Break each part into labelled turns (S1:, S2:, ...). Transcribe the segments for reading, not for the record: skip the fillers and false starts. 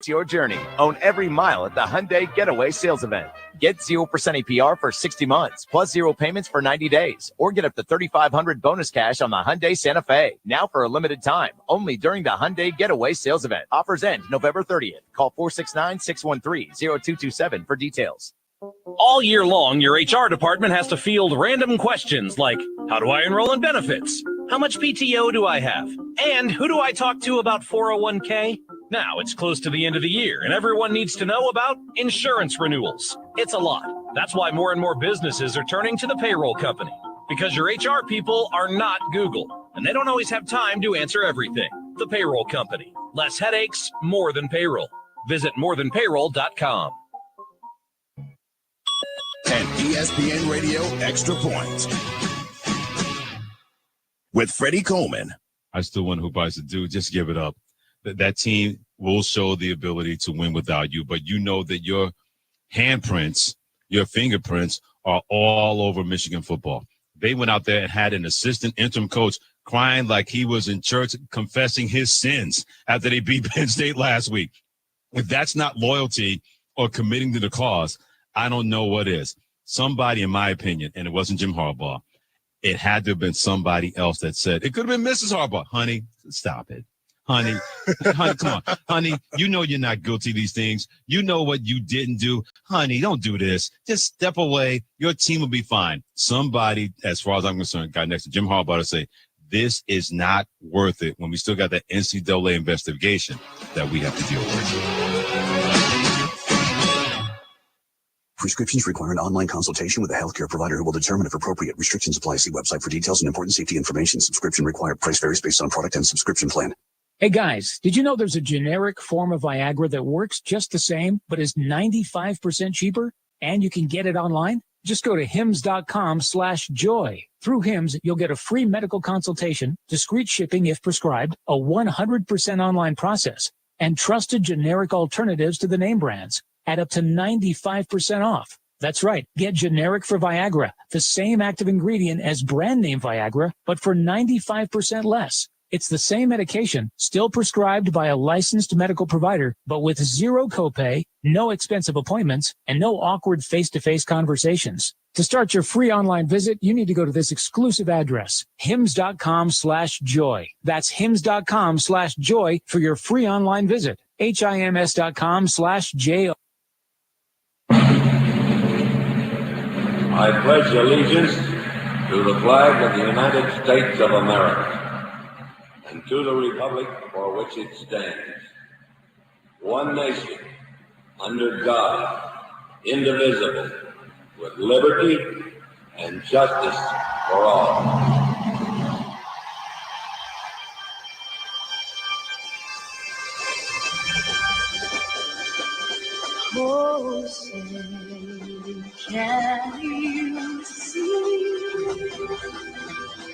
S1: your journey. Own every mile at the Hyundai Getaway Sales Event. Get 0% APR for 60 months, plus 0 payments for 90 days, or get up to $3,500 bonus cash on the Hyundai Santa Fe. Now for a limited time, only during the Hyundai Getaway Sales Event. Offers end November 30th. Call 469-613-0227 for details.
S2: All year long, your HR department has to field random questions like, how do I enroll in benefits? How much PTO do I have? And who do I talk to about 401k? Now it's close to the end of the year, and everyone needs to know about insurance renewals. It's a lot. That's why more and more businesses are turning to the payroll company, because your HR people are not Google, and they don't always have time to answer everything. The payroll company. Less headaches, more than payroll. Visit morethanpayroll.com.
S3: And ESPN Radio Extra Points with Freddie Coleman.
S4: I still want who buys the dude. Just give it up. That team will show the ability to win without you, but you know that your handprints, your fingerprints are all over Michigan football. They went out there and had an assistant interim coach crying like he was in church confessing his sins after they beat Penn State last week. If that's not loyalty or committing to the cause, I don't know what is. Somebody, in my opinion, and it wasn't Jim Harbaugh, it had to have been somebody else that said, it could have been Mrs. Harbaugh. Honey, stop it. Honey, come on. Honey, you know you're not guilty of these things. You know what you didn't do. Honey, don't do this. Just step away. Your team will be fine. Somebody, as far as I'm concerned, got next to Jim Harbaugh to say, this is not worth it when we still got that NCAA investigation that we have to deal with.
S5: Prescriptions require an online consultation with a healthcare provider who will determine if appropriate. Restrictions apply. See website for details and important safety information. Subscription required. Price varies based on product and subscription plan.
S6: Hey guys, did you know there's a generic form of Viagra that works just the same, but is 95% cheaper? And you can get it online? Just go to hims.com/joy. Through Hims, you'll get a free medical consultation, discreet shipping if prescribed, a 100% online process, and trusted generic alternatives to the name brands at up to 95% off. That's right. Get generic for Viagra, the same active ingredient as brand name Viagra, but for 95% less. It's the same medication, still prescribed by a licensed medical provider, but with zero copay, no expensive appointments, and no awkward face-to-face conversations. To start your free online visit, you need to go to this exclusive address, hims.com/joy. That's hims.com/joy for your free online visit. HIMS.com/JO.
S7: I pledge allegiance to the flag of the United States of America and to the republic for which it stands, one nation, under God, indivisible, with liberty and justice for all.
S8: Oh, say, can you see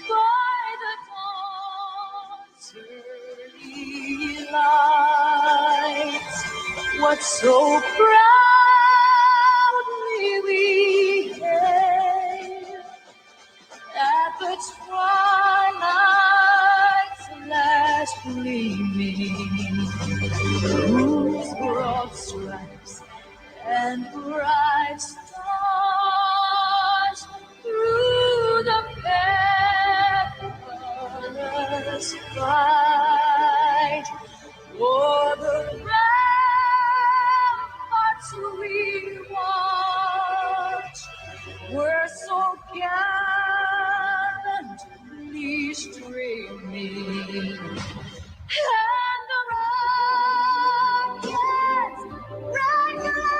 S8: by the dawn's early light what so proudly we hailed at the twilight's last gleaming, whose broad stripes and bright stars through the perilous fight o'er the ramparts we watch were so gallantly streaming, and the rockets' red glare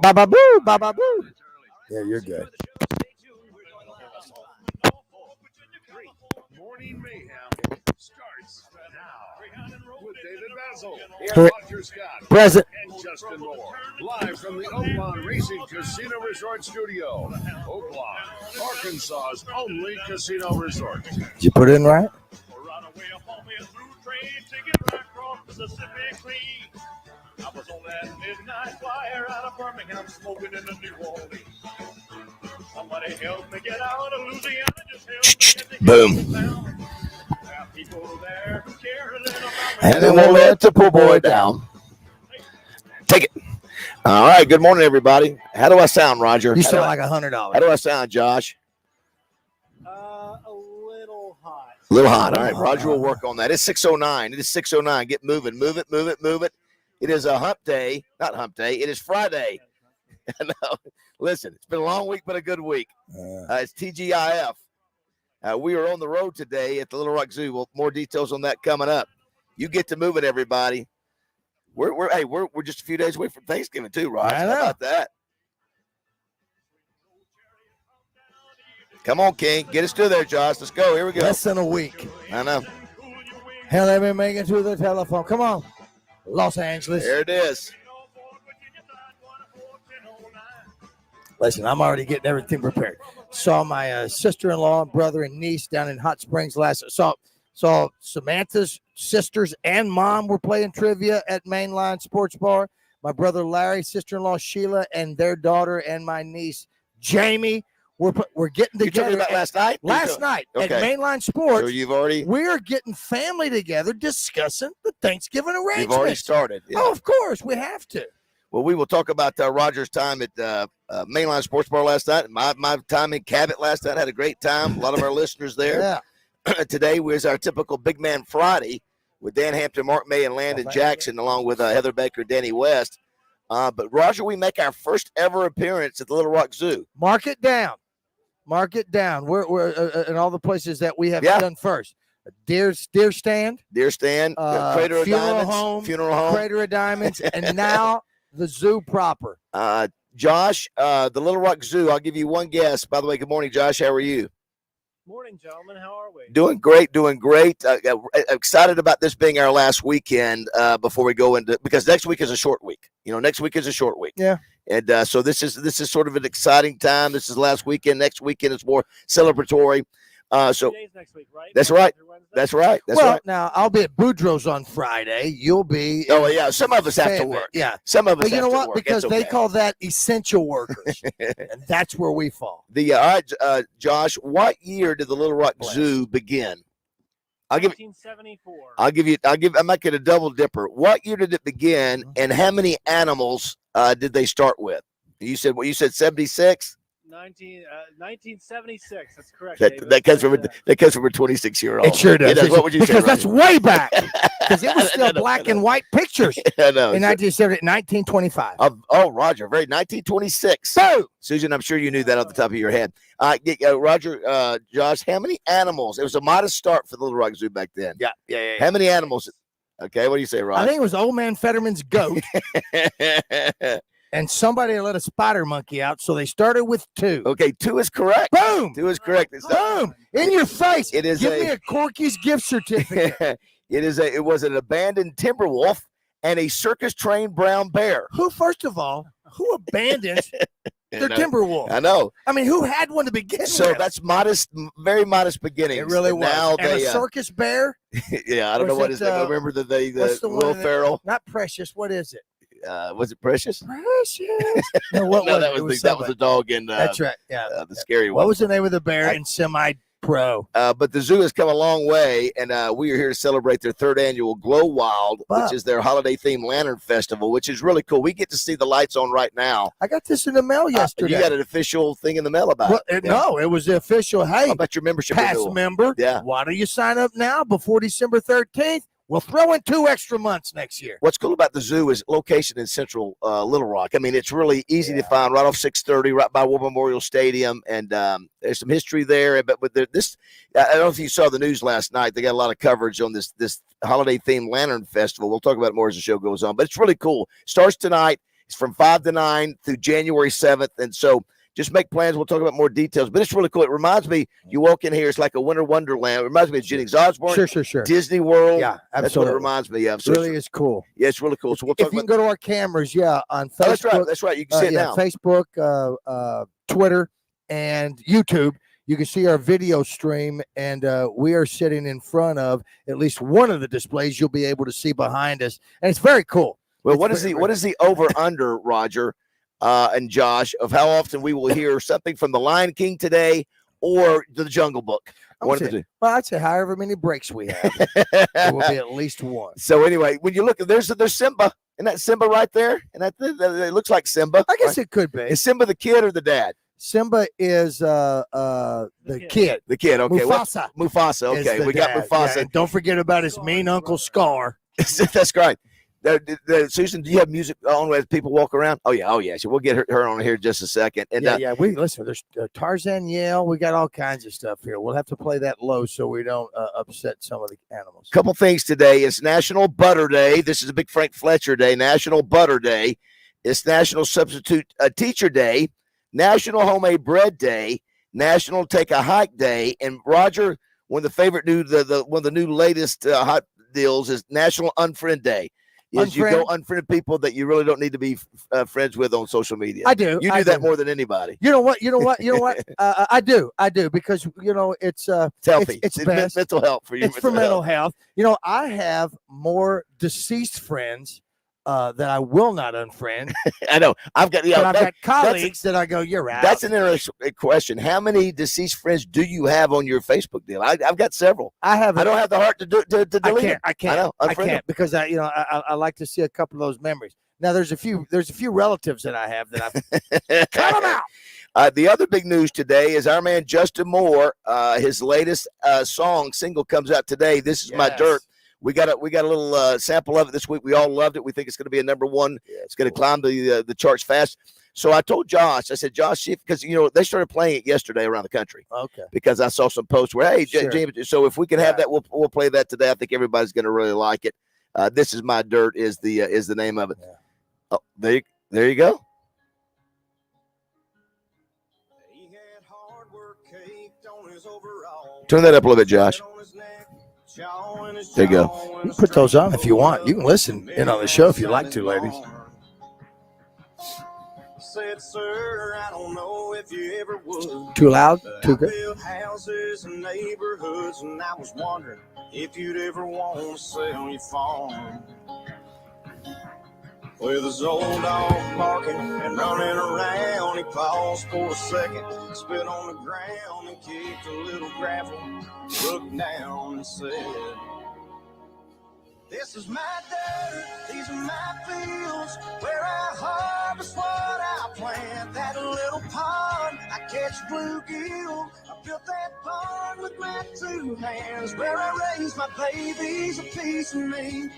S9: Baba boo, baba boo. Yeah, you're good.
S10: Morning Mayhem starts now with David Basil,
S9: Here.
S10: Roger Scott,
S9: Present.
S10: and Justin Moore, live from the Oaklawn Racing Casino Resort Studio. Oaklawn, Arkansas's only casino resort.
S9: Did you put it in right?
S11: I was on that midnight flyer out of Birmingham, smoking in the New Orleans. Somebody help me get out of Louisiana. Just help me get
S9: Boom.
S11: people there who care a little about
S9: And then we'll let the poor boy down.
S12: Take it. All right. Good morning, everybody. How do I sound, Roger?
S9: You sound like $100.
S12: How do I sound, Josh?
S11: a little hot.
S12: A little hot. All right. Roger will work on that. It's 6:09. It is 6:09. Get moving. Move it. Move it. Move it. It is a hump day. Not hump day. It is Friday. No, listen, it's been a long week, but a good week. It's TGIF. We are on the road today at the Little Rock Zoo. Well, more details on that coming up. You get to move it, everybody. We're just a few days away from Thanksgiving too, Roger. How about that? Come on, King. Get us to there, Josh. Let's go. Here we go.
S9: Less than a week.
S12: I know.
S9: Hell, let me make it to the telephone. Come on. Los Angeles.
S12: There it is.
S9: Listen, I'm already getting everything prepared. Saw my sister-in-law, brother, and niece down in Hot Springs last. Saw Samantha's sisters and mom were playing trivia at Mainline Sports Bar. My brother Larry, sister-in-law Sheila, and their daughter, and my niece Jamie. We're getting together.
S12: You talking about last night?
S9: Last night at
S12: Okay.
S9: Mainline Sports.
S12: So you've already.
S9: We're getting family together discussing the Thanksgiving arrangements.
S12: You've already started. Yeah.
S9: Oh, of course, we have to.
S12: Well, we will talk about Roger's time at Mainline Sports Bar last night. My time in Cabot last night. Had a great time. A lot of our listeners there.
S9: Yeah.
S12: Today was our typical Big Man Friday with Dan Hampton, Mark May, and Landon Jackson, along with Heather Baker, Danny West. But, Roger, we make our first ever appearance at the Little Rock Zoo.
S9: Mark it down. Mark it down. We're in all the places that we have done first. Deer stand.
S12: Crater of Diamonds. Funeral home.
S9: Crater of Diamonds. And now the zoo proper.
S12: Josh, the Little Rock Zoo, I'll give you one guess. By the way, good morning, Josh. How are you?
S11: Morning, gentlemen. How are we?
S12: Doing great. Excited about this being our last weekend before we go into, because next week is a short week. Next week is a short week.
S9: Yeah.
S12: And so this is sort of an exciting time. This is the last weekend. Next weekend is more celebratory. So
S11: 2 days next week, right?
S12: That's right. That's right. That's right.
S9: Now I'll be at Boudreaux's on Friday. You'll be.
S12: Oh yeah. Some of us have to work.
S9: Yeah.
S12: Some of us.
S9: But you know what?
S12: work.
S9: Because
S12: it's
S9: they
S12: okay.
S9: call that essential workers, and that's where we fall.
S12: All right, Josh. What year did the Little Rock Zoo begin? I'll give
S11: 1974.
S12: I'm making a double dipper. What year did it begin, and how many animals did they start with? You said 76.
S11: 1976. That's correct.
S12: That comes from a 26-year-old.
S9: It sure does.
S12: What would you say?
S9: Because that's way back. Because it was still black and white pictures.
S12: I know.
S9: In 1925.
S12: Oh, Roger, very 1926.
S9: Boom.
S12: Susan, I'm sure you knew that off the top of your head. Roger, Josh, how many animals? It was a modest start for the Little Rock Zoo back then.
S9: Yeah.
S12: How many animals? Okay, what do you say, Roger?
S9: I think it was Old Man Fetterman's goat. And somebody let a spider monkey out, so they started with 2.
S12: Okay, 2 is correct.
S9: Boom.
S12: 2 is correct.
S9: Boom. In your face.
S12: It is
S9: Give me a Corky's gift certificate.
S12: It was an abandoned timber wolf and a circus-trained brown bear.
S9: Who abandons their timber wolf?
S12: I know.
S9: I mean, who had one to begin with?
S12: So that's modest, very modest beginnings.
S9: It really was.
S12: Now
S9: and a circus bear?
S12: Yeah, I don't know what his name. I remember the Will Ferrell.
S9: Not Precious. What is it?
S12: Was it Precious?
S9: Precious. No,
S12: that was the dog in.
S9: That's right. Yeah,
S12: the scary one.
S9: What was the name of the bear in Semi-Pro?
S12: But the zoo has come a long way, and we are here to celebrate their 3rd annual Glow Wild, which is their holiday-themed lantern festival, which is really cool. We get to see the lights on right now.
S9: I got this in the mail yesterday.
S12: You got an official thing in the mail about it?
S9: No, it was the official. Hey,
S12: how about your membership
S9: past
S12: renewal?
S9: member.
S12: Yeah.
S9: Why don't you sign up now before December 13th? We'll throw in 2 extra months next year.
S12: What's cool about the zoo is location in central Little Rock. I mean, it's really easy to find, right off 630, right by War Memorial Stadium, and there's some history there. But this, I don't know if you saw the news last night. They got a lot of coverage on this holiday-themed Lantern Festival. We'll talk about it more as the show goes on, but it's really cool. Starts tonight. It's from 5 to 9 through January 7th, and so just make plans. We'll talk about more details, but it's really cool. It reminds me, you walk in here, it's like a winter wonderland. It reminds me of Jennings Osborne.
S9: Sure.
S12: Disney World.
S9: Yeah, absolutely.
S12: That's what it reminds me of. So
S9: really is cool.
S12: Yeah, it's really cool. So we'll talk
S9: if you can go to our cameras, on Facebook.
S12: That's right. You can see it now.
S9: Facebook, Twitter, and YouTube. You can see our video stream, and we are sitting in front of at least one of the displays you'll be able to see behind us, and it's very cool.
S12: Well, what is the over-under, Roger and Josh, of how often we will hear something from The Lion King today or The Jungle Book?
S9: I'd say however many breaks we have, there will be at least one.
S12: So anyway, when you look, there's Simba. Isn't that Simba right there? And that it looks like Simba.
S9: I guess it could be.
S12: Is Simba the kid or the dad?
S9: Simba is the kid.
S12: The kid, okay.
S9: Mufasa.
S12: Mufasa, okay. We got Mufasa.
S9: Yeah, and don't forget about his mean Uncle Scar.
S12: That's great. Susan, do you have music on as people walk around? Oh yeah. So we'll get her on here in just a second. And
S9: we listen. There's Tarzan yell. We got all kinds of stuff here. We'll have to play that low so we don't upset some of the animals.
S12: Couple things today. It's National Butter Day. This is a big Frank Fletcher Day. National Butter Day. It's National Substitute Teacher Day. National Homemade Bread Day, National Take a Hike Day, and Roger, one of the new latest hot deals is National Unfriend Day. Is you go unfriend people that you really don't need to be friends with on social media.
S9: I do.
S12: You do that more than anybody.
S9: You know what? I do because it's
S12: healthy.
S9: It's
S12: mental health for you.
S9: It's for mental health. I have more deceased friends that I will not unfriend.
S12: I know. I've got
S9: colleagues that I go, you're out.
S12: That's an interesting question. How many deceased friends do you have on your Facebook deal? I've got several.
S9: I don't
S12: have the heart to delete them.
S9: I can't. I can't because I like to see a couple of those memories. Now there's a few relatives that I have that I've cut them out.
S12: The other big news today is our man Justin Moore. His latest single comes out today. This is My Dirt. We got a little sample of it this week. We all loved it. We think it's going to be a number one. Yeah, it's going to climb the charts fast. So I told Josh, I said, Josh, because they started playing it yesterday around the country.
S9: Okay.
S12: Because I saw some posts where, hey, James. So if we can have that, we'll play that today. I think everybody's going to really like it. This is My Dirt is the name of it. Yeah. Oh, there you go. Turn that up a little bit, Josh. There you go.
S9: You can put those on if you want. You can listen in on the show if you like to, ladies.
S11: Said, sir, I don't know if you ever would.
S9: Too loud? Too good?
S11: Built houses and neighborhoods, and I was wondering if you'd ever want to sell your farm. With his old dog barking and running around, he paused for a second, spit on the ground and kicked a little gravel, looked down and said, this is my dirt, these are my fields, where I harvest what I plant. That little pond, I catch bluegill, I built that pond with my two hands, where I raise my babies, a piece of me.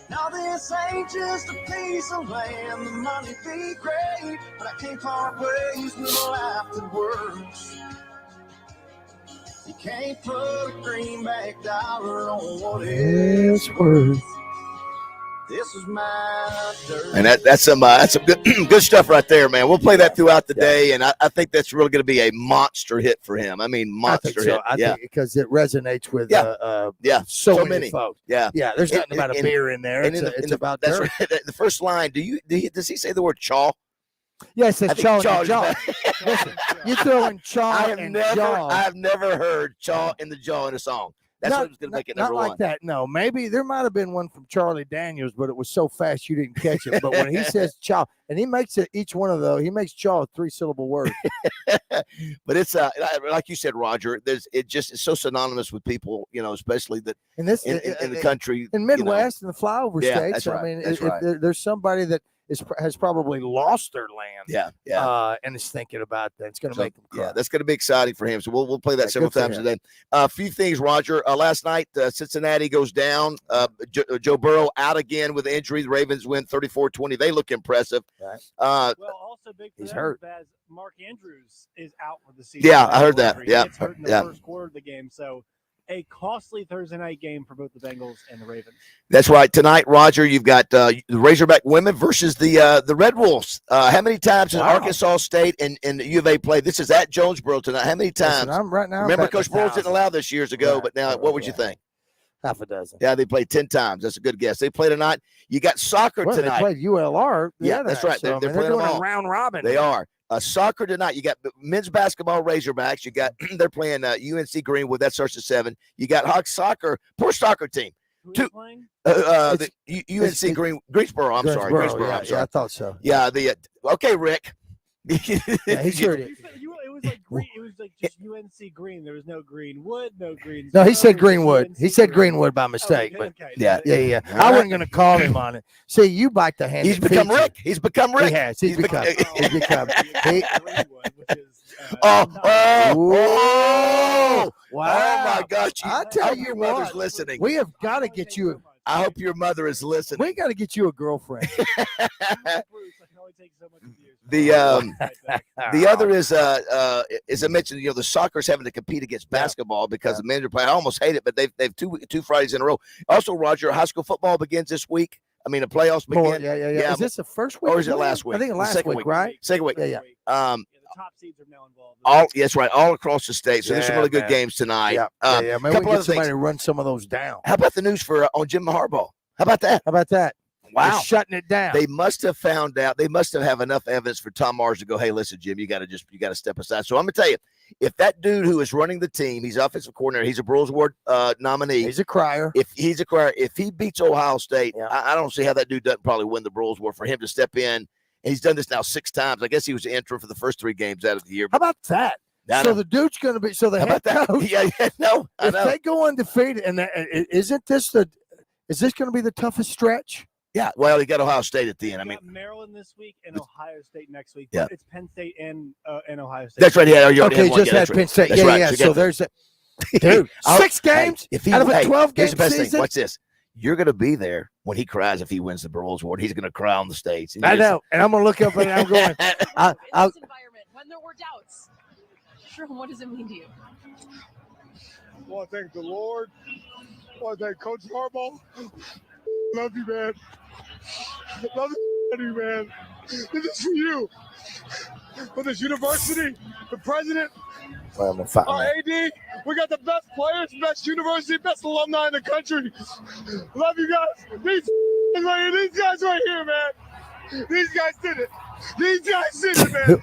S11: Now this ain't just a piece of land, the money be great, but I can't part ways with a life that works. You can't put a greenback dollar on what it's worth. This is my dirt.
S12: And that's some good stuff right there, man. We'll play that throughout the day, and I think that's really going to be a monster hit for him. I mean, monster hit.
S9: I think because it resonates with so many folks.
S12: Yeah.
S9: There's nothing about a beer in there. It's about dirt.
S12: Right. The first line. Does he say the word chaw?
S9: Yeah, it says chaw and jaw. Listen, you throw in chaw and jaw.
S12: I have never heard chaw in the jaw in a song. That's what was going to make it number one.
S9: Not like that. No, maybe there might have been one from Charlie Daniels, but it was so fast you didn't catch it. But when he says chaw, and he makes it each one of those, he makes chaw a 3-syllable word.
S12: But it's like you said, Roger. It's so synonymous with people, especially that in the country,
S9: in Midwest and the flyover states.
S12: That's right.
S9: I mean, there's somebody that has probably lost their land. And is thinking about that. It's going to make them cry.
S12: Yeah, that's going to be exciting for him. So we'll play that several times today. A few things, Roger. Last night, Cincinnati goes down. Joe Burrow out again with injury. The Ravens win 34-20. They look impressive.
S9: Right.
S13: Also big for
S9: he's
S13: them
S9: hurt.
S13: As Mark Andrews is out for the season.
S12: Yeah, I heard that. Yeah,
S13: He gets hurt in the first quarter of the game. So a costly Thursday night game for both the Bengals and the Ravens.
S12: That's right. Tonight, Roger, you've got the Razorback women versus the Red Wolves. How many times has Arkansas State and U of A played? This is at Jonesboro tonight. How many times?
S9: Listen, I'm right now.
S12: Remember, Coach Broyles didn't allow this years ago, but now, what would you think?
S9: Half a dozen.
S12: Yeah, they played 10 times. That's a good guess. They play tonight. You got soccer
S9: Well,
S12: tonight.
S9: They played ULR.
S12: Yeah, that's right.
S9: So,
S12: They're
S9: they're
S12: playing
S9: doing
S12: them all.
S9: a round robin.
S12: They are. Soccer tonight. You got men's basketball Razorbacks. You got they're playing UNC Greenwood. That starts at 7. You got Hawks soccer. Poor soccer team.
S13: Who are playing?
S12: The UNC Greensboro. I'm sorry. Greensboro.
S9: Yeah,
S12: I'm sorry.
S9: I thought so.
S12: Yeah. Okay, Rick.
S9: Yeah, he sure did.
S13: It was like green. It was like just UNC Green. There was no Greenwood, no Green.
S9: No, he said Greenwood. He said Greenwood by mistake.
S13: Okay,
S9: But
S13: okay.
S9: yeah.
S12: All
S9: I
S12: right.
S9: wasn't going to call him on it. See, you bite the hand.
S12: He's
S9: that
S12: become
S9: feeds you.
S12: Rick. He's become Rick.
S9: He has. He's become. He's become. He,
S13: Greenwood, which is
S12: oh
S9: wow.
S12: Oh my gosh!
S9: I tell
S12: hope
S9: you
S12: your mother's
S9: what,
S12: listening.
S9: we have got to get you.
S12: I hope your mother is listening.
S9: We got to get you a girlfriend.
S12: The other is as I mentioned, the soccer's having to compete against basketball because the men are playing. I almost hate it, but they've two Fridays in a row. Also, Roger, high school football begins this week. I mean, the playoffs begin.
S9: Yeah. Is this the first week?
S12: Or is it last week?
S9: I think
S12: The
S9: last
S12: second
S9: week, right?
S12: Second week.
S9: Yeah.
S13: The top seeds are now involved.
S12: That's right. All across the state. So there's some really good games tonight.
S9: Yeah. Maybe we
S12: couple
S9: get
S12: other
S9: somebody
S12: things.
S9: to run some of those down.
S12: How about the news for on Jim Harbaugh? How about that? Wow.
S9: They're shutting it down.
S12: They must have found out. They must have enough evidence for Tom Mars to go, hey, listen, Jim, you got to step aside. So I'm gonna tell you, if that dude who is running the team, he's offensive coordinator, he's a Broyles Award nominee.
S9: He's a crier.
S12: If he beats Ohio State, I don't see how that dude doesn't probably win the Broyles Award for him to step in. And he's done this now 6 times. I guess he was the interim for the first 3 games out of the year.
S9: How about that? So the dude's going to be. So the
S12: How
S9: head
S12: about that?
S9: coach.
S12: Yeah, no. I
S9: If
S12: know.
S9: they go undefeated, and is this going to be the toughest stretch?
S12: Yeah. Well, he got Ohio State at the end. I mean,
S13: Maryland this week and Ohio State next week.
S12: Yeah.
S13: But it's Penn State and Ohio State.
S12: that's right. Yeah. You already
S9: Okay,
S12: had one.
S9: just
S12: Yeah,
S9: had
S12: that's right.
S9: Penn State.
S12: That's
S9: Yeah,
S12: right.
S9: yeah.
S12: So,
S9: So there's dude, 6 games out of a 12-game
S12: here's the best
S9: season.
S12: thing. Watch this. You're going to be there when he cries if he wins the Broyles Award. He's going to cry on the stage.
S9: I know, and I'm going to look up and I'm going. I'll,
S14: Environment when there were doubts. Sure, what does it mean to you?
S15: I want to thank the Lord. I want to thank Coach Harbaugh. Love you, man. Love you, man. This is for you. For this university, the president,
S9: well, I'm gonna find
S15: our
S9: that.
S15: AD. We got the best players, best university, best alumni in the country. Love you guys. These guys right here, man. These guys did it. These guys did it, man.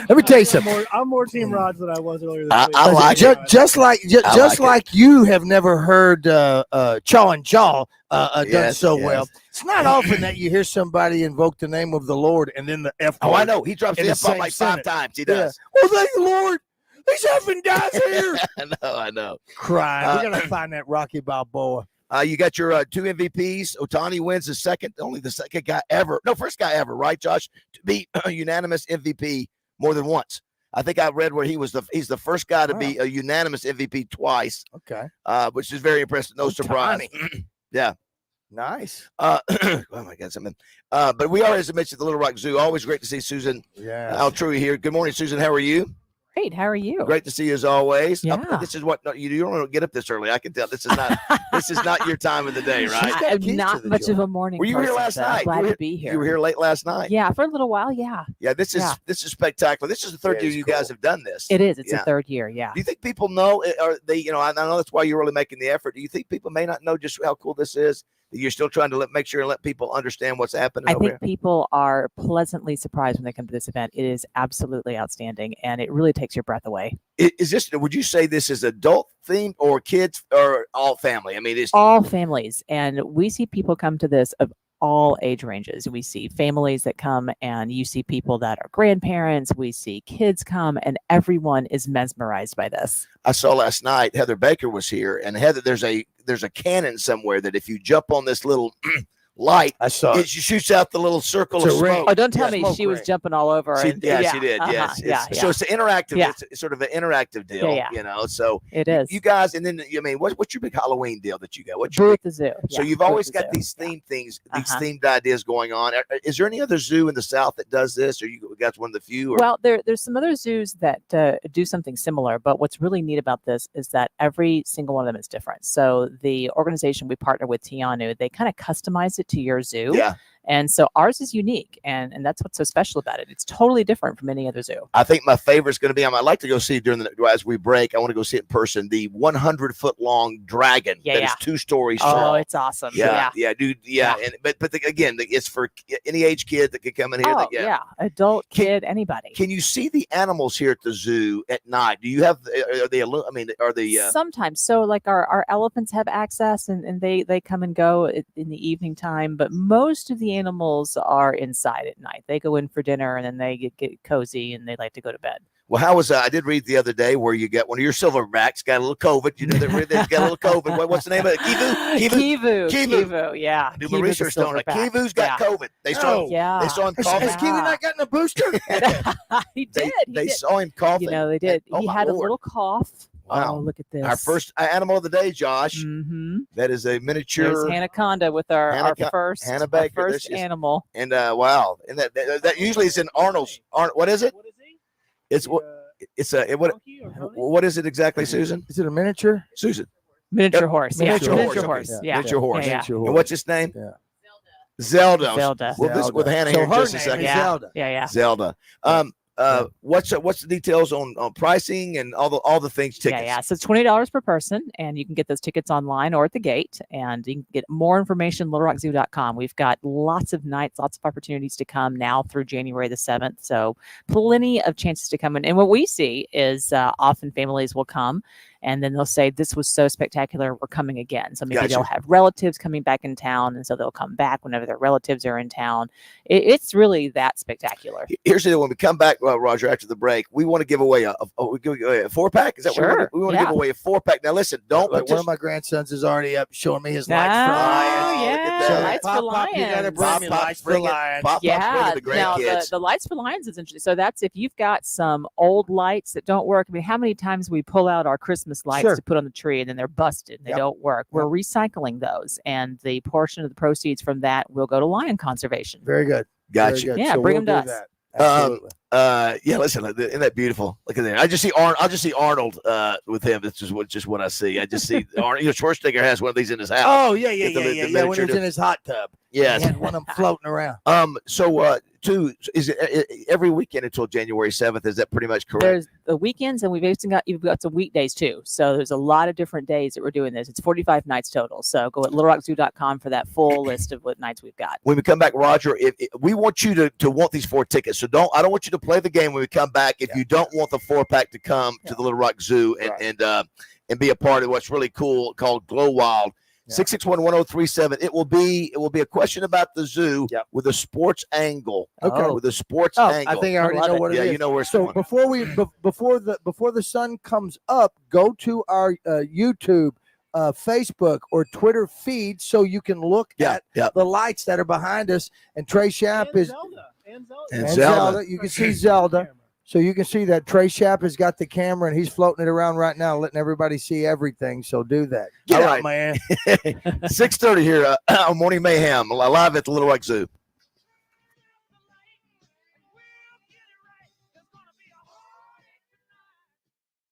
S9: Let me tell you something.
S13: I'm more Team Rods than I was earlier this week.
S12: I like it.
S9: Just like
S12: like
S9: you have never heard Chaw and Jaw done
S12: Yes,
S9: so
S12: yes.
S9: well. It's not often that you hear somebody invoke the name of the Lord and then the F word.
S12: Oh, I know. He drops
S9: in
S12: the
S9: the
S12: F bomb
S9: same
S12: like 5
S9: sentence.
S12: times. He
S9: Yeah.
S12: does.
S9: Well, thank the Lord. These effing guys here.
S12: I know.
S9: Crying. We're gonna find that Rocky Balboa.
S12: You got your 2 MVPs. Otani wins the second guy ever. No, first guy ever, right, Josh? To be a unanimous MVP more than once. I think I read where he's the first guy to be a unanimous MVP twice.
S9: Okay.
S12: Which is very impressive. No surprise. Yeah.
S9: Nice.
S12: Oh my God, something. But we are, as I mentioned, the Little Rock Zoo. Always great to see Susan Altrui here. Good morning, Susan. How are you?
S16: Great. How are you?
S12: Great to see you as always.
S16: Yeah.
S12: This is what you don't want to get up this early. I can tell. This is not your time of the day, right?
S16: I'm not much of a morning.
S12: Were you here
S16: person,
S12: last
S16: so
S12: night?
S16: Glad
S12: You were
S16: to be here.
S12: You were here late last night.
S16: Yeah, for a little while. Yeah.
S12: Yeah, this is spectacular. This is the third year you guys have done this.
S16: It is. It's
S12: Yeah.
S16: the 3rd year. Yeah.
S12: Do you think people know? Or they, I know that's why you're really making the effort. Do you think people may not know just how cool this is? That you're still trying to make sure and let people understand what's happening
S16: I
S12: over
S16: think
S12: here?
S16: people are pleasantly surprised when they come to this event. It is absolutely outstanding, and it really takes your breath away.
S12: Is this? Would you say this is adult themed or kids or all family? I mean, it's
S16: All families, and we see people come to this of all age ranges. We see families that come, and you see people that are grandparents. We see kids come, and everyone is mesmerized by this.
S12: I saw last night. Heather Baker was here, and Heather, there's a cannon somewhere that if you jump on this little light.
S9: I saw
S12: it shoots out the little circle of
S9: It's a ring.
S12: smoke.
S16: Oh, don't tell
S9: Yeah,
S16: me
S9: smoke
S16: she was
S9: ring.
S16: jumping all over.
S12: She,
S16: and,
S12: she did.
S16: uh-huh,
S12: Yes.
S16: yeah,
S12: So it's an interactive.
S16: Yeah.
S12: It's sort of an interactive deal.
S16: Yeah.
S12: You know. So
S16: It is.
S12: You guys, and then I mean, what's your big Halloween deal that you got? What's
S16: Boo
S12: your
S16: at the zoo.
S12: So
S16: Yeah,
S12: you've
S16: Boo at
S12: always
S16: the
S12: got
S16: zoo.
S12: these themed things, these
S16: Uh-huh.
S12: themed ideas going on. Is there any other zoo in the South that does this, or you guys one of the few? Or?
S16: Well, there's some other zoos that do something similar, but what's really neat about this is that every single one of them is different. So the organization we partner with, Tianu, they kind of customize it to your zoo.
S12: Yeah.
S16: And so ours is unique, and that's what's so special about it. It's totally different from any other zoo.
S12: I think my favorite is going to be. I'd like to go see as we break. I want to go see it in person. The 100-foot long dragon that is 2 stories tall.
S16: Oh, it's awesome.
S12: Yeah, dude. Yeah, and but again, it's for any age kid that could come in here.
S16: Oh, yeah. Adult, kid, anybody.
S12: Can you see the animals here at the zoo at night? Do you have? Are they? I mean, are they?
S16: Sometimes. So like our elephants have access and they come and go in the evening time, but most of the animals are inside at night. They go in for dinner and then they get cozy and they like to go to bed.
S12: Well, how was I did read the other day where you got one of your silverbacks got a little COVID. You know, they've got a little COVID. What's the name of it?
S16: Kivu. Yeah.
S12: I do my
S16: Kivu's a
S12: research on it.
S16: silverback.
S12: Kivu's got COVID. They saw him.
S16: Yeah.
S12: They saw him coughing.
S9: Has Kiwi not gotten a booster?
S16: He did.
S12: They saw him coughing.
S16: You know, they did.
S12: Oh,
S16: He
S12: my
S16: had a
S12: Lord.
S16: little cough.
S12: Wow.
S16: Oh, look at this.
S12: Our first animal of the day, Josh.
S16: Mm-hmm.
S12: That is a miniature
S16: There's Anaconda with our first,
S12: Hannah
S16: our
S12: Baker.
S16: first animal.
S12: And wow, and that usually is in Arnold's. What is it? It's what? It's a what is it exactly, Susan?
S9: Is it a miniature?
S12: Susan.
S16: Miniature horse.
S12: Miniature
S16: yeah.
S12: horse.
S16: Miniature
S12: okay.
S16: horse. Yeah.
S12: Miniature horse.
S16: Yeah, yeah.
S12: And what's his name?
S9: Yeah.
S12: Zelda.
S16: Zelda.
S12: Well, this with Hannah
S9: So
S12: here in
S9: her
S12: just a
S9: name
S12: second.
S9: is
S16: Yeah.
S9: Zelda.
S16: Yeah.
S12: Zelda. What's the details on pricing and all the things tickets?
S16: Yeah. So it's $20 per person, and you can get those tickets online or at the gate. And you can get more information at littlerockzoo.com. We've got lots of nights, lots of opportunities to come now through January the 7th. So plenty of chances to come in. And what we see is often families will come and then they'll say, "This was so spectacular, we're coming again." So maybe
S12: Gotcha.
S16: they'll have relatives coming back in town, and so they'll come back whenever their relatives are in town. It's really that spectacular.
S12: Here's the deal. When we come back, Roger, after the break, we want to give away a 4-pack. Is that
S16: Sure,
S12: what we want to give away a 4-pack? Now, listen, don't
S9: Look, one of my grandsons is already up showing me his lights for lions.
S16: Yeah,
S9: So,
S16: lights for
S9: Pop, you gotta
S16: lions.
S9: bring me lights for lions.
S16: Yeah,
S12: the
S16: now
S12: grandkids.
S16: the lights for lions is interesting. So that's if you've got some old lights that don't work. I mean, how many times we pull out our Christmas lights
S9: Sure.
S16: to put on the tree and then they're busted and they
S9: Yep.
S16: don't work? We're recycling those, and the portion of the proceeds from that will go to lion conservation.
S9: Very good.
S12: Gotcha.
S9: Very good.
S16: Yeah,
S9: So
S16: bring
S9: we'll
S16: them to
S9: do
S16: us.
S9: that. Absolutely.
S12: Yeah, listen, isn't that beautiful? Look at that. I just see Arnold with him. That's just what I see. I just see Arnold. Schwarzenegger has one of these in his house.
S9: Oh yeah.
S12: Get the
S9: When
S12: miniature
S9: he was in his hot tub.
S12: Yes.
S9: He had one of them floating around.
S12: So is it every weekend until January 7th? Is that pretty much correct?
S16: There's the weekends, and you've got some weekdays too. So there's a lot of different days that we're doing this. It's 45 nights total. So go at littlerockzoo.com for that full list of what nights we've got.
S12: When we come back, Roger, if we want you to want these 4 tickets. So I don't want you to play the game when we come back if you don't want the 4-pack to come to the Little Rock Zoo and be a part of what's really cool called Glow Wild. 661-1037. It will be a question about the zoo with a sports angle.
S9: Okay.
S12: With a sports angle.
S9: I think I already know what it is.
S12: Yeah, you know where it's
S9: So
S12: going.
S9: before the sun comes up, go to our YouTube, Facebook, or Twitter feed so you can look at the lights that are behind us. And Trey Schapp is
S12: And Zelda.
S9: You can see Zelda. So you can see that Trey Schapp has got the camera and he's floating it around right now, letting everybody see everything. So do that. Get
S12: All
S9: out,
S12: right.
S9: man.
S12: 6:30 here on Morning Mayhem, live at the Little Rock Zoo.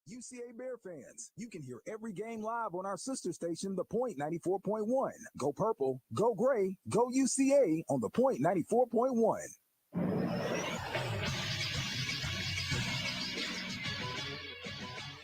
S17: UCA Bear fans, you can hear every game live on our sister station, The Point 94.1. Go Purple, Go Gray, Go UCA on The Point 94.1.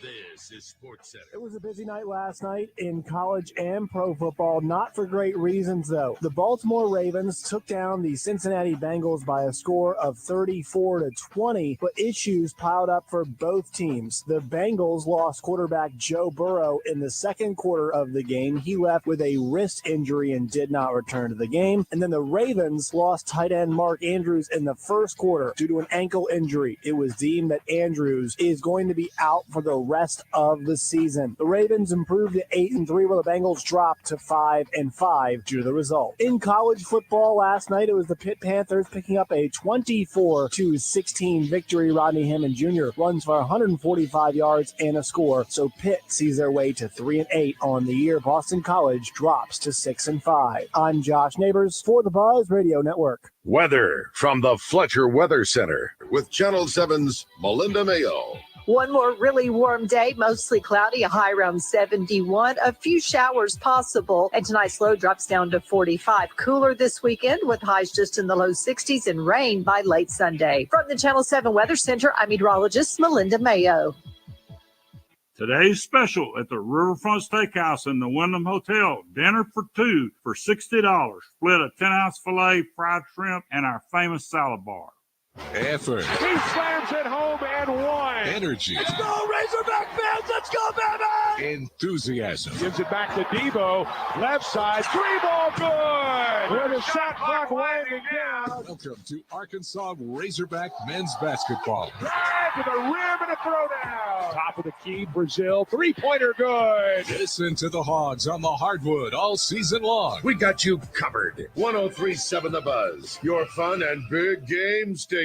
S10: This is Sports Center.
S13: It was a busy night last night in college and pro football, not for great reasons, though. The Baltimore Ravens took down the Cincinnati Bengals by a score of 34-20, but issues piled up for both teams. The Bengals lost quarterback Joe Burrow in the second quarter of the game. He left with a wrist injury and did not return to the game. And then the Ravens lost tight end Mark Andrews in the first quarter due to an ankle injury. It was deemed that Andrews is going to be out for the rest of of the season. The Ravens improved to 8-3, while the Bengals dropped to 5-5 due to the result. In college football last night, it was the Pitt Panthers picking up a 24-16 victory. Rodney Hammond Jr. runs for 145 yards and a score, so Pitt sees their way to 3-8 on the year. Boston College drops to 6-5. I'm Josh Neighbors for the Buzz Radio Network.
S10: Weather from the Fletcher Weather Center with Channel 7's Melinda Mayo.
S18: One more really warm day, mostly cloudy, a high around 71. A few showers possible, and tonight's low drops down to 45. Cooler this weekend with highs just in the low 60s and rain by late Sunday. From the Channel 7 Weather Center, I'm meteorologist Melinda Mayo.
S19: Today's special at the Riverfront Steakhouse in the Wyndham Hotel. Dinner for two for $60. Split a 10-ounce filet, fried shrimp, and our famous salad bar.
S20: Effort.
S15: He slams it home and one.
S20: Energy.
S15: Let's go, Razorback fans. Let's go, baby.
S20: Enthusiasm.
S15: Gives it back to Debo. Left side. 3-ball good. With a shot clock winding down.
S20: Welcome to Arkansas Razorback men's basketball.
S15: Drive to the rim and a throwdown. Top of the key, Brazil. Three-pointer good.
S20: Listen to the Hogs on the hardwood all season long.
S10: We got you covered. 103.7 The Buzz, your fun and big game station.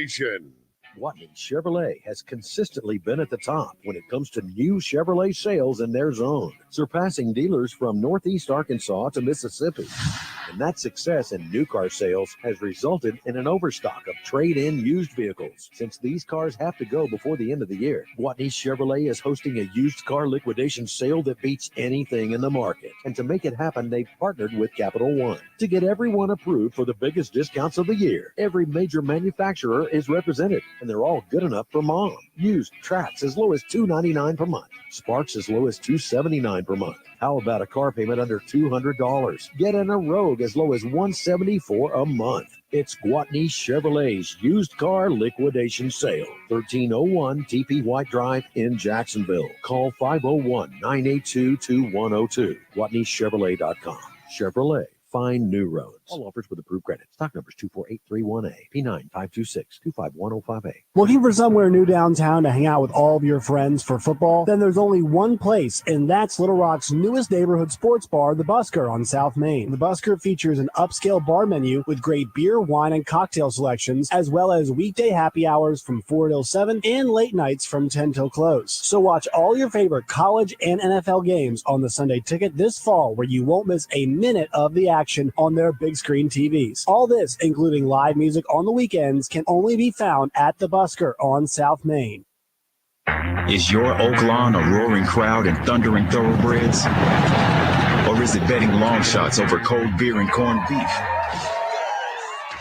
S21: Watney Chevrolet has consistently been at the top when it comes to new Chevrolet sales in their zone, surpassing dealers from Northeast Arkansas to Mississippi. And that success in new car sales has resulted in an overstock of trade-in used vehicles, since these cars have to go before the end of the year. Watney Chevrolet is hosting a used car liquidation sale that beats anything in the market. And to make it happen, they've partnered with Capital One to get everyone approved for the biggest discounts of the year. Every major manufacturer is represented, and they're all good enough for mom. Used Trax as low as $299 per month. Sparks as low as $279 per month. How about a car payment under $200? Get in a Rogue as low as $174 a month. It's Gwatney Chevrolet's used car liquidation sale. 1301 TP White Drive in Jacksonville. Call 501-982-2102. GwatneyChevrolet.com. Chevrolet. Find new roads. All offers with approved credit. Stock numbers 248318A, P9526, 25105A.
S13: Looking for somewhere new downtown to hang out with all of your friends for football? Then there's only one place, and that's Little Rock's newest neighborhood sports bar, The Busker on South Main. The Busker features an upscale bar menu with great beer, wine, and cocktail selections, as well as weekday happy hours from 4 till 7 and late nights from 10 till close. So watch all your favorite college and NFL games on the Sunday Ticket this fall, where you won't miss a minute of the action on their big screen TVs. All this, including live music on the weekends, can only be found at The Busker on South Main.
S22: Is your Oak Lawn a roaring crowd and thundering thoroughbreds? Or is it betting long shots over cold beer and corned beef?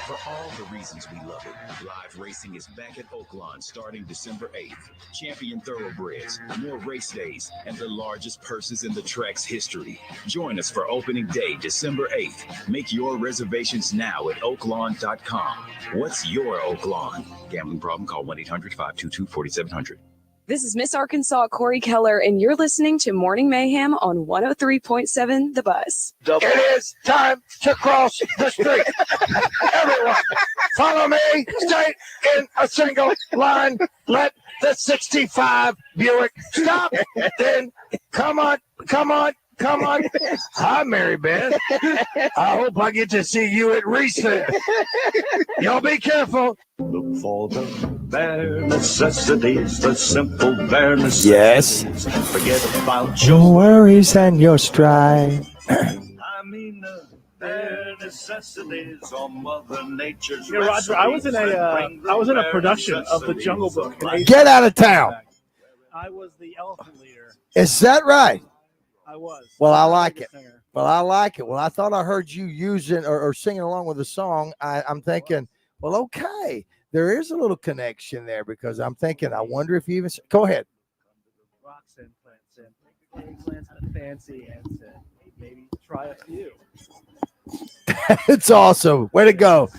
S22: For all the reasons we love it, live racing is back at Oak Lawn starting December 8th. Champion thoroughbreds, more race days, and the largest purses in the track's history. Join us for opening day, December 8th. Make your reservations now at oaklawn.com. What's your Oak Lawn? Gambling problem? Call 1-800-522-4700.
S14: This is Miss Arkansas Corey Keller, and you're listening to Morning Mayhem on 103.7 The Buzz.
S9: It is time to cross the street. Everyone, follow me. Stay in a single line. Let the 65 Buick stop. Then come on. Hi, Mary Beth. I hope I get to see you at recess. Y'all be careful.
S23: Look for the bare necessities, the simple bare necessities.
S9: Yes.
S23: Forget about
S9: Your worries and your strife.
S23: I mean the bare necessities on Mother Nature's
S24: Yeah, Roger, I was in a production of The Jungle Book.
S9: Get out of town.
S24: I was the elephant leader.
S9: Is that right?
S24: I was.
S9: Well, I like it. Well, I thought I heard you using or singing along with the song. I'm thinking, well, okay, there is a little connection there, because I'm thinking, I wonder if you even go ahead.
S24: Rocks and plants and plants and fancy and said, maybe try a few.
S9: It's awesome. Way to go.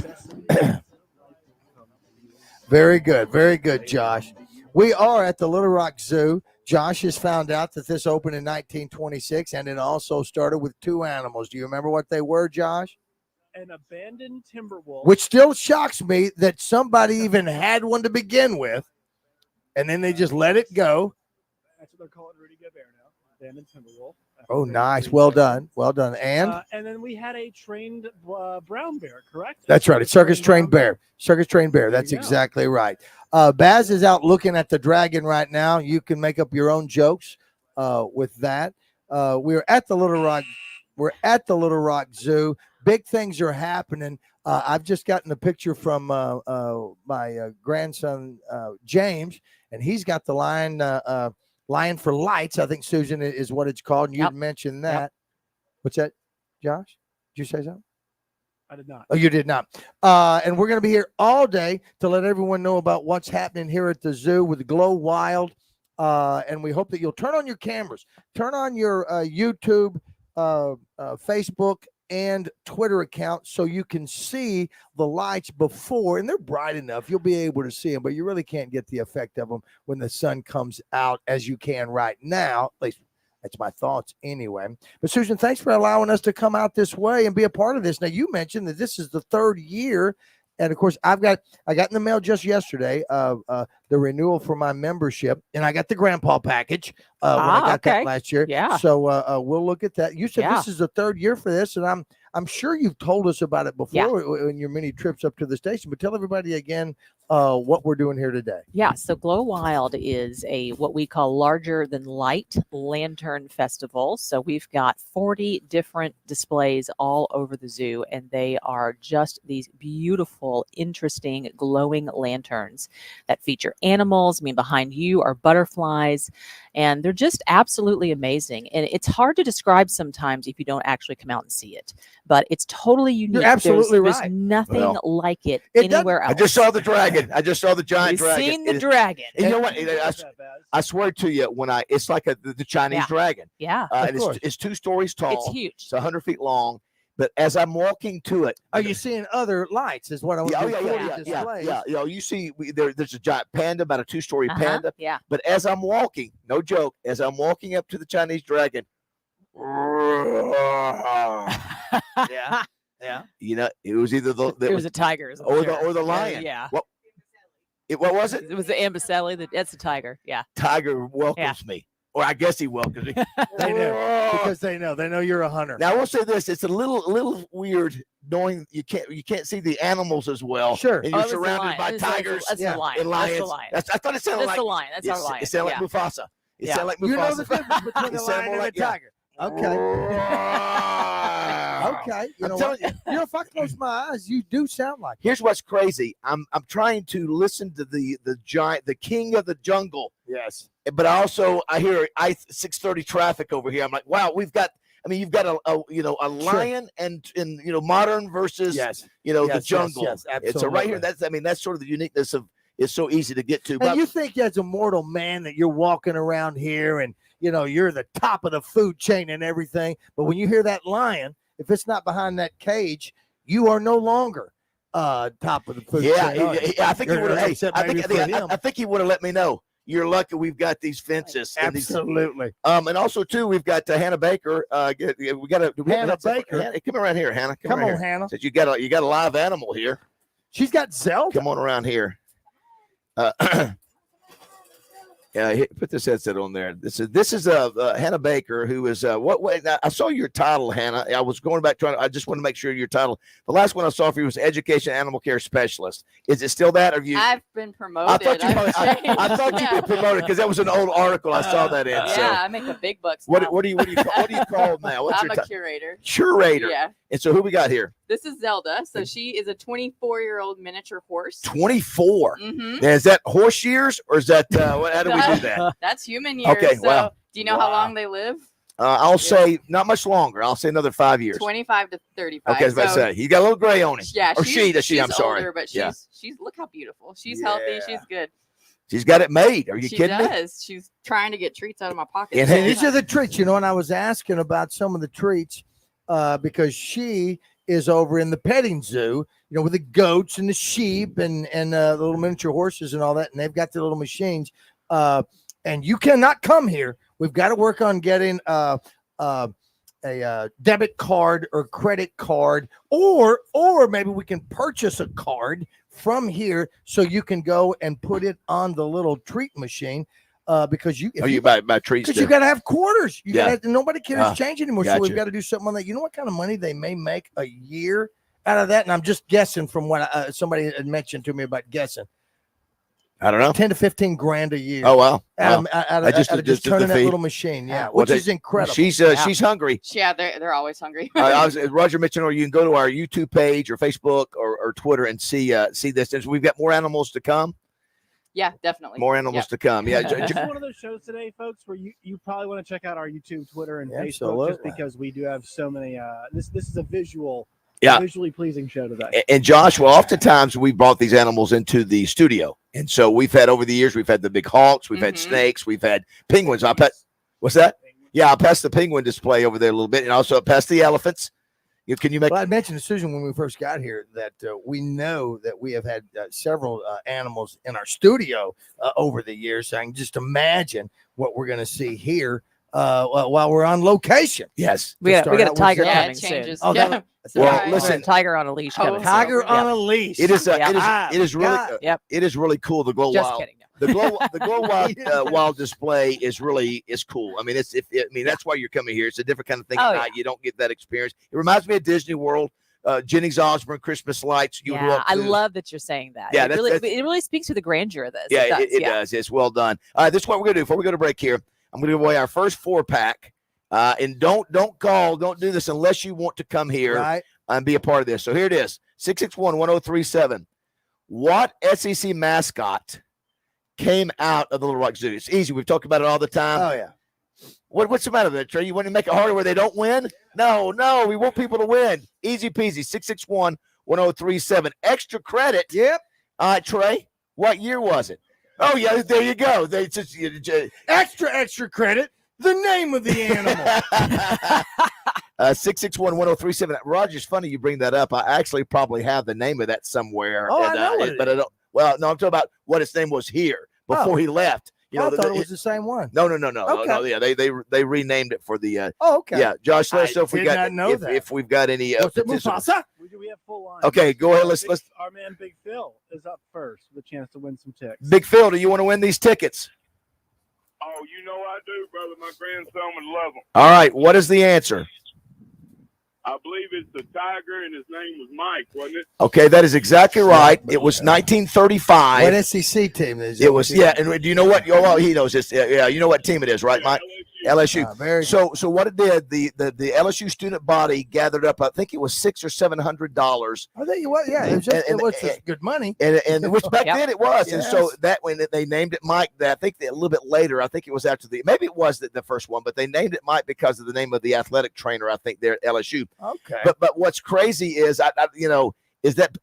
S9: Very good, Josh. We are at the Little Rock Zoo. Josh has found out that this opened in 1926, and it also started with two animals. Do you remember what they were, Josh?
S24: An abandoned timber wolf.
S9: Which still shocks me that somebody even had one to begin with, and then they just let it go.
S24: That's what they're calling Rudy Gobert now. Then and Timberwolf.
S9: Oh, nice. Well done. Well done. And
S24: And then we had a trained brown bear, correct?
S9: that's right. A circus trained bear. Circus trained bear.
S24: There
S9: That's
S24: you go.
S9: exactly right. Baz is out looking at the dragon right now. You can make up your own jokes with that. We're at the Little Rock. We're at the Little Rock Zoo. Big things are happening. I've just gotten a picture from my grandson James, and he's got the Lion for Lights. I think, Susan, is what it's called. And you mentioned that.
S16: Yep.
S9: What's that, Josh? Did you say something?
S24: I did not.
S9: Oh, you did not. And we're going to be here all day to let everyone know about what's happening here at the zoo with Glow Wild. And we hope that you'll turn on your cameras, turn on your YouTube, Facebook, and Twitter account so you can see the lights before, and they're bright enough. You'll be able to see them, but you really can't get the effect of them when the sun comes out as you can right now. At least that's my thoughts anyway. But Susan, thanks for allowing us to come out this way and be a part of this. Now, you mentioned that this is the third year. And of course, I got in the mail just yesterday the renewal for my membership, and I got the grandpa package when I got that last year.
S16: Yeah.
S9: So we'll look at that. You said this is the third year for this, and I'm sure you've told us about it before in your many trips up to the station. But tell everybody again what we're doing here today.
S16: Yeah, so Glow Wild is a what we call larger than light lantern festival. So we've got 40 different displays all over the zoo, and they are just these beautiful, interesting, glowing lanterns that feature animals. I mean, behind you are butterflies, and they're just absolutely amazing. And it's hard to describe sometimes if you don't actually come out and see it, but it's totally unique.
S9: You're absolutely
S16: there's
S9: right.
S16: nothing like it anywhere else.
S12: I just saw the dragon. I just saw the giant
S16: We've
S12: dragon.
S16: seen the dragon.
S12: And you know what? I swear to you, it's like the Chinese dragon.
S16: Yeah.
S12: And it's 2 stories tall.
S16: It's huge.
S12: It's 100 feet long. But as I'm walking to it,
S9: are you seeing other lights? Is what I was.
S12: Yeah. You know, you see, there's a giant panda, about a 2-story panda.
S16: Yeah.
S12: But as I'm walking, no joke, as I'm walking up to the Chinese dragon,
S9: yeah.
S12: You know, it was either
S16: it was a tiger
S12: or the lion.
S16: Yeah.
S12: What was it?
S16: It was the Amboseli. That's a tiger. Yeah.
S12: Tiger welcomes me. Or I guess he welcomes me.
S9: They know because they know you're a hunter.
S12: Now I will say this: it's a little weird knowing you can't see the animals as well.
S9: Sure,
S12: and you're surrounded by tigers
S16: that's the lion.
S12: and lions.
S16: That's the lion.
S12: I thought it sounded
S16: that's
S12: like
S16: the lion. That's our lion.
S12: It sounded like Mufasa. It sounded like Mufasa.
S9: You know the difference between the lion and the tiger. Okay. Okay. You know what? If I close my eyes, you do sound like.
S12: Here's what's crazy. I'm trying to listen to the giant, the king of the jungle.
S9: Yes.
S12: But also I hear I-630 traffic over here. I'm like, wow, you've got a lion and modern versus the jungle.
S9: Yes, absolutely.
S12: So right here, that's sort of the uniqueness of it's so easy to get to.
S9: And
S12: But
S9: you think as a mortal man that you're walking around here and you're the top of the food chain and everything, but when you hear that lion, if it's not behind that cage, you are no longer top of the food chain.
S12: I think he would have. I think he would have let me know. You're lucky we've got these fences.
S9: Absolutely.
S12: And also too, we've got Hannah Baker. We got
S9: Hannah Baker.
S12: Hannah, come around here, Hannah.
S9: Come on,
S12: here.
S9: Hannah.
S12: Said you got a live animal here.
S9: She's got Zelda.
S12: Come on around here. Put this headset on there. This is Hannah Baker, who is now, I saw your title, Hannah. I was going back I just want to make sure your title. The last one I saw for you was Education Animal Care Specialist. Is it still that? Or have you?
S1: I've been promoted.
S12: I thought you been promoted because that was an old article I saw that in.
S1: Yeah, I make the big bucks.
S12: What do you call now? What's
S1: I'm
S12: your
S1: a curator.
S12: Curator.
S1: Yeah.
S12: And so who we got here?
S1: This is Zelda. So she is a 24-year-old miniature horse.
S12: 24.
S1: Mm-hmm.
S12: Now, is that horse years or is that how do we do that?
S1: That's human years.
S12: Okay,
S1: so
S12: wow.
S1: Do you know how long they live?
S12: I'll say not much longer. I'll say another 5 years.
S1: 25 to 35.
S12: Okay, I was about to say he got a little gray on him.
S1: Yeah,
S12: she's
S1: I'm
S12: sorry.
S1: older, but she's look how beautiful. She's healthy. She's good.
S12: She's got it made. Are you kidding me?
S1: She does. She's trying to get treats out of my pocket.
S9: And these are the treats, and I was asking about some of the treats because she is over in the petting zoo, with the goats and the sheep and the little miniature horses and all that, and they've got the little machines. And you cannot come here. We've got to work on getting a debit card or credit card, or maybe we can purchase a card from here so you can go and put it on the little treat machine. because you
S12: buy trees
S9: because you got to have quarters. You
S12: Yeah.
S9: got to nobody carries change anymore. So
S12: Gotcha.
S9: we've got to do something on that. You know what kind of money they may make a year out of that? And I'm just guessing from what somebody had mentioned to me about guessing.
S12: I don't know.
S9: 10 to 15 grand a year.
S12: Oh wow!
S9: Out of just turning
S12: the
S9: that
S12: feed.
S9: little machine, yeah,
S12: Well,
S9: which is incredible.
S12: She's hungry.
S1: Yeah, they're always hungry.
S12: Roger mentioned, or you can go to our YouTube page or Facebook or Twitter and see this. And we've got more animals to come.
S1: Yeah, definitely.
S12: More animals to come. Yeah,
S13: This is one of those shows today, folks, where you probably want to check out our YouTube, Twitter, and Facebook,
S9: Absolutely.
S13: just because we do have so many. This is a
S12: Yeah.
S13: visually pleasing show today.
S12: And Josh, well, oftentimes we brought these animals into the studio, and so we've had over the years we've had the big hawks, we've had snakes, we've had penguins. What's that? Yeah, I'll pass the penguin display over there a little bit, and also pass the elephants. Can you make?
S9: Well, I mentioned to Susan when we first got here that we know that we have had several animals in our studio over the years. So I can just imagine what we're going to see here while we're on location.
S12: Yes,
S16: we got a tiger
S1: Yeah,
S16: coming
S1: it changes.
S16: soon.
S1: Yeah.
S12: Well, listen,
S16: tiger on a leash coming.
S9: Tiger
S16: soon.
S9: on a leash.
S12: it is
S16: Yeah.
S12: it is really
S16: Yep.
S12: it is really cool. The glow
S16: Just
S12: wild.
S16: kidding.
S12: The glow wild display is cool. I mean, that's why you're coming here. It's a different kind of thing.
S16: Oh,
S12: at night. You don't get that experience. It reminds me of Disney World, Jennings Osborne, Christmas lights. You grew
S16: Yeah,
S12: up
S16: I
S12: to.
S16: love that you're saying that.
S12: Yeah,
S16: it really speaks to the grandeur of this.
S12: Yeah,
S16: it does.
S12: does. It's well done. All right, this is what we're gonna do before we go to break here. I'm gonna give away our first 4-pack. And don't do this unless you want to come here and be a part of this. So here it is: 661-1037. What SEC mascot came out of the Little Rock Zoo? It's easy. We've talked about it all the time.
S9: Oh yeah.
S12: What's the matter with it, Trey? You want to make it harder where they don't win? No. We want people to win. Easy peasy. 661-1037. Extra credit.
S9: Yep.
S12: All right, Trey. What year was it? Oh yeah, there you go.
S9: Extra credit. The name of the animal.
S12: 661-1037. Roger's funny you bring that up. I actually probably have the name of that somewhere.
S9: Oh, I know what it
S12: but I don't. Well, no, I'm talking about what its name was here before he left.
S9: I thought it was the same one.
S12: No.
S9: Okay.
S12: Yeah, they renamed it for the.
S9: Oh, okay.
S12: Yeah, Josh, let us know if we
S9: did
S12: got
S9: not know that.
S12: if we've got any.
S9: What's it,
S12: participants.
S9: Mufasa?
S13: We have full line.
S12: Okay, go ahead. Let's.
S13: Our man Big Phil is up first with a chance to win some tickets.
S12: Big Phil, do you want to win these tickets?
S2: Oh, you know I do, brother. My grandson would love them.
S12: All right. What is the answer?
S2: I believe it's the Tiger, and his name was Mike, wasn't it?
S12: Okay, that is exactly right. It was 1935.
S9: What SEC team is it?
S12: It was, yeah. And do you know what? Oh, well, he knows this. Yeah, you know what team it is, right, Mike? LSU. So what it did, the LSU student body gathered up, I think it was $600 or $700.
S9: I think what? Yeah, it was just good money.
S12: And which back then it was. And so
S9: Yes.
S12: that when they named it Mike, I think a little bit later, I think it was after maybe it was the first one, but they named it Mike because of the name of the athletic trainer, I think, there at LSU.
S9: Okay.
S12: But what's crazy is is that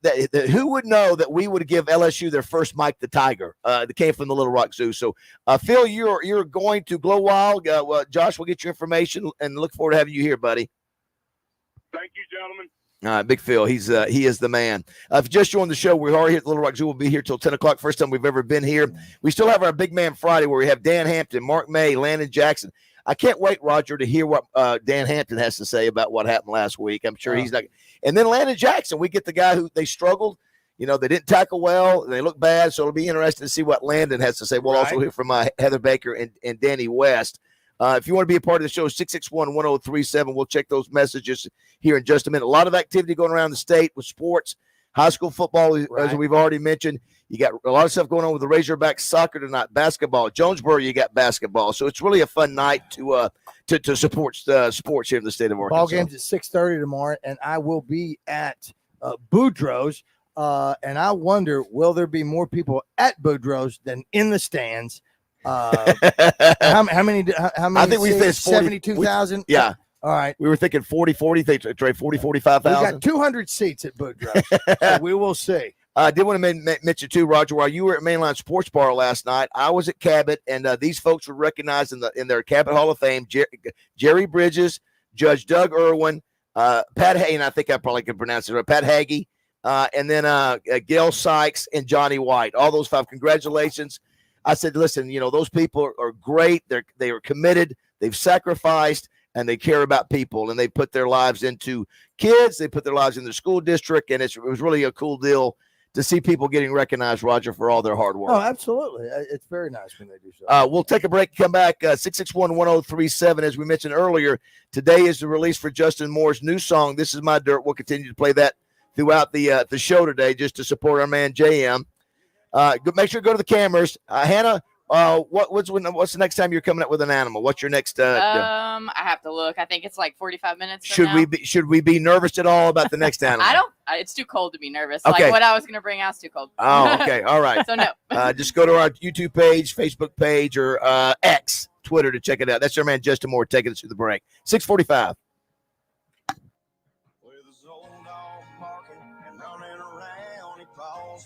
S12: who would know that we would give LSU their first Mike the Tiger that came from the Little Rock Zoo. So Phil, you're going to Glow Wild. Josh, we'll get your information and look forward to having you here, buddy.
S2: Thank you, gentlemen.
S12: All right, Big Phil, he is the man. If you just joined the show, we're already here at the Little Rock Zoo. We'll be here till 10 o'clock. First time we've ever been here. We still have our Big Man Friday where we have Dan Hampton, Mark May, Landon Jackson. I can't wait, Roger, to hear what Dan Hampton has to say about what happened last week. I'm sure he's not. And then Landon Jackson, we get the guy who they struggled. They didn't tackle well. They look bad. So it'll be interesting to see what Landon has to say. We'll also hear from Heather Baker and Danny West. If you want to be a part of the show, 661-1037. We'll check those messages here in just a minute. A lot of activity going around the state with sports, high school football, as we've already mentioned. You got a lot of stuff going on with the Razorbacks soccer tonight, basketball. Jonesboro, you got basketball. So it's really a fun night to support sports here in the state of Arkansas.
S9: Ball games at 6:30 tomorrow, and I will be at Boudreaux's. And I wonder, will there be more people at Boudreaux's than in the stands? How many?
S12: I think we said
S9: 72,000.
S12: Yeah.
S9: All right.
S12: We were thinking 40, 45,000.
S9: We got 200 seats at Boudreaux's. So we will see.
S12: I did want to mention too, Roger, while you were at Mainline Sports Bar last night, I was at Cabot, and these folks were recognized in their Cabot Hall of Fame. Jerry Bridges, Judge Doug Irwin, Pat Hagee, and I think I probably could pronounce it right, Pat Hagee, and then Gail Sykes and Johnny White. All those 5. Congratulations. I said, listen, those people are great. They are committed. They've sacrificed, and they care about people, and they put their lives into kids. They put their lives in the school district, and it was really a cool deal to see people getting recognized, Roger, for all their hard work.
S9: Oh, absolutely. It's very nice when they do so.
S12: We'll take a break, come back, 661-1037. As we mentioned earlier, today is the release for Justin Moore's new song, This Is My Dirt. We'll continue to play that throughout the show today just to support our man JM. Make sure to go to the cameras. Hannah, what's the next time you're coming up with an animal? What's your next?
S1: I have to look. I think it's like 45 minutes.
S12: Should we be nervous at all about the next animal?
S1: I don't. It's too cold to be nervous.
S12: Okay.
S1: Like what I was gonna bring out is too cold.
S12: Oh, okay, all right.
S1: So no.
S12: Just go to our YouTube page, Facebook page, or X, Twitter to check it out. That's our man Justin Moore taking us through the break. 6:45.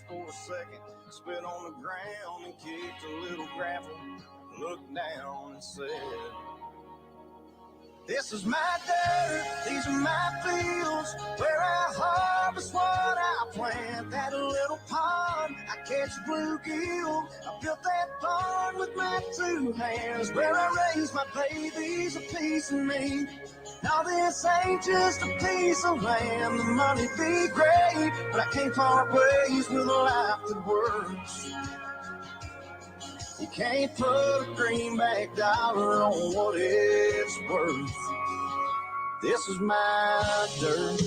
S11: For a second, spit on the ground and kicked a little gravel, looked down and said, this is my dirt, these are my fields, where I harvest what I plant. That little pond, I catch bluegill, I built that barn with my 2 hands, where I raise my babies, a piece of me. Now this ain't just a piece of land, the money be great, but I can't part ways with a life that works. You can't put a greenback dollar on what it's worth. This is my dirt.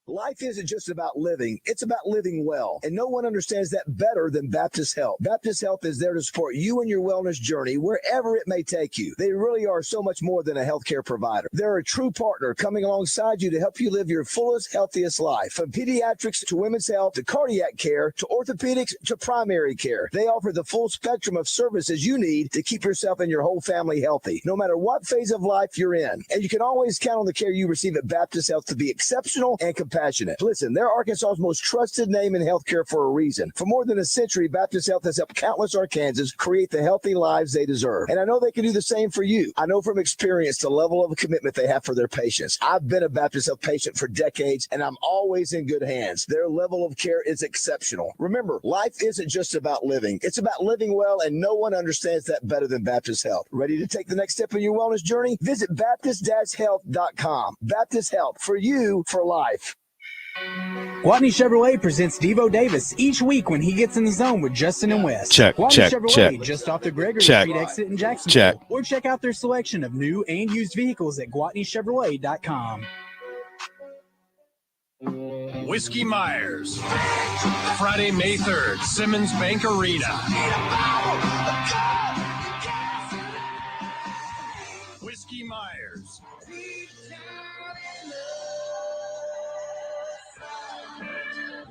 S17: Life isn't just about living, it's about living well. And no one understands that better than Baptist Health. Baptist Health is there to support you in your wellness journey, wherever it may take you. They really are so much more than a healthcare provider. They're a true partner coming alongside you to help you live your fullest, healthiest life. From pediatrics to women's health to cardiac care to orthopedics to primary care. They offer the full spectrum of services you need to keep yourself and your whole family healthy, no matter what phase of life you're in. And you can always count on the care you receive at Baptist Health to be exceptional and compassionate. Listen, they're Arkansas's most trusted name in healthcare for a reason. For more than a century, Baptist Health has helped countless Arkansans create the healthy lives they deserve. And I know they can do the same for you. I know from experience the level of commitment they have for their patients. I've been a Baptist Health patient for decades, and I'm always in good hands. Their level of care is exceptional. Remember, life isn't just about living. It's about living well, and no one understands that better than Baptist Health. Ready to take the next step in your wellness journey? Visit Baptist-Health.com. Baptist Health, for you, for life.
S3: Gwatney Chevrolet presents Devo Davis each week when he gets in the zone with Justin and Wes.
S4: Check.
S3: Chevrolet, just off the Gregory Street exit in Jacksonville. Or check out their selection of new and used vehicles at GwatneyChevrolet.com.
S5: Whiskey Myers, Friday, May 3rd, Simmons Bank Arena. Whiskey Myers.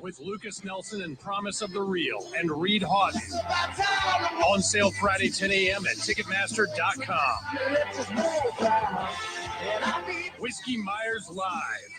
S5: With Lucas Nelson and Promise of the Real and Reed Houghton. On sale Friday 10 a.m. at Ticketmaster.com. Whiskey Myers Live.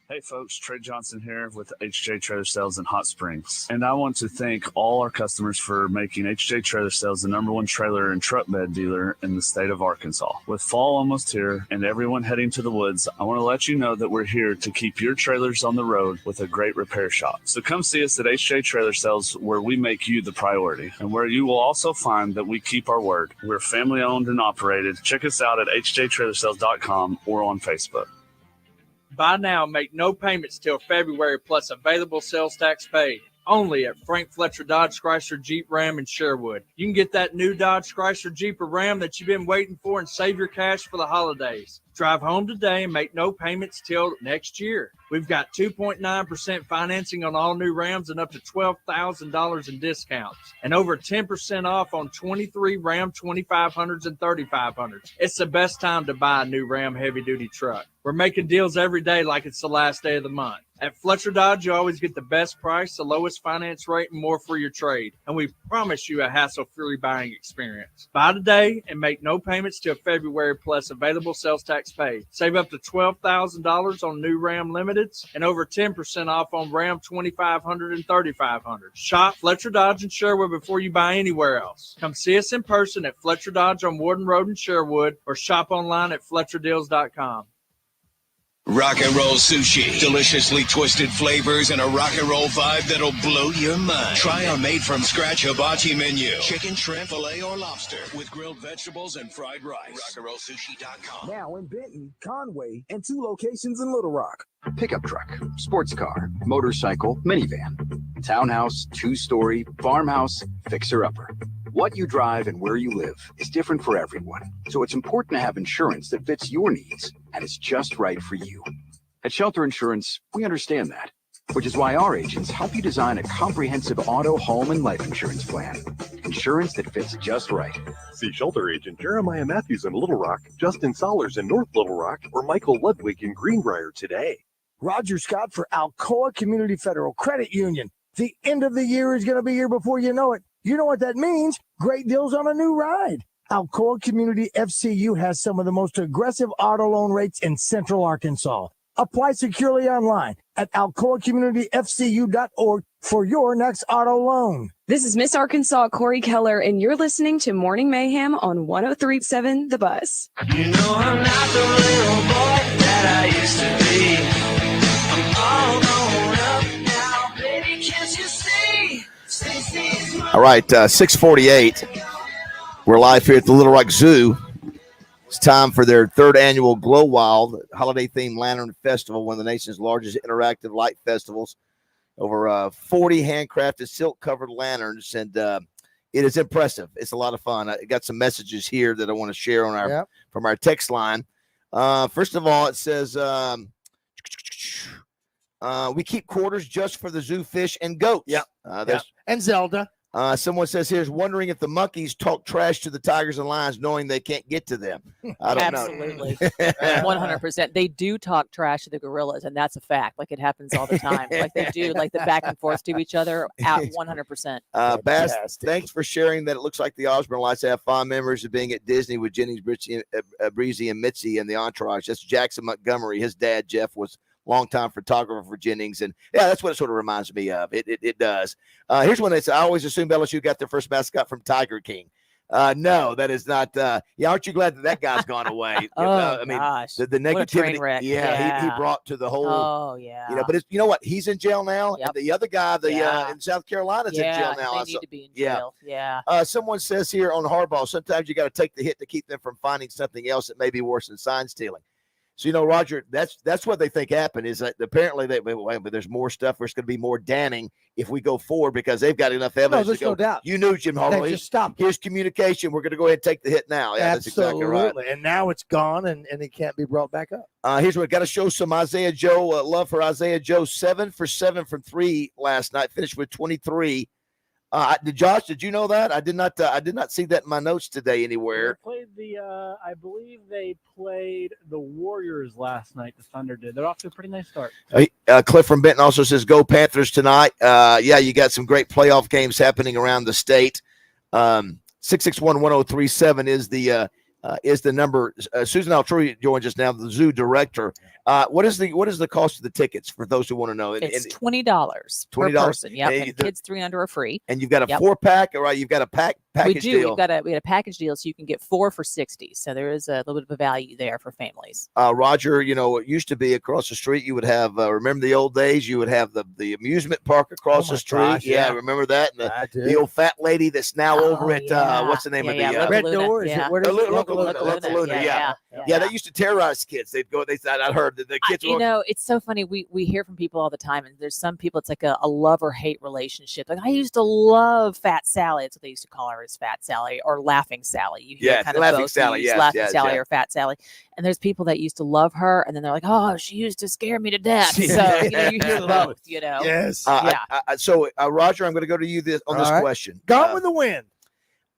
S4: Hey folks, Trey Johnson here with HJ Trailer Sales in Hot Springs. And I want to thank all our customers for making HJ Trailer Sales the #1 trailer and truck bed dealer in the state of Arkansas. With fall almost here and everyone heading to the woods, I want to let you know that we're here to keep your trailers on the road with a great repair shop. So come see us at HJ Trailer Sales, where we make you the priority and where you will also find that we keep our word. We're family owned and operated. Check us out at hjtrailersales.com or on Facebook.
S6: Buy now, make no payments till February plus available sales tax paid. Only at Frank Fletcher Dodge Chrysler Jeep Ram in Sherwood. You can get that new Dodge Chrysler Jeep or Ram that you've been waiting for and save your cash for the holidays. Drive home today and make no payments till next year. We've got 2.9% financing on all new Rams and up to $12,000 in discounts. And over 10% off on 23 Ram 2500s and 3500s. It's the best time to buy a new Ram heavy-duty truck. We're making deals every day like it's the last day of the month. At Fletcher Dodge, you always get the best price, the lowest finance rate, and more for your trade. And we promise you a hassle-free buying experience. Buy today and make no payments till February plus available sales tax paid. Save up to $12,000 on new Ram Limiteds and over 10% off on Ram 2500 and 3500. Shop Fletcher Dodge in Sherwood before you buy anywhere else. Come see us in person at Fletcher Dodge on Warden Road in Sherwood or shop online at FletcherDeals.com.
S7: Rock and roll sushi. Deliciously twisted flavors and a rock and roll vibe that'll blow your mind. Try our made-from-scratch hibachi menu. Chicken, shrimp, filet, or lobster with grilled vegetables and fried rice. RockandRollSushi.com.
S17: Now in Benton, Conway, and 2 locations in Little Rock.
S8: Pickup truck, sports car, motorcycle, minivan, townhouse, 2-story, farmhouse, fixer-upper. What you drive and where you live is different for everyone, so it's important to have insurance that fits your needs and is just right for you. At Shelter Insurance, we understand that, which is why our agents help you design a comprehensive auto, home, and life insurance plan. Insurance that fits just right.
S18: See Shelter Agent Jeremiah Matthews in Little Rock, Justin Sollers in North Little Rock, or Michael Ludwig in Greenbrier today.
S13: Roger Scott for Alcoa Community Federal Credit Union. The end of the year is going to be here before you know it. You know what that means? Great deals on a new ride. Alcoa Community FCU has some of the most aggressive auto loan rates in Central Arkansas. Apply securely online at alcoacommunityfcu.org for your next auto loan.
S14: This is Miss Arkansas Corey Keller, and you're listening to Morning Mayhem on 103.7 The Bus.
S11: You know I'm not the little boy that I used to be. I'm all grown up now, baby, can't you see? Stacy's my
S12: All right, 6:48. We're live here at the Little Rock Zoo. It's time for their 3rd annual Glow Wild holiday-themed lantern festival, one of the nation's largest interactive light festivals. Over 40 handcrafted silk-covered lanterns, and it is impressive. It's a lot of fun. I got some messages here that I want to share on from our text line. First of all, it says, we keep quarters just for the zoo fish and goats.
S9: And Zelda.
S12: Someone says here's wondering if the monkeys talk trash to the tigers and lions knowing they can't get to them. I don't know.
S16: Absolutely. 100%. They do talk trash to the gorillas, and that's a fact. Like, it happens all the time. Like, they do, like, the back and forth to each other at 100%.
S12: Bass, thanks for sharing that. It looks like the Osborne Lights have fond memories of being at Disney with Jennings, Breezy, and Mitzi and the entourage. That's Jackson Montgomery. His dad, Jeff, was longtime photographer for Jennings, and that's what it sort of reminds me of. It does. Here's one that's I always assumed LSU got their first mascot from Tiger King. No, that is not. Aren't you glad that guy's gone away?
S16: Gosh,
S12: the
S16: what a train
S12: negativity.
S16: wreck.
S12: He brought to the whole.
S16: Oh yeah.
S12: But it's, you know what? He's in jail now, and the other guy, in South Carolina, is in jail now.
S16: They need to be in jail. Yeah.
S12: Someone says here on Harbaugh, sometimes you got to take the hit to keep them from finding something else that may be worse than sign stealing. So, Roger, that's what they think happened is that apparently but there's more stuff where it's going to be more damning if we go forward because they've got enough evidence to go.
S9: No doubt.
S12: You knew Jim Harbaugh.
S9: Just stop.
S12: Here's communication. We're going to go ahead and take the hit now. Yeah,
S9: Absolutely.
S12: That's exactly right.
S9: And now it's gone and it can't be brought back up.
S12: Here's what got to show some Isaiah Joe love for Isaiah Joe. 7 for 7 from 3 last night. Finished with 23. Josh, did you know that? I did not see that in my notes today anywhere.
S24: They played I believe they played the Warriors last night. The Thunder did. They're off to a pretty nice start.
S12: Cliff from Benton also says, "Go Panthers tonight." You got some great playoff games happening around the state. 661-1037 is the number. Susan Altruy joins us now, the zoo director. What is the cost of the tickets for those who want to know?
S16: It's $20 per person. Yep. And kids 3 and under are free.
S12: And you've got a 4-pack, or you've got a package deal.
S16: We got a package deal, so you can get 4 for $60. So there is a little bit of a value there for families.
S12: Roger, it used to be across the street. You would have remember the old days. You would have the amusement park across the street.
S9: Gosh,
S12: yeah, remember that? And the old fat lady that's now over at what's the name of the
S9: Red Door?
S12: Luna. Yeah, they used to terrorize kids. They'd go. They said, I heard that the kids.
S16: It's so funny. We hear from people all the time, and there's some people. It's like a love or hate relationship. Like I used to love Fat Sally. That's what they used to call her, is Fat Sally or Laughing Sally. You hear kind of
S12: Laughing
S16: both.
S12: Sally. Yes,
S16: Laughing Sally or Fat Sally. And there's people that used to love her, and then they're like, "Oh, she used to scare me to death." So you hear both.
S12: Yes. So Roger, I'm going to go to you on this question.
S9: Gone with the wind.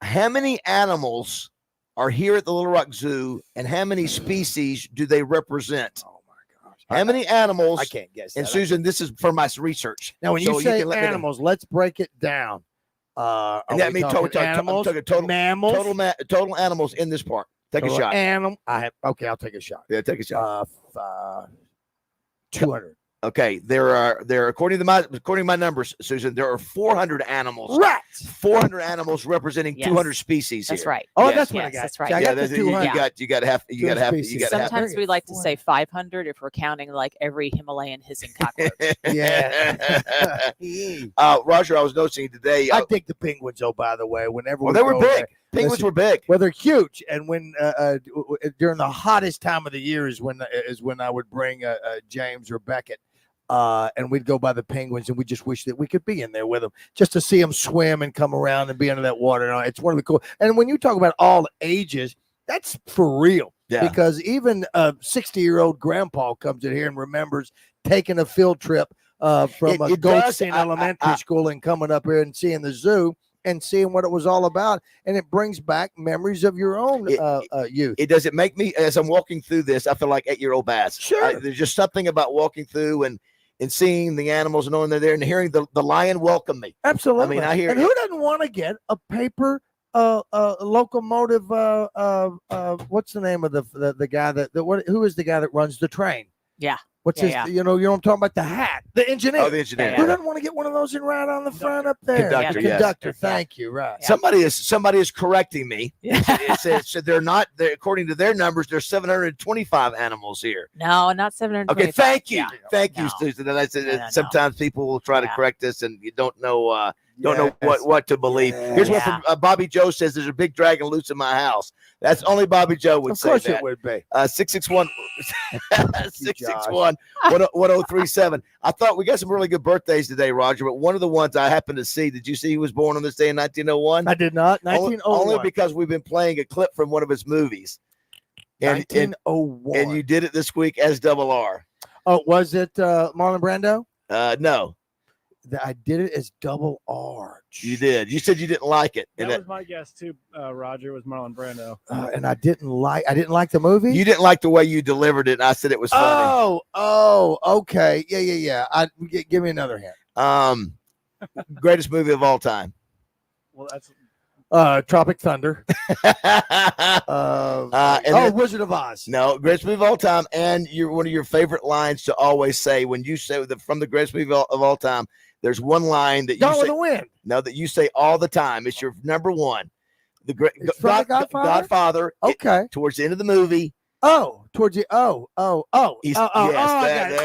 S12: How many animals are here at the Little Rock Zoo, and how many species do they represent? Oh my gosh! How many animals?
S9: I can't guess.
S12: And Susan, this is for my research.
S9: Now, when you say animals, let's break it down.
S12: And that means
S9: animals,
S12: total
S9: mammals,
S12: total animals in this park. Take a shot.
S9: I'll take a shot.
S12: Yeah, take a shot.
S9: 200.
S12: Okay, there are according to my numbers, Susan, there are 400 animals.
S9: Rats.
S12: 400 animals representing
S16: Yes.
S12: 200 species
S16: That's
S12: here.
S16: right.
S9: Oh,
S16: Yes,
S9: that's what I
S16: yes,
S9: got.
S16: that's right.
S9: See, I
S12: Yeah,
S9: got the 200.
S12: you got half.
S16: Sometimes we like to say 500 if we're counting like every Himalayan hissing cockroach.
S9: Yeah.
S12: Roger, I was noticing today.
S9: I think the penguins, though, by the way, whenever
S12: Well,
S9: we
S12: they were
S9: go
S12: big.
S9: there,
S12: Penguins
S9: listen,
S12: were big.
S9: Well, they're huge, and when during the hottest time of the year is when I would bring James or Beckett, and we'd go by the penguins, and we just wish that we could be in there with them, just to see them swim and come around and be under that water. And it's one of the cool. And when you talk about all ages, that's for real.
S12: Yeah.
S9: Because even a 60-year-old grandpa comes in here and remembers taking a field trip from
S12: It
S9: Goldstein
S12: does.
S9: Elementary School and coming up here and seeing the zoo and seeing what it was all about. And it brings back memories of your own youth.
S12: It does. It make me, as I'm walking through this, I feel like 8-year-old Bass.
S9: Sure.
S12: There's just something about walking through and seeing the animals and knowing they're there and hearing the lion welcome me.
S9: Absolutely.
S12: I mean, I hear.
S9: And who doesn't want to get a paper locomotive? What's the name of the guy who is the guy that runs the train?
S16: Yeah.
S9: What's his? You know what I'm talking about? The hat, the engineer.
S12: Oh, the engineer.
S9: Who doesn't want to get one of those and ride on the front up there?
S12: Conductor, yes.
S9: Conductor. Thank you. Right.
S12: Somebody is correcting me. It says so they're not. According to their numbers, there's 725 animals here.
S16: No, not 725.
S12: Okay, thank you,
S16: Yeah.
S12: you, Susan. And I said
S16: No.
S12: sometimes people will try to correct us, and you don't know. Know what to believe. Here's one from Bobby Joe says there's a big dragon loose in my house. That's only Bobby Joe would say that.
S9: Of course it would be.
S12: 661 661 1037. I thought we got some really good birthdays today, Roger, but one of the ones I happened to see, did you see he was born on this day in 1901?
S9: I did not. 1901.
S12: Only because we've been playing a clip from one of his movies. And
S9: 1901.
S12: And you did it this week as Double R.
S9: Oh, was it Marlon Brando?
S12: No.
S9: I did it as Double R.
S12: You did. You said you didn't like it.
S24: That was my guess too, Roger, was Marlon Brando.
S9: And I didn't like the movie.
S12: You didn't like the way you delivered it. And I said it was funny.
S9: Oh, okay. Yeah. Give me another hint.
S12: Greatest movie of all time.
S24: Well, that's
S9: Tropic Thunder. Wizard of Oz.
S12: No, greatest movie of all time. And one of your favorite lines to always say when you say from the greatest movie of all time. There's one line that
S9: Gone with the Wind.
S12: No, that you say all the time. It's your number one. The great Godfather.
S9: Okay.
S12: Towards the end of the movie.
S9: Towards the
S12: there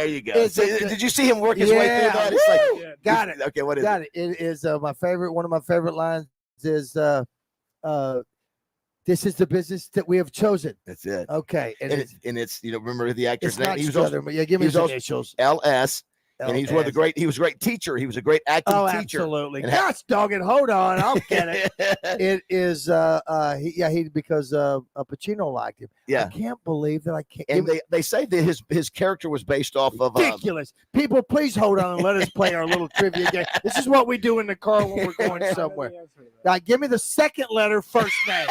S12: you go. Did you see him work his way through that? It's like,
S9: got it.
S12: Okay, what is
S9: it? It is my favorite. One of my favorite lines is this is the business that we have chosen.
S12: That's it.
S9: Okay.
S12: And it's remember the actor's name?
S9: He was also, give me his initials.
S12: LS. And he's one of the he was a great teacher. He was a great acting teacher.
S9: Absolutely. Gosh, dog it. Hold on. I'll get it. It is because Pacino liked him.
S12: Yeah.
S9: I can't believe that I can't.
S12: And they say that his character was based off of
S9: ridiculous. People, please hold on and let us play our little trivia game. This is what we do in the car when we're going somewhere. Now, give me the second letter, first name.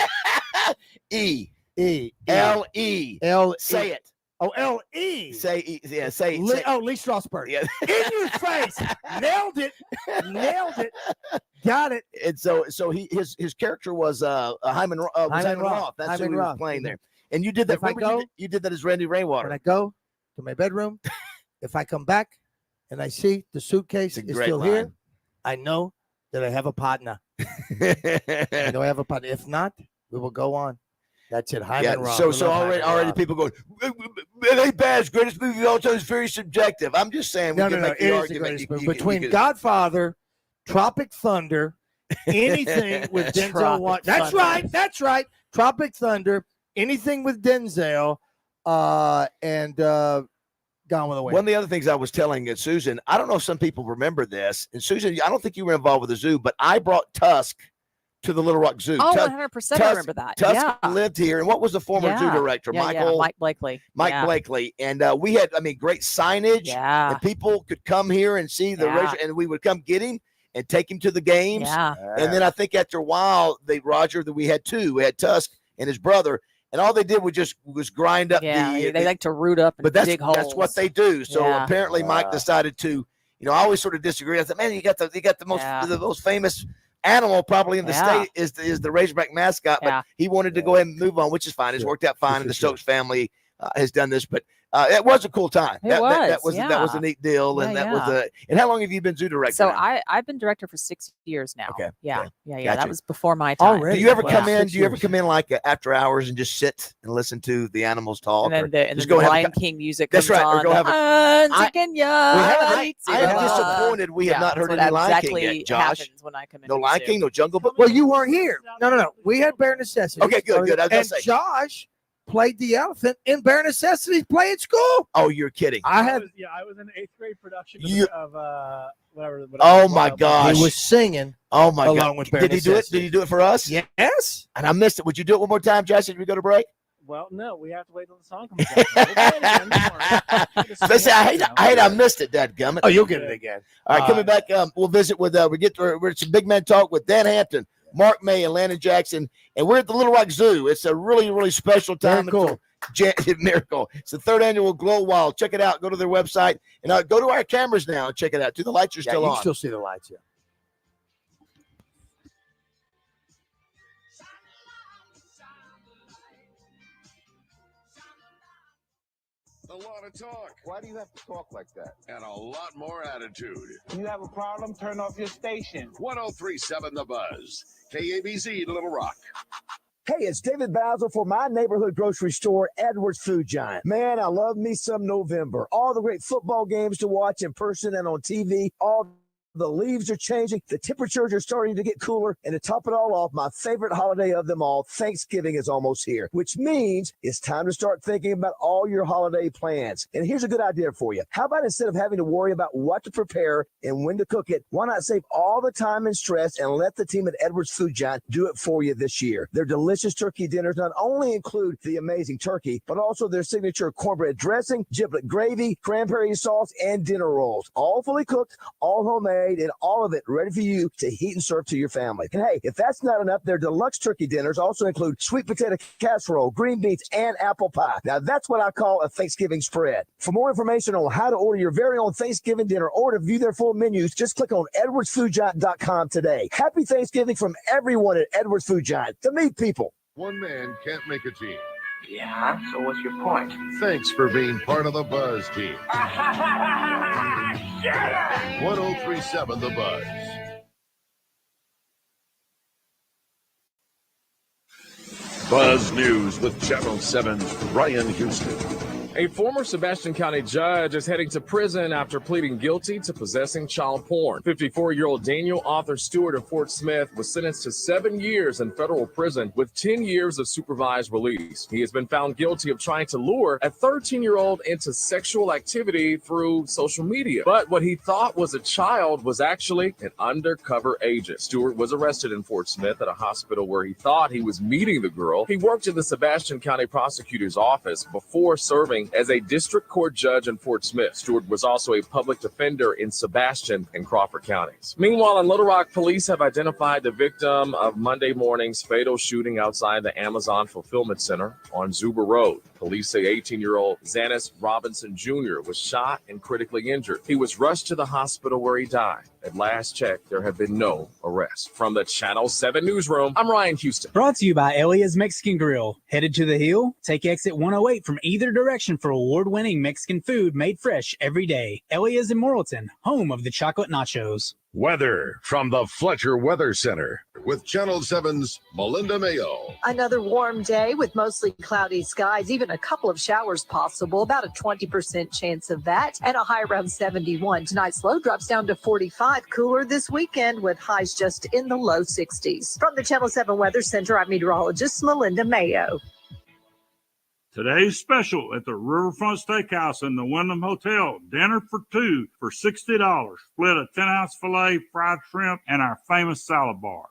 S12: E.
S9: L-E.
S12: Say it.
S9: Oh, L-E.
S12: Say Lee
S9: Strasberg.
S12: Yeah.
S9: In your face. Nailed it. Got it.
S12: And so his character was Hyman Roth. That's who he was playing there. And you did that. You did that as Randy Rainwater.
S9: When I go to my bedroom, if I come back and I see the suitcase is still here, I know that I have a partner. I know I have a partner. If not, we will go on. That's it. Hyman Roth.
S12: So already people go, hey, Baz, greatest movie of all time is very subjective. I'm just saying we can make the argument.
S9: Between Godfather, Tropic Thunder, anything with Denzel Washington. That's right. Tropic Thunder, anything with Denzel, and Gone with the Wind.
S12: One of the other things I was telling Susan, I don't know if some people remember this, and Susan, I don't think you were involved with the zoo, but I brought Tusk to the Little Rock Zoo.
S16: Oh, 100%. I remember that.
S12: Tusk lived here. And what was the former zoo director?
S16: Mike Blakely.
S12: Mike Blakely. And we had, great signage.
S16: Yeah.
S12: And people could come here and see the race, and we would come get him and take him to the games.
S16: Yeah.
S12: And then I think after a while, we had two. We had Tusk and his brother. And all they did was grind up
S16: they like to root up and dig holes.
S12: That's what they do. So apparently Mike decided to, I always sort of disagree. I said, man, you got the most famous animal probably in the state is the Razorback mascot, but he wanted to go ahead and move on, which is fine. It's worked out fine, and the Stokes family has done this. But It was a cool time.
S16: It
S12: that
S16: was,
S12: that was a
S16: yeah.
S12: neat deal, and
S16: Yeah,
S12: that was
S16: yeah.
S12: a. And how long have you been zoo director?
S16: So
S12: now?
S16: I've been director for 6 years now.
S12: Okay.
S16: Yeah.
S12: Gotcha.
S16: That was before my time.
S12: Do you ever come
S16: Yeah.
S12: in? Do you ever come in like after hours and just sit and listen to the animals talk?
S16: And then
S12: or
S16: the,
S12: just
S16: go
S12: have a
S16: Lion
S12: co-
S16: King music
S12: That's
S16: comes
S12: right. Or
S16: on.
S12: go have a. I am disappointed we have not heard
S16: that's
S12: any
S16: what
S12: Lion King
S16: exactly
S12: yet, Josh.
S16: happens when I come in.
S12: No Lion King, no Jungle Book.
S9: Well, you weren't here. No. We had Bare Necessities.
S12: Okay, good. I was gonna
S9: And
S12: say.
S9: Josh played the elephant in Bare Necessities play at school.
S12: Oh, you're kidding.
S9: I had.
S24: I was in 8th grade production
S12: You-
S24: of whatever.
S12: Oh my gosh.
S9: He was singing.
S12: Oh my
S9: along
S12: god.
S9: with Bare
S12: Did he do it?
S9: Necessities.
S12: Did he do it for us?
S9: Yes.
S12: And I missed it. Would you do it one more time, Josh? Did we go to break?
S24: Well, no, we have to wait till the song comes out. We'll play it again, don't worry.
S12: Listen, I hate I missed it, dadgummit.
S9: Oh, you'll get it again.
S12: All right, coming back, we'll visit with we're some big man talk with Dan Hampton, Mark May, and Landon Jackson, and we're at the Little Rock Zoo. It's a really, really special time.
S9: Miracle.
S12: Miracle. It's the 3rd annual Glow Wild. Check it out. Go to their website and go to our cameras now and check it out. Too. The lights are still
S9: you
S12: on.
S9: can still see the lights. Yeah.
S10: A lot of talk.
S12: Why do you have to talk like that?
S10: And a lot more attitude.
S15: You have a problem? Turn off your station.
S10: 1037 The Buzz. KABZ, Little Rock.
S17: Hey, it's David Basil for my neighborhood grocery store, Edwards Food Giant. Man, I love me some November. All the great football games to watch in person and on TV. All the leaves are changing. The temperatures are starting to get cooler. And to top it all off, my favorite holiday of them all, Thanksgiving, is almost here, which means it's time to start thinking about all your holiday plans. And here's a good idea for you. How about instead of having to worry about what to prepare and when to cook it, why not save all the time and stress and let the team at Edwards Food Giant do it for you this year? Their delicious turkey dinners not only include the amazing turkey, but also their signature cornbread dressing, giblet gravy, cranberry sauce, and dinner rolls. All fully cooked, all homemade, and all of it ready for you to heat and serve to your family. And hey, if that's not enough, their deluxe turkey dinners also include sweet potato casserole, green beans, and apple pie. Now that's what I call a Thanksgiving spread. For more information on how to order your very own Thanksgiving dinner or to view their full menus, just click on edwardsfoodgiant.com today. Happy Thanksgiving from everyone at Edwards Food Giant. To meet people.
S10: One man can't make a team.
S15: Yeah, so what's your point?
S10: Thanks for being part of the Buzz team. 1037 The Buzz. Buzz News with Channel 7's Ryan Houston.
S19: A former Sebastian County judge is heading to prison after pleading guilty to possessing child porn. 54-year-old Daniel Arthur Stewart of Fort Smith was sentenced to 7 years in federal prison with 10 years of supervised release. He has been found guilty of trying to lure a 13-year-old into sexual activity through social media. But what he thought was a child was actually an undercover agent. Stewart was arrested in Fort Smith at a hospital where he thought he was meeting the girl. He worked in the Sebastian County prosecutor's office before serving as a district court judge in Fort Smith. Stewart was also a public defender in Sebastian and Crawford counties. Meanwhile, in Little Rock, police have identified the victim of Monday morning's fatal shooting outside the Amazon Fulfillment Center on Zuber Road. Police say 18-year-old Zanis Robinson Jr. was shot and critically injured. He was rushed to the hospital where he died. At last check, there have been no arrests. From the Channel 7 newsroom, I'm Ryan Houston.
S3: Brought to you by Elia's Mexican Grill. Headed to the hill? Take exit 108 from either direction for award-winning Mexican food made fresh every day. Elia's in Morrilton, home of the chocolate nachos.
S10: Weather from the Fletcher Weather Center with Channel 7's Melinda Mayo.
S20: Another warm day with mostly cloudy skies, even a couple of showers possible, about a 20% chance of that, and a high around 71. Tonight's low drops down to 45, cooler this weekend with highs just in the low 60s. From the Channel 7 Weather Center, I'm meteorologist Melinda Mayo.
S25: Today's special at the Riverfront Steakhouse in the Wyndham Hotel. Dinner for two for $60. Split a 10-ounce filet, fried shrimp, and our famous salad bar.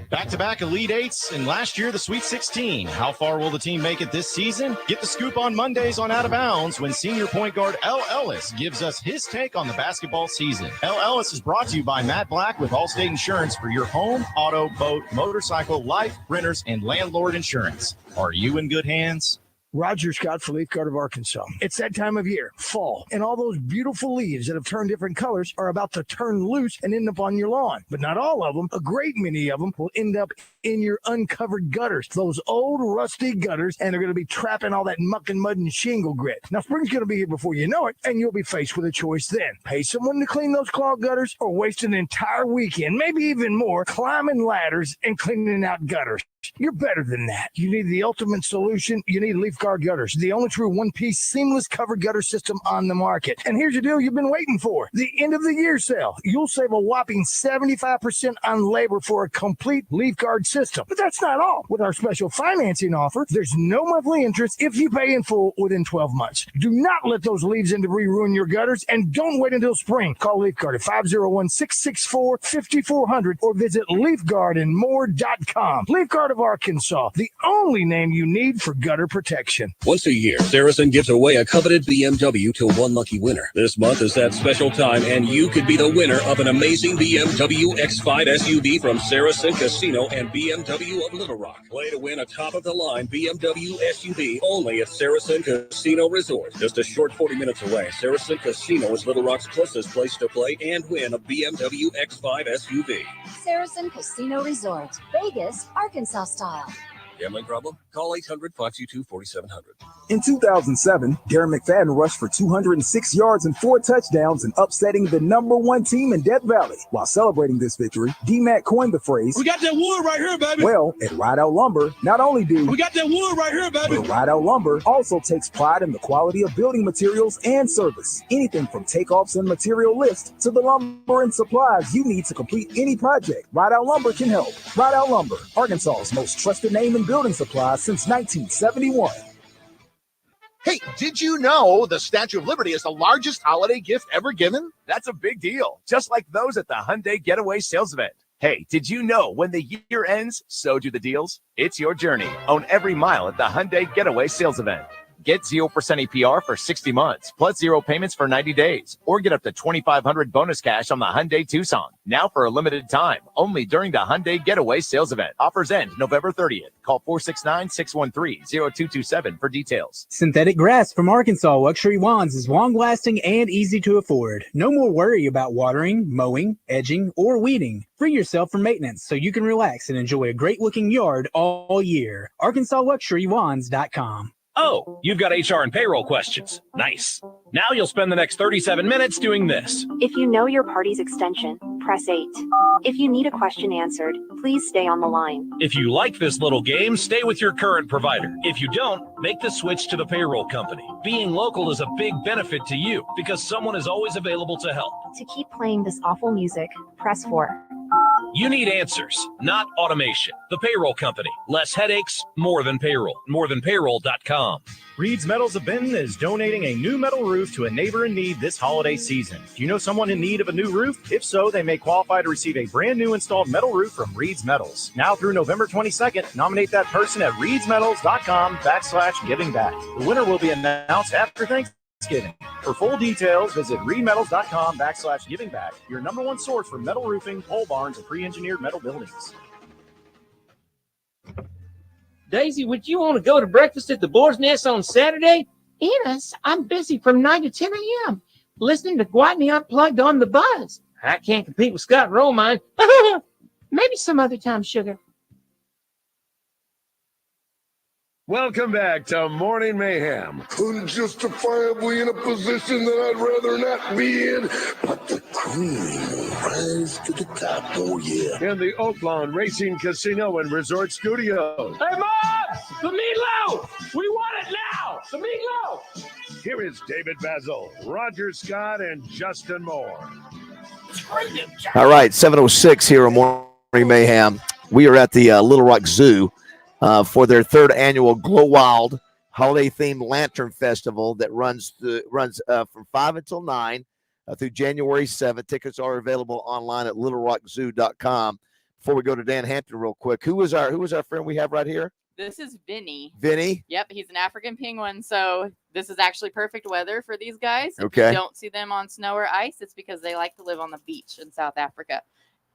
S26: Back-to-back Elite Eights and last year the Sweet 16. How far will the team make it this season? Get the scoop on Mondays on Out of Bounds when senior point guard L. Ellis gives us his take on the basketball season. L. Ellis is brought to you by Matt Black with Allstate Insurance for your home, auto, boat, motorcycle, life, renters, and landlord insurance. Are you in good hands?
S9: Roger Scott for Leaf Guard of Arkansas. It's that time of year, fall, and all those beautiful leaves that have turned different colors are about to turn loose and end up on your lawn. But not all of them. A great many of them will end up in your uncovered gutters, those old rusty gutters, and they're going to be trapping all that muck and mud and shingle grit. Now, spring's going to be here before you know it, and you'll be faced with a choice then. Pay someone to clean those clogged gutters or waste an entire weekend, maybe even more, climbing ladders and cleaning out gutters. You're better than that. You need the ultimate solution. You need Leaf Guard Gutters, the only true one-piece seamless covered gutter system on the market. And here's the deal you've been waiting for. The end of the year sale. You'll save a whopping 75% on labor for a complete Leaf Guard system. But that's not all. With our special financing offer, there's no monthly interest if you pay in full within 12 months. Do not let those leaves and debris ruin your gutters, and don't wait until spring. Call Leaf Guard at 501-664-5400 or visit leafguardandmore.com. Leaf Guard of Arkansas, the only name you need for gutter protection.
S1: Once a year, Saracen gives away a coveted BMW to one lucky winner. This month is that special time, and you could be the winner of an amazing BMW X5 SUV from Saracen Casino and BMW of Little Rock. Play to win a top-of-the-line BMW SUV only at Saracen Casino Resort. Just a short 40 minutes away, Saracen Casino is Little Rock's closest place to play and win a BMW X5 SUV.
S2: Saracen Casino Resort, Vegas, Arkansas style.
S1: Gambling problem? Call 800-522-4700.
S5: In 2007, Darren McFadden rushed for 206 yards and 4 touchdowns and upsetting the #1 team in Death Valley. While celebrating this victory, D-Mac coined the phrase,
S11: We got that wood right here, baby.
S5: well, at Rideout Lumber, not only do
S11: We got that wood right here, baby.
S5: but Rideout Lumber also takes pride in the quality of building materials and service. Anything from takeoffs and material lists to the lumber and supplies you need to complete any project, Rideout Lumber can help. Rideout Lumber, Arkansas's most trusted name in building supplies since 1971.
S21: Hey, did you know the Statue of Liberty is the largest holiday gift ever given? That's a big deal, just like those at the Hyundai Getaway Sales Event. Hey, did you know when the year ends, so do the deals? It's your journey. Own every mile at the Hyundai Getaway Sales Event. Get 0% APR for 60 months, plus 0 payments for 90 days, or get up to $2,500 bonus cash on the Hyundai Tucson. Now for a limited time, only during the Hyundai Getaway Sales Event. Offers end November 30th. Call 469-613-0227 for details.
S3: Synthetic grass from Arkansas Luxury Wands is long-lasting and easy to afford. No more worry about watering, mowing, edging, or weeding. Free yourself from maintenance so you can relax and enjoy a great-looking yard all year. ArkansasLuxuryWands.com.
S22: Oh, you've got HR and payroll questions. Nice. Now you'll spend the next 37 minutes doing this.
S23: If you know your party's extension, press 8. If you need a question answered, please stay on the line.
S22: If you like this little game, stay with your current provider. If you don't, make the switch to the payroll company. Being local is a big benefit to you because someone is always available to help.
S23: To keep playing this awful music, press 4.
S22: You need answers, not automation. The payroll company. Less headaches, more than payroll. Morethanpayroll.com.
S26: Reed's Metals of Benton is donating a new metal roof to a neighbor in need this holiday season. Do you know someone in need of a new roof? If so, they may qualify to receive a brand new installed metal roof from Reed's Metals. Now through November 22nd, nominate that person at reedsmetals.com/givingback. The winner will be announced after Thanksgiving. For full details, visit reedmetals.com/givingback, your #1 source for metal roofing, pole barns, and pre-engineered metal buildings.
S27: Daisy, would you want to go to breakfast at the Boar's Nest on Saturday? Enos, I'm busy from 9 to 10 a.m. listening to Gwatney Unplugged on the Buzz. I can't compete with Scott Romine. Maybe some other time, sugar.
S10: Welcome back to Morning Mayhem.
S11: Unjustifiably in a position that I'd rather not be in, but the cream will rise to the top, oh yeah.
S10: In the Oaklawn Racing Casino and Resort Studios.
S27: Hey, Mom! The meatloaf! We want it now! The meatloaf!
S10: Here is David Basil, Roger Scott, and Justin Moore.
S12: All right, 7:06 here on Morning Mayhem. We are at the Little Rock Zoo for their 3rd annual Glow Wild holiday-themed lantern festival that runs from 5 until 9 through January 7th. Tickets are available online at littlerockzoo.com. Before we go to Dan Hampton real quick, who is our friend we have right here?
S28: This is Vinny.
S12: Vinny?
S28: Yep, he's an African penguin, so this is actually perfect weather for these guys. If
S12: Okay.
S28: you don't see them on snow or ice, it's because they like to live on the beach in South Africa.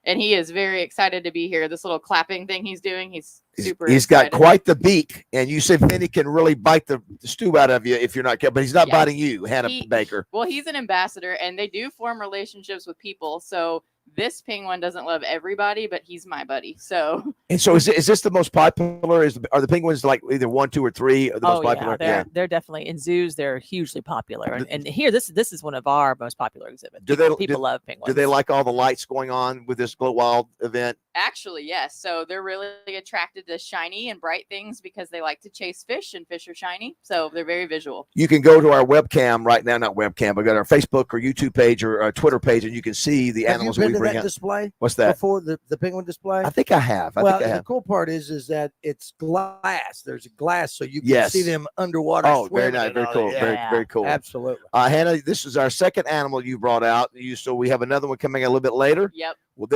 S28: and he is very excited to be here. This little clapping thing he's doing, he's super
S12: He's
S28: excited.
S12: got quite the beak, and you said Vinny can really bite the stew out of you if you're not careful, but he's not biting you, Hannah Baker.
S28: Well, he's an ambassador, and they do form relationships with people. So this penguin doesn't love everybody, but he's my buddy. So
S12: And so is this the most popular? Are the penguins like either 1, 2, or 3 are the most popular?
S4: They're definitely in zoos. They're hugely popular, and here this is one of our most popular exhibits. People love penguins.
S12: Do they like all the lights going on with this Glow Wild event?
S28: actually, yes. So they're really attracted to shiny and bright things because they like to chase fish, and fish are shiny. So they're very visual.
S12: You can go to our webcam right now, not webcam, but go to our Facebook or YouTube page or our Twitter page, and you can see the animals
S9: Have you
S12: we
S9: been to
S12: bring
S9: that
S12: out.
S9: display?
S12: What's that?
S9: Before the penguin display?
S12: I think I have.
S9: The cool part is that it's glass. There's a glass, so you can
S12: Yes.
S9: see them underwater.
S12: Oh, very
S9: swimming
S12: nice,
S9: and
S12: very
S9: all
S12: cool,
S9: that.
S12: very cool.
S9: Absolutely.
S12: Hannah, this is our second animal you brought out. So we have another one coming a little bit later.
S28: Yep.
S12: Well,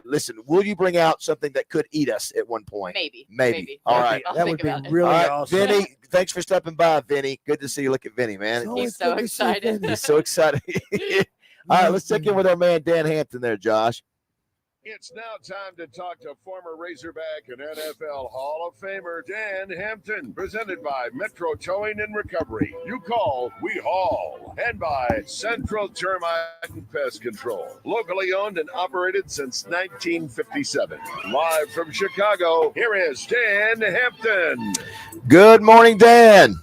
S12: listen. Will you bring out something that could eat us at one point?
S28: Maybe.
S12: All right.
S28: That would be
S9: really
S12: All right,
S9: awesome.
S12: Vinny, thanks for stopping by, Vinny. Good to see you. Look at Vinny, man.
S28: He's so excited.
S12: He's so excited. All right, let's check in with our man Dan Hampton there, Josh.
S10: It's now time to talk to former Razorback and NFL Hall of Famer Dan Hampton, presented by Metro Towing and Recovery. You call, we haul. And by Central Termite and Pest Control, locally owned and operated since 1957. Live from Chicago, here is Dan Hampton.
S12: Good morning, Dan.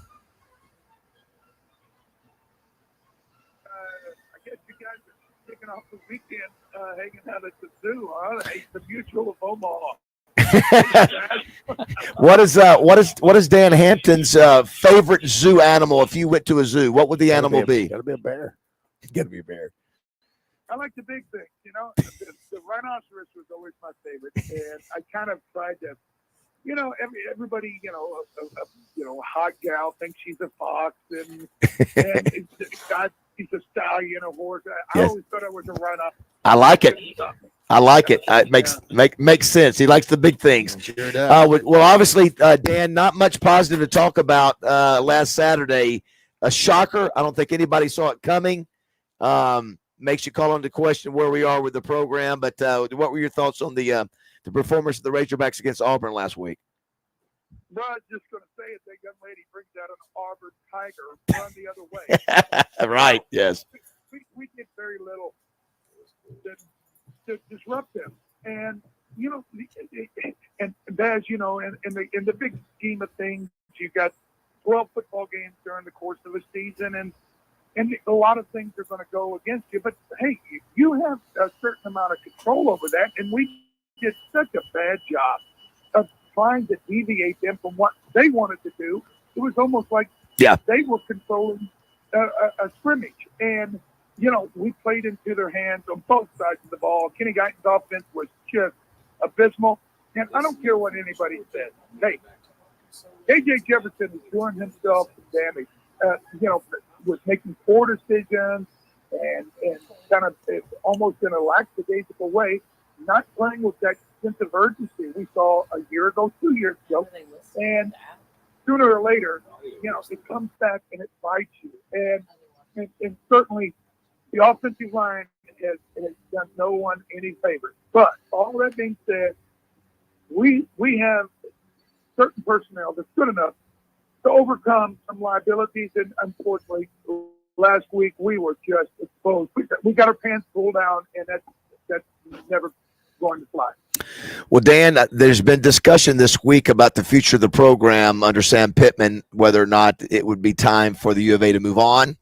S6: I guess you guys are kicking off the weekend hanging out at the zoo, huh? It's the Mutual of Omaha.
S12: What is Dan Hampton's favorite zoo animal? If you went to a zoo, what would the animal be?
S9: Got to be a bear.
S12: It's got to be a bear.
S6: I like the big things, you know. The rhinoceros was always my favorite, and I kind of tried to, you know, everybody, you know, a hot gal thinks she's a fox, and he's a stallion, a horse. I
S12: Yes.
S6: always thought I was a rhinoceros.
S12: I like it. It makes sense. He likes the big things.
S9: Sure does.
S12: Well, obviously, Dan, not much positive to talk about last Saturday. A shocker. I don't think anybody saw it coming. Makes you call into question where we are with the program. But what were your thoughts on the performance of the Razorbacks against Auburn last week?
S6: No, I was just going to say, if that young lady brings out an Auburn Tiger, run the other way.
S12: Right. Yes.
S6: We did very little to disrupt them, and you know, and as you know, in the big scheme of things, you got 12 football games during the course of a season, and a lot of things are going to go against you. But hey, you have a certain amount of control over that, and we did such a bad job of trying to deviate them from what they wanted to do. It was almost like they were controlling a scrimmage, and you know, we played into their hands on both sides of the ball. Kenny Guyton's offense was just abysmal. And I don't care what anybody says. Hey, A.J. Jefferson is doing himself some damage. You know, was making poor decisions and kind of almost in a lackadaisical way, not playing with that sense of urgency we saw a year ago, 2 years ago. And sooner or later, you know, it comes back and it bites you. And certainly, the offensive line has done no one any favors. But all that being said, we have certain personnel that's good enough to overcome some liabilities. And unfortunately, last week we were just exposed. We got our pants pulled down, and that's never going to fly.
S12: Well, Dan, there's been discussion this week about the future of the program under Sam Pittman, whether or not it would be time for the U of A to move on.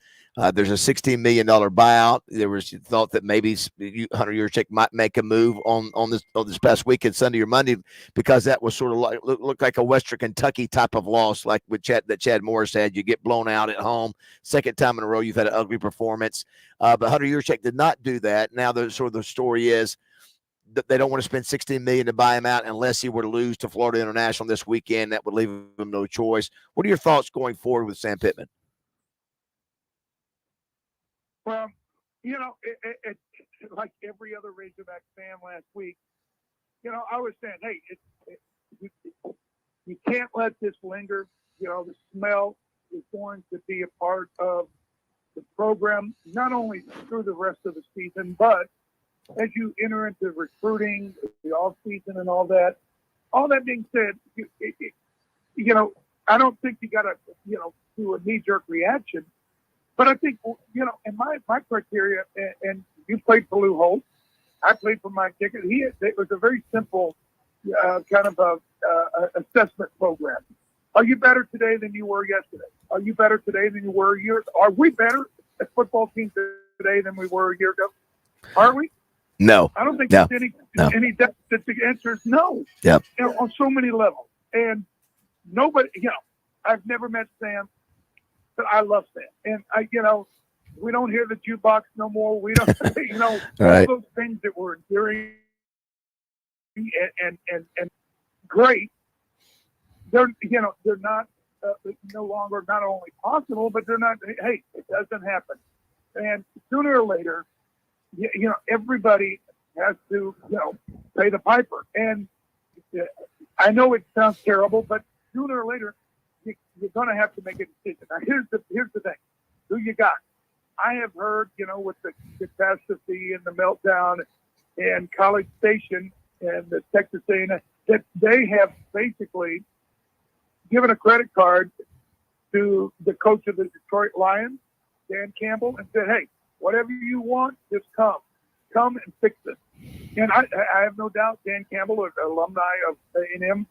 S12: There's a $16 million buyout. There was thought that maybe Hunter Yurchek might make a move on this past weekend, Sunday or Monday, because that was sort of like looked like a Western Kentucky type of loss, like with Chad Morris had. You get blown out at home. Second time in a row, you've had an ugly performance. But Hunter Yurchek did not do that. Now the story is that they don't want to spend $16 million to buy him out unless he were to lose to Florida International this weekend. That would leave him no choice. What are your thoughts going forward with Sam Pittman?
S6: Well, you know, it like every other Razorback fan last week, you know, I was saying, hey, you can't let this linger. You know, the smell is going to be a part of the program, not only through the rest of the season, but as you enter into recruiting, the off season, and all that. All that being said, I don't think you got to do a knee jerk reaction. But I think in my criteria, and you played for Lou Holt, I played for Mike Dickett. It was a very simple kind of a assessment program. Are you better today than you were yesterday? Are you better today than you were a year ago? Are we better as football team today than we were a year ago? Are we?
S12: No.
S6: I don't think
S12: No.
S6: there's
S12: No.
S6: any deficit. The answer is no.
S12: Yep.
S6: On so many levels. And nobody, I've never met Sam, but I love Sam. And we don't hear the jukebox no more. We don't,
S12: Right.
S6: all those things that were endearing and great. They're not no longer not only possible, but they're not. Hey, it doesn't happen. And sooner or later, everybody has to pay the piper. And I know it sounds terrible, but sooner or later, you're going to have to make a decision. Now, here's the thing: who you got? I have heard, with the catastrophe and the meltdown and College Station and the Texas A&M, that they have basically given a credit card to the coach of the Detroit Lions, Dan Campbell, and said, hey, whatever you want, just come and fix it. And I have no doubt Dan Campbell, an alumni of A&M,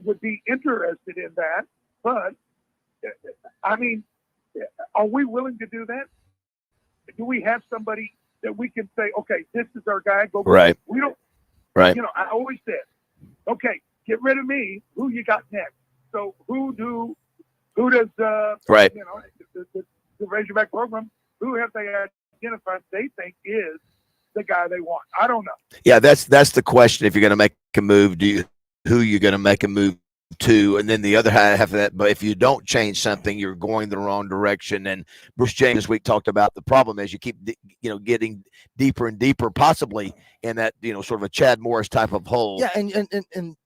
S6: would be interested in that. But, I mean, are we willing to do that? Do we have somebody that we can say, okay, this is our guy, go?
S12: Right.
S6: We don't.
S12: Right.
S6: I always said, okay, get rid of me. Who you got next? So who does
S12: right.
S6: The Razorback program, who have they identified they think is the guy they want? I don't know.
S12: Yeah, that's the question. If you're going to make a move, who you're going to make a move to? And then the other half of that, but if you don't change something, you're going the wrong direction. And Bruce James this week talked about the problem is you keep getting deeper and deeper, possibly in that sort of a Chad Morris type of hole.
S9: Yeah, and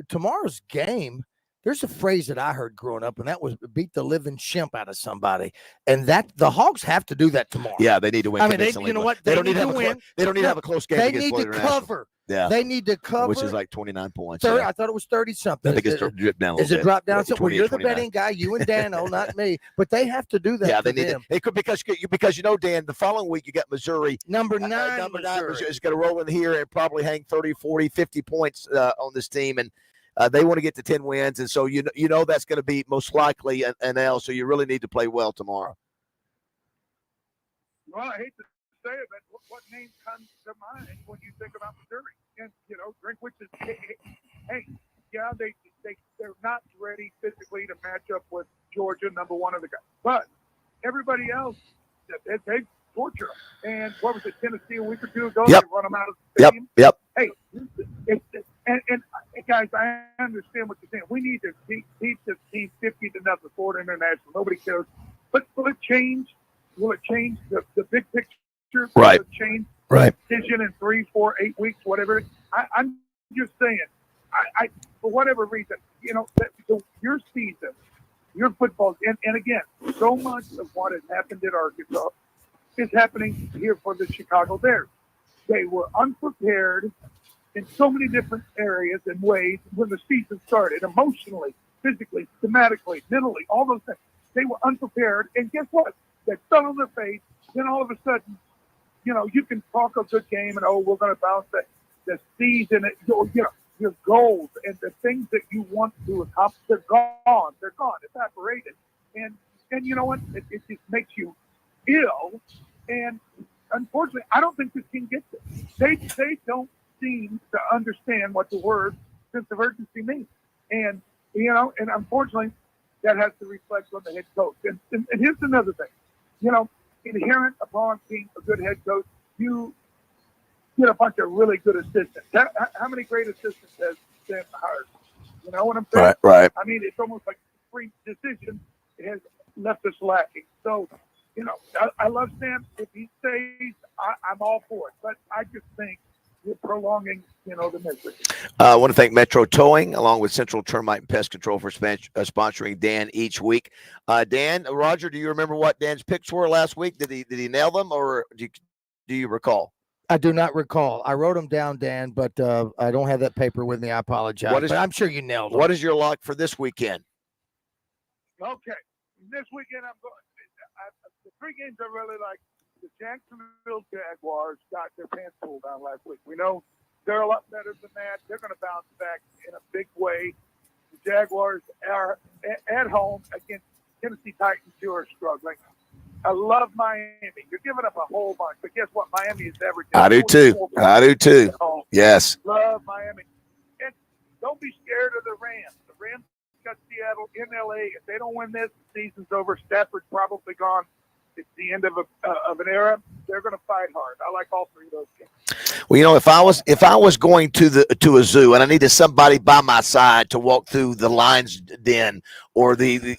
S9: tomorrow's game, there's a phrase that I heard growing up, and that was beat the living shimp out of somebody. And that the Hogs have to do that tomorrow.
S12: Yeah, they need to win.
S9: I mean, you know what? They don't need to win.
S12: They don't need to have a close game.
S9: They
S12: against
S9: need to
S12: Florida International.
S9: cover.
S12: Yeah,
S9: they need to cover,
S12: which is like 29 points.
S9: 30,
S12: yeah.
S9: I thought it was 30 something.
S12: I think it's dropped down a little
S9: Is it
S12: bit.
S9: dropped down? Well, you're the
S12: 29.
S9: betting guy, you and Dano, not me. But they have to do that.
S12: Yeah,
S9: for
S12: they need
S9: them.
S12: to. It could because Dan, the following week you got Missouri.
S9: Number 9
S12: Missouri is going to roll in here and probably hang 30, 40, 50 points on this team, and they want to get to 10 wins, and so that's going to be most likely an L. So you really need to play well tomorrow.
S6: Well, I hate to say it, but what name comes to mind when you think about Missouri? And Drinkwitz is they're not ready physically to match up with Georgia, number one of the guys, but everybody else they torture them. And what was it, Tennessee a week or two ago?
S12: Yep.
S6: They run them out of the stadium.
S12: Yep.
S6: Hey, and guys, I understand what you're saying. We need to beat this team 50-0, Florida International. Nobody cares. But will it change? Will it change the big picture?
S12: Right.
S6: Will it change
S12: right.
S6: decision in 3, 4, 8 weeks, whatever? I'm just saying. I for whatever reason, your season, your football, and again, so much of what has happened at Arkansas is happening here for the Chicago Bears. They were unprepared in so many different areas and ways when the season started, emotionally, physically, thematically, mentally, all those things. They were unprepared, and guess what? They fell on their face. Then all of a sudden, you can talk a good game and, we're going to bounce the season, your goals and the things that you want to accomplish, they're gone. They're gone, evaporated. And you know what? It just makes you ill. And unfortunately, I don't think this team gets it. They don't seem to understand what the word sense of urgency means. And, and unfortunately, that has to reflect on the head coach. And here's another thing. Inherent upon being a good head coach, you get a bunch of really good assistants. How many great assistants has Sam hired? You know what I'm saying?
S12: Right.
S6: I mean, it's almost like free decision has left us lacking. So, I love Sam. If he stays, I'm all for it. But I just think we're prolonging, the misery.
S12: I want to thank Metro Towing, along with Central Termite and Pest Control, for sponsoring Dan each week. Dan, Roger, do you remember what Dan's picks were last week? Did he nail them, or do you recall?
S9: I do not recall. I wrote them down, Dan, but I don't have that paper with me. I apologize. But I'm sure you nailed them.
S12: What is your lock for this weekend?
S6: Okay, this weekend I'm going. The three games I really like. The Jacksonville Jaguars got their pants pulled down last week. We know they're a lot better than that. They're going to bounce back in a big way. The Jaguars are at home against Tennessee Titans, who are struggling. I love Miami. You're giving up a whole bunch, but guess what? Miami is averaging.
S12: I do too. I do too. Yes.
S6: Love Miami. And don't be scared of the Rams. The Rams got Seattle in LA. If they don't win this, the season's over. Stafford's probably gone. It's the end of an era. They're going to fight hard. I like all three of those games.
S12: Well, you know, if I was going to a zoo and I needed somebody by my side to walk through the lion's den or the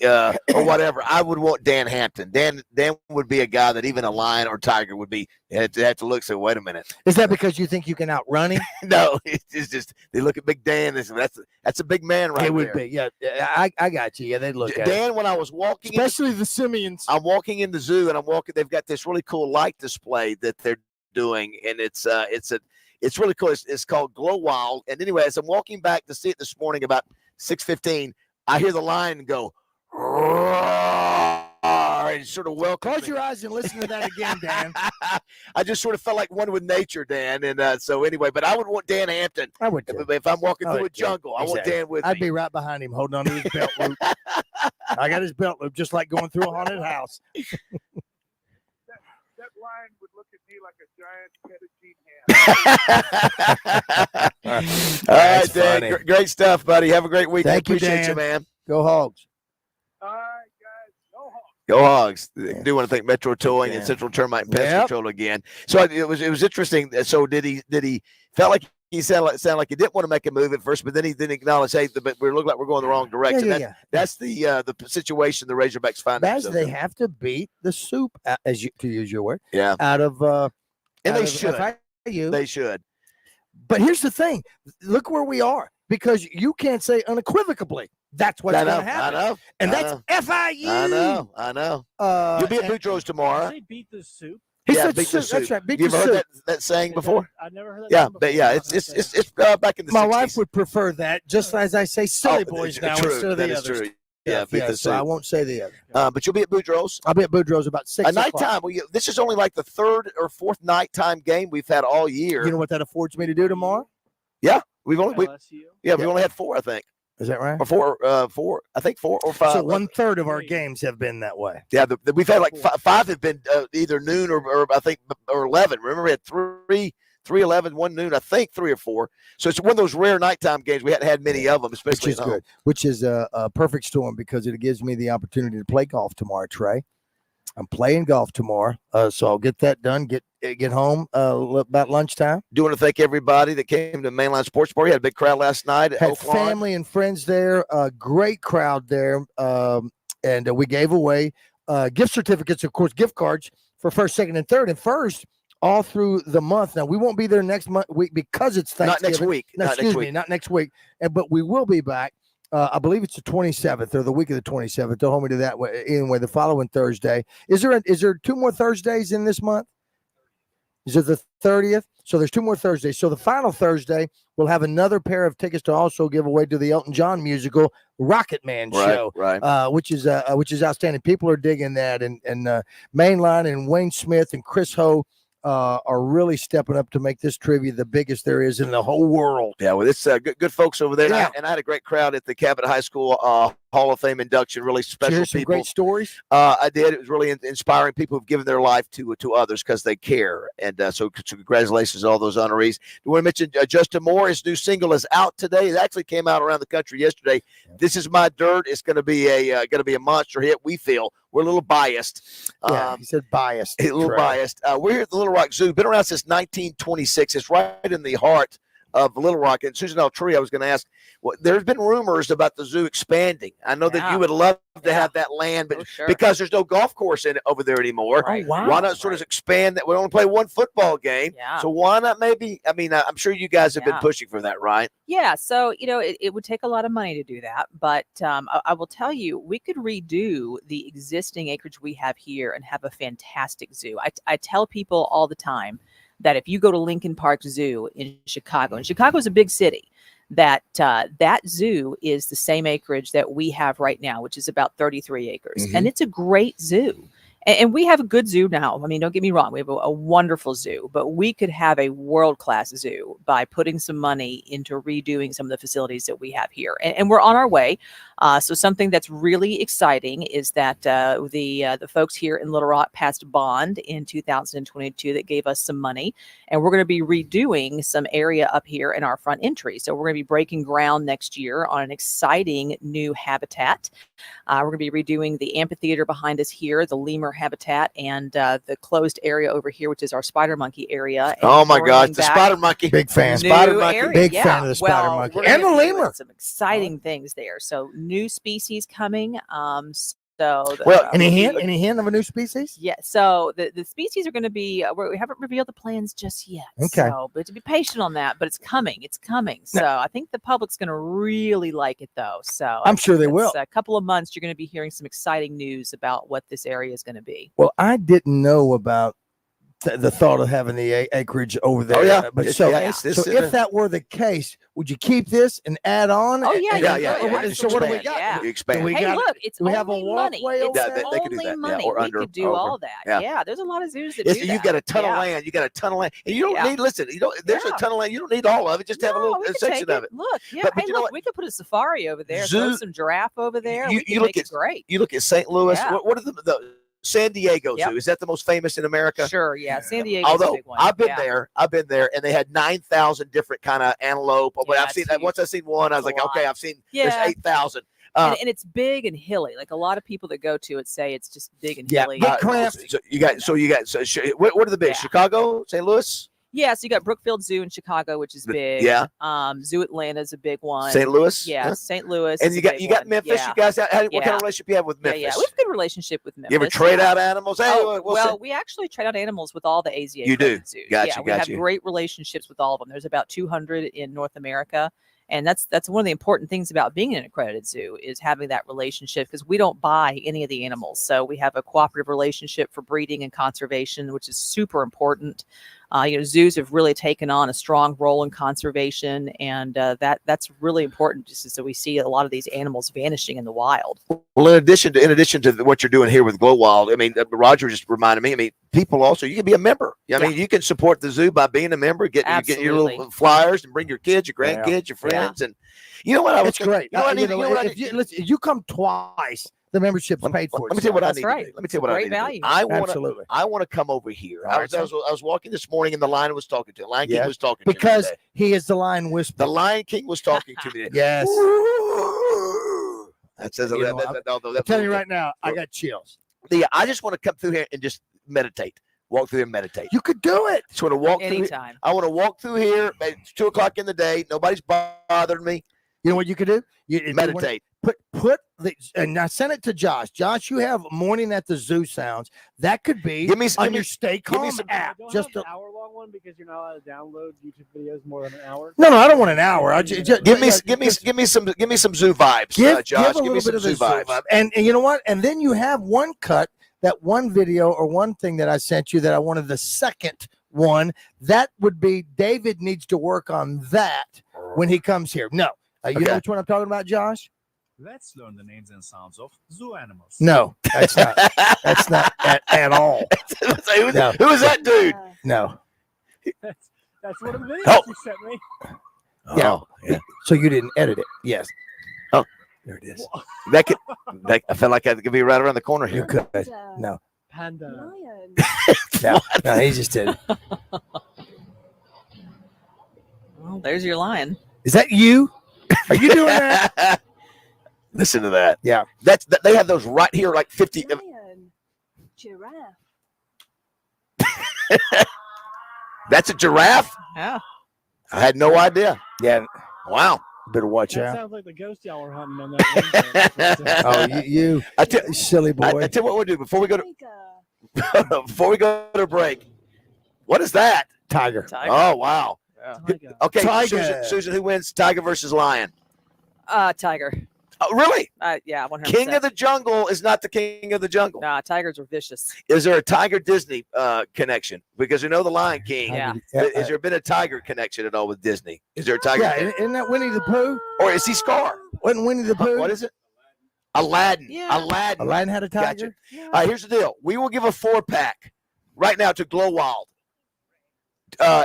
S12: or whatever, I would want Dan Hampton. Dan would be a guy that even a lion or tiger would be have to look. Say, wait a minute.
S9: Is that because you think you can outrun him?
S12: No, it's just they look at Big Dan. That's a big man right there.
S9: It would be. Yeah, I got you. Yeah, they look at
S12: Dan. When I was walking,
S9: especially the simians.
S12: I'm walking in the zoo and I'm walking. They've got this really cool light display that they're doing, and it's really cool. It's called Glow Wild. And anyway, as I'm walking back to see it this morning about 6:15, I hear the lion go, roar, and sort of welcome.
S9: Close your eyes and listen to that again, Dan.
S12: I just sort of felt like one with nature, Dan. And so anyway, but I would want Dan Hampton.
S9: I would.
S12: If I'm walking through a jungle, I want Dan with me.
S9: I'd be right behind him, holding on to his belt loop. I got his belt loop, just like going through a haunted house.
S6: That lion would look at me like a giant fettuccine ham.
S12: All right, Dan. Great stuff, buddy. Have a great week.
S9: Thank you,
S12: Appreciate
S9: Dan.
S12: you, man.
S9: Go Hogs.
S6: All right, guys. Go Hogs.
S12: Go Hogs. I do want to thank Metro Towing and Central Termite and Pest Control again. So it was interesting. So did he felt like he sounded like he didn't want to make a move at first, but then he didn't acknowledge, hey, but we look like we're going the wrong direction. That's the situation the Razorbacks find themselves
S9: They
S12: in.
S9: have to beat the soup, to use your word.
S12: Yeah.
S9: Out of
S12: and they should.
S9: FIU.
S12: They should.
S9: But here's the thing: look where we are, because you can't say unequivocally that's what's going to happen.
S12: I know.
S9: And that's FIU.
S12: I know. You'll be at Boudreaux's tomorrow.
S7: They beat the soup.
S9: He said
S12: beat the
S9: soup. That's right. Beat
S12: you
S9: the
S12: ever heard
S9: soup.
S12: that saying before?
S7: I never heard that.
S12: Yeah,
S7: before.
S12: but yeah, it's back in the 60s.
S9: My wife would prefer that, just as I say silly boys now
S12: true.
S9: instead of
S12: That
S9: the
S12: is
S9: others.
S12: true. Yeah, beat the
S9: so I
S12: soup.
S9: won't say the other.
S12: But you'll be at Boudreaux's.
S9: I'll be at Boudreaux's about 6
S12: At
S9: o'clock.
S12: nighttime. This is only like the third or fourth nighttime game we've had all year.
S9: You know what that affords me to do tomorrow?
S12: Yeah, we've only had 4, I think.
S9: Is that right?
S12: Or 4, I think 4 or 5.
S9: So 1/3 of our games have been that way.
S12: Yeah, we've had like 5 have been either noon or I think or 11. Remember, we had 3, 11, 1 noon, I think 3 or 4. So it's one of those rare nighttime games. We hadn't had many of them, especially
S9: Which is good. Which is a perfect storm because it gives me the opportunity to play golf tomorrow, Trey. I'm playing golf tomorrow, so I'll get that done. Get home about lunchtime.
S12: Do want to thank everybody that came to Mainline Sports Bar. We had a big crowd last night. At
S9: Had
S12: Oak Lawn.
S9: family and friends there. Great crowd there, and we gave away gift certificates, of course, gift cards for first, second, and third. And first, all through the month. Now we won't be there next week because it's Thanksgiving.
S12: Not next week.
S9: No, excuse me, not next week. But we will be back. I believe it's the 27th or the week of the 27th. Don't hold me to that way. Anyway, the following Thursday. Is there 2 more Thursdays in this month? Is it the 30th? So there's 2 more Thursdays. So the final Thursday, we'll have another pair of tickets to also give away to the Elton John musical Rocket Man show,
S12: right.
S9: which is outstanding. People are digging that, and Mainline and Wayne Smith and Chris Ho are really stepping up to make this trivia the biggest there is in the whole world.
S12: Yeah, well, it's good folks over there.
S9: Yeah.
S12: And I had a great crowd at the Cabot High School Hall of Fame induction. Really special
S9: Did you hear some
S12: people.
S9: great stories?
S12: I did. It was really inspiring. People who've given their life to others because they care. And so congratulations to all those honorees. We want to mention Justin Moore. His new single is out today. It actually came out around the country yesterday. Yeah. This Is My Dirt. It's going to be a monster hit. We feel we're a little biased.
S9: Yeah, he said biased.
S12: A little biased. We're here at the Little Rock Zoo. Been around since 1926. It's right in the heart of Little Rock. And Susan Altria, I was going to ask, well, there's been rumors about the zoo expanding. I know that you would love to have that land, but because there's no golf course in it over there anymore,
S4: Right.
S12: why not sort of expand that? We only play one football game.
S4: Yeah.
S12: So why not maybe, I mean, I'm sure you guys have been pushing for that, right?
S4: Yeah, so it would take a lot of money to do that, but I will tell you, we could redo the existing acreage we have here and have a fantastic zoo. I tell people all the time, that if you go to Lincoln Park Zoo in Chicago, and Chicago is a big city, that zoo is the same acreage that we have right now, which is about 33 acres. And it's a great zoo. And we have a good zoo now. I mean, don't get me wrong. We have a wonderful zoo, but we could have a world-class zoo by putting some money into redoing some of the facilities that we have here. And we're on our way. So something that's really exciting is that the folks here in Little Rock passed a bond in 2022 that gave us some money. And we're going to be redoing some area up here in our front entry. So we're going to be breaking ground next year on an exciting new habitat. We're going to be redoing the amphitheater behind us here, the lemur habitat, and the closed area over here, which is our spider monkey area.
S12: Oh my gosh, the spider monkey.
S9: Big fan.
S12: Spider monkey.
S9: Big fan of the spider monkey. And the lemur.
S4: Some exciting things there. So new species coming.
S9: Any hint of a new species?
S4: Yeah. So the species are going to be. We haven't revealed the plans just yet.
S9: Okay.
S4: So, but to be patient on that. But it's coming. It's coming. So I think the public's going to really like it, though. So
S9: I'm sure they will.
S4: A couple of months, you're going to be hearing some exciting news about what this area is going to be.
S9: Well, I didn't know about the thought of having the acreage over there.
S12: Oh, yeah.
S9: But
S12: It's-
S9: so,
S12: yeah,
S9: so
S12: it's-
S9: if that were the case, would you keep this and add on?
S4: Oh yeah,
S9: So what do we got?
S4: Yeah.
S12: You expand.
S9: Do we
S4: Hey,
S9: got-
S4: look, it's
S9: do we have a
S4: only money.
S9: walkway
S4: It's
S9: over
S12: Yeah, they could do
S4: only
S12: that. Yeah,
S4: money.
S12: or
S4: We
S12: under-
S4: could do
S12: over.
S4: all that.
S12: Yeah.
S4: Yeah, there's a lot of zoos that
S12: Yes,
S4: do
S12: you've
S4: that.
S12: got a ton of
S4: Yeah.
S12: land. You got a ton of land, and you don't
S4: Yeah.
S12: need. Listen, there's a ton of land. You don't need all of it. Just have a
S4: No,
S12: little
S4: we could
S12: section
S4: take
S12: of it.
S4: Look, yeah.
S12: But
S4: Hey,
S12: you know
S4: look,
S12: what?
S4: we could put a safari over there. Throw
S12: Zoo-
S4: some giraffe over there.
S12: You
S4: we could
S12: look
S4: make
S12: at
S4: it great.
S12: You look at St. Louis.
S4: Yeah.
S12: What are the San Diego
S4: Yep.
S12: Zoo? Is that the most famous in America?
S4: Sure, yeah. San Diego's
S12: Although
S4: a big one.
S12: I've been
S4: Yeah.
S12: there, and they had 9,000 different kind of antelope. But
S4: Yeah,
S12: I've seen
S4: it's
S12: once I seen one, I was
S4: It's a
S12: like, okay,
S4: lot.
S12: I've seen
S4: Yeah.
S12: there's 8,000.
S4: And it's big and hilly. Like a lot of people that go to it say it's just big and hilly.
S12: So you got what are the big?
S4: Yeah.
S12: Chicago, St. Louis,
S4: Yeah, so you got Brookfield Zoo in Chicago, which is big.
S12: yeah.
S4: Zoo Atlanta is a big one.
S12: St. Louis?
S4: Yeah,
S12: Huh?
S4: St. Louis.
S12: and
S4: is
S12: you
S4: a
S12: got
S4: big one.
S12: Memphis.
S4: Yeah.
S12: You guys, what kind
S4: Yeah.
S12: of relationship you have with Memphis?
S4: Yeah, we have a good relationship with Memphis.
S12: You ever trade out animals? Hey,
S4: Oh,
S12: we'll
S4: well,
S12: see.
S4: we actually trade out animals with all the AZA.
S12: You do?
S4: accredited zoos.
S12: Gotcha,
S4: Yeah, we have
S12: gotcha.
S4: great relationships with all of them. There's about 200 in North America. And that's one of the important things about being in an accredited zoo is having that relationship, because we don't buy any of the animals. So we have a cooperative relationship for breeding and conservation, which is super important. Zoos have really taken on a strong role in conservation, and that's really important, just so we see a lot of these animals vanishing in the wild.
S12: Well, in addition to what you're doing here with Glow Wild, I mean, Roger just reminded me. I mean, people also, you can be a member. I mean, you can support the zoo by being a member. Get your little flyers and bring your kids, your grandkids, your friends, and you know what?
S9: It's great. If you come twice, the membership's paid for.
S12: Let me tell you what I need
S4: right.
S12: to do. Let me tell you what I
S4: Great
S12: need to
S4: value.
S12: do. I want to come over here. I
S9: All
S12: was walking this morning, and the Lion was talking to me. Lion King
S9: Yeah.
S12: was talking to me
S9: Because
S12: today.
S9: he is the Lion Whisperer.
S12: The Lion King was talking to me.
S9: Yes.
S12: That says
S9: You know, I'm telling you right now, I got chills.
S12: I just want to come through here and just meditate. Walk through here and meditate.
S9: You could do it.
S12: Just want to walk
S4: Anytime.
S12: through. I want to walk through here. It's 2:00 in the day. Nobody's bothering me.
S9: You know what you could do? If you wanna
S12: Meditate.
S9: Put the and I sent it to Josh. Josh, you have Morning at the Zoo sounds. That could be on your Stay Calm app. Just
S7: an hour-long one because you're not allowed to download YouTube videos more than an hour.
S9: No, I don't want an hour. I just
S12: Give me some zoo vibes,
S9: Josh.
S12: Josh.
S9: Give
S12: Give
S9: a
S12: me
S9: little
S12: some
S9: bit of
S12: zoo
S9: the zoo
S12: vibes.
S9: vibe. And you know what? And then you have one cut, that one video or one thing that I sent you that I wanted the second one. That would be David needs to work on that when he comes here. No. You know which one I'm talking about, Josh?
S8: Let's learn the names and sounds of zoo animals.
S9: No, that's not. That's not at all.
S12: Who is that dude?
S9: No.
S7: That's one of the videos
S12: Oh.
S7: you sent me.
S9: Yeah. So you didn't edit it? Yes.
S12: Oh,
S9: there it is.
S12: I felt like I could be right around the corner here.
S9: You could. No.
S7: Panda.
S9: No, he just did.
S4: Well, there's your lion.
S9: Is that you? Are you doing that?
S12: Listen to that.
S9: Yeah.
S12: They have those right here, like 50.
S2: Giraffe.
S12: That's a giraffe?
S4: Yeah.
S12: I had no idea.
S9: Yeah.
S12: Wow.
S9: Better watch
S7: That
S9: out.
S7: sounds like the ghost y'all were hunting on that.
S9: Oh, you silly boy.
S12: I tell you what we'll do before we go to break. What is that?
S9: Tiger.
S12: Oh, wow.
S7: Tiger.
S12: Okay,
S9: Tiger.
S12: Susan, who wins? Tiger versus lion?
S4: Tiger.
S12: Oh, really?
S4: Yeah, 100%.
S12: King of the Jungle is not the King of the Jungle.
S4: Nah, tigers are vicious.
S12: Is there a Tiger Disney connection? Because we know the Lion King.
S4: Yeah.
S12: Is there been a tiger connection at all with Disney? Is there a tiger?
S9: Yeah, isn't that Winnie the Pooh?
S12: Or is he Scar?
S9: Wasn't Winnie the Pooh?
S12: What is it? Aladdin.
S4: Yeah.
S9: Aladdin had a tiger?
S12: Gotcha. All right, here's the deal. We will give a 4-pack right now to Glow Wild.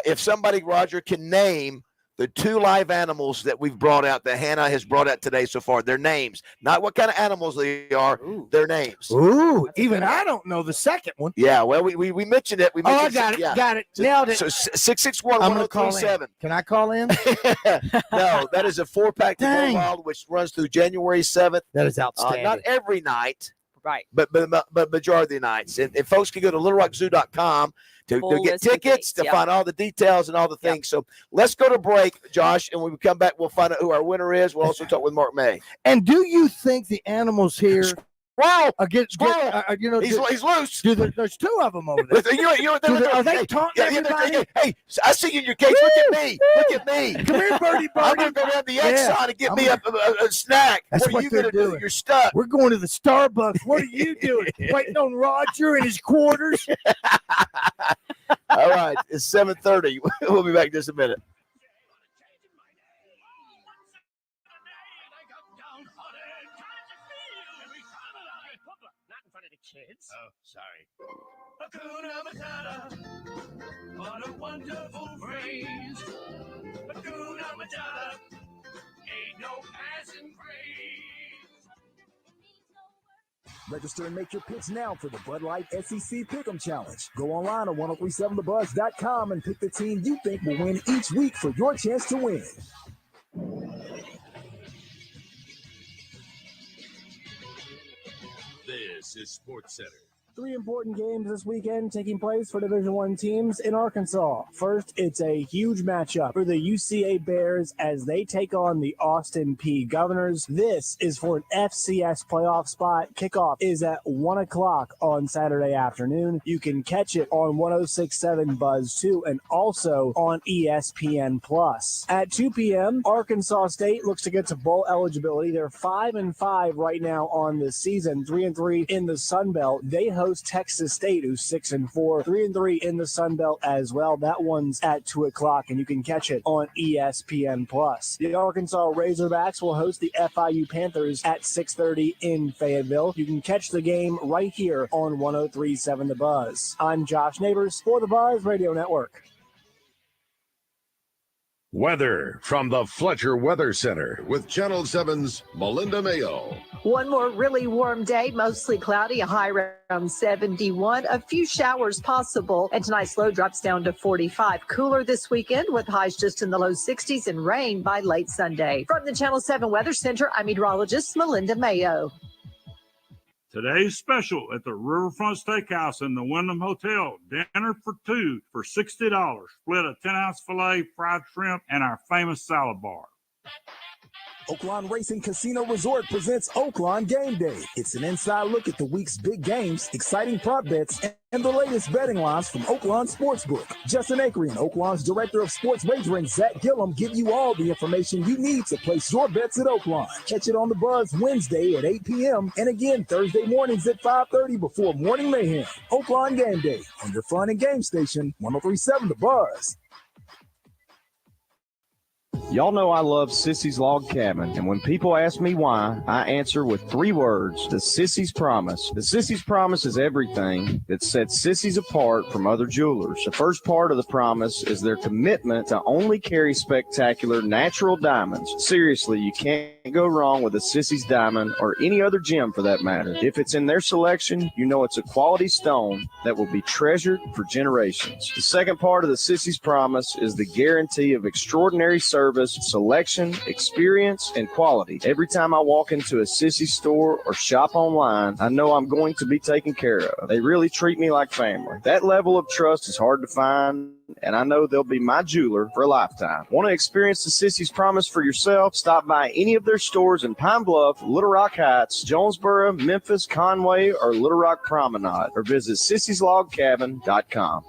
S12: If somebody, Roger, can name the 2 live animals that we've brought out, that Hannah has brought out today so far, their names, not what kind of animals they are, their names.
S9: Ooh, even I don't know the second one.
S12: Yeah, well, we mentioned it. We
S9: I
S12: mentioned
S9: got it.
S12: yeah.
S9: Got it. Nailed it.
S12: So 661-1037.
S9: Can I call in?
S12: No, that is a 4-pack to Glow
S9: Dang.
S12: Wild, which runs through January 7th.
S9: That is outstanding.
S12: Not every night.
S4: Right.
S12: But majority of the nights. And folks can go to littlerockzoo.com to
S4: Full
S12: get
S4: list of
S12: tickets,
S4: dates,
S12: to
S4: yep.
S12: find all the details and all the things. So let's go to break, Josh, and when we come back, we'll find out who our winner is. We'll also talk with Mark May.
S9: And do you think the animals here
S12: Squirrel!
S9: He's
S12: loose.
S9: There's 2 of them over there. Are they taunting everybody?
S12: Hey, I see you in your cage. Look at me. Look at me.
S9: Come here, Birdie.
S12: I'm going to go down the Exxon and get me a snack.
S9: That's
S12: what are you
S9: they're
S12: going to do?
S9: doing.
S12: You're stuck.
S9: We're going to the Starbucks. What are you doing? Waiting on Roger in his quarters?
S12: All right. It's 7:30. We'll be back in just a minute.
S11: Kids. Oh, sorry. Hakuna Matata. What a wonderful phrase. Hakuna Matata. Ain't no passing craze.
S5: Register and make your picks now for the Bud Light SEC Pick'em Challenge. Go online at 1037thebuzz.com and pick the team you think will win each week for your chance to win.
S10: This is Sports Center.
S7: 3 important games this weekend taking place for Division I teams in Arkansas. First, it's a huge matchup for the UCA Bears as they take on the Austin P Governors. This is for an FCS playoff spot. Kickoff is at 1 o'clock on Saturday afternoon. You can catch it on 106.7 Buzz 2 and also on ESPN Plus. At 2 p.m., Arkansas State looks to get to bowl eligibility. They're 5-5 right now on the season, 3-3 in the Sun Belt. They host Texas State, who's 6-4, 3-3 in the Sun Belt as well. That one's at 2 o'clock, and you can catch it on ESPN Plus. The Arkansas Razorbacks will host the FIU Panthers at 6:30 in Fayetteville. You can catch the game right here on 103.7 The Buzz. I'm Josh Neighbors for the Buzz Radio Network.
S10: Weather from the Fletcher Weather Center with Channel 7's Melinda Mayo.
S20: One more really warm day, mostly cloudy, a high around 71. A few showers possible, and tonight's low drops down to 45. Cooler this weekend with highs just in the low 60s and rain by late Sunday. From the Channel 7 Weather Center, I'm meteorologist Melinda Mayo.
S25: Today's special at the Riverfront Steakhouse in the Wyndham Hotel. Dinner for 2 for $60. Split a 10-ounce filet, fried shrimp, and our famous salad bar.
S5: Oaklawn Racing Casino Resort presents Oaklawn Game Day. It's an inside look at the week's big games, exciting prop bets, and the latest betting lines from Oaklawn Sportsbook. Justin Acri and Oaklawn's Director of Sports Wagering, Zach Gillum, give you all the information you need to place your bets at Oaklawn. Catch it on the Buzz Wednesday at 8 p.m. and again Thursday mornings at 5:30 before Morning Mayhem. Oaklawn Game Day on your fun and game station, 103.7 The Buzz.
S13: Y'all know I love Sissy's Log Cabin, and when people ask me why, I answer with 3 words: the Sissy's Promise. The Sissy's Promise is everything that sets Sissy's apart from other jewelers. The first part of the promise is their commitment to only carry spectacular natural diamonds. Seriously, you can't go wrong with a Sissy's diamond or any other gem for that matter. If it's in their selection, you know it's a quality stone that will be treasured for generations. The second part of the Sissy's Promise is the guarantee of extraordinary service, selection, experience, and quality. Every time I walk into a Sissy store or shop online, I know I'm going to be taken care of. They really treat me like family. That level of trust is hard to find, and I know they'll be my jeweler for a lifetime. Want to experience the Sissy's Promise for yourself? Stop by any of their stores in Pine Bluff, Little Rock Heights, Jonesboro, Memphis, Conway, or Little Rock Promenade, or visit sissyslogcabin.com.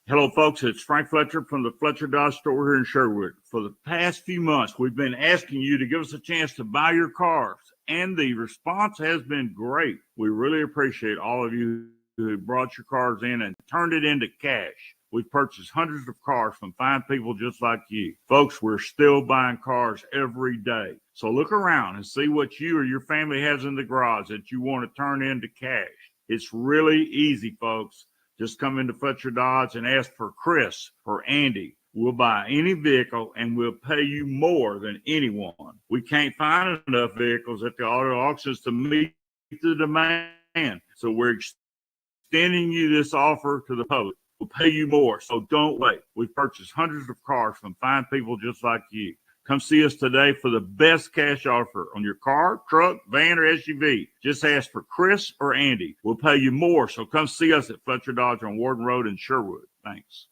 S25: Hello, folks. It's Frank Fletcher from the Fletcher Dodge store here in Sherwood. For the past few months, we've been asking you to give us a chance to buy your cars, and the response has been great. We really appreciate all of you who brought your cars in and turned it into cash. We've purchased hundreds of cars from fine people just like you. Folks, we're still buying cars every day. So look around and see what you or your family has in the garage that you want to turn into cash. It's really easy, folks. Just come into Fletcher Dodge and ask for Chris or Andy. We'll buy any vehicle and we'll pay you more than anyone. We can't find enough vehicles at the auto auctions to meet the demand. So we're extending you this offer to the public. We'll pay you more, so don't wait. We've purchased hundreds of cars from fine people just like you. Come see us today for the best cash offer on your car, truck, van, or SUV. Just ask for Chris or Andy. We'll pay you more, so come see us at Fletcher Dodge on Warden Road in Sherwood. Thanks.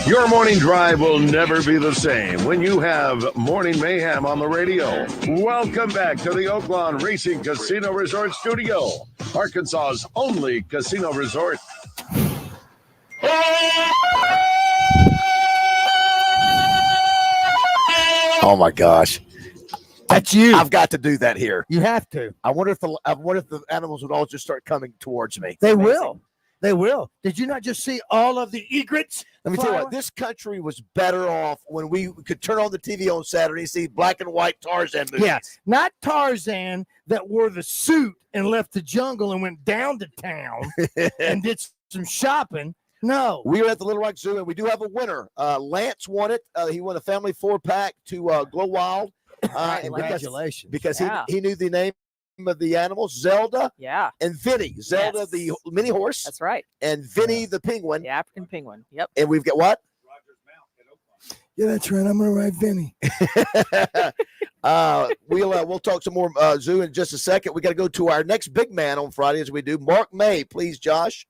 S10: Your morning drive will never be the same when you have Morning Mayhem on the radio. Welcome back to the Oaklawn Racing Casino Resort Studio, Arkansas's only casino resort.
S12: Oh my gosh,
S9: that's you!
S12: I've got to do that here.
S9: You have to.
S12: I wonder if the animals would all just start coming towards me.
S9: They will. They will. Did you not just see all of the egrets?
S12: Let me tell you what, this country was better off when we could turn on the TV on Saturday and see black and white Tarzan movies.
S9: Yeah, not Tarzan that wore the suit and left the jungle and went down to town and did some shopping. No.
S12: We were at the Little Rock Zoo, and we do have a winner. Lance won it. He won a family 4-pack to Glow Wild.
S9: Congratulations.
S12: Because he knew the name of the animals, Zelda and Vinny. Zelda, the mini horse.
S4: That's right.
S12: And Vinny, the penguin.
S4: The African penguin. Yep.
S12: And we've got what?
S9: Yeah, that's right. I'm going to ride Vinny.
S12: We'll talk some more zoo in just a second. We got to go to our next big man on Friday as we do. Mark May, please, Josh.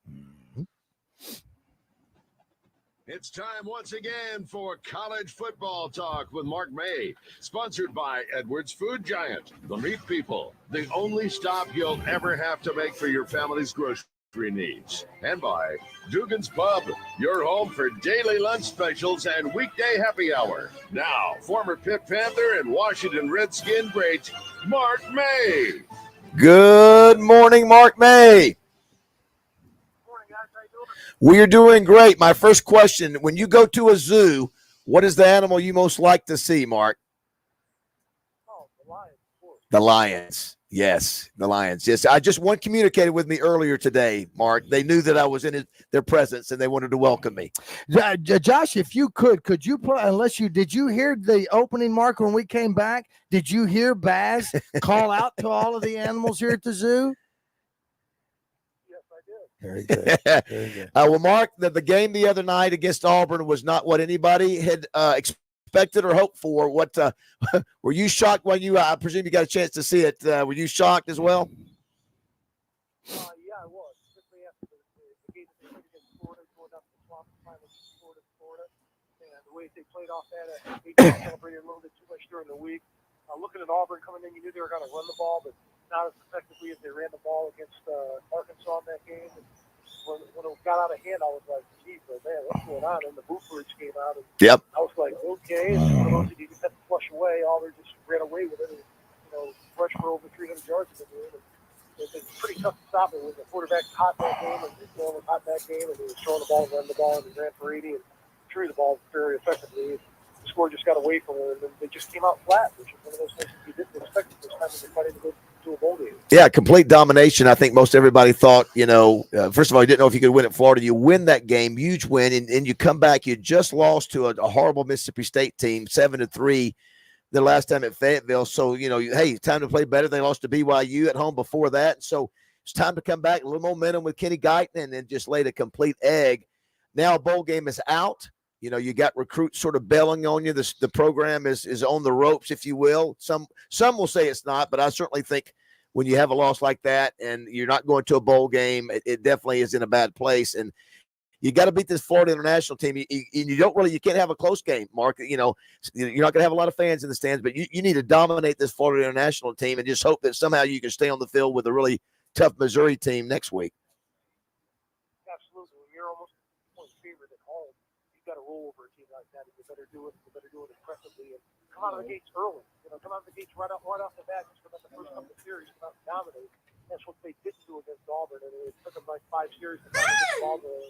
S10: It's time once again for College Football Talk with Mark May, sponsored by Edwards Food Giant, the meat people, the only stop you'll ever have to make for your family's grocery needs, and by Dugan's Pub, your home for daily lunch specials and weekday happy hour. Now, former Pitt Panther and Washington Redskin great Mark May.
S12: Good morning, Mark May. We're doing great. My first question, when you go to a zoo, what is the animal you most like to see, Mark? The lions. Yes, the lions. Yes, one communicated with me earlier today, Mark. They knew that I was in their presence, and they wanted to welcome me.
S9: Josh, if you could you put, did you hear the opening, Mark, when we came back? Did you hear Baz call out to all of the animals here at the zoo? Very good. Very good.
S12: Well, Mark, the game the other night against Auburn was not what anybody had expected or hoped for. What were you shocked when I presume you got a chance to see it? Were you shocked as well?
S6: Yeah, I was. Especially after the game that they played against Florida, going up to the swamp finals, Florida, and the way they played off that, they celebrated a little bit too much during the week. Looking at Auburn coming in, you knew they were going to run the ball, but not as effectively as they ran the ball against Arkansas in that game. And when it got out of hand, I was like, geez, man, what's going on? And the boot bridge came out. And I was like, okay. And one of those that you just have to flush away. Auburn just ran away with it and, rushed for over 300 yards in the game. And it's pretty tough to stop it when the quarterback's hot that game and the was hot that game and he was throwing the ball and running the ball and he ran for 80 and threw the ball very effectively. The score just got away from them and they just came out flat, which is one of those things you didn't expect this time when they're fighting to go to a bowl game.
S12: Yeah, complete domination. I think most everybody thought, first of all, you didn't know if you could win at Florida. You win that game, huge win, and you come back. You just lost to a horrible Mississippi State team, 7-3, the last time at Fayetteville. So, hey, time to play better. They lost to BYU at home before that. So it's time to come back, a little momentum with Kenny Guyton, and then just laid a complete egg. Now a bowl game is out. You got recruits sort of bailing on you. The program is on the ropes, if you will. Some will say it's not, but I certainly think when you have a loss like that and you're not going to a bowl game, it definitely is in a bad place. And you got to beat this Florida International team. You can't have a close game, Mark. You're not going to have a lot of fans in the stands, but you need to dominate this Florida International team and just hope that somehow you can stay on the field with a really tough Missouri team next week.
S6: Absolutely. You're almost a point favorite at home.
S1: roll over a team like that, and you better do it impressively and come out of the gates early. Come out of the gates right off the bat, just about the first couple of series, come out and dominate. That's what they didn't do against Auburn, and it took them like 5 series to finally get Auburn.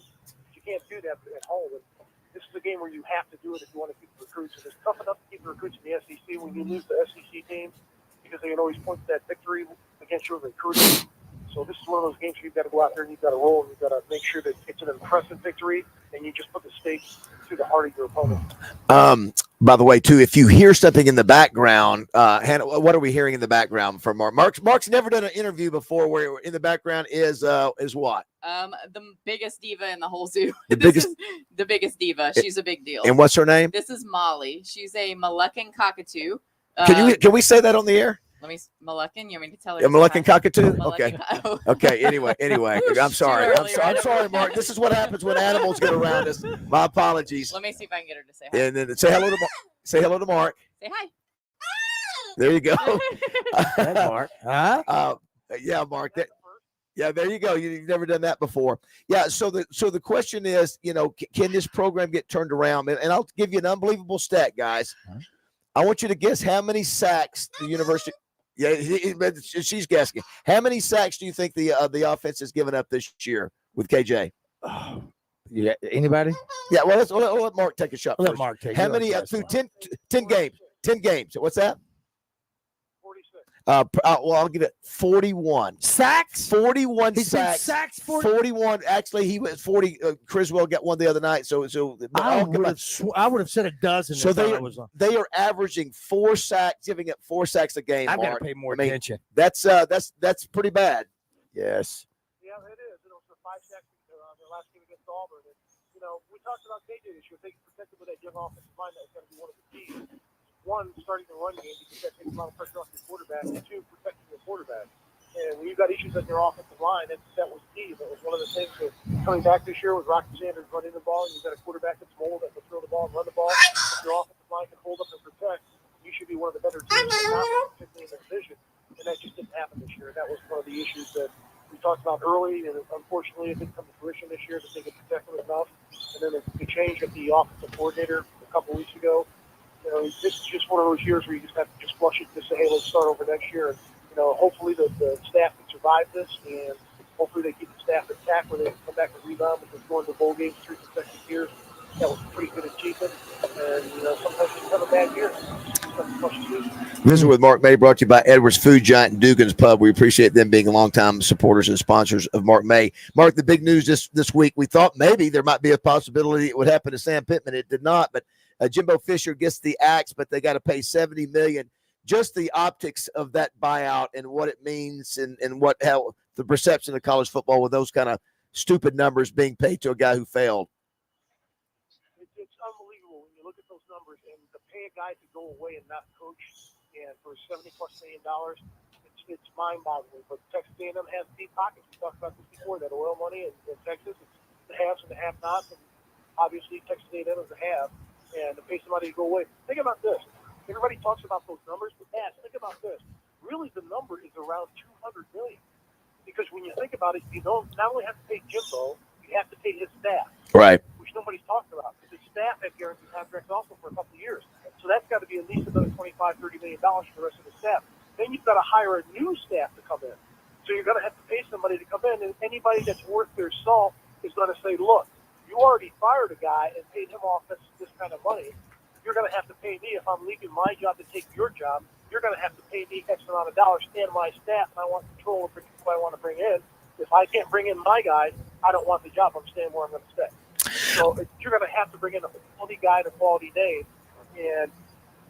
S1: You can't do that at home. And this is a game where you have to do it if you want to keep the recruits. And it's tough enough to keep the recruits in the SEC when you lose the SEC teams because they can always point to that victory against your recruiting. So this is one of those games where you've got to go out there and you've got to roll and you've got to make sure that it's an impressive victory and you just put the stakes to the heart of your opponent.
S12: By the way, too, if you hear something in the background, Hannah, what are we hearing in the background from Mark? Mark's never done an interview before where in the background is what?
S28: The biggest diva in the whole zoo.
S12: The biggest
S28: diva. She's a big deal.
S12: And what's her name?
S28: This is Molly. She's a Moluccan cockatoo.
S12: Can we say that on the air?
S28: Let me Moluccan. You want me to tell her?
S12: A Moluccan cockatoo?
S28: Moluccan
S12: Okay. Okay. Anyway. I'm sorry. I'm sorry, Mark. This is what happens when animals get around us. My apologies.
S28: Let me see if I can get her to say hi.
S12: And then say hello to Mark. Say hello to Mark.
S28: Say hi.
S12: There you go.
S9: That's Mark.
S12: Yeah, Mark. Yeah, there you go. You've never done that before. Yeah. So the question is, can this program get turned around? And I'll give you an unbelievable stat, guys. I want you to guess how many sacks the university. Yeah, she's guessing. How many sacks do you think the offense has given up this year with KJ?
S9: Yeah, anybody?
S12: Yeah, well, let's let Mark take a shot.
S9: Let
S12: first.
S9: Mark take.
S12: How many? Through 10 games. 10 games. What's that?
S1: 46.
S12: Well, I'll give it 41
S9: sacks.
S12: 41
S9: He said
S12: sacks.
S9: sacks.
S12: 41. Actually, he was 40. Criswell got one the other night. So
S9: I would have said a dozen.
S12: So
S9: they
S12: are averaging 4 sacks, giving up 4 sacks a game.
S9: I've got
S12: Mark.
S9: to pay more attention.
S12: That's pretty bad. Yes.
S1: Yeah, it is. It was the 5 sacks their last game against Auburn. And, we talked about KJ this year. They protected with that young offensive line. That's going to be one of the keys. 1, starting the run game because that takes a lot of pressure off your quarterback. And 2, protecting your quarterback. And when you've got issues on your offensive line, that was key. That was one of the things that coming back this year with Rocky Sanders running the ball, and you've got a quarterback that's mobile that can throw the ball and run the ball. If your offensive line can hold up and protect, you should be one of the better teams in the conference, particularly in the division. And that just didn't happen this year. That was one of the issues that we talked about early, and unfortunately it didn't come to fruition this year that they could protect them enough. And then the change of the offensive coordinator a couple weeks ago. This is just one of those years where you just have to just flush it to say, hey, let's start over next year. And, hopefully the staff can survive this, and hopefully they keep the staff intact when they come back and rebound because going to bowl games 3 consecutive years, that was a pretty good achievement. And, sometimes you have a bad year.
S12: Visit with Mark May, brought to you by Edwards Food Giant and Dugan's Pub. We appreciate them being longtime supporters and sponsors of Mark May. Mark, the big news this week, we thought maybe there might be a possibility it would happen to Sam Pittman. It did not, but Jimbo Fisher gets the axe, but they got to pay $70 million. Just the optics of that buyout and what it means and how the perception of college football with those kind of stupid numbers being paid to a guy who failed.
S1: It's unbelievable when you look at those numbers and to pay a guy to go away and not coach and for $70+ million, it's mind-boggling. But Texas A&M has deep pockets. We talked about this before, that oil money in Texas. It's the haves and the have-nots, and obviously Texas A&M is the have. And to pay somebody to go away. Think about this. Everybody talks about those numbers, but think about this. Really, the number is around $200 million. Because when you think about it, you don't not only have to pay Jimbo, you have to pay his staff.
S12: Right.
S1: Which nobody's talking about. Because his staff have guaranteed contracts also for a couple of years. So that's got to be at least another $25-30 million for the rest of the staff. Then you've got to hire a new staff to come in. So you're going to have to pay somebody to come in, and anybody that's worth their salt is going to say, look, you already fired a guy and paid him off this kind of money. You're going to have to pay me if I'm leaving my job to take your job. You're going to have to pay me X amount of dollars and my staff, and I want control over who I want to bring in. If I can't bring in my guys, I don't want the job. I'm staying where I'm going to stay. So you're going to have to bring in a quality guy and a quality name. And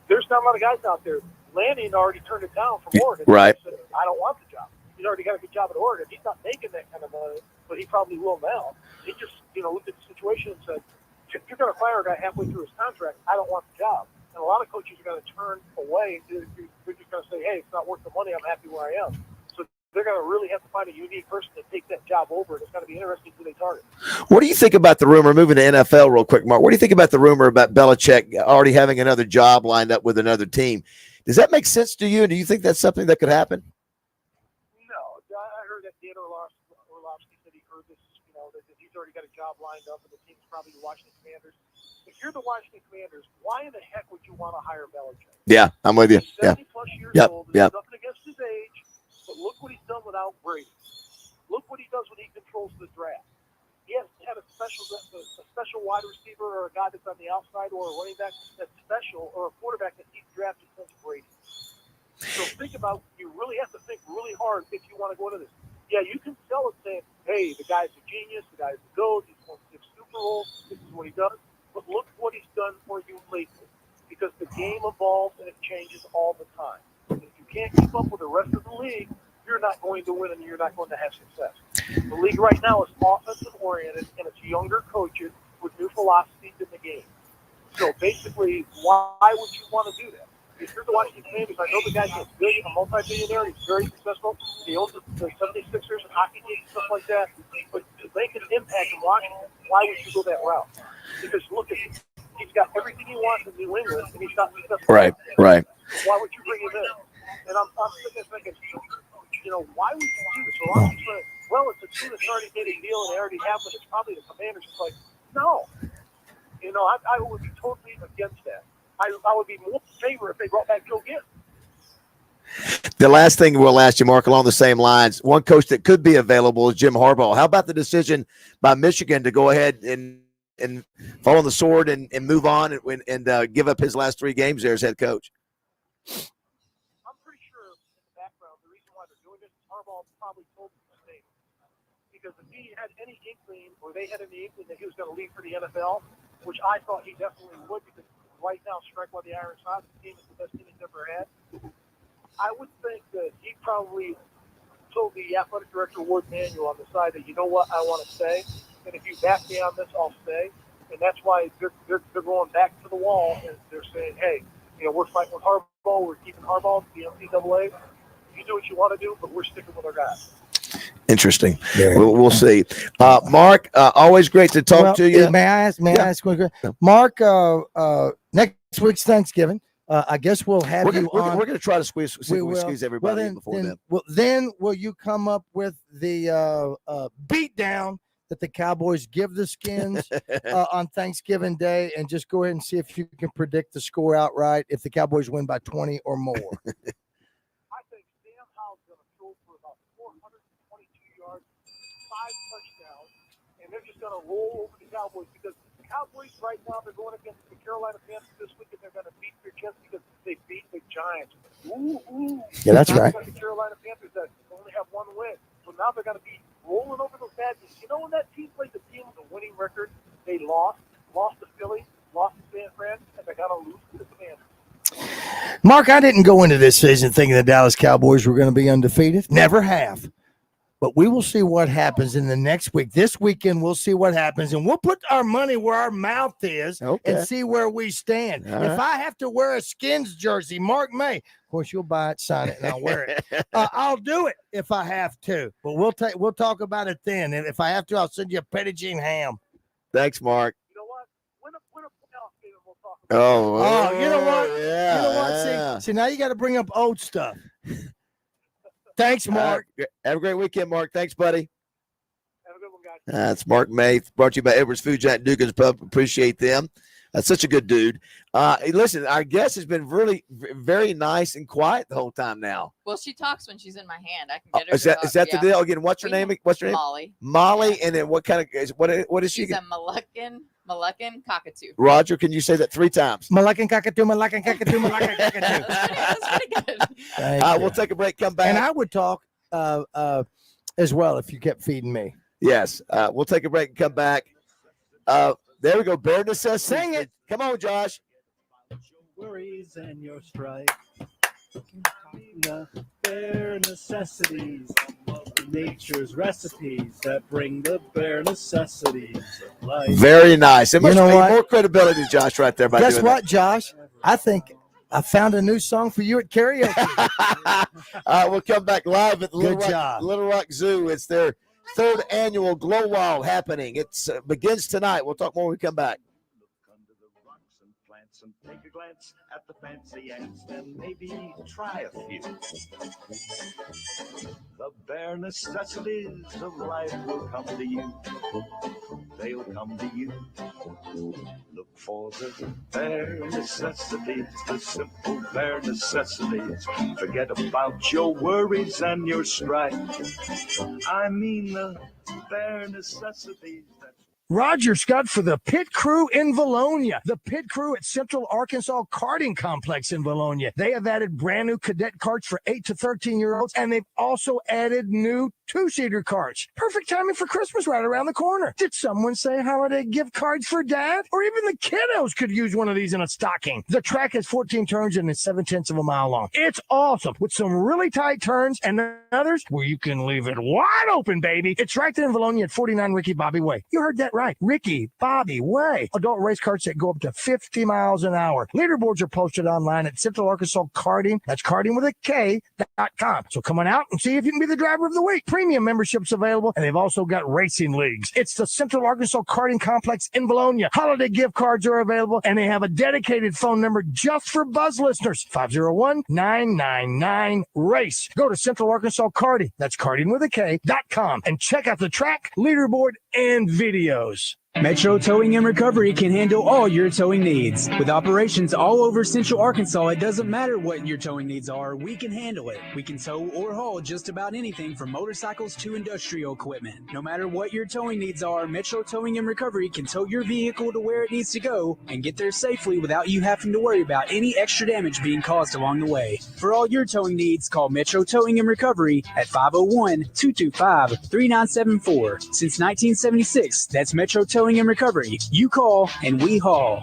S1: there's not a lot of guys out there. Landon already turned it down from Oregon.
S12: Right.
S1: He said, I don't want the job. He's already got a good job at Oregon. He's not making that kind of money, but he probably will now. He just, looked at the situation and said, if you're going to fire a guy halfway through his contract, I don't want the job. And a lot of coaches are going to turn away. They're just going to say, hey, it's not worth the money. I'm happy where I am. So they're going to really have to find a unique person to take that job over. And it's going to be interesting who they target.
S12: What do you think about the rumor, moving to NFL real quick, Mark? What do you think about the rumor about Belichick already having another job lined up with another team? Does that make sense to you? Do you think that's something that could happen?
S1: No. I heard that Dan Orlovsky said he heard this, that he's already got a job lined up, and the team's probably the Washington Commanders. you're the Washington Commanders, why in the heck would you want to hire Belichick?
S12: Yeah, I'm with you.
S1: He's
S12: Yeah.
S1: 70-plus years
S12: Yep.
S1: old.
S12: Yep.
S1: There's nothing against his age, but look what he's done without Brady. Look what he does when he controls the draft. He hasn't had a special wide receiver or a guy that's on the outside or a running back that's special or a quarterback that he's drafted since Brady. So think about, you really have to think really hard if you want to go into this. Yeah, you can sell it saying, hey, the guy's a genius, the guy's a GOAT, he's won 6 Super Bowls, this is what he does. But look what he's done for you lately. Because the game evolves and it changes all the time. And if you can't keep up with the rest of the league, you're not going to win and you're not going to have success. The league right now is offensive oriented and it's younger coaches with new philosophies in the game. So basically, why would you want to do that? If you're the Washington Commanders, I know the guy's a multi-billionaire, he's very successful. He owns the 76ers and hockey teams and stuff like that. But to make an impact in Washington, why would you go that route? Because look at him. He's got everything he wants in New England and he's not successful.
S12: Right.
S1: Why would you bring him in? And I'm sitting there thinking, why would you do this? So I'm saying, well, it's a team that's already made a deal and they already have it. It's probably the Commanders. It's like, no. I would be totally against that. I would be more in favor if they brought back Joe Gibbs.
S12: The last thing we'll ask you, Mark, along the same lines, one coach that could be available is Jim Harbaugh. How about the decision by Michigan to go ahead and follow the sword and move on and give up his last 3 games there as head coach?
S1: I'm pretty sure in the background, the reason why they're doing this is Harbaugh probably told them the same. Because if he had any inkling or they had any inkling that he was going to leave for the NFL, which I thought he definitely would because right now, strike while the iron's hot, the team is the best team he's ever had. I would think that he probably told the athletic director, Ward Manuel, on the side that, you know what, I want to stay. And if you back me on this, I'll stay. And that's why they're going back to the wall and they're saying, hey, we're fighting with Harbaugh. We're keeping Harbaugh, the NCAA. You do what you want to do, but we're sticking with our guys.
S12: Interesting. We'll see. Mark, always great to talk to you.
S9: May I ask? Mark, next week's Thanksgiving. I guess we'll have you on.
S12: We're going to try to squeeze everybody before then.
S9: Then will you come up with the beat down that the Cowboys give the Skins on Thanksgiving Day, and just go ahead and see if you can predict the score outright if the Cowboys win by 20 or more?
S1: I think Sam Howell's going to throw for about 422 yards, 5 touchdowns, and they're just going to roll over the Cowboys because the Cowboys right now, they're going against the Carolina Panthers this week, and they're going to beat their chest because they beat the Giants. Ooh.
S9: Yeah, that's right.
S1: The Carolina Panthers that only have 1 win. So now they're going to be rolling over those bad teams. When that team played the team with a winning record, they lost to Philly, lost to San Fran, and they're going to lose to the Commanders.
S9: Mark, I didn't go into this season thinking the Dallas Cowboys were going to be undefeated. Never have. But we will see what happens in the next week. This weekend, we'll see what happens, and we'll put our money where our mouth is and see where we stand. If I have to wear a Skins jersey, Mark May, of course, you'll buy it, sign it, and I'll wear it. I'll do it if I have to. But we'll talk about it then. And if I have to, I'll send you a Pettigene ham.
S12: Thanks, Mark.
S1: You know what? Win a playoff game and we'll talk
S12: about
S9: it. You know what?
S12: Yeah,
S9: you know what? See, now you got to bring up old stuff. Thanks, Mark.
S12: Have a great weekend, Mark. Thanks, buddy.
S1: Have a good one, guys.
S12: That's Mark May, brought to you by Edwards Food Giant Dugan's Pub. Appreciate them. That's such a good dude. Listen, our guest has been really very nice and quiet the whole time now.
S28: Well, she talks when she's in my hand. I can get her.
S12: Is that the deal? Again, what's her name? What's her name?
S28: Molly.
S12: Molly, and then what kind of what is she?
S28: She's a Moluccan cockatoo.
S12: Roger, can you say that 3 times?
S9: Moluccan cockatoo, Moluccan cockatoo, Moluccan cockatoo.
S28: That's pretty good.
S12: We'll take a break, come back.
S9: And I would talk as well if you kept feeding me.
S12: Yes. We'll take a break and come back. There we go. Bare necessities. Sing it. Come on, Josh.
S14: Worries and your strife. The bare necessities of nature's recipes that bring the bare necessities of life.
S12: Very nice. It must be more credibility to Josh right there.
S9: Guess what, Josh? I think I found a new song for you at karaoke.
S12: We'll come back live at the
S9: Good
S12: Little Rock Zoo. It's their 3rd annual Glow Wall happening. It begins tonight. We'll talk more when we come back.
S14: and take a glance at the fancy ants, then maybe try a few. The bare necessities of life will come to you. They'll come to you. Look for the bare necessities, the simple bare necessities. Forget about your worries and your strife. I mean the bare necessities.
S9: Roger Scott for the Pit Crew in Valonia. The Pit Crew at Central Arkansas Karting Complex in Valonia. They have added brand new cadet karts for 8 to 13-year-olds, and they've also added new 2-seater karts. Perfect timing for Christmas right around the corner. Did someone say holiday gift cards for dad? Or even the kiddos could use one of these in a stocking. The track has 14 turns and is 7/10 of a mile long. It's awesome with some really tight turns and others where you can leave it wide open, baby. It's right there in Valonia at 49 Ricky Bobby Way. You heard that right. Ricky Bobby Way. Adult race carts that go up to 50 miles an hour. Leaderboards are posted online at Central Arkansas Karting. That's karting with a K.com. So come on out and see if you can be the driver of the week. Premium memberships available, and they've also got racing leagues. It's the Central Arkansas Karting Complex in Valonia. Holiday gift cards are available, and they have a dedicated phone number just for Buzz listeners. 501-999-RACE. Go to Central Arkansas Karting. That's karting with a K.com, and check out the track, leaderboard, and videos.
S3: Metro Towing and Recovery can handle all your towing needs. With operations all over Central Arkansas, it doesn't matter what your towing needs are, we can handle it. We can tow or haul just about anything from motorcycles to industrial equipment. No matter what your towing needs are, Metro Towing and Recovery can tow your vehicle to where it needs to go and get there safely without you having to worry about any extra damage being caused along the way. For all your towing needs, call Metro Towing and Recovery at 501-225-3974. Since 1976, that's Metro Towing and Recovery. You call and we haul.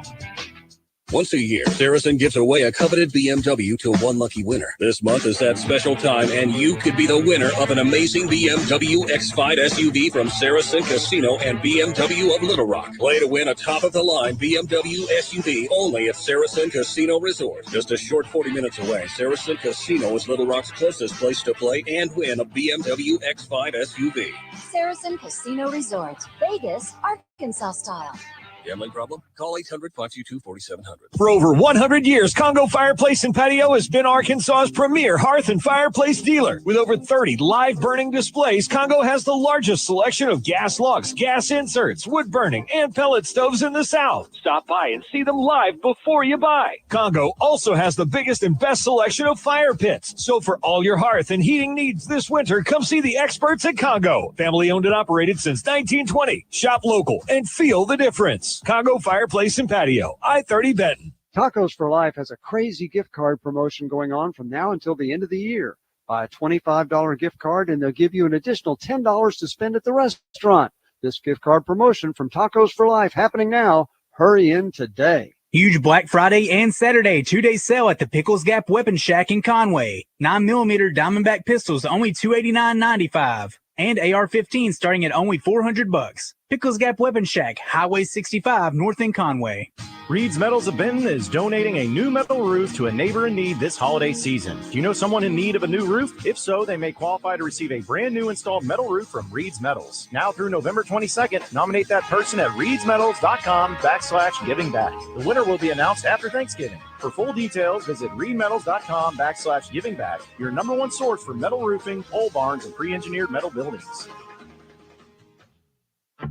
S15: Once a year, Saracen gives away a coveted BMW to one lucky winner. This month is that special time, and you could be the winner of an amazing BMW X5 SUV from Saracen Casino and BMW of Little Rock. Play to win a top-of-the-line BMW SUV only at Saracen Casino Resort. Just a short 40 minutes away, Saracen Casino is Little Rock's closest place to play and win a BMW X5 SUV.
S2: Saracen Casino Resort, Vegas, Arkansas style.
S15: Gambling problem? Call 800-522-4700.
S16: For over 100 years, Congo Fireplace and Patio has been Arkansas's premier hearth and fireplace dealer. With over 30 live burning displays, Congo has the largest selection of gas logs, gas inserts, wood burning, and pellet stoves in the South. Stop by and see them live before you buy. Congo also has the biggest and best selection of fire pits. So for all your hearth and heating needs this winter, come see the experts at Congo. Family owned and operated since 1920. Shop local and feel the difference. Congo Fireplace and Patio, I-30 Benton.
S17: Tacos for Life has a crazy gift card promotion going on from now until the end of the year. Buy a $25 gift card and they'll give you an additional $10 to spend at the restaurant. This gift card promotion from Tacos for Life happening now. Hurry in today.
S3: Huge Black Friday and Saturday 2-day sale at the Pickles Gap Weapon Shack in Conway. 9mm Diamondback pistols only $289.95. And AR-15 starting at only $400. Pickles Gap Weapon Shack, Highway 65, North in Conway.
S18: Reed's Metals of Benton is donating a new metal roof to a neighbor in need this holiday season. Do you know someone in need of a new roof? If so, they may qualify to receive a brand new installed metal roof from Reed's Metals. Now through November 22nd, nominate that person at reedsmetals.com/givingback. The winner will be announced after Thanksgiving. For full details, visit reedmetals.com/givingback, your #1 source for metal roofing, pole barns, and pre-engineered metal buildings.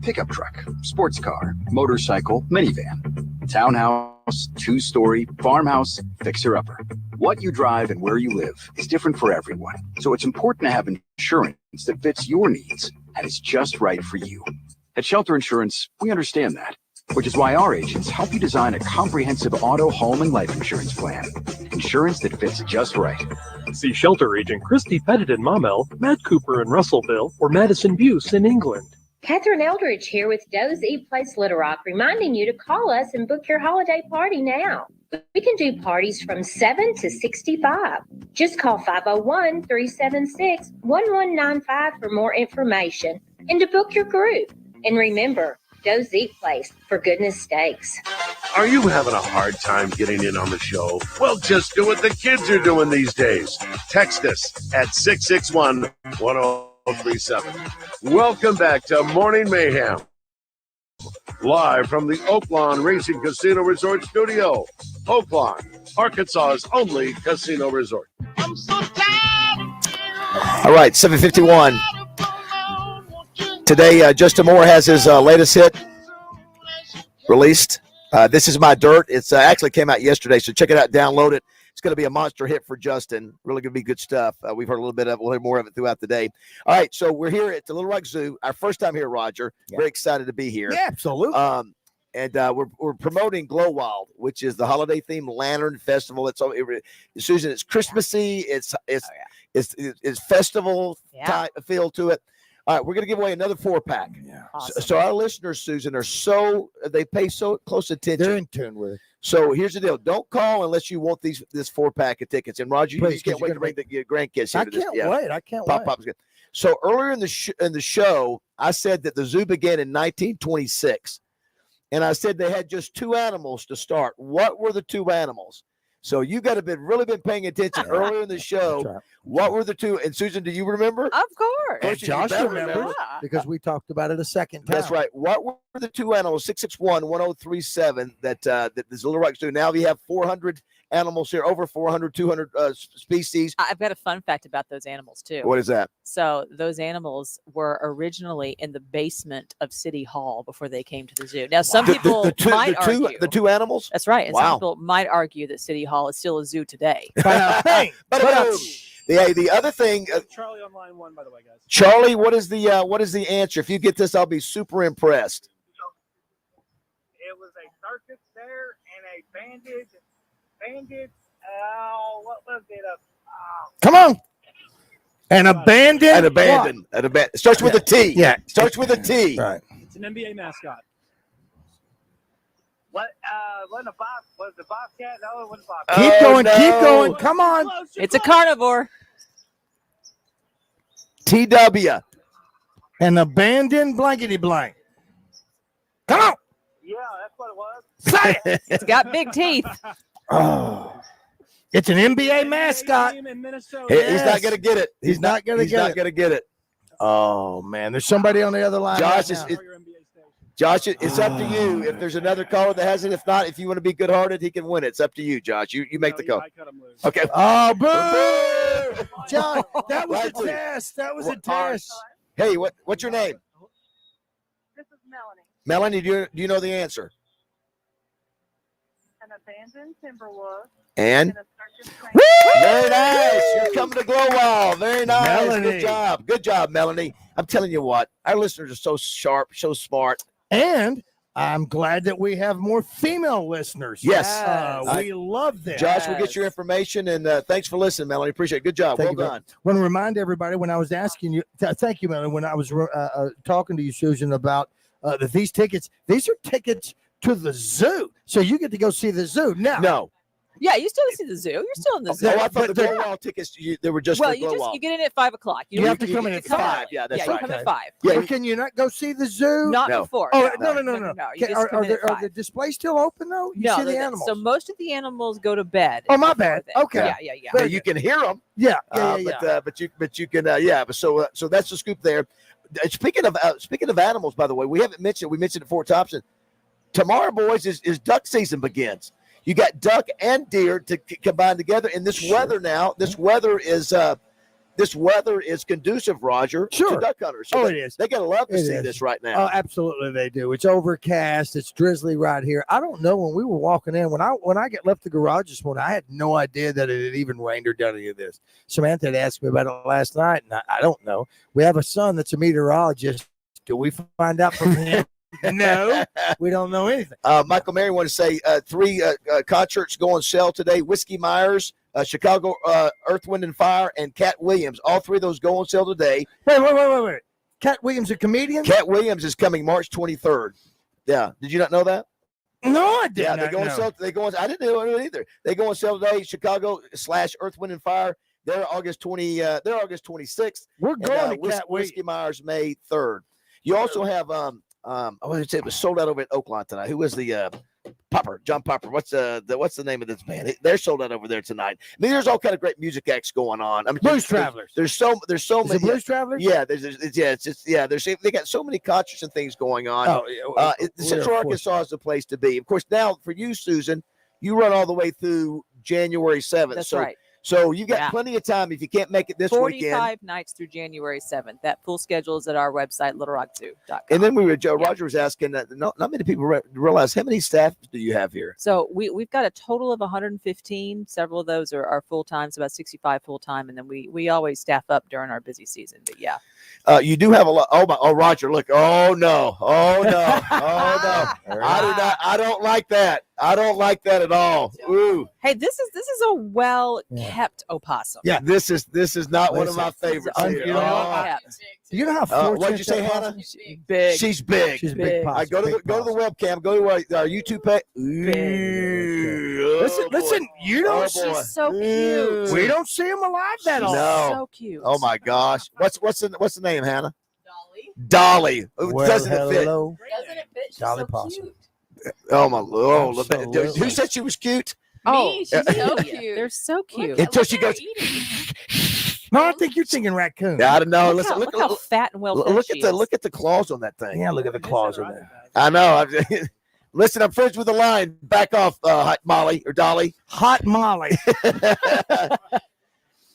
S19: Pickup truck, sports car, motorcycle, minivan, townhouse, 2-story, farmhouse, fixer-upper. What you drive and where you live is different for everyone, so it's important to have insurance that fits your needs and is just right for you. At Shelter Insurance, we understand that, which is why our agents help you design a comprehensive auto, home, and life insurance plan. Insurance that fits just right.
S21: See Shelter Agent Christy Pettit in Maumelle, Matt Cooper in Russellville, or Madison Buse in England.
S24: Catherine Eldridge here with Doe's Eat Place Little Rock, reminding you to call us and book your holiday party now. We can do parties from 7 to 65. Just call 501-376-1195 for more information and to book your group. And remember, Doe's Eat Place, for goodness sakes.
S10: Are you having a hard time getting in on the show? Well, just do what the kids are doing these days. Text us at 661-1037. Welcome back to Morning Mayhem. Live from the Oaklawn Racing Casino Resort Studio. Oaklawn, Arkansas's only casino resort.
S12: All right, 7:51. Today, Justin Moore has his latest hit released. This is My Dirt. It's actually came out yesterday, so check it out, download it. It's going to be a monster hit for Justin. Really going to be good stuff. We've heard a little bit of it. We'll hear more of it throughout the day. All right, so we're here at the Little Rock Zoo. Our first time here, Roger. Yeah. Very excited to be here.
S9: Yeah, absolutely.
S12: And we're promoting Glow Wild, which is the holiday-themed lantern festival. Susan, it's Christmassy. It's festival type feel to it. All right, we're going to give away another 4-pack. Yeah. Awesome. So our listeners, Susan, they pay so close attention.
S9: They're in tune with it.
S12: So here's the deal. Don't call unless you want this 4-pack of tickets. And Roger, you can't wait to bring your grandkids here.
S9: I can't wait.
S12: Pop's good. So earlier in the show, I said that the zoo began in 1926. And I said they had just 2 animals to start. What were the 2 animals? So you got to really been paying attention earlier in the show. Right. What were the 2? And Susan, do you remember?
S4: Of course.
S12: And
S9: Josh remembers because we talked about it a second time.
S12: That's right. What were the 2 animals? 661-1037 that this Little Rock Zoo. Now we have 400 animals here, over 400, 200 species.
S4: I've got a fun fact about those animals too.
S12: What is that?
S4: So those animals were originally in the basement of City Hall before they came to the zoo. Now some people might argue
S12: the 2 animals.
S4: That's right, and some people might argue that City Hall is still a zoo today.
S12: The other thing,
S21: Charlie on line 1, by the way, guys.
S12: Charlie, what is the answer? If you get this, I'll be super impressed.
S1: It was a circus there and a bandage. What was it?
S9: Come on. An abandoned.
S12: It starts with a T.
S9: Yeah.
S12: Starts with a T.
S9: Right.
S21: It's an NBA mascot.
S1: What? Was the Bobcat? No, it wasn't Bobcat.
S9: Keep going. Come on.
S4: It's a carnivore.
S12: TW.
S9: An abandoned blankety blank. Come on.
S1: Yeah, that's what it was.
S9: Say it.
S4: It's got big teeth.
S9: Oh, it's an NBA mascot.
S12: He's not going to get it. He's not going to get it.
S9: Oh man, there's somebody on the other line.
S12: Josh, it's up to you. If there's another caller that has it, if not, if you want to be good-hearted, he can win it. It's up to you, Josh. You make the call. Okay.
S9: Oh, boo! Josh, that was a test. That was a test.
S12: Hey, what's your name?
S7: This is Melanie.
S12: Melanie, do you know the answer?
S7: An abandoned Timberwolf.
S12: And? Very nice. You're coming to Glow Wild. Very nice.
S9: Melanie.
S12: Good job, Melanie. I'm telling you what, our listeners are so sharp, so smart.
S9: And I'm glad that we have more female listeners.
S12: Yes.
S9: We love them.
S12: Josh, we'll get your information, and thanks for listening, Melanie. Appreciate it. Good job. Well done.
S9: I want to remind everybody when I was asking you, thank you, Melanie, when I was talking to you, Susan, about these tickets. These are tickets to the zoo. So you get to go see the zoo. Now,
S12: no.
S4: Yeah, you still see the zoo. You're still in the zoo.
S12: Oh, I thought the Glow Wild tickets, they were just for Glow Wild.
S4: You get in at 5 o'clock.
S9: You have to come in at 5.
S12: Yeah, that's right.
S4: You come at 5.
S9: Yeah, can you not go see the zoo?
S4: Not before.
S9: Oh, no.
S4: You just come in at 5.
S9: Are the displays still open though? You see the animals.
S4: So most of the animals go to bed.
S9: Oh, my bad. Okay.
S4: Yeah.
S12: But you can hear them.
S9: Yeah.
S12: But you can. So that's the scoop there. Speaking of animals, by the way, we mentioned it 4 times. Tomorrow, boys, is duck season begins. You got duck and deer to combine together, and this weather is conducive, Roger, to duck hunters. So
S9: it is.
S12: They gotta love to see this right now.
S9: Oh, absolutely, they do. It's overcast. It's drizzly right here. I don't know when we were walking in. When I left the garage this morning, I had no idea that it had even rained or done any of this. Samantha had asked me about it last night, and I don't know. We have a son that's a meteorologist. Do we find out from him? No, we don't know anything.
S12: Michael Mary wanted to say 3 concerts go on sale today. Whiskey Myers, Chicago Earth, Wind, and Fire, and Cat Williams. All 3 of those go on sale today.
S9: Wait. Cat Williams, a comedian?
S12: Cat Williams is coming March 23rd. Yeah. Did you not know that?
S9: No, I didn't.
S12: Yeah, they go on sale. I didn't know it either. They go on sale today. Chicago / Earth, Wind, and Fire. They're August 26th.
S9: We're going to Cat
S12: Whiskey Myers May 3rd. You also have I was going to say it was sold out over at Oaklawn tonight. Who was the John Popper. What's the name of this band? They're sold out over there tonight. I mean, there's all kind of great music acts going on. I mean,
S9: Blues Travelers.
S12: There's so
S9: Is
S12: many
S9: it Blues Travelers?
S12: Yeah, they got so many concerts and things going on. Central Arkansas is the place to be. Of course, now for you, Susan, you run all the way through January 7th.
S4: That's right.
S12: So you got plenty of time if you can't make it this
S4: 45
S12: weekend.
S4: nights through January 7th. That full schedule is at our website, littlerockzoo.com.
S12: And then Roger was asking that not many people realize how many staff do you have here?
S4: So we've got a total of 115. Several of those are full time, so about 65 full time, and then we always staff up during our busy season. But yeah,
S12: you do have a lot. Roger, look. Oh no. I don't like that. I don't like that at all. Ooh.
S4: Hey, this is a well kept opossum.
S12: Yeah, this is not one of my favorites.
S9: You know how fortunate
S12: what'd you say, Hannah?
S4: Big.
S12: She's big.
S9: She's a big possum.
S12: I go to the webcam. Go to our YouTube page.
S9: Listen. You don't.
S4: She's so cute.
S9: We don't see them alive that often.
S12: No.
S4: So cute.
S12: Oh my gosh. What's the name, Hannah? Dolly. Doesn't it fit?
S28: Doesn't it fit? She's
S9: Dolly
S28: so
S9: Possum.
S28: cute.
S12: Oh my Lord!
S9: Absolutely.
S12: Who said she was cute?
S4: Oh,
S28: Me, she's so cute.
S4: They're so cute.
S12: Until she goes.
S9: No, I think you're thinking raccoon.
S12: I don't know.
S4: Look how fat and well fed
S12: Look
S4: she
S12: at
S4: is.
S12: the claws on that thing.
S9: Yeah, look at the claws on there.
S12: I know. Listen, I'm friends with the line. Back off, Hot Molly or Dolly.
S9: Hot Molly.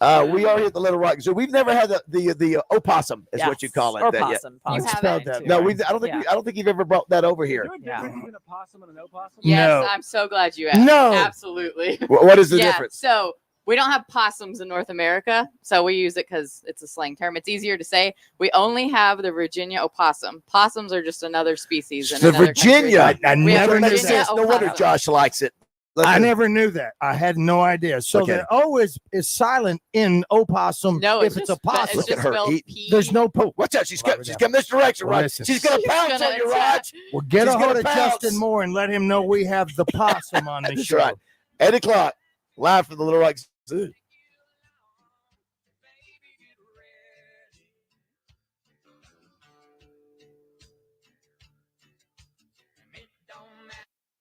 S12: We are here at the Little Rock Zoo. We've never had the opossum, is what you call it.
S4: Or
S12: that yet.
S4: possum.
S28: You
S4: possum.
S28: have
S9: that.
S12: No, I don't think you've ever brought that over here.
S4: Yeah.
S17: Between a possum and an opossum?
S28: Yes,
S9: No.
S28: I'm so glad you asked.
S9: No.
S28: Absolutely.
S12: What is the
S28: Yeah,
S12: difference?
S28: so we don't have possums in North America, so we use it because it's a slang term. It's easier to say. We only have the Virginia opossum. Possums are just another species. In
S12: The
S28: another
S12: Virginia.
S28: country.
S9: I
S28: We have
S9: never knew
S28: Virginia
S9: that.
S12: No wonder
S28: opossum.
S12: Josh likes it.
S9: I never knew that. I had no idea. So
S12: Okay.
S9: the O is silent in opossum
S28: No,
S9: if it's a possum.
S28: It's just
S12: her
S28: spelled
S12: eat.
S28: P.
S9: There's no poop.
S12: Watch out. She's coming this direction,
S9: Well,
S12: Rod.
S9: listen.
S12: She's going to
S28: She's
S12: pounce
S28: gonna
S12: on you,
S28: attack.
S12: Rod.
S9: Well, get
S12: She's
S9: a hold
S12: gonna
S9: of
S12: pounce.
S9: Justin Moore and let him know we have the possum on the
S12: That's
S9: show.
S12: right. 8 o'clock, live from the Little Rock Zoo.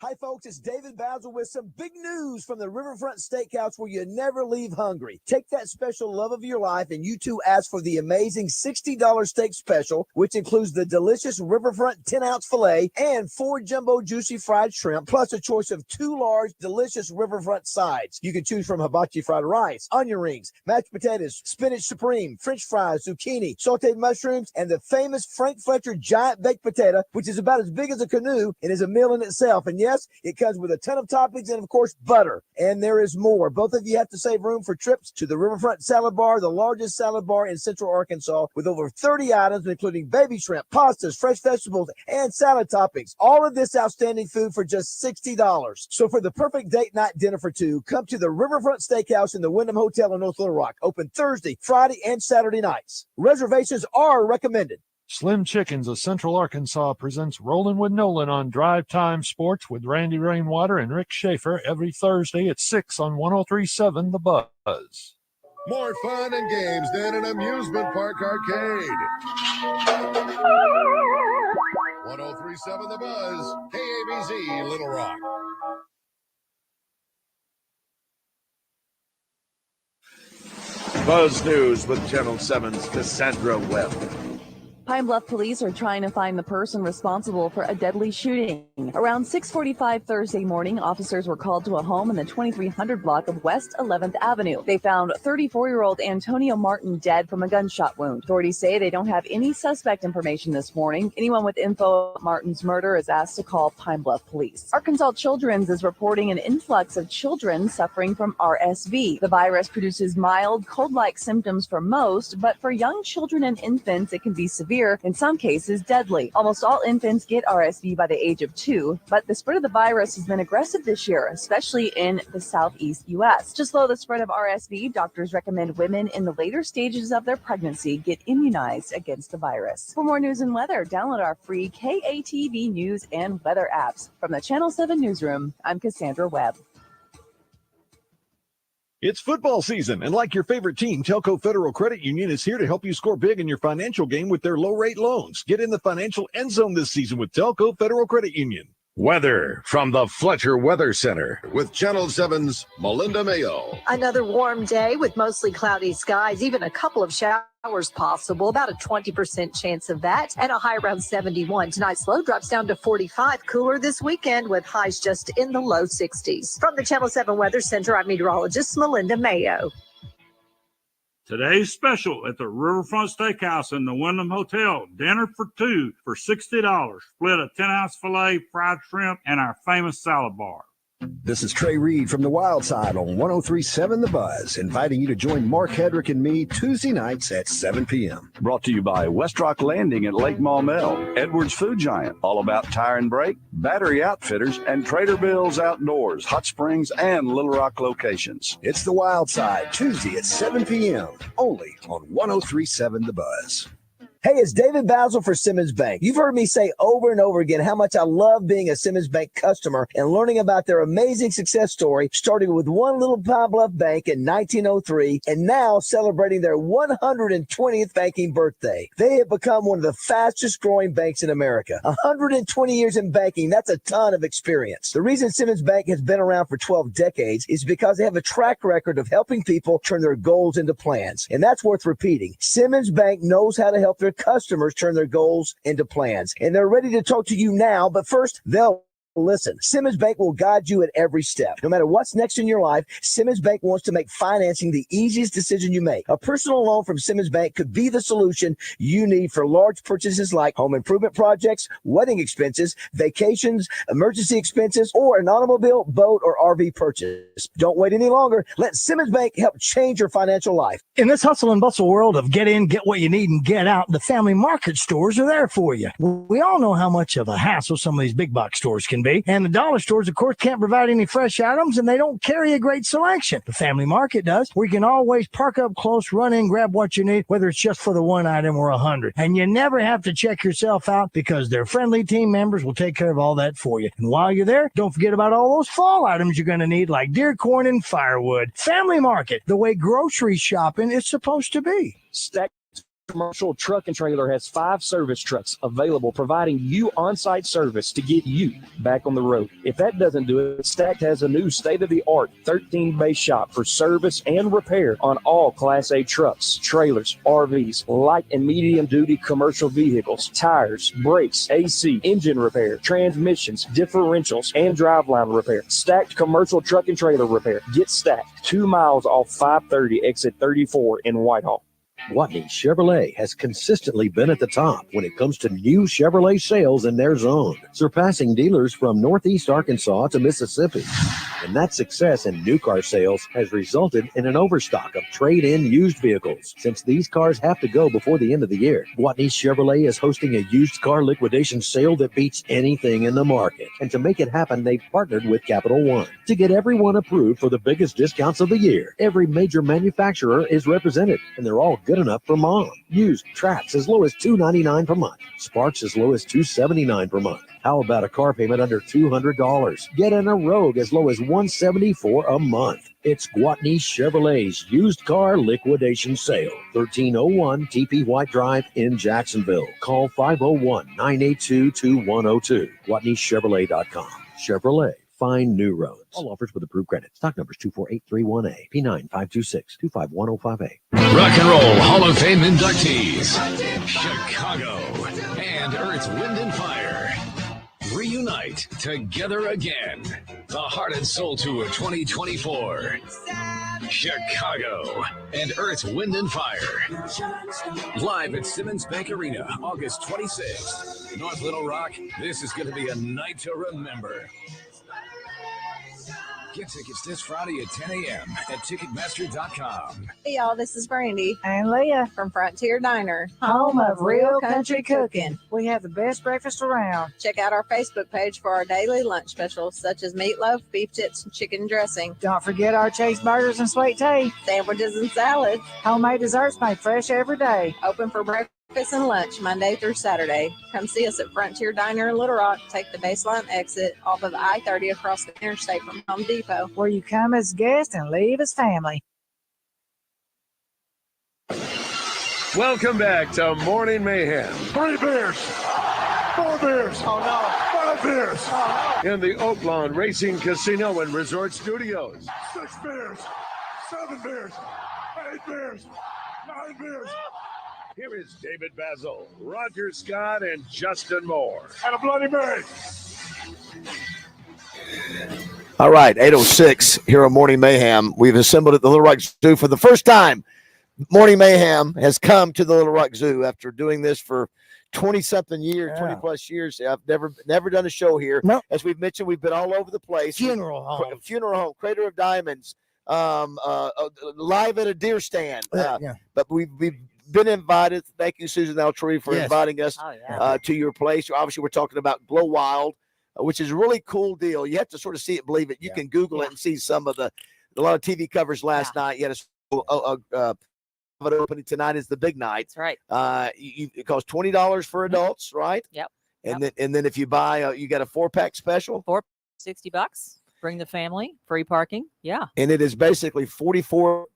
S12: Hi, folks. It's David Basil with some big news from the Riverfront Steakhouse where you never leave hungry. Take that special love of your life and you too ask for the amazing $60 steak special, which includes the delicious Riverfront 10-ounce filet and 4 jumbo juicy fried shrimp, plus a choice of 2 large delicious Riverfront sides. You can choose from hibachi fried rice, onion rings, mashed potatoes, spinach supreme, French fries, zucchini, sauteed mushrooms, and the famous Frank Fletcher giant baked potato, which is about as big as a canoe and is a meal in itself. And yes, it comes with a ton of toppings and, of course, butter. And there is more. Both of you have to save room for trips to the Riverfront Salad Bar, the largest salad bar in Central Arkansas, with over 30 items, including baby shrimp, pastas, fresh vegetables, and salad toppings. All of this outstanding food for just $60. So for the perfect date night dinner for two, come to the Riverfront Steakhouse in the Wyndham Hotel in North Little Rock. Open Thursday, Friday, and Saturday nights. Reservations are recommended.
S21: Slim Chickens of Central Arkansas presents Rollin' with Nolan on Drive Time Sports with Randy Rainwater and Rick Schaefer every Thursday at 6 on 103.7 The Buzz.
S10: More fun and games than an amusement park arcade. 103.7 The Buzz, KABZ, Little Rock.
S5: Buzz News with Channel 7's Cassandra Webb.
S8: Pine Bluff police are trying to find the person responsible for a deadly shooting. Around 6:45 Thursday morning, officers were called to a home in the 2300 block of West 11th Avenue. They found 34-year-old Antonio Martin dead from a gunshot wound. Authorities say they don't have any suspect information this morning. Anyone with info of Martin's murder is asked to call Pine Bluff police. Arkansas Children's is reporting an influx of children suffering from RSV. The virus produces mild, cold-like symptoms for most, but for young children and infants, it can be severe, in some cases deadly. Almost all infants get RSV by the age of 2, but the spread of the virus has been aggressive this year, especially in the southeast U.S. To slow the spread of RSV, doctors recommend women in the later stages of their pregnancy get immunized against the virus. For more news and weather, download our free KATV News and Weather apps. From the Channel 7 Newsroom, I'm Cassandra Webb.
S18: It's football season, and like your favorite team, Telco Federal Credit Union is here to help you score big in your financial game with their low-rate loans. Get in the financial end zone this season with Telco Federal Credit Union.
S10: Weather from the Fletcher Weather Center with Channel 7's Melinda Mayo.
S11: Another warm day with mostly cloudy skies, even a couple of showers possible, about a 20% chance of that, and a high around 71. Tonight's low drops down to 45. Cooler this weekend with highs just in the low 60s. From the Channel 7 Weather Center, I'm meteorologist Melinda Mayo.
S13: Today's special at the Riverfront Steakhouse in the Wyndham Hotel. Dinner for two for $60. Split a 10-ounce filet, fried shrimp, and our famous salad bar.
S20: This is Trey Reed from the Wild Side on 103.7 The Buzz, inviting you to join Mark Hedrick and me Tuesday nights at 7 p.m.
S22: Brought to you by West Rock Landing at Lake Maumelle, Edwards Food Giant, all about tire and brake, battery outfitters, and Trader Bill's Outdoors, Hot Springs, and Little Rock locations.
S20: It's the Wild Side, Tuesday at 7 p.m., only on 103.7 The Buzz.
S23: Hey, it's David Basil for Simmons Bank. You've heard me say over and over again how much I love being a Simmons Bank customer and learning about their amazing success story, starting with one little Pine Bluff bank in 1903 and now celebrating their 120th banking birthday. They have become one of the fastest growing banks in America. 120 years in banking, that's a ton of experience. The reason Simmons Bank has been around for 12 decades is because they have a track record of helping people turn their goals into plans. And that's worth repeating. Simmons Bank knows how to help their customers turn their goals into plans. And they're ready to talk to you now, but first, they'll listen. Simmons Bank will guide you at every step. No matter what's next in your life, Simmons Bank wants to make financing the easiest decision you make. A personal loan from Simmons Bank could be the solution you need for large purchases like home improvement projects, wedding expenses, vacations, emergency expenses, or an automobile, boat, or RV purchase. Don't wait any longer. Let Simmons Bank help change your financial life.
S25: In this hustle and bustle world of get in, get what you need, and get out, the family market stores are there for you. We all know how much of a hassle some of these big box stores can be. And the dollar stores, of course, can't provide any fresh items, and they don't carry a great selection. The family market does, where you can always park up close, run in, grab what you need, whether it's just for the one item or 100. And you never have to check yourself out because their friendly team members will take care of all that for you. And while you're there, don't forget about all those fall items you're going to need, like deer corn and firewood. Family market, the way grocery shopping is supposed to be.
S26: Stack Commercial Truck and Trailer has 5 service trucks available, providing you on-site service to get you back on the road. If that doesn't do it, Stacked has a new state-of-the-art 13-bay shop for service and repair on all Class A trucks, trailers, RVs, light and medium-duty commercial vehicles, tires, brakes, AC, engine repair, transmissions, differentials, and driveline repair. Stacked Commercial Truck and Trailer Repair. Get Stacked 2 miles off 530 exit 34 in Whitehall.
S27: Watney Chevrolet has consistently been at the top when it comes to new Chevrolet sales in their zone, surpassing dealers from Northeast Arkansas to Mississippi. And that success in new car sales has resulted in an overstock of trade-in used vehicles, since these cars have to go before the end of the year. Watney Chevrolet is hosting a used car liquidation sale that beats anything in the market. And to make it happen, they've partnered with Capital One to get everyone approved for the biggest discounts of the year. Every major manufacturer is represented, and they're all good enough for mom. Used Trax as low as $299 per month. Sparks as low as $279 per month. How about a car payment under $200? Get in a Rogue as low as $174 a month. It's Gwatney Chevrolet's used car liquidation sale. 1301 TP White Drive in Jacksonville. Call 501-982-2102. GwatneyChevrolet.com. Chevrolet. Find new roads. All offers with approved credit. Stock numbers 24831A, P9526, 251058.
S15: Rock and Roll Hall of Fame inductees, Chicago and Earth, Wind and Fire reunite together again. The Heart and Soul Tour 2024. Chicago and Earth, Wind and Fire. Live at Simmons Bank Arena, August 26th. North Little Rock, this is going to be a night to remember. Get tickets this Friday at 10 a.m. at Ticketmaster.com.
S29: Hey, y'all, this is Brandy.
S30: And Leah
S29: from Frontier Diner,
S30: home of real country cooking. We have the best breakfast around.
S29: Check out our Facebook page for our daily lunch specials, such as meatloaf, beef tips, and chicken dressing.
S30: Don't forget our Chase burgers and sweet tea.
S29: Sandwiches and salads.
S30: Homemade desserts made fresh every day.
S29: Open for breakfast and lunch Monday through Saturday. Come see us at Frontier Diner in Little Rock. Take the baseline exit off of I-30 across the interstate from Home Depot.
S30: Where you come as guests and leave as family.
S10: Welcome back to Morning Mayhem.
S6: 3 beers. 4 beers.
S1: Oh, no.
S21: 5 beers.
S10: In the Oaklawn Racing Casino and Resort Studios.
S21: 6 beers. 7 beers. 8 beers. 9 beers.
S10: Here is David Basil, Roger Scott, and Justin Moore.
S21: And a Bloody Mary.
S12: All right, 8:06 here on Morning Mayhem. We've assembled at the Little Rock Zoo for the first time. Morning Mayhem has come to the Little Rock Zoo after doing this for 20-something years, 20-plus years. I've never done a show here.
S9: Nope.
S12: As we've mentioned, we've been all over the place.
S9: Funeral home,
S12: Crater of Diamonds, live at a deer stand. But we've been invited. Thank you, Susan Altree, for inviting us to your place. Obviously, we're talking about Glow Wild, which is a really cool deal. You have to sort of see it, believe it. You can Google it and see a lot of TV covers last night. You had a opening tonight is the big night.
S2: That's right.
S12: It costs $20 for adults, right?
S2: Yep.
S12: And then if you buy, you got a 4-pack special.
S2: $60. Bring the family. Free parking. Yeah.
S12: And it is basically 44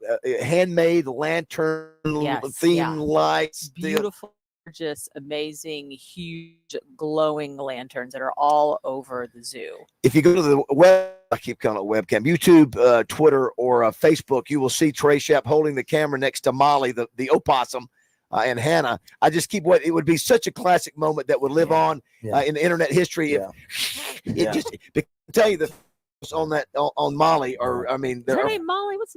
S12: handmade lantern themed lights.
S2: Beautiful, gorgeous, amazing, huge, glowing lanterns that are all over the zoo.
S12: If you go to the web, I keep calling it webcam, YouTube, Twitter, or Facebook, you will see Trey Shapp holding the camera next to Molly, the opossum, and Hannah. I just keep it would be such a classic moment that would live on in the internet history. Just I tell you on Molly, or I mean,
S2: Is her name Molly? What's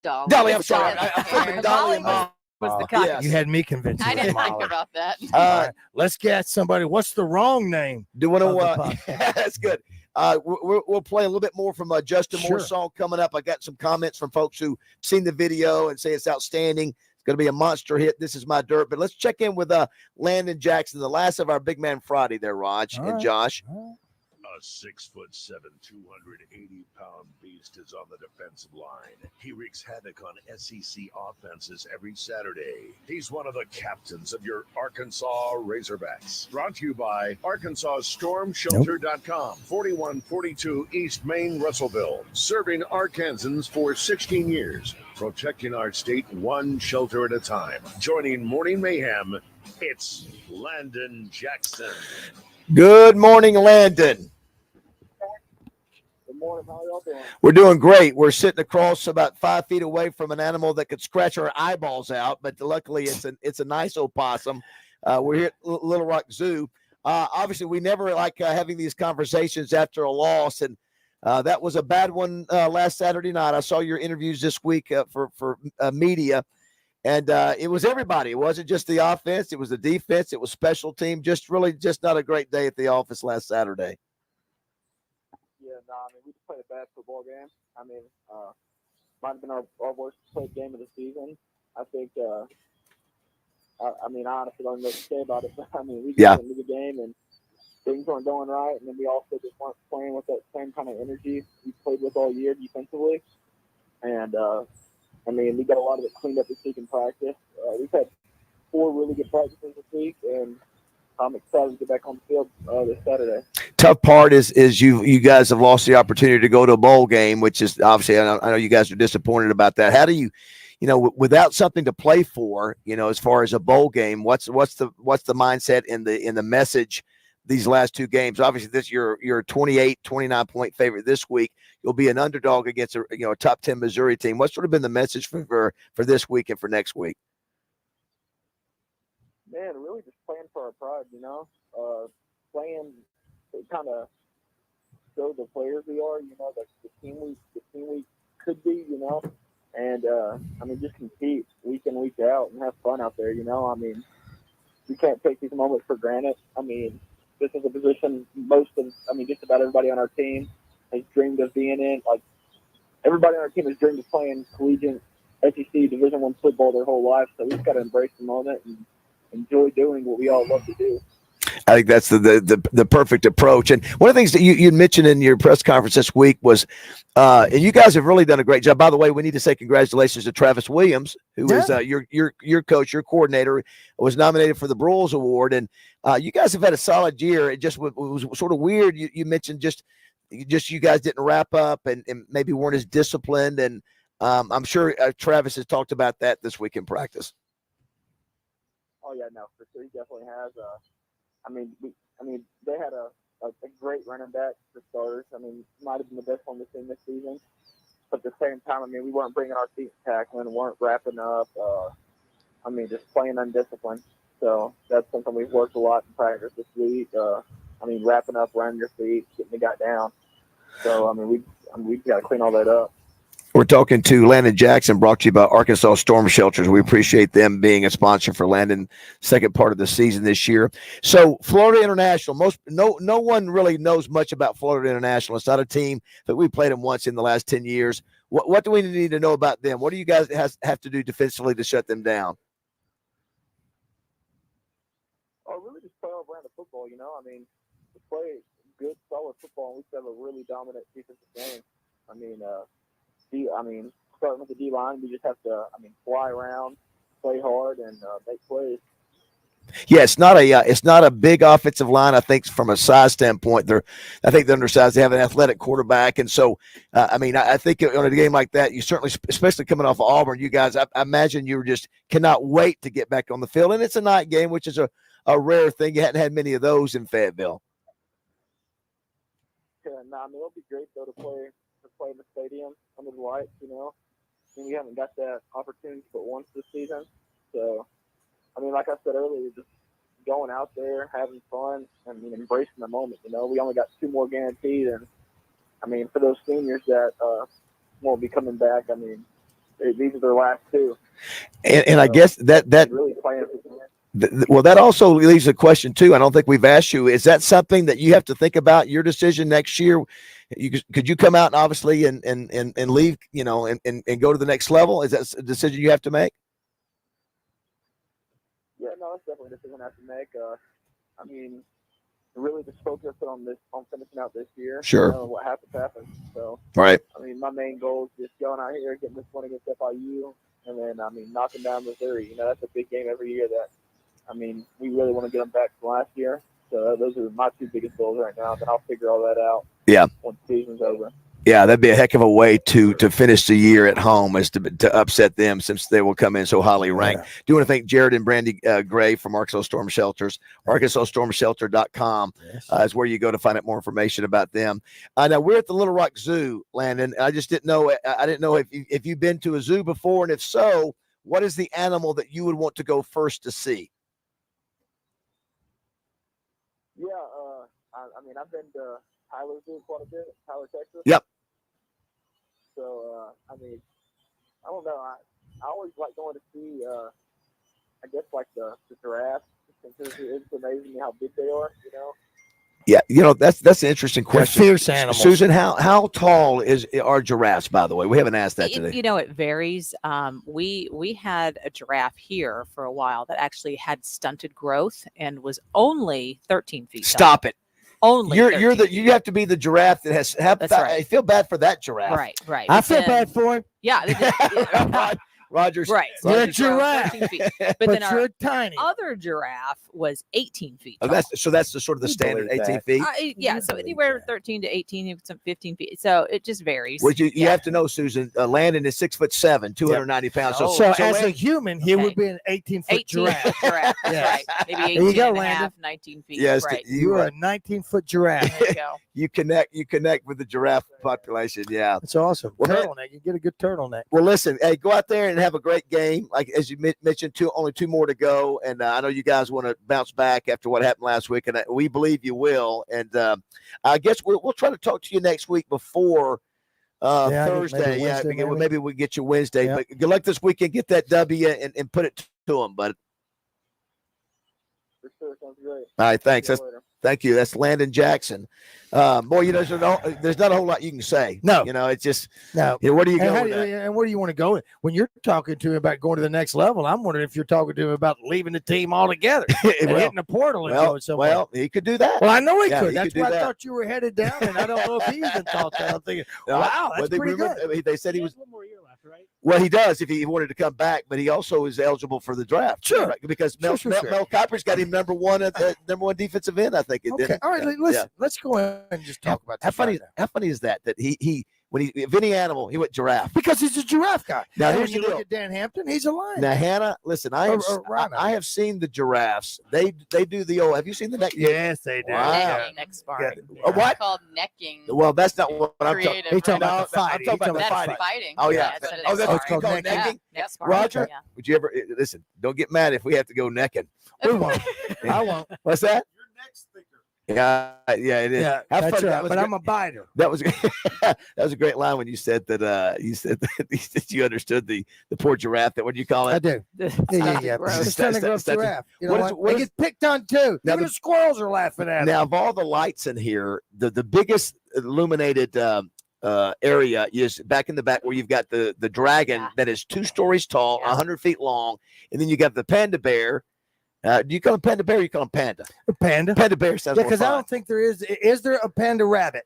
S2: Dolly?
S12: Dolly, I'm sorry. I figured Dolly and Molly.
S2: Was the cock.
S9: You had me convinced.
S2: I didn't think about that.
S9: All right, let's get somebody. What's the wrong name?
S12: Do you want to? That's good. We'll play a little bit more from Justin Moore's song coming up. I got some comments from folks who seen the video and say it's outstanding. It's going to be a monster hit. This is my dirt. But let's check in with Landon Jackson, the last of our Big Man Friday there, Raj and Josh.
S10: A 6'7", 280-pound beast is on the defensive line. He wreaks havoc on SEC offenses every Saturday. He's one of the captains of your Arkansas Razorbacks. Brought to you by ArkansasStormShelter.com, 4142 East Main, Russellville. Serving Arkansans for 16 years. Protecting our state one shelter at a time. Joining Morning Mayhem, it's Landon Jackson.
S12: Good morning, Landon.
S1: Good morning. How are y'all doing?
S12: We're doing great. We're sitting across about 5 feet away from an animal that could scratch our eyeballs out, but luckily it's a nice opossum. We're here at Little Rock Zoo. Obviously, we never like having these conversations after a loss, and that was a bad one last Saturday night. I saw your interviews this week for media, and it was everybody. It wasn't just the offense. It was the defense. It was special team. Just not a great day at the office last Saturday.
S1: Yeah, I mean, we just played a bad football game. I mean, might have been our worst played game of the season. I think, I mean, I honestly don't know what to say about it, but I mean, we got into the game and things weren't going right, and then we also just weren't playing with that same kind of energy we played with all year defensively. And, I mean, we got a lot of it cleaned up this week in practice. We've had 4 really good practices this week, and I'm excited to get back on the field this Saturday.
S12: Tough part is you guys have lost the opportunity to go to a bowl game, which is obviously I know you guys are disappointed about that. How do you without something to play for, as far as a bowl game, what's the mindset in the message these last 2 games? Obviously, you're a 29 point favorite this week. You'll be an underdog against a top 10 Missouri team. What's sort of been the message for this week and for next week?
S1: Man, really just playing for our pride, playing to kind of show the players we are, the team we could be, and I mean, just compete week in, week out and have fun out there, I mean, we can't take these moments for granted. I mean, this is a position just about everybody on our team has dreamed of being in. Like, everybody on our team has dreamed of playing collegiate SEC Division I football their whole life, so we've got to embrace the moment and enjoy doing what we all love to do.
S12: I think that's the perfect approach. And one of the things that you mentioned in your press conference this week was, and you guys have really done a great job. By the way, we need to say congratulations to Travis Williams, who is your coach, your coordinator, was nominated for the Broyles Award. And you guys have had a solid year. It just was sort of weird. You mentioned just you guys didn't wrap up and maybe weren't as disciplined. And I'm sure Travis has talked about that this week in practice.
S1: Oh yeah, no, for sure, he definitely has. I mean, they had a
S3: a great running back for starters. I mean, might have been the best one we've seen this season. But at the same time, I mean, we weren't bringing our feet tackling, weren't wrapping up. I mean, just playing undisciplined. So that's something we've worked a lot in practice this week. I mean, wrapping up, running your feet, getting the guy down. So, I mean, we've got to clean all that up.
S12: We're talking to Landon Jackson, brought to you by Arkansas Storm Shelters. We appreciate them being a sponsor for Landon second part of the season this year. So Florida International, no one really knows much about Florida International. It's not a team that we played them once in the last 10 years. What do we need to know about them? What do you guys have to do defensively to shut them down?
S3: Really just play our brand of football, you know. I mean, to play good, solid football, and we still have a really dominant defensive game. I mean, starting with the D-line, we just have to, fly around, play hard, and make plays.
S12: Yeah, it's not a big offensive line. I think from a size standpoint, I think they're undersized. They have an athletic quarterback, and so I think on a game like that, you certainly, especially coming off of Auburn, you guys, I imagine you just cannot wait to get back on the field. And it's a night game, which is a rare thing. You hadn't had many of those in Fayetteville.
S3: Yeah, it'll be great though to play in the stadium under the lights. You know, we haven't got that opportunity but once this season. So, like I said earlier, just going out there, having fun, and embracing the moment. You know, we only got 2 more guaranteed, and for those seniors that won't be coming back, these are their last 2.
S12: And I guess that
S3: really playing for them.
S12: Well, that also leaves a question too. I don't think we've asked you. Is that something that you have to think about your decision next year? Could you come out and obviously and leave, and go to the next level? Is that a decision you have to make?
S3: Yeah, no, that's definitely a decision I have to make. Really just focus on finishing out this year.
S12: Sure.
S3: What happens. So,
S12: right.
S3: My main goal is just going out here, getting this one against FIU, and then knocking down Missouri. You know, that's a big game every year that. We really want to get them back from last year. So those are my 2 biggest goals right now. Then I'll figure all that out.
S12: Yeah.
S3: Once the season's over.
S12: Yeah, that'd be a heck of a way to finish the year at home, is to upset them, since they will come in so highly ranked. Do you want to thank Jared and Brandy Gray from Arkansas Storm Shelters? ArkansasStormShelter.com is where you go to find out more information about them. Now we're at the Little Rock Zoo, Landon. I just didn't know. I didn't know if you've been to a zoo before, and if so, what is the animal that you would want to go first to see?
S3: Yeah, I've been to Tyler Zoo quite a bit, Tyler, Texas.
S12: Yep.
S3: So, I don't know. I always like going to see, I guess, like the giraffes. It's amazing how big they are, you know?
S12: Yeah, that's an interesting question.
S9: They're fierce animals.
S12: Susan, how tall are giraffes, by the way? We haven't asked that today.
S2: It varies. We had a giraffe here for a while that actually had stunted growth and was only 13 feet tall.
S12: Stop it.
S2: Only
S12: you have to be the giraffe that has.
S2: That's right.
S12: I feel bad for that giraffe.
S2: Right.
S9: I feel bad for him.
S2: Yeah.
S12: Rogers.
S2: Right.
S9: You're a
S2: Rogers
S9: giraffe.
S2: 13 feet.
S9: But
S2: then
S9: you're
S2: our
S9: tiny.
S2: other giraffe was 18 feet tall.
S12: That's the sort of the standard, 18 feet.
S2: So anywhere 13 to 18, some 15 feet. So it just varies.
S12: Well, you have to know, Susan, Landon is 6'7", 290 pounds.
S9: So as a human, he would be an 18-foot giraffe.
S2: That's right. Maybe 18
S9: There you go,
S2: and a
S9: Landon.
S2: half, 19 feet.
S12: Yes,
S2: right.
S9: You are a 19-foot giraffe.
S2: There you go.
S12: You connect with the giraffe population. Yeah,
S9: That's awesome.
S12: Well,
S9: Turtleneck. You get a good turtleneck.
S12: Well, listen, hey, go out there and have a great game. Like as you mentioned, only 2 more to go, and I know you guys want to bounce back after what happened last week, and we believe you will. And I guess we'll try to talk to you next week before Thursday. Maybe we get you Wednesday.
S9: Yeah.
S12: But good luck this weekend. Get that W and put it to them, bud.
S3: For sure, sounds great.
S12: All right, thanks. Thank you. That's Landon Jackson. Boy, there's not a whole lot you can say.
S9: No.
S12: It's just
S9: no.
S12: Where do you go?
S9: And where do you want to go? When you're talking to him about going to the next level, I'm wondering if you're talking to him about leaving the team altogether and hitting the portal and going somewhere.
S12: Well, he could do that.
S9: Well, I know he could.
S12: He
S9: That's
S12: could
S9: why
S12: do
S9: I
S12: that.
S9: thought you were headed down, and I don't know if he even thought that. I'm thinking, wow, that's pretty good.
S12: They said he was. Well, he does if he wanted to come back, but he also is eligible for the draft.
S9: Sure.
S12: Right? Because Mel
S9: Sure.
S12: Kiper's got him number one defensive end, I think.
S9: Okay. All right, let's go ahead and just talk about that.
S12: How funny is that he if any animal, he went giraffe.
S9: Because he's a giraffe guy.
S12: Now,
S9: And
S12: here's
S9: when you
S12: the
S9: look
S12: deal.
S9: at Dan Hampton, he's a lion.
S12: Now, Hannah, listen, I have seen the giraffes. They do the old. Have you seen the neck?
S9: Yes, they do.
S12: Wow.
S2: Neck sparring.
S12: What?
S4: It's called necking.
S12: Well, that's not what I'm talking
S4: Creative,
S12: about.
S9: He's talking about the
S12: I'm
S9: fighting.
S12: talking about the
S4: That's
S12: fighting.
S4: fighting.
S12: Oh, yeah.
S4: That's what it
S12: Oh,
S4: is.
S12: that's
S9: It's called
S12: called
S9: necking.
S12: necking?
S2: Neck sparring.
S12: Roger,
S2: Yeah.
S12: would you ever listen? Don't get mad if we have to go necking.
S9: We won't. I won't.
S12: What's that? Yeah, it is.
S9: Yeah,
S12: Have
S9: that's
S12: fun.
S9: right.
S12: That was
S9: But
S12: great.
S9: I'm a biter.
S12: That was that was a great line when you said that you understood the poor giraffe. That what do you call it?
S9: I do. Yeah.
S2: Gross.
S9: It's trying to grow
S12: That's-
S9: giraffe. You know
S12: what is-
S9: what?
S12: what
S9: They
S12: is-
S9: get picked on too.
S12: Now
S9: Even
S12: the-
S9: the squirrels are laughing at
S12: Now,
S9: him.
S12: of all the lights in here, the biggest illuminated area is back in the back where you've got the dragon that is 2 stories tall, 100 feet long, and then you got the panda bear. Do you call him panda bear or you call him panda?
S9: Panda.
S12: Panda bear sounds
S9: Yeah,
S12: more
S9: because I
S12: fun.
S9: don't think there is. Is there a panda rabbit?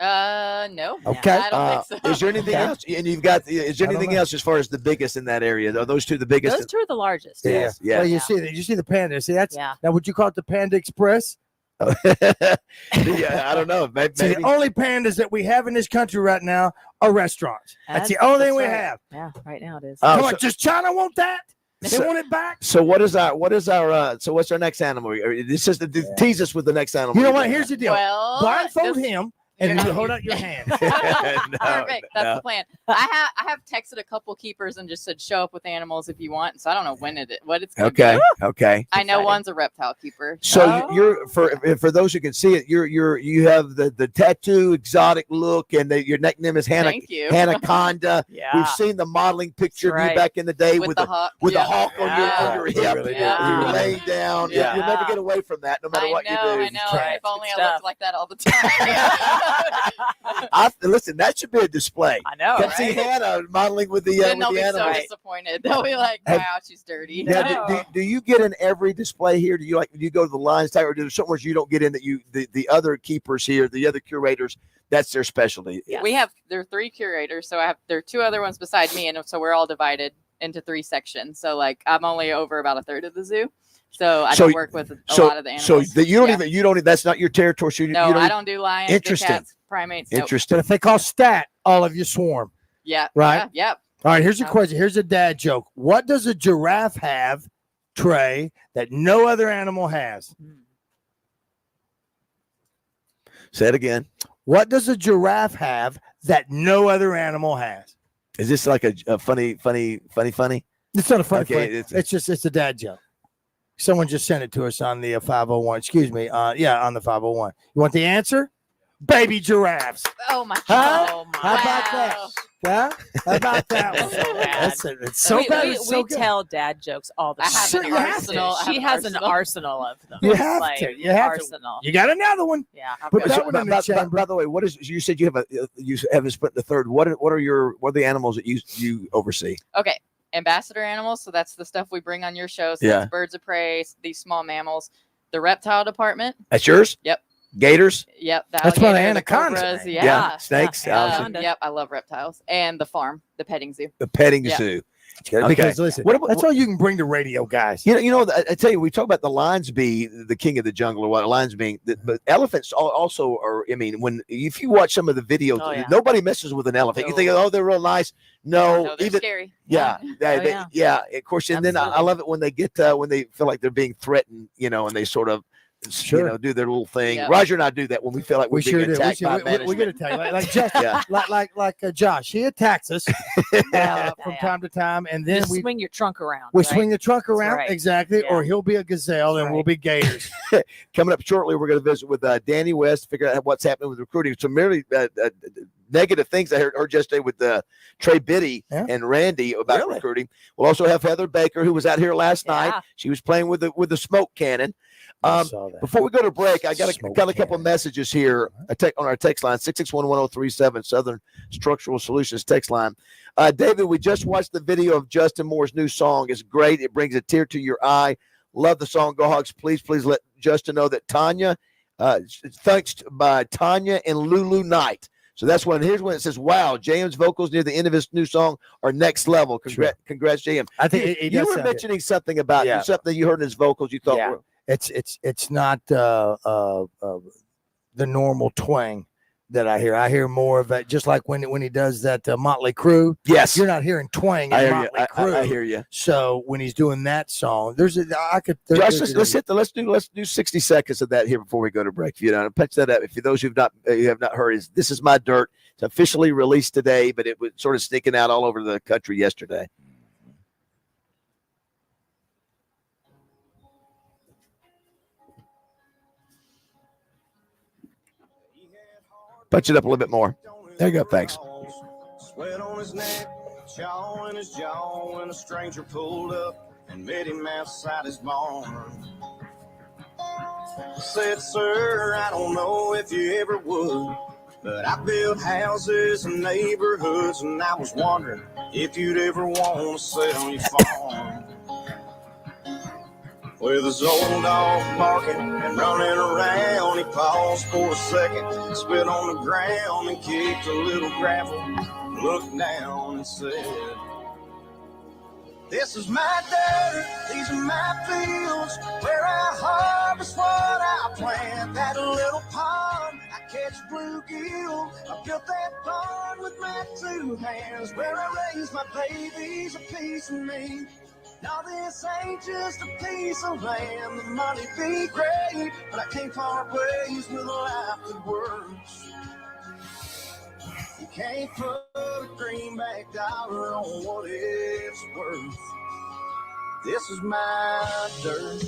S4: No.
S12: Okay.
S4: I don't think so.
S12: Is there anything
S9: Okay.
S12: else? And you've got. Is there
S9: I don't
S12: anything
S9: know.
S12: else as far as the biggest in that area? Are those two the biggest?
S2: Those two are the largest.
S12: Yes. Yeah.
S9: Well, you see that. You see the panda. See that's
S2: Yeah.
S9: now. Would you call it the Panda Express?
S12: Yeah, I don't know. Maybe.
S9: See, the only pandas that we have in this country right now are restaurants. That's the only thing we
S2: right.
S9: have.
S2: Yeah, right now it is.
S12: Oh,
S9: Come on,
S12: so-
S9: does China want that? They
S12: So-
S9: want it back.
S12: So what's our next animal? This is tease us with the next animal.
S9: You know what? Here's the deal.
S4: Well,
S9: Blindfold
S4: this-
S9: him and you hold out your hand.
S4: Perfect. That's the plan. I have texted a couple keepers and just said show up with animals if you want. So I don't know what it's gonna
S12: Okay.
S4: be.
S12: Okay.
S4: I know one's a reptile keeper.
S12: So you're for those who can see it, you have the tattoo exotic look, and your nickname is
S4: Thank you.
S12: Anaconda.
S2: Yeah.
S12: We've seen the modeling picture of you
S2: right.
S12: back in the day
S4: With the hawk.
S12: with
S4: Yeah.
S12: the hawk on
S2: Yeah.
S12: your
S9: We
S12: hip.
S9: really do.
S4: Yeah.
S12: You're laying down.
S4: Yeah.
S12: You'll never get away from that, no matter what you do.
S4: I know. If only I looked like that all the time.
S12: Listen, that should be a display.
S2: I know.
S12: Come see
S2: Right?
S12: Hannah modeling with the
S4: Then they'll be so
S12: animals.
S4: disappointed. They'll be like,
S12: Have-
S4: "Wow, she's dirty."
S12: Now, do you get in every display here? Do you go to the Lions type, or do there somewhere you don't get in that the other keepers here, the other curators, that's their specialty?
S2: Yeah.
S4: There are 3 curators, so there are 2 other ones beside me, and so we're all divided into 3 sections. So like I'm only over about a third of the zoo, so I don't work with a lot of the animals.
S12: So that you don't
S4: Yeah.
S12: even that's not your territory. So
S4: No,
S12: you don't
S4: I don't do lions, big
S12: Interesting.
S4: cats, primates. Nope.
S12: Interesting.
S9: But if they call stat, all of you swarm.
S4: Yeah.
S9: Right?
S4: Yeah, yep.
S9: All right, here's a
S4: No.
S9: question. Here's a dad joke. What does a giraffe have, Trey, that no other animal has?
S12: Say it again.
S9: What does a giraffe have that no other animal has?
S12: Is this like a funny?
S9: It's not a funny
S12: Okay,
S9: thing. It's a dad joke. Someone just sent it to us on the 501. Excuse me. On the 501. You want the answer? Baby giraffes.
S4: Oh my
S9: Huh?
S4: god.
S9: How about that? Huh? How about that one?
S2: So bad.
S9: It's so bad.
S2: We
S9: It's so good.
S2: tell dad jokes all the
S4: I
S2: time.
S4: have
S9: Sure,
S4: an
S9: you have to.
S4: arsenal. I have
S2: She
S4: an
S2: has an
S4: arsenal.
S2: arsenal of them.
S9: You
S2: It's
S9: have
S2: like
S9: to. You have
S2: arsenal.
S9: to. You got another one.
S2: Yeah.
S9: Put that one in the
S12: by
S9: chamber.
S12: the way, what is you said you have you haven't split the third? What are the animals that you oversee?
S4: Okay. Ambassador animals. So that's the stuff we bring on your show. So
S12: Yeah.
S4: that's birds of prey, these small mammals. The reptile department.
S12: That's yours.
S4: Yep.
S12: Gators.
S4: Yep. The
S9: That's why the
S4: alligator,
S9: anaconda's
S4: cobras,
S9: name.
S4: Yeah.
S12: Snakes.
S4: Yep. I love reptiles. And the farm, the petting zoo.
S12: The petting
S4: Yeah.
S12: zoo.
S9: Because listen,
S12: What about-
S9: that's all you can bring to radio, guys.
S12: You know. I tell you, we talk about the lions being the king of the jungle, or what lions being, but elephants also are. I mean, if you watch some of the videos,
S2: Oh, yeah.
S12: nobody messes with an elephant. You think, oh, they're real nice. No,
S4: No, they're
S12: even
S4: scary.
S12: yeah,
S2: yeah.
S12: Of course, and then I love it when they get when they feel like they're being threatened, and they sort of.
S9: Sure.
S12: Do their little thing.
S4: Yep.
S12: Roger and I do that when we feel like we're
S9: We sure
S12: being
S9: do.
S12: attacked by
S9: We
S12: management.
S9: get attacked. Like Josh,
S12: Yeah.
S9: like Josh. He attacks us from time to time, and then
S2: Just
S9: we
S2: swing your trunk around.
S9: we
S2: right?
S9: swing the trunk around
S2: right.
S9: exactly,
S2: Yeah.
S9: or he'll be a gazelle and we'll be gators.
S12: Coming up shortly, we're going to visit with Danny West, figure out what's happening with recruiting. Some really negative things I heard yesterday with Trey Biddy and Randy about recruiting. We'll also have Heather Baker, who was out here last night. She was playing with the smoke cannon. Before we go to break, I got a couple of messages here on our text line, 661-1037, Southern Structural Solutions text line. David, we just watched the video of Justin Moore's new song. It's great. It brings a tear to your eye. Love the song. Go Hogs. Please let Justin know that Tanya, thanks by Tanya and Lulu Knight. So that's when. Here's when it says, "Wow, JM's vocals near the end of his new song are next level." Congrats, JM.
S9: I think
S12: you were mentioning something about something you heard in his vocals. You thought were,
S9: it's not the normal twang that I hear. I hear more of that, just like when he does that Motley Crue.
S12: Yes,
S9: you're not hearing twang in
S12: I hear
S9: Motley
S12: you.
S9: Crue.
S12: I hear you.
S9: So when he's doing that song, let's do 60 seconds of that here before we go to break. You know, pitch that up. If for those you have not heard, This Is My Dirt. It's officially released today, but it was sort of sneaking out all over the country yesterday. Punch it up a little bit more. There you go. Thanks.
S5: Sweat on his neck, chaw in his jaw, when a stranger pulled up and met him outside his barn. Said, sir, I don't know if you ever would, but I built houses and neighborhoods, and I was wondering if you'd ever want to sell your farm. With his old dog barking and running around, he paused for a second, spit on the ground and kicked a little gravel, looked down and said, this is my dirt, these are my fields, where I harvest what I plant. That little pond, I catch bluegill, I built that barn with my 2 hands, where I raise my babies, a piece of me. Now this ain't just a piece of land, the money be great, but I can't part ways with a life that works. You can't put a greenback dollar on what it's worth. This is my dirt.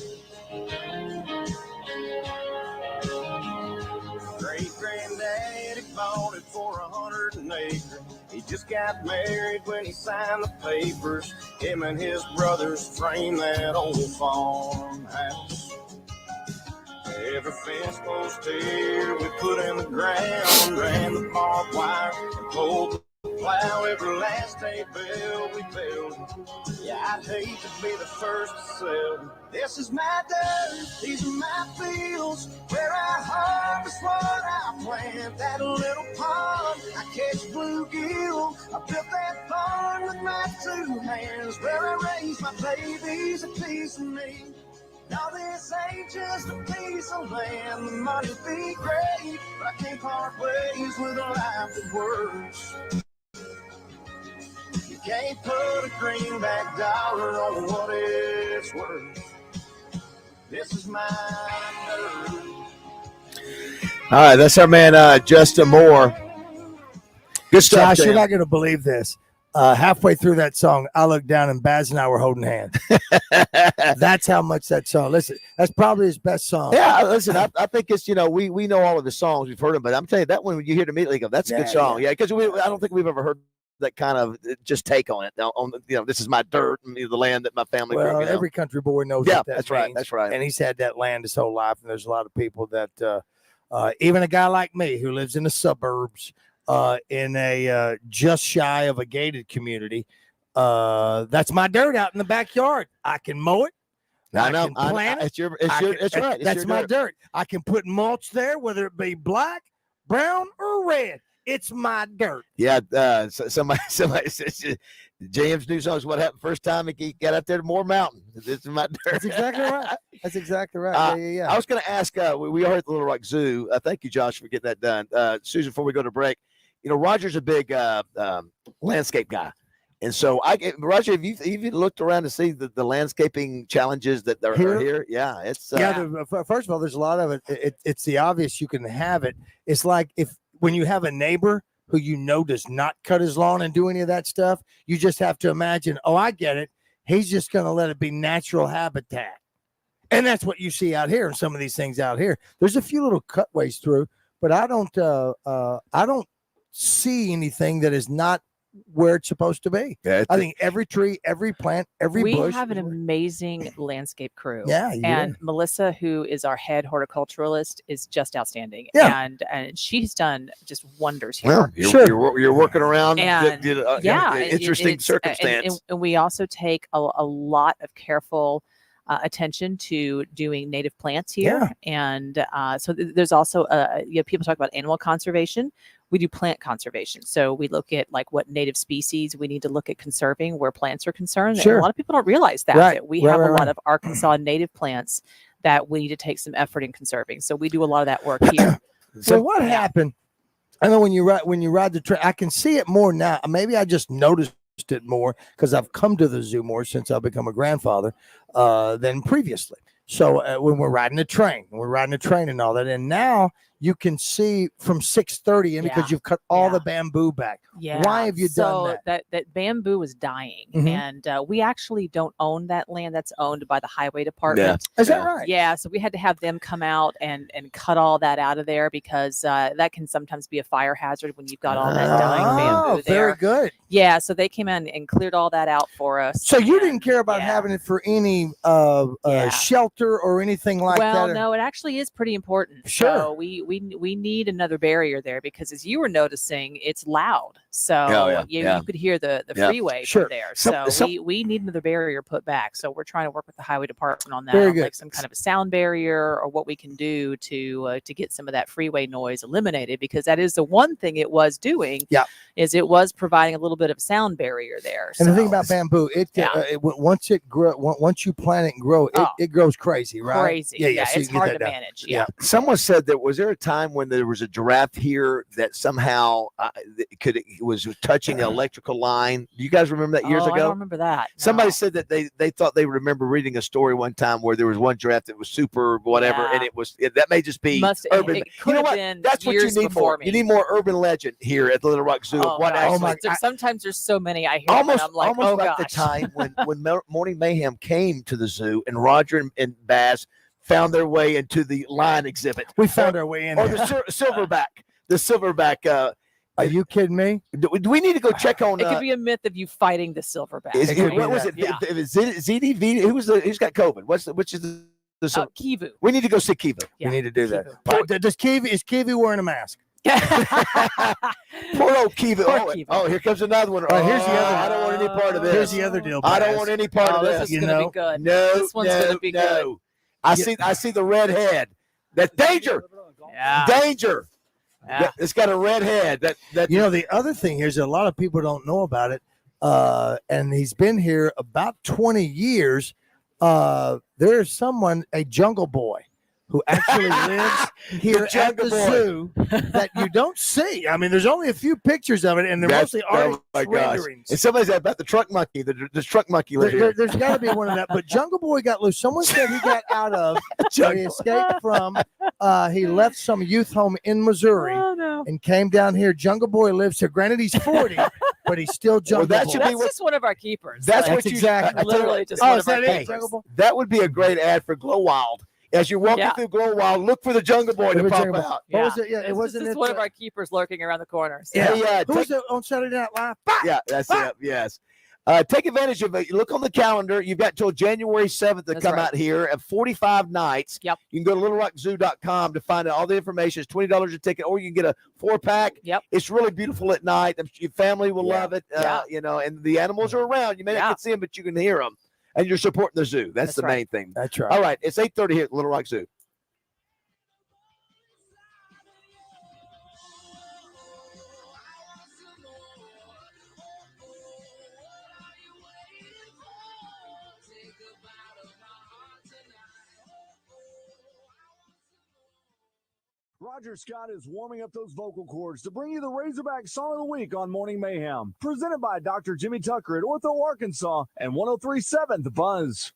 S5: Great-granddaddy bought it for 100 an acre. He just got married when he signed the papers. Him and his brothers framed that old farmhouse. Every fence post here we put in the ground, ran the barbed wire and pulled the plow. Every last hay bale we built. Yeah, I'd hate to be the first to sell. This is my dirt, these are my fields, where I harvest what I plant. That little pond, I catch bluegill, I built that barn with my 2 hands, where I raise my babies, a piece of me. Now this ain't just a piece of land, the money be great, but I can't part ways with a life that works. You can't put a greenback dollar on what it's worth. This is my dirt.
S12: All right, that's our man, Justin Moore. Good stuff,
S9: Josh, you're not going to believe this. Halfway through that song, I looked down and Baz and I were holding hands. That's how much that song. Listen, that's probably his best song.
S12: Yeah, listen, I think it's, you know, we know all of the songs, we've heard them, but I'm telling you, that one, when you hear it immediately, go, that's a good song. Yeah, because I don't think we've ever heard that kind of just take on it. On you know, this is my dirt, and the land that my family grew up, you know?
S9: Every country boy knows
S12: Yeah,
S9: what that
S12: that's right.
S9: means.
S12: That's right.
S9: And he's had that land his whole life, and there's a lot of people that even a guy like me who lives in the suburbs in a just shy of a gated community, that's my dirt out in the backyard. I can mow it.
S12: I know.
S9: Can plant it.
S12: It's right.
S9: That's my dirt. I can put mulch there, whether it be black, brown, or red. It's my dirt.
S12: Yeah. Somebody says James knew songs. What happened first time he got out there to Moore Mountain? This is my dirt.
S9: That's exactly right. That's exactly right. Yeah.
S12: I was going to ask. We are at the Little Rock Zoo. Thank you, Josh, for getting that done. Susan, before we go to break, you know, Roger's a big landscape guy. And so, Roger, have you looked around to see the landscaping challenges that are here? Yeah, it's
S9: first of all, there's a lot of it. It's the obvious. You can have it. It's like when you have a neighbor who you know does not cut his lawn and do any of that stuff, you just have to imagine, oh, I get it. He's just going to let it be natural habitat. And that's what you see out here and some of these things out here. There's a few little cutways through, but I don't see anything that is not where it's supposed to be.
S12: Yeah,
S9: I think every tree, every plant, every bush.
S2: We have an amazing landscape crew.
S9: Yeah,
S2: and Melissa, who is our head horticulturalist, is just outstanding.
S9: Yeah.
S2: And she's done just wonders here.
S12: Well, you're working around
S2: and
S12: interesting circumstance.
S2: And we also take a lot of careful attention to doing native plants here. And so there's also people talk about animal conservation. We do plant conservation. So we look at like what native species we need to look at conserving where plants are concerned. And a lot of people don't realize that we have a lot of Arkansas native plants that we need to take some effort in conserving. So we do a lot of that work here.
S9: So what happened? I know when you ride the train, I can see it more now. Maybe I just noticed it more because I've come to the zoo more since I've become a grandfather than previously. So when we're riding the train, and all that, and now you can see from 6:30 in because you've cut all the bamboo back.
S2: Yeah.
S9: Why have you done that?
S2: That bamboo is dying,
S9: Mhm.
S2: and we actually don't own that land. That's owned by the highway department.
S9: Is that right?
S2: Yeah. So we had to have them come out and cut all that out of there because that can sometimes be a fire hazard when you've got all that dying bamboo there.
S9: Very good.
S2: Yeah. So they came in and cleared all that out for us.
S9: So you didn't care about having it for any shelter or anything like that?
S2: Well, no, it actually is pretty important.
S9: Sure.
S2: So we need another barrier there because, as you were noticing, it's loud. So you could hear the freeway from there. So we need another barrier put back. So we're trying to work with the highway department on that,
S9: Very good.
S2: like some kind of a sound barrier or what we can do to get some of that freeway noise eliminated, because that is the one thing it was doing.
S9: Yeah.
S2: Is it was providing a little bit of sound barrier there.
S9: And the thing about bamboo, once you plant it and grow, it grows crazy, right?
S2: Crazy. Yeah,
S9: so you
S2: it's
S9: can get
S2: hard
S9: that
S2: to
S9: down.
S2: manage. Yeah.
S12: Someone said that was there a time when there was a giraffe here that somehow was touching an electrical line? Do you guys remember that years ago?
S2: I don't remember that.
S12: Somebody said that they thought they remember reading a story one time where there was one giraffe that was super whatever, and that may just be urban. You know what? That's what you need more. You need more urban legend here at the Little Rock Zoo.
S2: Sometimes there's so many I hear.
S12: Almost,
S2: I'm like,
S12: almost
S2: oh
S12: like
S2: gosh.
S12: the time when Morning Mayhem came to the zoo and Roger and Baz found their way into the lion exhibit.
S9: We found our way in.
S12: Or
S9: there.
S12: the silverback. The silverback.
S9: Are you kidding me?
S12: Do we need to go check on?
S2: It could be a myth of you fighting the silverback.
S12: What was it?
S2: Yeah.
S12: ZDV. Who's got COVID? Which is the
S2: Kivu.
S12: We need to go see Kivu.
S2: Yeah,
S9: we need to do that. Is Kivu wearing a mask?
S12: Poor old Kivu. Oh, here comes another one.
S9: Here's the other.
S12: I don't want any part of this.
S9: Here's the other deal.
S12: I don't want any part of this.
S2: This is going to be good.
S12: No,
S2: this one's going to be good.
S12: I see the red head. That danger.
S2: Yeah.
S12: Danger.
S2: Yeah.
S12: It's got a red head. That
S9: the other thing here is that a lot of people don't know about it. And he's been here about 20 years. There's someone, a jungle boy, who actually lives here at the zoo that you don't see. I mean, there's only a few pictures of it, and they're mostly artist renderings.
S12: And somebody said about the truck monkey. The truck monkey lives here.
S9: There's got to be one of that. But Jungle Boy got loose. Someone said he got out of, he escaped from, he left some youth home in Missouri and came down here. Jungle Boy lives here. Granted, he's 40, but he's still Jungle Boy.
S2: That's just one of our keepers.
S12: That's
S2: like,
S12: what you
S2: exactly. Literally just one of our keepers.
S12: That would be a great ad for Glow Wild. As you're walking through Glow Wild, look for the Jungle Boy to pop out.
S9: What was it? Yeah, it wasn't.
S2: This is one of our keepers lurking around the corner. So.
S12: Yeah.
S9: Who was it on Saturday Night Live?
S12: Yeah, that's it. Yes. Take advantage of it. Look on the calendar. You've got till January 7th to come out here at 45 nights.
S2: Yep.
S12: You can go to littlerockzoo.com to find out all the information. It's $20 a ticket, or you can get a 4-pack.
S2: Yep.
S12: It's really beautiful at night. Your family will love it. And the animals are around. You may not get to see them, but you can hear them. And you're supporting the zoo. That's the main thing.
S9: That's right.
S12: All right. It's 8:30 here at Little Rock Zoo.
S7: Roger Scott is warming up those vocal cords to bring you the Razorback Song of the Week on Morning Mayhem. Presented by Dr. Jimmy Tucker at Ortho Arkansas and 103.7 The Buzz.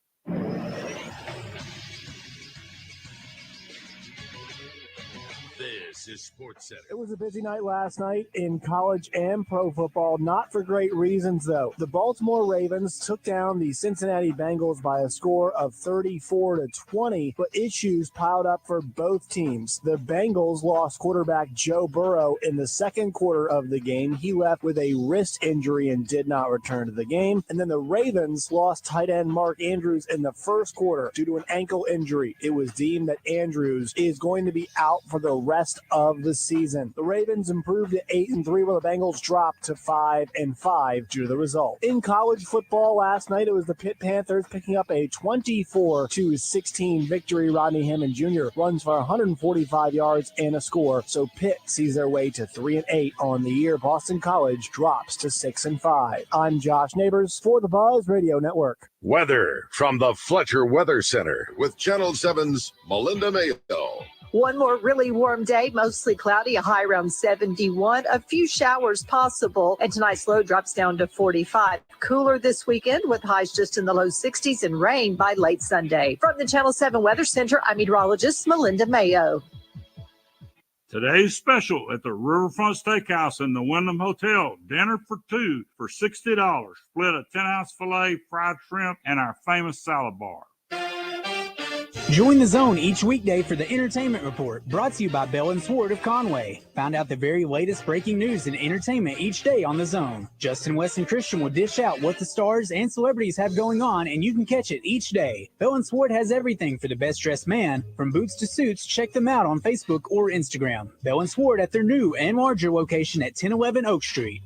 S10: This is Sports Center.
S8: It was a busy night last night in college and pro football, not for great reasons, though. The Baltimore Ravens took down the Cincinnati Bengals by a score of 34-20, but issues piled up for both teams. The Bengals lost quarterback Joe Burrow in the second quarter of the game. He left with a wrist injury and did not return to the game. And then the Ravens lost tight end Mark Andrews in the first quarter due to an ankle injury. It was deemed that Andrews is going to be out for the rest of the season. The Ravens improved to 8-3 while the Bengals dropped to 5-5 due to the result. In college football last night, it was the Pitt Panthers picking up a 24-16 victory. Rodney Hammond Jr. runs for 145 yards and a score, so Pitt sees their way to 3-8 on the year. Boston College drops to 6-5. I'm Josh Neighbors for the Buzz Radio Network.
S10: Weather from the Fletcher Weather Center with Channel 7's Melinda Mayo.
S11: One more really warm day, mostly cloudy, a high around 71, a few showers possible, and tonight's low drops down to 45. Cooler this weekend with highs just in the low 60s and rain by late Sunday. From the Channel 7 Weather Center, I'm meteorologist Melinda Mayo.
S13: Today's special at the Riverfront Steakhouse in the Wyndham Hotel. Dinner for two for $60. Split a 10-ounce filet, fried shrimp, and our famous salad bar.
S14: Join the Zone each weekday for the Entertainment Report, brought to you by Bell & Sword of Conway. Find out the very latest breaking news and entertainment each day on the Zone. Justin, West, and Christian will dish out what the stars and celebrities have going on, and you can catch it each day. Bell & Sword has everything for the best-dressed man. From boots to suits, check them out on Facebook or Instagram. Bell & Sword at their new and larger location at 1011 Oak Street.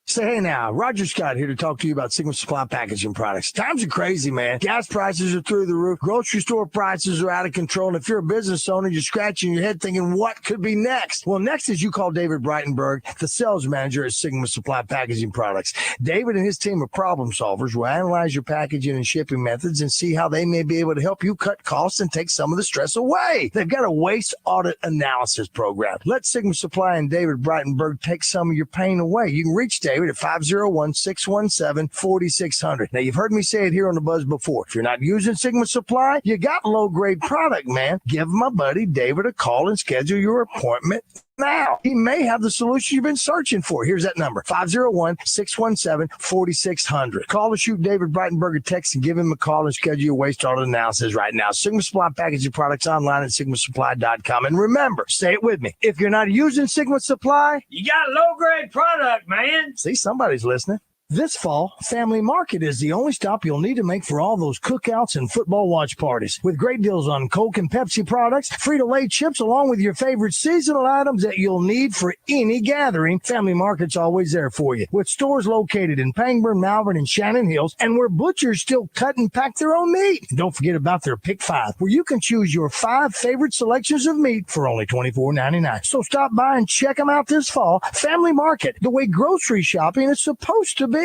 S25: Say, hey now, Roger Scott here to talk to you about Sigma Supply Packaging Products. Times are crazy, man. Gas prices are through the roof. Grocery store prices are out of control. And if you're a business owner, you're scratching your head thinking, what could be next? Well, next is you call David Breitenberg, the sales manager at Sigma Supply Packaging Products. David and his team of problem solvers will analyze your packaging and shipping methods and see how they may be able to help you cut costs and take some of the stress away. They've got a waste audit analysis program. Let Sigma Supply and David Breitenberg take some of your pain away. You can reach David at 501-617-4600. Now, you've heard me say it here on the Buzz before. If you're not using Sigma Supply, you got low-grade product, man. Give my buddy David a call and schedule your appointment now. He may have the solution you've been searching for. Here's that number, 501-617-4600. Call or shoot David Breitenberg a text and give him a call and schedule your waste audit analysis right now. Sigma Supply Packaging Products online at sigmasupply.com. And remember, say it with me. If you're not using Sigma Supply,
S14: You got low-grade product, man.
S25: see, somebody's listening. This fall, Family Market is the only stop you'll need to make for all those cookouts and football watch parties. With great deals on Coke and Pepsi products, Frito-Lay chips, along with your favorite seasonal items that you'll need for any gathering, Family Market's always there for you. With stores located in Pangburn, Malvern, and Shannon Hills, and where butchers still cut and pack their own meat. And don't forget about their Pick 5, where you can choose your 5 favorite selections of meat for only $24.99. So stop by and check them out this fall. Family Market, the way grocery shopping is supposed to be.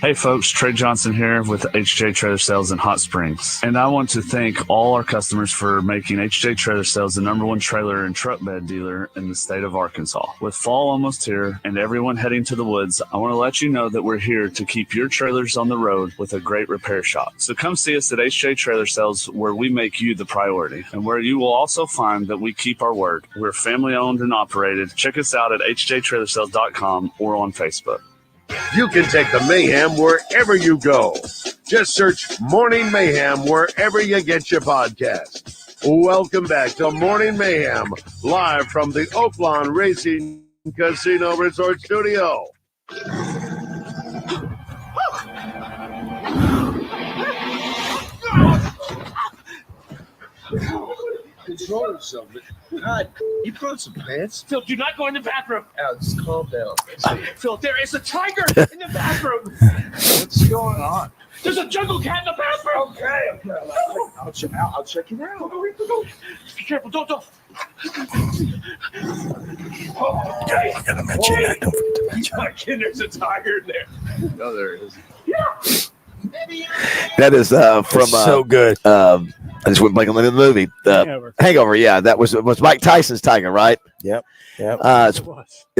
S16: Hey folks, Trey Johnson here with HJ Trailer Sales in Hot Springs. And I want to thank all our customers for making HJ Trailer Sales the #1 trailer and truck bed dealer in the state of Arkansas. With fall almost here and everyone heading to the woods, I want to let you know that we're here to keep your trailers on the road with a great repair shop. So come see us at HJ Trailer Sales, where we make you the priority and where you will also find that we keep our word. We're family owned and operated. Check us out at hjtrailersales.com or on Facebook.
S10: You can take the mayhem wherever you go. Just search Morning Mayhem wherever you get your podcast. Welcome back to Morning Mayhem, live from the Oaklawn Racing Casino Resort Studio.
S17: Control yourself. God, you put on some pants.
S14: Phil, do not go in the bathroom.
S17: Alex, calm down.
S14: Phil, there is a tiger in the bathroom.
S17: What's going on?
S14: There's a jungle cat in the bathroom.
S17: Okay. I'll check it out.
S14: Go. Be careful. Don't.
S17: Oh, okay. I gotta mention that. Don't forget to
S14: mention that. There's a tiger in there.
S17: No, there is.
S14: Yeah.
S12: That is from
S17: So
S12: good. I just went blank on the movie. Hangover. Yeah, that was Mike Tyson's tiger, right?
S17: Yep.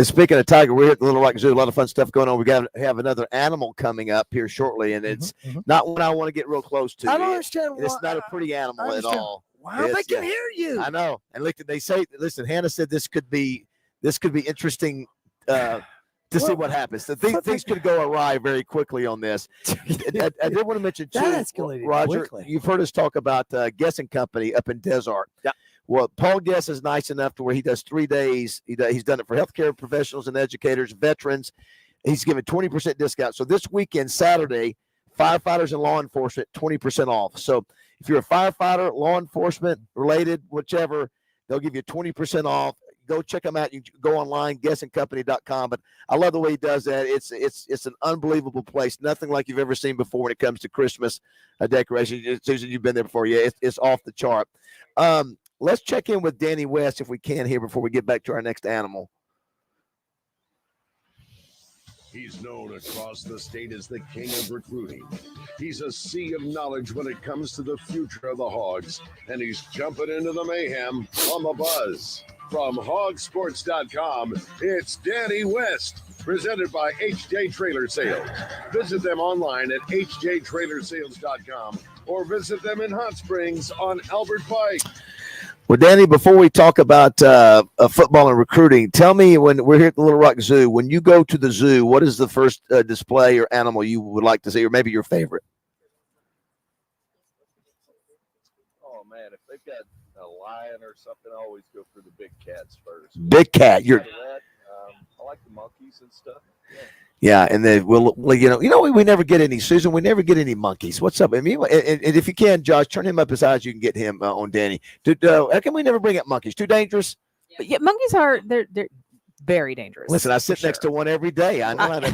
S12: Speaking of tiger, we're here at the Little Rock Zoo. A lot of fun stuff going on. We got to have another animal coming up here shortly, and it's not one I want to get real close to.
S17: I don't understand
S12: It's not a pretty animal at all.
S17: Wow, they can hear you.
S12: I know. And look, they say, listen, Hannah said this could be interesting to see what happens. So things could go awry very quickly on this. I did want to mention too, Roger,
S17: quickly.
S12: You've heard us talk about Guessing Company up in Desart. Yeah. Well, Paul Guess is nice enough to where he does 3 days. He's done it for healthcare professionals and educators, veterans. He's given 20% discount. So this weekend, Saturday, firefighters and law enforcement, 20% off. So if you're a firefighter, law enforcement related, whichever, they'll give you 20% off. Go check them out. You can go online, guessingcompany.com. But I love the way he does that. It's an unbelievable place. Nothing like you've ever seen before when it comes to Christmas decorations. Susan, you've been there before. Yeah, it's off the chart. Let's check in with Danny West if we can here before we get back to our next animal.
S10: He's known across the state as the king of recruiting. He's a sea of knowledge when it comes to the future of the Hogs, and he's jumping into the mayhem on the buzz. From hogsports.com, it's Danny West, presented by HJ Trailer Sales. Visit them online at hjtrailersales.com or visit them in Hot Springs on Albert Pike.
S12: Well, Danny, before we talk about football and recruiting, tell me, when we're here at the Little Rock Zoo, when you go to the zoo, what is the first display or animal you would like to see, or maybe your favorite?
S15: Oh, man, if they've got a lion or something, I always go for the big cats first.
S12: Big cat. You're.
S15: I like the monkeys and stuff.
S12: Yeah, and then we never get any, Susan. We never get any monkeys. What's up? I mean, and if you can, Josh, turn him up as high as you can get him on Danny. How can we never bring up monkeys? Too dangerous?
S2: Yeah, monkeys they're very dangerous.
S12: Listen, I sit next to one every day. I know how to.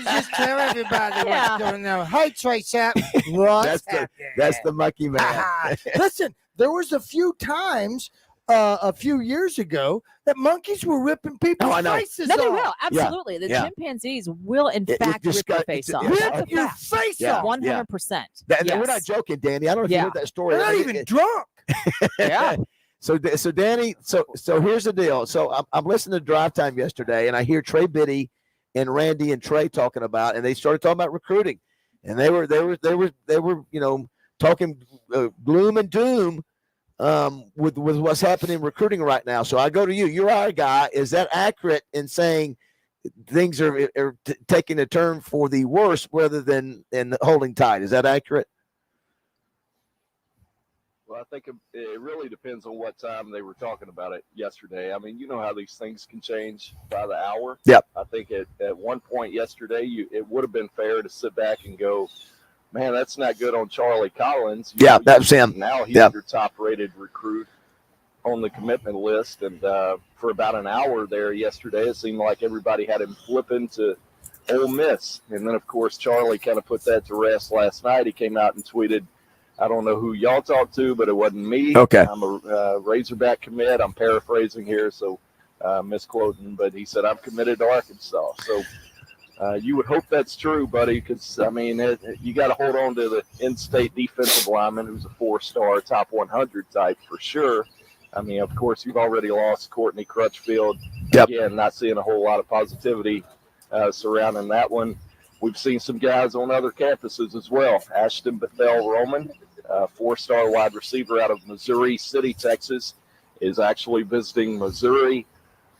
S9: Just tell everybody what's going on. Hey, Trace,
S12: That's the monkey man.
S9: Listen, there was a few times a few years ago that monkeys were ripping people's faces off.
S2: No, they will. Absolutely. The chimpanzees will, in fact, rip your face off.
S9: Rip your face off.
S2: 100%.
S12: We're not joking, Danny. I don't know if you heard that story.
S9: They're not even drunk.
S2: Yeah.
S12: So Danny, so here's the deal. So I'm listening to Drive Time yesterday, and I hear Trey Biddy and Randy and Trey talking about, and they started talking about recruiting, and they were talking gloom and doom with what's happening in recruiting right now. So I go to you. You're our guy. Is that accurate in saying things are taking a turn for the worse rather than holding tight? Is that accurate?
S15: Well, I think it really depends on what time they were talking about it yesterday. I mean, you know how these things can change by the hour.
S12: Yep.
S15: I think at one point yesterday, it would have been fair to sit back and go, man, that's not good on Charlie Collins.
S12: That was him.
S15: Now he's your top-rated recruit on the commitment list. And for about an hour there yesterday, it seemed like everybody had him flipping to Ole Miss. And then, of course, Charlie kind of put that to rest last night. He came out and tweeted, I don't know who y'all talked to, but it wasn't me.
S12: Okay.
S15: I'm a Razorback commit. I'm paraphrasing here, so misquoting. But he said, I'm committed to Arkansas. So you would hope that's true, buddy, because, I mean, you got to hold on to the in-state defensive lineman who's a 4-star, top 100 type for sure. I mean, of course, you've already lost Courtney Crutchfield.
S12: Yep.
S15: Again, not seeing a whole lot of positivity surrounding that one. We've seen some guys on other campuses as well. Ashton Bethel-Roman, 4-star wide receiver out of Missouri City, Texas, is actually visiting Missouri.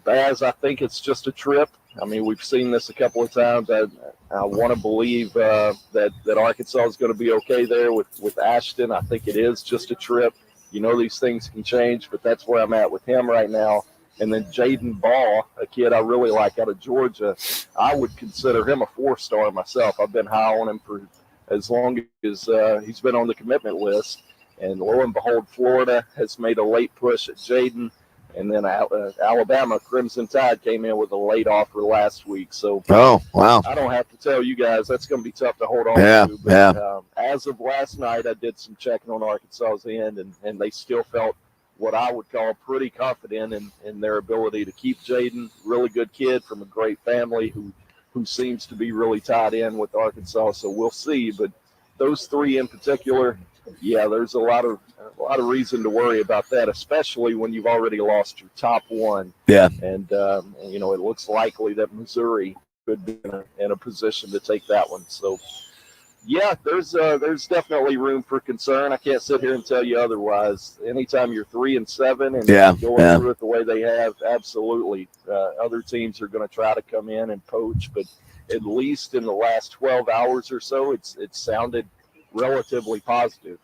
S15: Baz, I think it's just a trip. I mean, we've seen this a couple of times. I want to believe that Arkansas is going to be okay there with Ashton. I think it is just a trip. You know, these things can change, but that's where I'm at with him right now. And then Jaden Ball, a kid I really like out of Georgia, I would consider him a 4-star myself. I've been high on him for as long as he's been on the commitment list. And lo and behold, Florida has made a late push at Jaden. And then Alabama, Crimson Tide, came in with a late offer last week. So,
S12: oh, wow.
S15: I don't have to tell you guys that's going to be tough to hold on to. But as of last night, I did some checking on Arkansas's end, and they still felt what I would call pretty confident in their ability to keep Jaden. Really good kid from a great family who seems to be really tied in with Arkansas. So we'll see. But those three in particular, yeah, there's a lot of reason to worry about that, especially when you've already lost your top one.
S12: Yeah.
S15: And it looks likely that Missouri could be in a position to take that one. So, yeah, there's definitely room for concern. I can't sit here and tell you otherwise. Anytime you're 3-7 and going through it the way they have, absolutely, other teams are going to try to come in and poach. But at least in the last 12 hours or so, it sounded relatively positive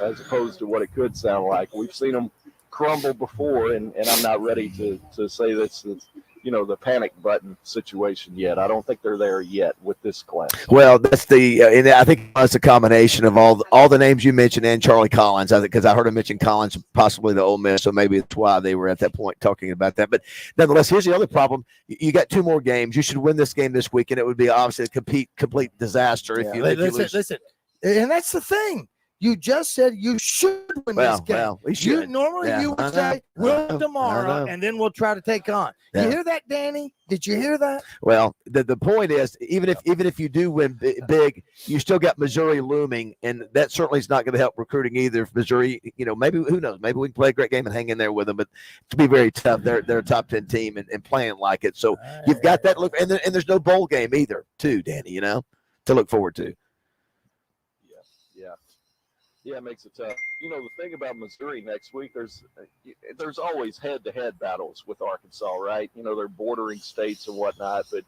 S15: as opposed to what it could sound like. We've seen them crumble before, and I'm not ready to say this is, the panic button situation yet. I don't think they're there yet with this class.
S12: Well, that's and I think that's a combination of all the names you mentioned and Charlie Collins. I think because I heard him mention Collins, possibly the Ole Miss, so maybe that's why they were at that point talking about that. But nonetheless, here's the other problem: you got 2 more games. You should win this game this week, and it would be obviously a complete disaster if you lose.
S9: Listen, and that's the thing. You just said you should win this game.
S12: Well, we should.
S9: Normally
S12: Yeah,
S9: you would
S12: I
S9: say,
S12: know.
S9: win tomorrow, and then we'll try to take on.
S12: Yeah.
S9: You hear that, Danny? Did you hear that?
S12: Well, the point is, even if you do win big, you still got Missouri looming, and that certainly is not going to help recruiting either. If Missouri, maybe who knows? Maybe we can play a great game and hang in there with them, but to be very tough. They're a top 10 team and playing like it. So you've got that look, and there's no bowl game either, too, Danny. To look forward to.
S15: Yeah, it makes it tough. The thing about Missouri next week, there's always head-to-head battles with Arkansas, right? They're bordering states and whatnot, but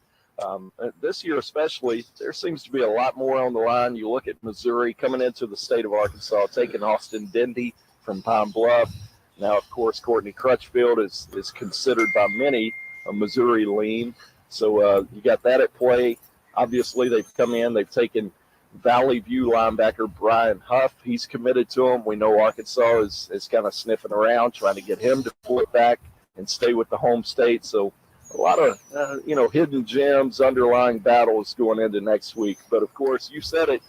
S15: this year especially, there seems to be a lot more on the line. You look at Missouri coming into the state of Arkansas, taking Austin Dendy from Pine Bluff. Now, of course, Courtney Crutchfield is considered by many a Missouri lean. So you got that at play. Obviously, they've come in, they've taken Valley View linebacker Brian Huff. He's committed to him. We know Arkansas is kind of sniffing around, trying to get him to flip back and stay with the home state. So a lot of, hidden gems, underlying battles going into next week. But, of course, you said it.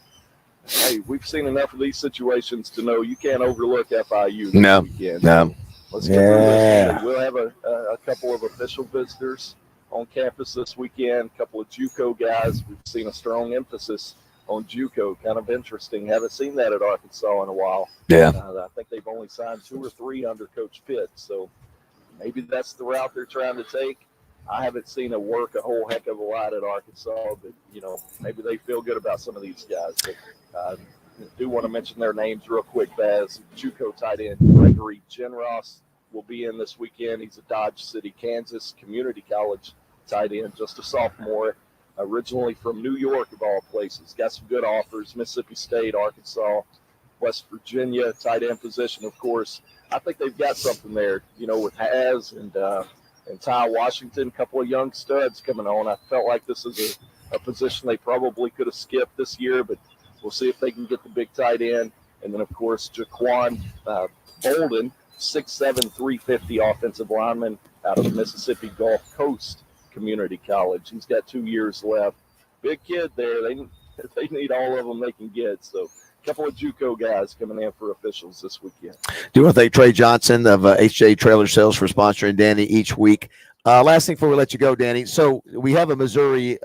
S15: Hey, we've seen enough of these situations to know you can't overlook FIU this weekend.
S12: No.
S15: Let's get through this. We'll have a couple of official visitors on campus this weekend, a couple of JUCO guys. We've seen a strong emphasis on JUCO. Kind of interesting. Haven't seen that at Arkansas in a while.
S12: Yeah.
S15: I think they've only signed 2 or 3 under Coach Pitt. So maybe that's the route they're trying to take. I haven't seen it work a whole heck of a lot at Arkansas, but, maybe they feel good about some of these guys. But I do want to mention their names real quick, Baz. JUCO tight end Gregory Genros will be in this weekend. He's a Dodge City, Kansas Community College tight end, just a sophomore. Originally from New York, of all places. Got some good offers, Mississippi State, Arkansas, West Virginia, tight end position, of course. I think they've got something there, with Haz and Ty Washington, a couple of young studs coming on. I felt like this is a position they probably could have skipped this year, but we'll see if they can get the big tight end. And then, of course, Jaquan Bolden, 6'7", 350 offensive lineman out of the Mississippi Gulf Coast Community College. He's got 2 years left. Big kid there. They need all of them they can get. So a couple of JUCO guys coming in for officials this weekend.
S12: Do you want to thank Trey Johnson of HJ Trailer Sales for sponsoring Danny each week? Last thing before we let you go, Danny. So we have a Missouri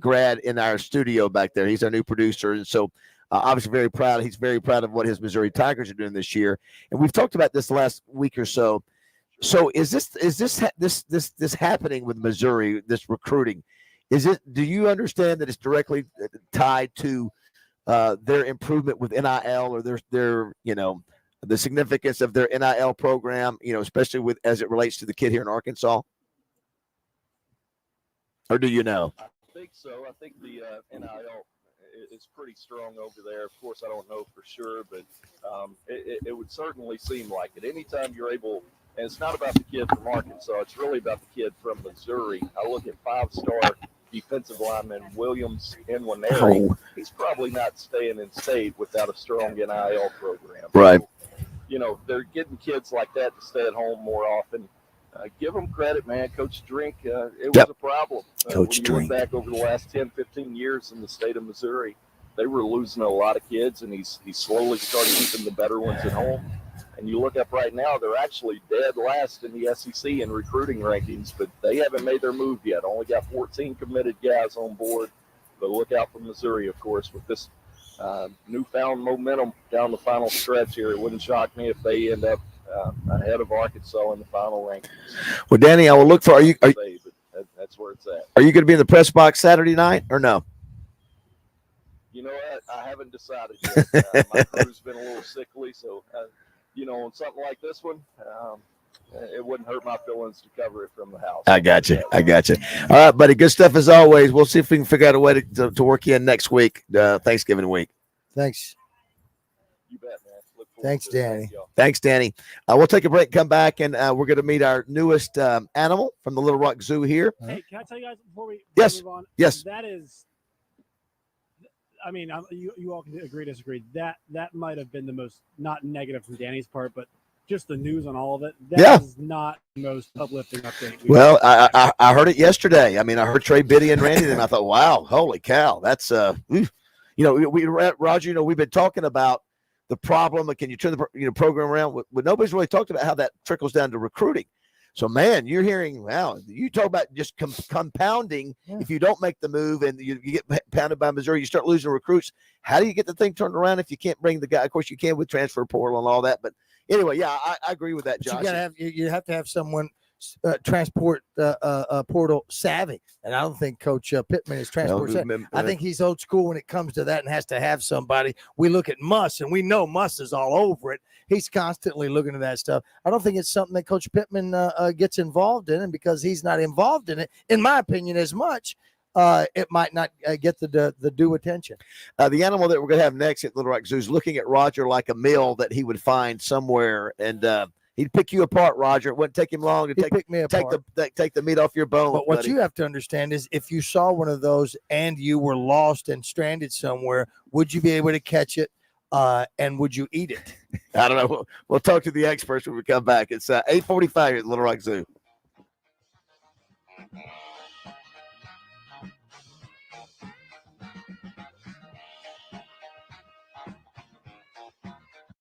S12: grad in our studio back there. He's our new producer. And so obviously very proud. He's very proud of what his Missouri Tigers are doing this year. And we've talked about this the last week or so. So is this happening with Missouri, this recruiting? Do you understand that it's directly tied to their improvement with NIL or their the significance of their NIL program, especially as it relates to the kid here in Arkansas? Or do you know?
S15: I think so. I think the NIL is pretty strong over there. Of course, I don't know for sure, but it would certainly seem like it. Anytime you're able, and it's not about the kid from Arkansas, it's really about the kid from Missouri. I look at 5-star defensive lineman Williams Nwaneri.
S12: Oh.
S15: He's probably not staying in state without a strong NIL program.
S12: Right.
S15: They're getting kids like that to stay at home more often. Give them credit, man. Coach Drink, it was a problem.
S12: Coach
S15: when you
S12: Drink.
S15: look back over the last 10, 15 years in the state of Missouri, they were losing a lot of kids, and he's slowly started keeping the better ones at home. And you look up right now, they're actually dead last in the SEC in recruiting rankings, but they haven't made their move yet. Only got 14 committed guys on board. But look out for Missouri, of course, with this newfound momentum down the final stretch here. It wouldn't shock me if they end up ahead of Arkansas in the final rankings.
S12: Well, Danny, I will look for.
S15: But that's where it's at.
S12: Are you going to be in the press box Saturday night or no?
S15: You know what? I haven't decided yet. My crew's been a little sickly, so on something like this one, it wouldn't hurt my feelings to cover it from the house.
S12: I got you. All right, buddy. Good stuff as always. We'll see if we can figure out a way to work in next week, Thanksgiving week.
S9: Thanks.
S15: You bet, man. Look forward
S9: Thanks,
S15: to it.
S9: Danny.
S15: Thank y'all.
S12: Thanks, Danny. We'll take a break, come back, and we're going to meet our newest animal from the Little Rock Zoo here.
S8: Hey, can I tell you guys before we
S12: Yes.
S8: move on?
S12: Yes.
S8: That is, I mean, you all can agree, disagree. That might have been the most, not negative from Danny's part, but just the news on all of it. That is not the most uplifting update.
S12: Well, I heard it yesterday. I mean, I heard Trey Biddy and Randy, and I thought, wow, holy cow, that's Roger, we've been talking about the problem? Can you turn the program around? But nobody's really talked about how that trickles down to recruiting. So, man, you're hearing, wow, you talk about just compounding. Yeah. If you don't make the move and you get pounded by Missouri, you start losing recruits. How do you get the thing turned around if you can't bring the guy? Of course, you can with transfer portal and all that. But anyway, yeah, I agree with that, Josh.
S9: You have to have someone transport portal savvy, and I don't think Coach Pittman is transport savvy. I think he's old school when it comes to that and has to have somebody. We look at Muss, and we know Muss is all over it. He's constantly looking at that stuff. I don't think it's something that Coach Pittman gets involved in, and because he's not involved in it, in my opinion, as much, it might not get the due attention.
S12: The animal that we're going to have next at Little Rock Zoo is looking at Roger like a meal that he would find somewhere, and he'd pick you apart, Roger. It wouldn't take him long to take the meat off your bone.
S9: But what you have to understand is if you saw one of those and you were lost and stranded somewhere, would you be able to catch it? And would you eat it?
S12: I don't know. We'll talk to the experts when we come back. It's 8:45 here at Little Rock Zoo.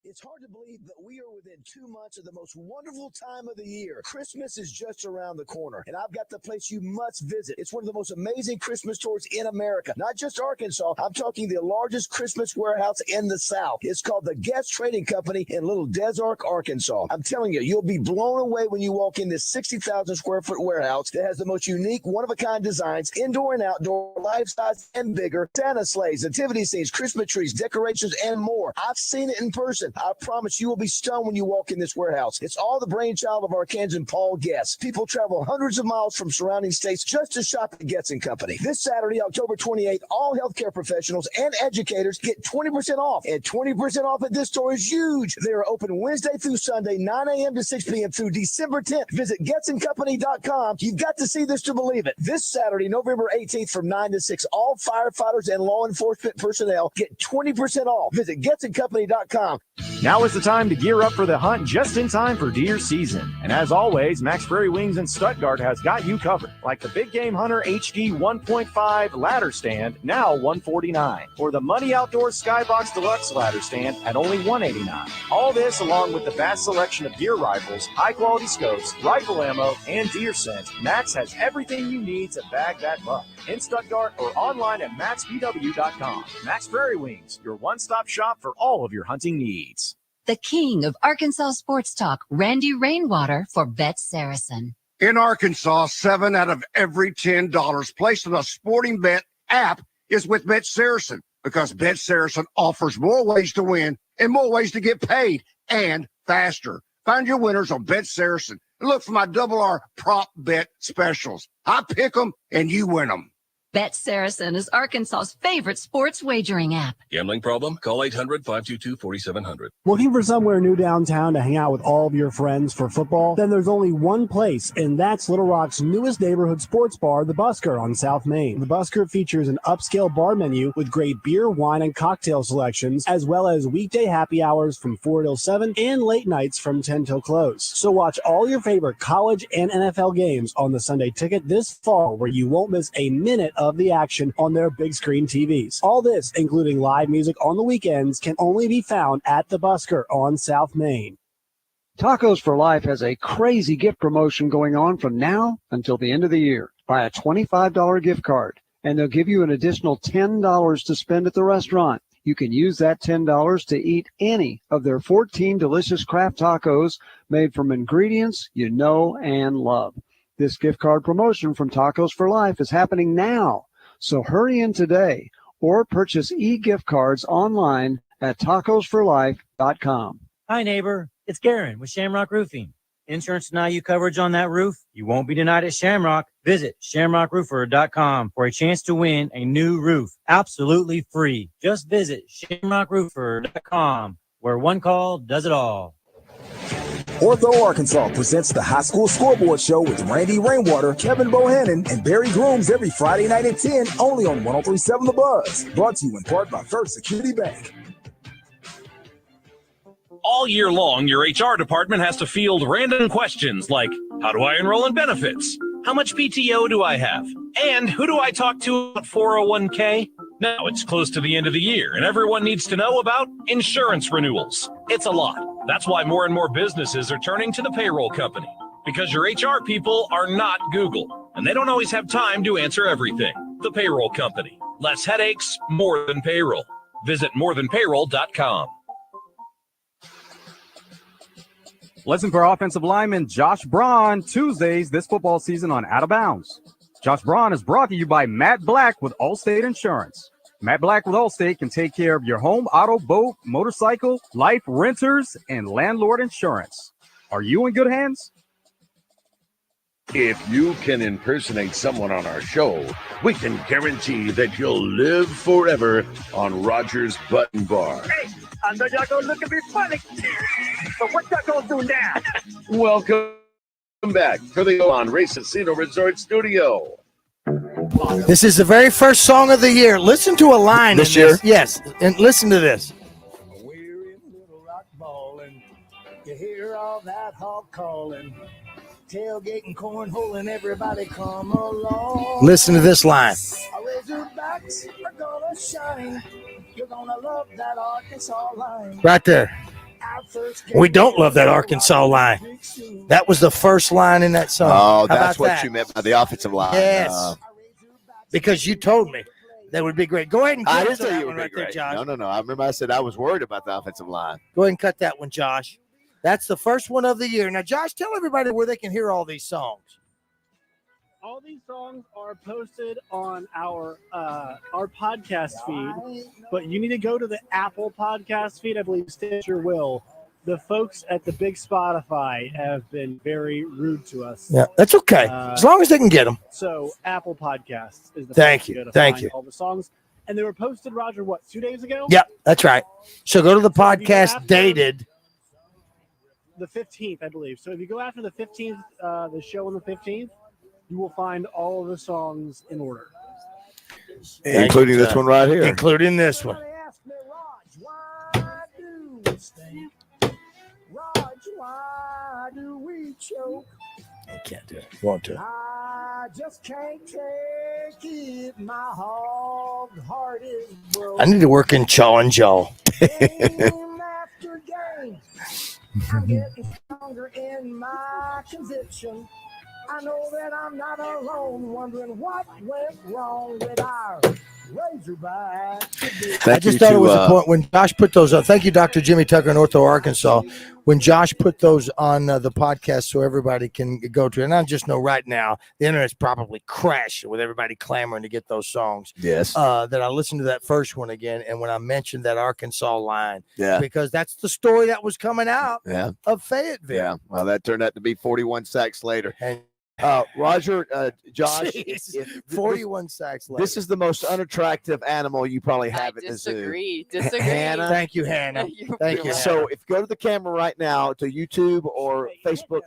S25: It's hard to believe that we are within 2 months of the most wonderful time of the year. Christmas is just around the corner, and I've got the place you must visit. It's one of the most amazing Christmas stores in America, not just Arkansas. I'm talking the largest Christmas warehouse in the South. It's called the Guest Trading Company in Little Des Arc, Arkansas. I'm telling you, you'll be blown away when you walk in this 60,000 square foot warehouse that has the most unique, one-of-a-kind designs, indoor and outdoor, life-size and bigger, Santa sleighs, nativity scenes, Christmas trees, decorations, and more. I've seen it in person. I promise you will be stunned when you walk in this warehouse. It's all the brainchild of Arkansan Paul Guest. People travel hundreds of miles from surrounding states just to shop at Guest & Company. This Saturday, October 28th, all healthcare professionals and educators get 20% off. And 20% off at this store is huge. They are open Wednesday through Sunday, 9 a.m. to 6 p.m. through December 10th. Visit GetsandCompany.com. You've got to see this to believe it. This Saturday, November 18th from 9 to 6, all firefighters and law enforcement personnel get 20% off. Visit GetsandCompany.com.
S18: Now is the time to gear up for the hunt just in time for deer season. And as always, Max Prairie Wings in Stuttgart has got you covered. Like the Big Game Hunter HD 1.5 ladder stand, now $149. Or the Money Outdoors Skybox Deluxe ladder stand at only $189. All this along with the vast selection of deer rifles, high-quality scopes, rifle ammo, and deer scent. Max has everything you need to bag that buck. In Stuttgart or online at maxpw.com. Max Prairie Wings, your one-stop shop for all of your hunting needs.
S19: The king of Arkansas sports talk, Randy Rainwater for Bet Saracen.
S20: In Arkansas, 7 out of every $10 placed on a sporting bet app is with Bet Saracen because Bet Saracen offers more ways to win and more ways to get paid and faster. Find your winners on Bet Saracen and look for my Double R prop bet specials. I pick them and you win them.
S19: Bet Saracen is Arkansas's favorite sports wagering app.
S22: Gambling problem? Call 800-522-4700.
S8: Looking for somewhere new downtown to hang out with all of your friends for football? Then there's only one place, and that's Little Rock's newest neighborhood sports bar, The Busker on South Main. The Busker features an upscale bar menu with great beer, wine, and cocktail selections, as well as weekday happy hours from 4 till 7 and late nights from 10 till close. So watch all your favorite college and NFL games on the Sunday Ticket this fall, where you won't miss a minute of the action on their big screen TVs. All this, including live music on the weekends, can only be found at The Busker on South Main.
S23: Tacos for Life has a crazy gift promotion going on from now until the end of the year. Buy a $25 gift card, and they'll give you an additional $10 to spend at the restaurant. You can use that $10 to eat any of their 14 delicious craft tacos made from ingredients you know and love. This gift card promotion from Tacos for Life is happening now, so hurry in today or purchase e-gift cards online at tacosforlife.com.
S24: Hi, neighbor. It's Garen with Shamrock Roofing. Insurance and IU coverage on that roof? You won't be denied at Shamrock. Visit shamrockroofer.com for a chance to win a new roof. Absolutely free. Just visit shamrockroofer.com, where one call does it all.
S26: Ortho Arkansas presents the High School Scoreboard Show with Randy Rainwater, Kevin Bohannon, and Barry Grooms every Friday night at 10, only on 103.7 The Buzz. Brought to you in part by First Security Bank.
S27: All year long, your HR department has to field random questions like, how do I enroll in benefits? How much PTO do I have? And who do I talk to about 401k? Now it's close to the end of the year, and everyone needs to know about insurance renewals. It's a lot. That's why more and more businesses are turning to the payroll company, because your HR people are not Google, and they don't always have time to answer everything. The payroll company. Less headaches, more than payroll. Visit morethanpayroll.com.
S1: Listen for offensive lineman Josh Braun Tuesdays this football season on Out of Bounds. Josh Braun is brought to you by Matt Black with Allstate Insurance. Matt Black with Allstate can take care of your home, auto, boat, motorcycle, life, renters, and landlord insurance. Are you in good hands?
S10: If you can impersonate someone on our show, we can guarantee that you'll live forever on Roger's Button Bar.
S25: Hey, I know y'all gonna look at me funny, but what y'all gonna do now?
S10: Welcome back to the On Race Casino Resort Studio.
S9: This is the very first song of the year. Listen to a line.
S12: This year?
S9: Yes, and listen to this.
S8: We're in Little Rock ballin'. You hear all that hog calling. Tailgating, cornholing, everybody come along.
S9: Listen to this line.
S8: Our Razorbacks are gonna shine. You're gonna love that Arkansas line.
S9: Right there. We don't love that Arkansas line. That was the first line in that song.
S12: Oh,
S9: How
S12: that's
S9: about
S12: what
S9: that?
S12: you meant by the offensive line.
S9: Yes. Because you told me that would be great. Go ahead and
S12: I
S9: cut
S12: didn't say
S9: that
S12: you
S9: one
S12: would be
S9: right there,
S12: great.
S9: Josh.
S12: No. I remember I said I was worried about the offensive line.
S9: Go ahead and cut that one, Josh. That's the first one of the year. Now, Josh, tell everybody where they can hear all these songs.
S3: All these songs are posted on our podcast feed, but you need to go to the Apple podcast feed. I believe Stitcher will. The folks at the big Spotify have been very rude to us.
S9: Yeah, that's okay. As long as they can get them.
S3: So Apple Podcasts is the
S9: Thank
S3: place
S9: you.
S3: to go to
S9: Thank
S3: find
S9: you.
S3: all the songs. And they were posted, Roger, what, 2 days ago?
S9: Yep, that's right. So go to the podcast
S3: after-
S9: dated.
S3: The 15th, I believe. So if you go after the 15th, the show on the 15th, you will find all of the songs in order.
S12: Including this one right here.
S9: Including this one.
S8: Raj, why do we choke?
S9: I can't do it. You want to?
S8: I just can't take it. My hog heart is broke.
S9: I need to work in Chaw and Jaw.
S8: Game after game, I'm getting stronger in my conviction. I know that I'm not alone, wondering what went wrong with our Razorback.
S9: I just thought it was a point when Josh put those up. Thank you, Dr. Jimmy Tucker in Ortho, Arkansas. When Josh put those on the podcast so everybody can go to it. And I just know right now the internet's probably crashed with everybody clamoring to get those songs.
S12: Yes.
S9: That I listened to that first one again. And when I mentioned that Arkansas line,
S12: Yeah.
S9: because that's the story that was coming out
S12: Yeah.
S9: of Fayetteville.
S12: Yeah. Well, that turned out to be 41 sacks later.
S9: And
S12: Roger, Josh,
S9: Jeez, 41 sacks later.
S12: This is the most unattractive animal you probably have at the zoo.
S2: Disagree.
S12: Hannah.
S9: Thank you, Hannah. Thank you.
S12: So if you go to the camera right now to YouTube or Facebook.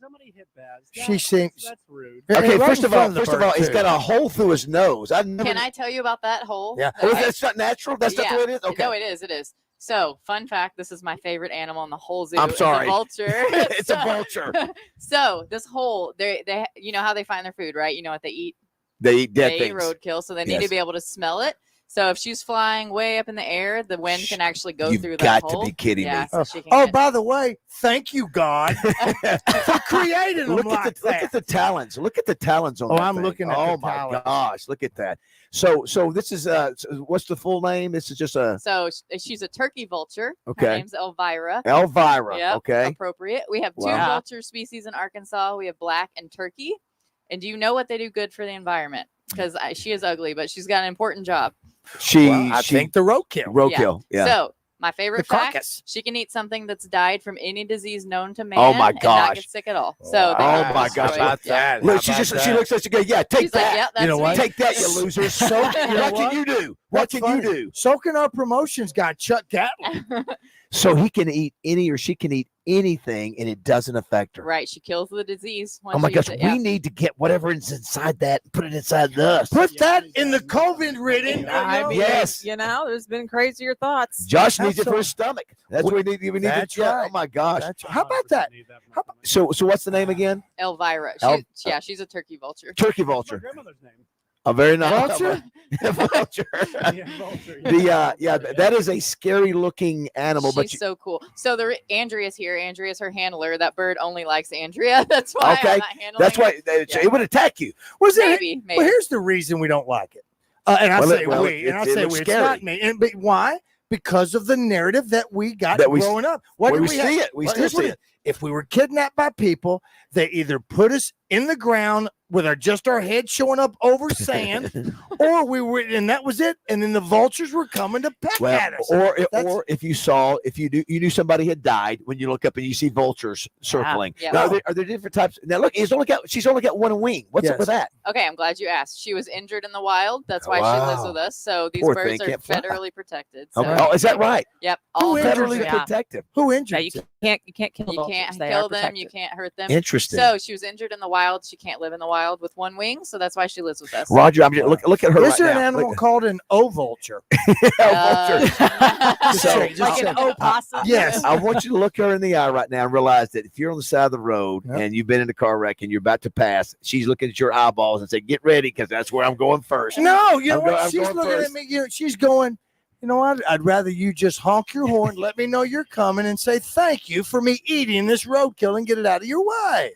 S3: Somebody hit Baz.
S9: She seems.
S3: That's rude.
S12: Okay,
S9: right
S12: first
S9: in
S12: of all,
S9: front of the bird,
S12: he's
S9: too.
S12: got a hole through his nose.
S4: Can I tell you about that hole?
S9: Yeah.
S12: Oh, that's not natural? That's not the way it is? Okay.
S4: No, it is. It is. So, fun fact, this is my favorite animal in the whole zoo.
S12: I'm sorry.
S4: It's a vulture.
S12: It's a vulture.
S4: So, this hole, they you know how they find their food, right? You know what they eat?
S12: They eat dead
S4: They eat
S12: things.
S4: roadkill, so they need
S12: Yes.
S4: to be able to smell it. So, if she's flying way up in the air, the wind can actually go
S12: You've
S4: through
S12: got
S4: that
S12: to
S4: hole.
S12: be kidding
S4: Yeah,
S12: me.
S4: so she can
S9: Oh,
S4: get-
S9: by the way, thank you, God, for creating them
S12: Look
S9: like
S12: at
S9: that.
S12: the talons. Look at the talons on
S9: Oh,
S12: that
S9: I'm
S12: thing.
S9: looking at
S12: Oh
S9: the
S12: my
S9: talons.
S12: gosh, look at that. So this is what's the full name? This is just a
S4: So, she's a turkey vulture.
S12: Okay.
S4: Her name's Elvira.
S12: Elvira.
S4: Yep,
S12: Okay.
S4: appropriate. We have two
S12: Wow.
S4: vulture species in Arkansas. We have black and turkey. And do you know what they do good for the environment? Because she is ugly, but she's got an important job.
S9: I think the roadkill.
S12: Roadkill. Yeah.
S4: So my favorite
S9: The
S4: fact:
S9: carcass.
S4: she can eat something that's died from any disease known to man.
S12: Oh, my
S4: and not
S12: gosh.
S4: get sick at all. So
S12: Oh
S4: they
S12: my
S4: destroy
S12: gosh!
S4: it.
S9: How about
S4: Yeah.
S9: that?
S12: Look,
S9: How
S12: she
S9: about
S12: just she
S9: that?
S12: looks at you. Go, yeah, take
S4: She's like,
S12: that.
S4: "Yep, that's
S9: You know
S4: me."
S9: what?
S12: Take that, you losers. So
S9: know
S12: what can
S9: what?
S12: you do? What
S9: That's
S12: can
S9: funny.
S12: you do?
S9: Soaking Up Promotions got Chuck Gatlin.
S12: So he can eat any or she can eat anything, and it doesn't affect her.
S4: Right, she kills the disease.
S12: Oh my gosh, we need to get whatever is inside that and put it inside us.
S9: Put that in the COVID-ridden.
S2: I mean,
S12: Yes.
S2: you know, there's been crazier thoughts.
S12: Josh needs it
S9: That's
S12: for his stomach. That's what we need. We need
S9: That's
S12: to. Yeah,
S9: right.
S12: Oh my gosh.
S9: How about that?
S12: So what's the name again?
S4: Elvira.
S12: El-
S4: Yeah, she's a turkey vulture.
S12: Turkey vulture.
S3: grandmother's name.
S12: A very nice
S9: Vulture?
S12: Vulture.
S3: Vulture.
S12: That is a scary looking animal.
S4: She's so cool. So Andrea's here. Andrea's her handler. That bird only likes Andrea. That's why I'm not handling
S12: That's why it would attack you. Was it?
S4: Maybe.
S9: Well, here's the reason we don't like it. And I say we. It's not me. But why? Because of the narrative that we got growing up. What did we see it? We still see it. If we were kidnapped by people, they either put us in the ground with just our head showing up over sand, or and that was it. And then the vultures were coming to peck at us.
S12: Or if you knew somebody had died, when you look up and you see vultures circling.
S4: Yeah.
S12: Now, are there different types? Now look, she's only got one wing. What's up with that?
S4: Okay, I'm glad you asked. She was injured in the wild. That's why she lives with us. So these
S12: Poor
S4: birds
S12: thing,
S4: are federally protected. So.
S12: Okay. Oh, is that right?
S4: Yep.
S12: All federally protected.
S9: Who injured?
S2: You can't kill
S4: You can't kill them. You can't hurt them.
S12: Interesting.
S4: So she was injured in the wild. She can't live in the wild with one wing. So that's why she lives with us.
S12: Roger, I'm just look at her.
S9: Is there an animal called an ovulture?
S2: Like an opossum.
S9: Yes.
S12: I want you to look her in the eye right now and realize that if you're on the side of the road and you've been in a car wreck and you're about to pass, she's looking at your eyeballs and saying, "Get ready, because that's where I'm going first."
S9: No, you know what? She's
S12: going
S9: looking
S12: first.
S9: at me. She's going, you know what? I'd rather you just honk your horn, let me know you're coming, and say thank you for me eating this roadkill and get it out of your way.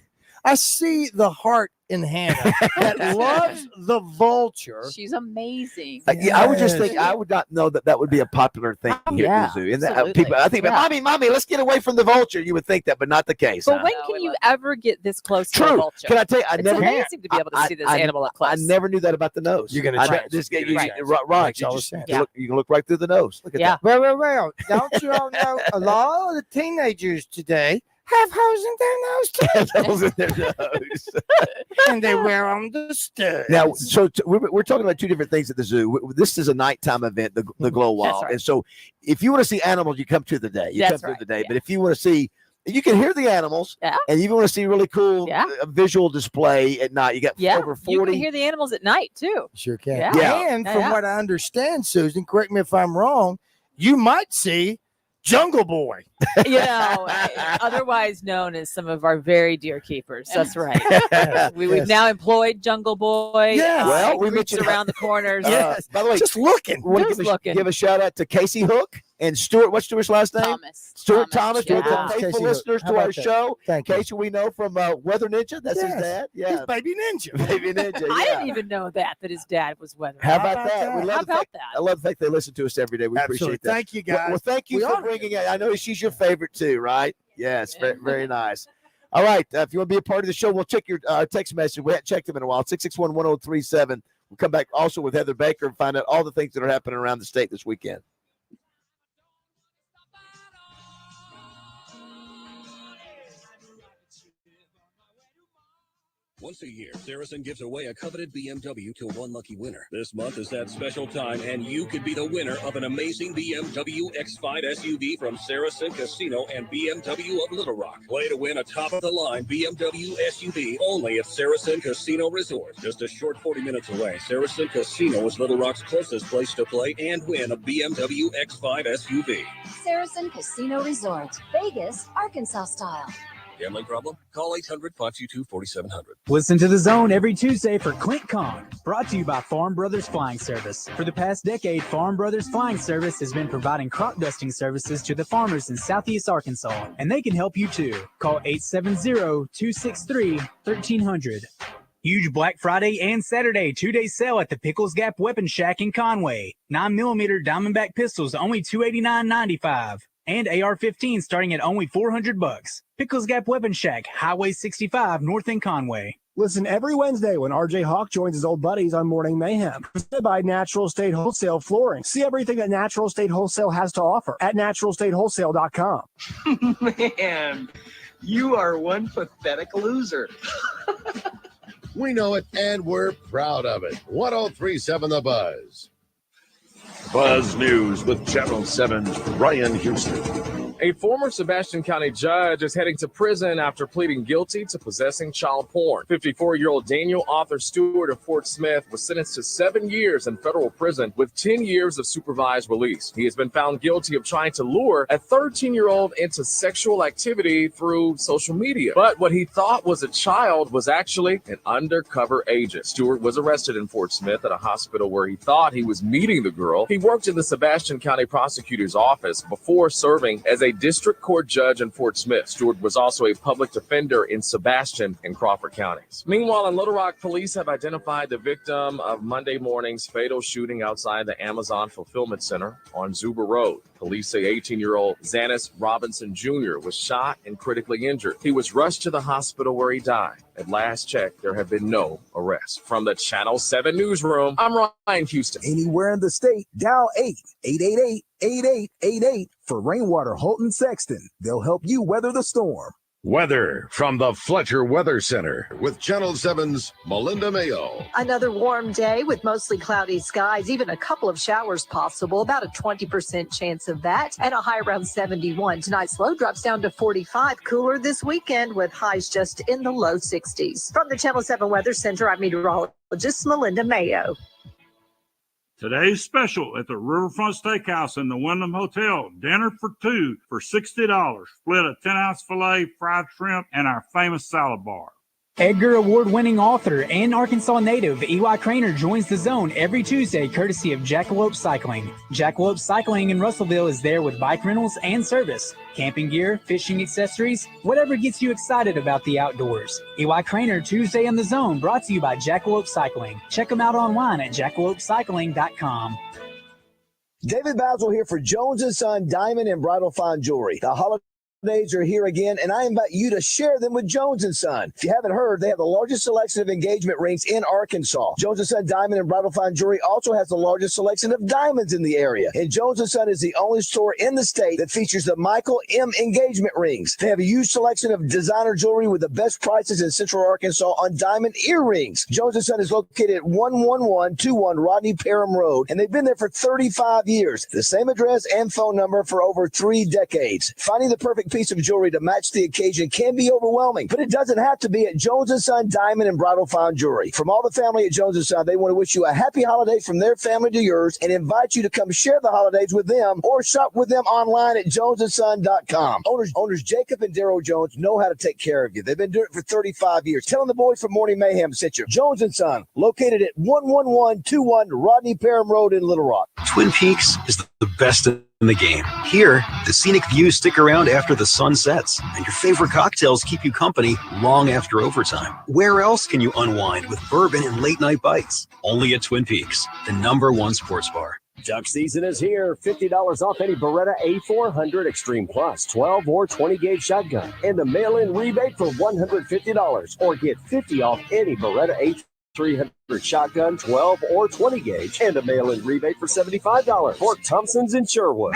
S9: I see the heart in Hannah that loves the vulture.
S4: She's amazing.
S12: I would just think I would not know that would be a popular thing here at the zoo. And I think, mommy, let's get away from the vulture. You would think that, but not the case.
S2: But when can you ever get this close to a
S12: True.
S2: vulture?
S12: Can I tell you?
S2: It's amazing to be able to see this animal up close.
S12: I never knew that about the nose.
S9: You're going to try
S12: this.
S9: Right.
S12: You can look right through the nose. Look at that.
S9: Well. Don't you all know a lot of the teenagers today have holes in their nose, and they wear them the studs.
S12: Now, we're talking about two different things at the zoo. This is a nighttime event, the glow wall, and so if you want to see animals, you come to the day. But if you want to see, you can hear the animals, and you want to see really cool visual display at night. You got over 40.
S2: You can hear the animals at night too.
S9: Sure can. And from what I understand, Susan, correct me if I'm wrong, you might see Jungle Boy.
S2: Otherwise known as some of our very dear keepers. That's right. We've now employed Jungle Boy.
S12: Well,
S2: we mentioned around the corners.
S12: By the way,
S9: just looking.
S12: Give a shout out to Casey Hook and Stuart. What's Stuart's last name? Stuart Thomas.
S9: Yeah.
S12: The faithful listeners to our show.
S9: Thank you.
S12: Casey, we know from Weather Ninja. That's his dad. Yeah,
S9: he's Baby Ninja.
S12: Baby Ninja.
S2: I didn't even know that his dad was Weather.
S12: How about that? We love
S2: that?
S12: I love the fact they listen to us every day. We appreciate that.
S9: Thank you, guys.
S12: Well, thank you for bringing it. I know she's your favorite too, right? Yes, very nice. All right, if you want to be a part of the show, we'll check your text message. We haven't checked them in a while. 661-1037. We'll come back also with Heather Baker and find out all the things that are happening around the state this weekend.
S22: Once a year, Saracen gives away a coveted BMW to one lucky winner. This month is that special time, and you could be the winner of an amazing BMW X5 SUV from Saracen Casino and BMW of Little Rock. Play to win a top-of-the-line BMW SUV only at Saracen Casino Resort. Just a short 40 minutes away, Saracen Casino is Little Rock's closest place to play and win a BMW X5 SUV.
S19: Saracen Casino Resort, Vegas, Arkansas style.
S22: Gambling problem? Call 800-522-4700.
S14: Listen to The Zone every Tuesday for Clint Kong, brought to you by Farm Brothers Flying Service. For the past decade, Farm Brothers Flying Service has been providing crop dusting services to the farmers in Southeast Arkansas, and they can help you too. Call 870-263-1300. Huge Black Friday and Saturday 2-day sale at the Pickles Gap Weapon Shack in Conway. 9mm Diamondback pistols only $289.95. And AR-15 starting at only $400. Pickles Gap Weapon Shack, Highway 65, North in Conway.
S8: Listen every Wednesday when RJ Hawk joins his old buddies on Morning Mayhem. Presented by Natural State Wholesale Flooring. See everything that Natural State Wholesale has to offer at naturalstatewholesale.com.
S17: Man, you are one pathetic loser.
S10: We know it, and we're proud of it. 103.7 The Buzz.
S18: Buzz News with Channel 7's Brian Houston.
S5: A former Sebastian County judge is heading to prison after pleading guilty to possessing child porn. 54-year-old Daniel Arthur Stewart of Fort Smith was sentenced to 7 years in federal prison with 10 years of supervised release. He has been found guilty of trying to lure a 13-year-old into sexual activity through social media. But what he thought was a child was actually an undercover agent. Stewart was arrested in Fort Smith at a hospital where he thought he was meeting the girl. He worked in the Sebastian County prosecutor's office before serving as a district court judge in Fort Smith. Stewart was also a public defender in Sebastian and Crawford counties. Meanwhile, in Little Rock, police have identified the victim of Monday morning's fatal shooting outside the Amazon Fulfillment Center on Zuber Road. Police say 18-year-old Xanis Robinson Jr. was shot and critically injured. He was rushed to the hospital where he died. At last check, there have been no arrests. From the Channel 7 newsroom, I'm Ryan Houston.
S26: Anywhere in the state, dial 888-8888 for Rainwater Holton Sexton. They'll help you weather the storm.
S10: Weather from the Fletcher Weather Center with Channel 7's Melinda Mayo.
S6: Another warm day with mostly cloudy skies, even a couple of showers possible, about a 20% chance of that, and a high around 71. Tonight's low drops down to 45, cooler this weekend with highs just in the low 60s. From the Channel 7 Weather Center, I'm meteorologist Melinda Mayo.
S7: Today's special at the Riverfront Steakhouse in the Wyndham Hotel. Dinner for two for $60. Split a 10-ounce filet, fried shrimp, and our famous salad bar.
S14: Edgar Award-winning author and Arkansas native Eli Craner joins the Zone every Tuesday courtesy of Jackalope Cycling. Jackalope Cycling in Russellville is there with bike rentals and service, camping gear, fishing accessories, whatever gets you excited about the outdoors. Eli Craner Tuesday in the Zone, brought to you by Jackalope Cycling. Check them out online at jackalopecycling.com.
S11: David Basil here for Jones & Son Diamond and Bridal Fine Jewelry. The holidays are here again, and I invite you to share them with Jones & Son. If you haven't heard, they have the largest selection of engagement rings in Arkansas. Jones & Son Diamond and Bridal Fine Jewelry also has the largest selection of diamonds in the area. And Jones & Son is the only store in the state that features the Michael M engagement rings. They have a huge selection of designer jewelry with the best prices in Central Arkansas on diamond earrings. Jones & Son is located at 11121 Rodney Parham Road, and they've been there for 35 years. The same address and phone number for over 3 decades. Finding the perfect piece of jewelry to match the occasion can be overwhelming, but it doesn't have to be at Jones & Son Diamond and Bridal Fine Jewelry. From all the family at Jones & Son, they want to wish you a happy holiday from their family to yours and invite you to come share the holidays with them or shop with them online at jonesandson.com. Owners Jacob and Daryl Jones know how to take care of you. They've been doing it for 35 years. Tell them the boys from Morning Mayhem sent you. Jones & Son, located at 11121 Rodney Parham Road in Little Rock.
S13: Twin Peaks is the best in the game. Here, the scenic views stick around after the sun sets, and your favorite cocktails keep you company long after overtime. Where else can you unwind with bourbon and late-night bites? Only at Twin Peaks, the #1 sports bar.
S16: Duck season is here. $50 off any Beretta A400 Extreme Plus 12 or 20 gauge shotgun, and a mail-in rebate for $150, or get $50 off any Beretta A300 shotgun 12 or 20 gauge, and a mail-in rebate for $75. Fort Thompson's in Sherwood.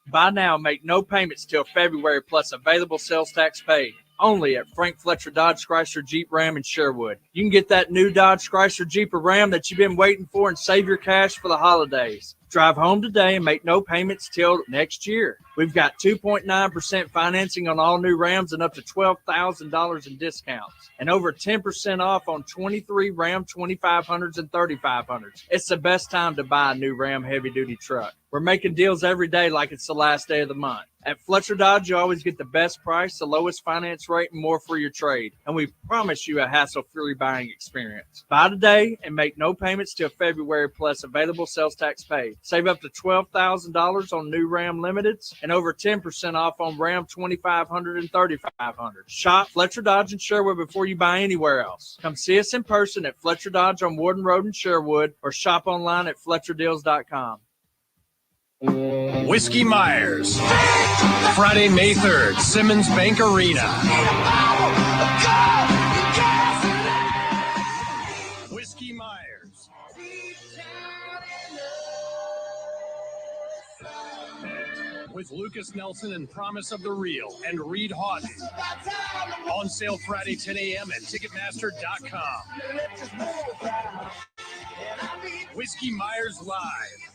S21: Buy now, make no payments till February plus available sales tax paid. Only at Frank Fletcher Dodge Chrysler Jeep Ram in Sherwood. You can get that new Dodge Chrysler Jeep or Ram that you've been waiting for and save your cash for the holidays. Drive home today and make no payments till next year. We've got 2.9% financing on all new Rams and up to $12,000 in discounts. And over 10% off on 23 Ram 2500s and 3500s. It's the best time to buy a new Ram heavy-duty truck. We're making deals every day like it's the last day of the month. At Fletcher Dodge, you always get the best price, the lowest finance rate, and more for your trade. And we promise you a hassle-free buying experience. Buy today and make no payments till February plus available sales tax paid. Save up to $12,000 on new Ram Limiteds and over 10% off on Ram 2500 and 3500. Shop Fletcher Dodge in Sherwood before you buy anywhere else. Come see us in person at Fletcher Dodge on Warden Road in Sherwood or shop online at FletcherDeals.com.
S27: Whiskey Myers, Friday, May 3rd, Simmons Bank Arena. Whiskey Myers. With Lucas Nelson and Promise of the Real and Reed Houghton. On sale Friday, 10 a.m. at Ticketmaster.com. Whiskey Myers Live.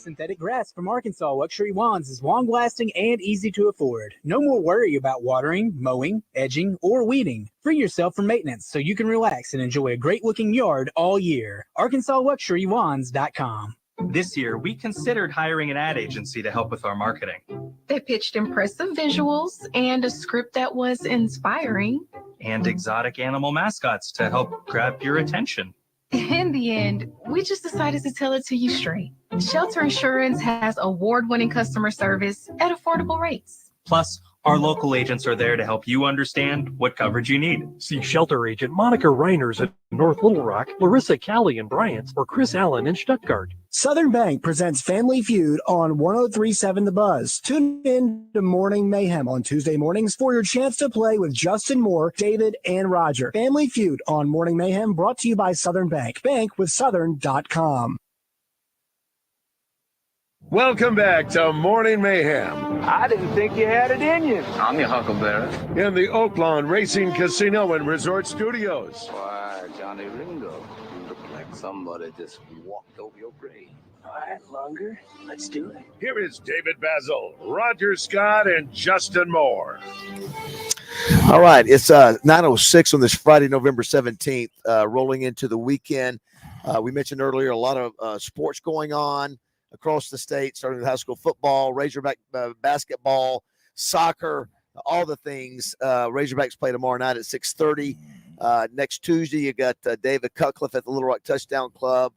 S14: Synthetic grass from Arkansas Luxury Lawns is long-lasting and easy to afford. No more worry about watering, mowing, edging, or weeding. Free yourself from maintenance so you can relax and enjoy a great-looking yard all year. ArkansasLuxuryLawns.com.
S1: This year, we considered hiring an ad agency to help with our marketing.
S3: They pitched impressive visuals and a script that was inspiring.
S1: And exotic animal mascots to help grab your attention.
S3: In the end, we just decided to tell it to you straight. Shelter Insurance has award-winning customer service at affordable rates.
S1: Plus, our local agents are there to help you understand what coverage you need.
S15: See shelter agent Monica Reiners in North Little Rock, Larissa Callie in Bryant, or Chris Allen in Stuttgart.
S8: Southern Bank presents Family Feud on 103.7 The Buzz. Tune in to Morning Mayhem on Tuesday mornings for your chance to play with Justin Moore, David, and Roger. Family Feud on Morning Mayhem brought to you by Southern Bank. Bankwithsouthern.com.
S10: Welcome back to Morning Mayhem.
S17: I didn't think you had it in you. I'm your huckleberry.
S10: In the Oaklawn Racing Casino and Resort Studios.
S17: Why, Johnny Ringo, you look like somebody just walked over your grave. All right, Lunger, let's do it.
S10: Here is David Basil, Roger Scott, and Justin Moore.
S12: All right, it's 9:06 on this Friday, November 17th, rolling into the weekend. We mentioned earlier a lot of sports going on across the state, starting with high school football, Razorback basketball, soccer, all the things. Razorbacks play tomorrow night at 6:30. Next Tuesday, you got David Cutcliffe at the Little Rock Touchdown Club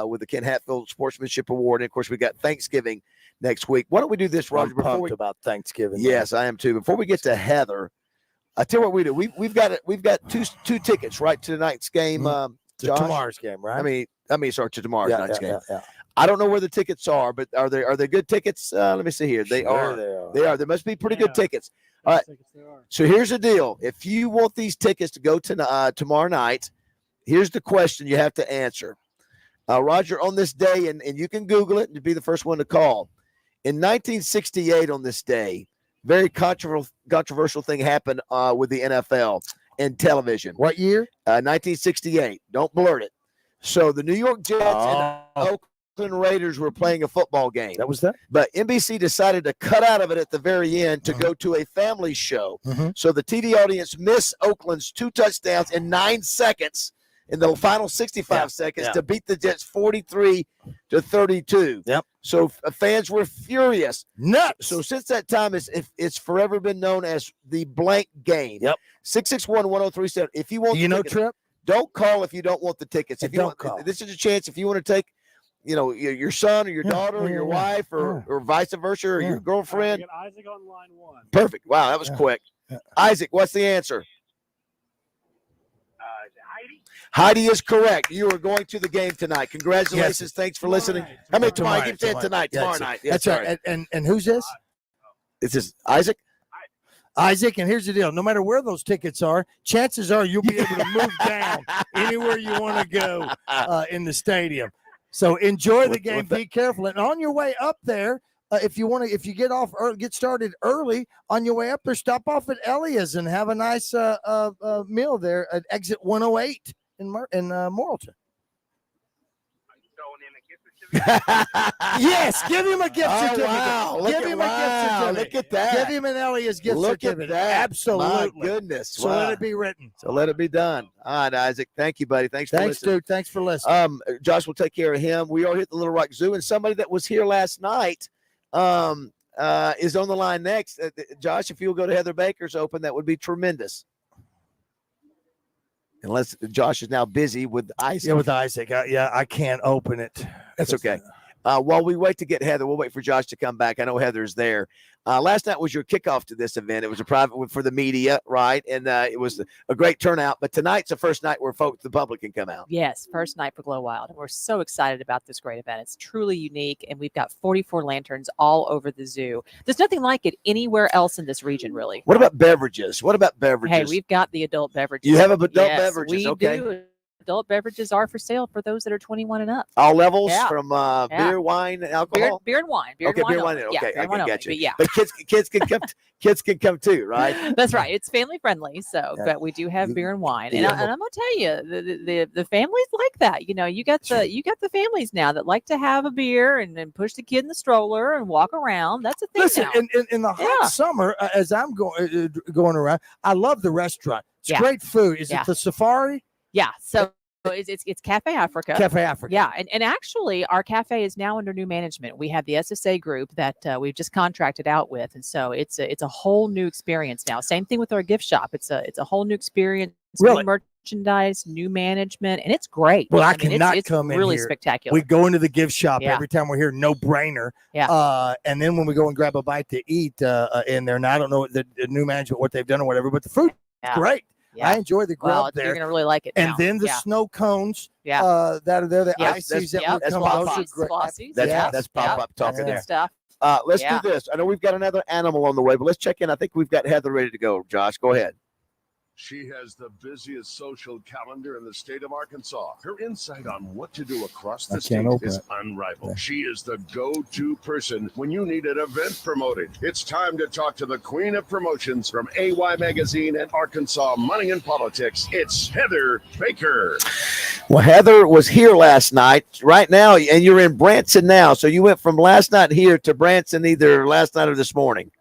S12: with the Ken Hatfield Sportsmanship Award. And, of course, we got Thanksgiving next week. Why don't we do this, Roger?
S9: I'm pumped about Thanksgiving.
S12: Yes, I am too. Before we get to Heather, I tell you what we do. We've got two tickets right to tonight's game.
S9: To tomorrow's game, right?
S12: Sorry, to tomorrow's night's game.
S9: Yeah.
S12: I don't know where the tickets are, but are they good tickets? Let me see here. They are. They are. They must be pretty good tickets. All right. So here's the deal. If you want these tickets to go to tomorrow night, here's the question you have to answer. Roger, on this day, and you can Google it and be the first one to call. In 1968, on this day, very controversial thing happened with the NFL and television.
S9: What year?
S12: 1968. Don't blurt it. So the New York Jets and Oakland Raiders were playing a football game.
S9: That was that.
S12: But NBC decided to cut out of it at the very end to go to a family show. So the TV audience missed Oakland's 2 touchdowns in 9 seconds in the final 65 seconds to beat the Jets 43-32.
S9: Yep.
S12: So fans were furious.
S9: Nuts.
S12: So since that time, it's forever been known as the blank game.
S9: Yep.
S12: 661-1037. If you want,
S9: Trip,
S12: don't call if you don't want the tickets. If you
S9: don't
S12: want,
S9: call.
S12: This is a chance. If you want to take, your son or your daughter or your wife or vice versa or your girlfriend.
S8: Get Isaac on line 1.
S12: Perfect. Wow, that was quick. Isaac, what's the answer? Heidi is correct. You are going to the game tonight. Congratulations.
S9: Yes.
S12: Thanks for listening. How many tomorrow? You said tonight. Tomorrow night.
S9: That's right. And who's this?
S12: It's this Isaac.
S9: Isaac, and here's the deal. No matter where those tickets are, chances are you'll be able to move down anywhere you want to go in the stadium. So enjoy the game. Be careful. And on your way up there, if you get started early, on your way up there, stop off at Elia's and have a nice meal there at exit 108 in Morrilton. Yes, give him a gift certificate.
S12: Wow.
S9: Give him a gift certificate.
S12: Look at that.
S9: Give him an Elias gift certificate.
S12: At that.
S9: Absolutely.
S12: My goodness.
S9: So let it be written.
S12: So let it be done. All right, Isaac. Thank you, buddy. Thanks for listening.
S9: Dude. Thanks for listening.
S12: Josh will take care of him. We are here at the Little Rock Zoo, and somebody that was here last night is on the line next. Josh, if you'll go to Heather Baker's Open, that would be tremendous. Unless Josh is now busy with Isaac.
S9: Yeah, with Isaac. I can't open it.
S12: That's okay. While we wait to get Heather, we'll wait for Josh to come back. I know Heather's there. Last night was your kickoff to this event. It was a private one for the media, right? And it was a great turnout. But tonight's the first night where the public can come out.
S2: Yes, first night for Glow Wild. And we're so excited about this great event. It's truly unique. And we've got 44 lanterns all over the zoo. There's nothing like it anywhere else in this region, really.
S12: What about beverages?
S2: Hey, we've got the adult beverages.
S12: You have adult
S2: yes,
S12: beverages,
S2: we
S12: okay.
S2: do. adult beverages are for sale for those that are 21 and up.
S12: All levels
S2: Yeah.
S12: from
S2: Yeah.
S12: beer, wine, and alcohol.
S2: Beer and wine. Beer
S12: okay,
S2: and wine.
S12: beer, wine.
S2: only.
S12: Okay,
S2: Yeah, beer and
S12: I
S2: wine only,
S12: got you.
S2: but yeah.
S12: But kids can come. Kids can come too, right?
S2: That's right. It's family friendly, so but we do have beer and wine, and,
S12: Yeah.
S2: and I'm gonna tell you, the families like that. You know, you got the families now that like to have a beer and then push the kid in the stroller and walk around. That's a thing.
S9: Listen,
S2: now.
S9: in the hot summer, as I'm going around, I love the restaurant. It's
S2: Yeah.
S9: great food. Is
S2: Yeah.
S9: it the Safari?
S2: Yeah. So it's Cafe Africa.
S9: Cafe Africa.
S2: Yeah, and actually, our cafe is now under new management. We have the SSA group that we've just contracted out with, and so it's a whole new experience now. Same thing with our gift shop. It's a whole new experience.
S9: Really?
S2: New merchandise, new management, and it's great.
S9: Well, I
S2: mean,
S9: cannot
S2: it's
S9: come in
S2: really
S9: here.
S2: spectacular.
S9: We go into the gift shop
S2: Yeah.
S9: every time we're here, no brainer.
S2: Yeah.
S9: And then when we go and grab a bite to eat in there, and I don't know the new management, what they've done or whatever, but the food is great.
S2: Yeah.
S9: I enjoy the grill
S2: Well,
S9: up there.
S2: you're gonna really like it.
S9: And
S2: now.
S9: then the
S2: Yeah.
S9: snow cones
S2: Yeah.
S9: that are there, the
S2: Yep.
S9: ices that
S2: Yep.
S9: will
S2: That's
S9: come
S2: pop
S9: out.
S2: pops.
S9: Those are great.
S2: Flossies.
S12: That's pop
S2: Yep.
S12: up talking
S2: That's
S12: there.
S2: good stuff.
S12: Let's
S2: Yeah.
S12: do this. I know we've got another animal on the way, but let's check in. I think we've got Heather ready to go. Josh, go ahead.
S10: She has the busiest social calendar in the state of Arkansas. Her insight on what to do across the
S9: I
S10: state
S9: can't open
S10: is
S9: it.
S10: unrivaled. She is the go-to person when you need an event promoted. It's time to talk to the queen of promotions from AY Magazine and Arkansas Money and Politics. It's Heather Baker.
S12: Well, Heather was here last night, right now, and you're in Branson now. So you went from last night here to Branson either last night or this morning.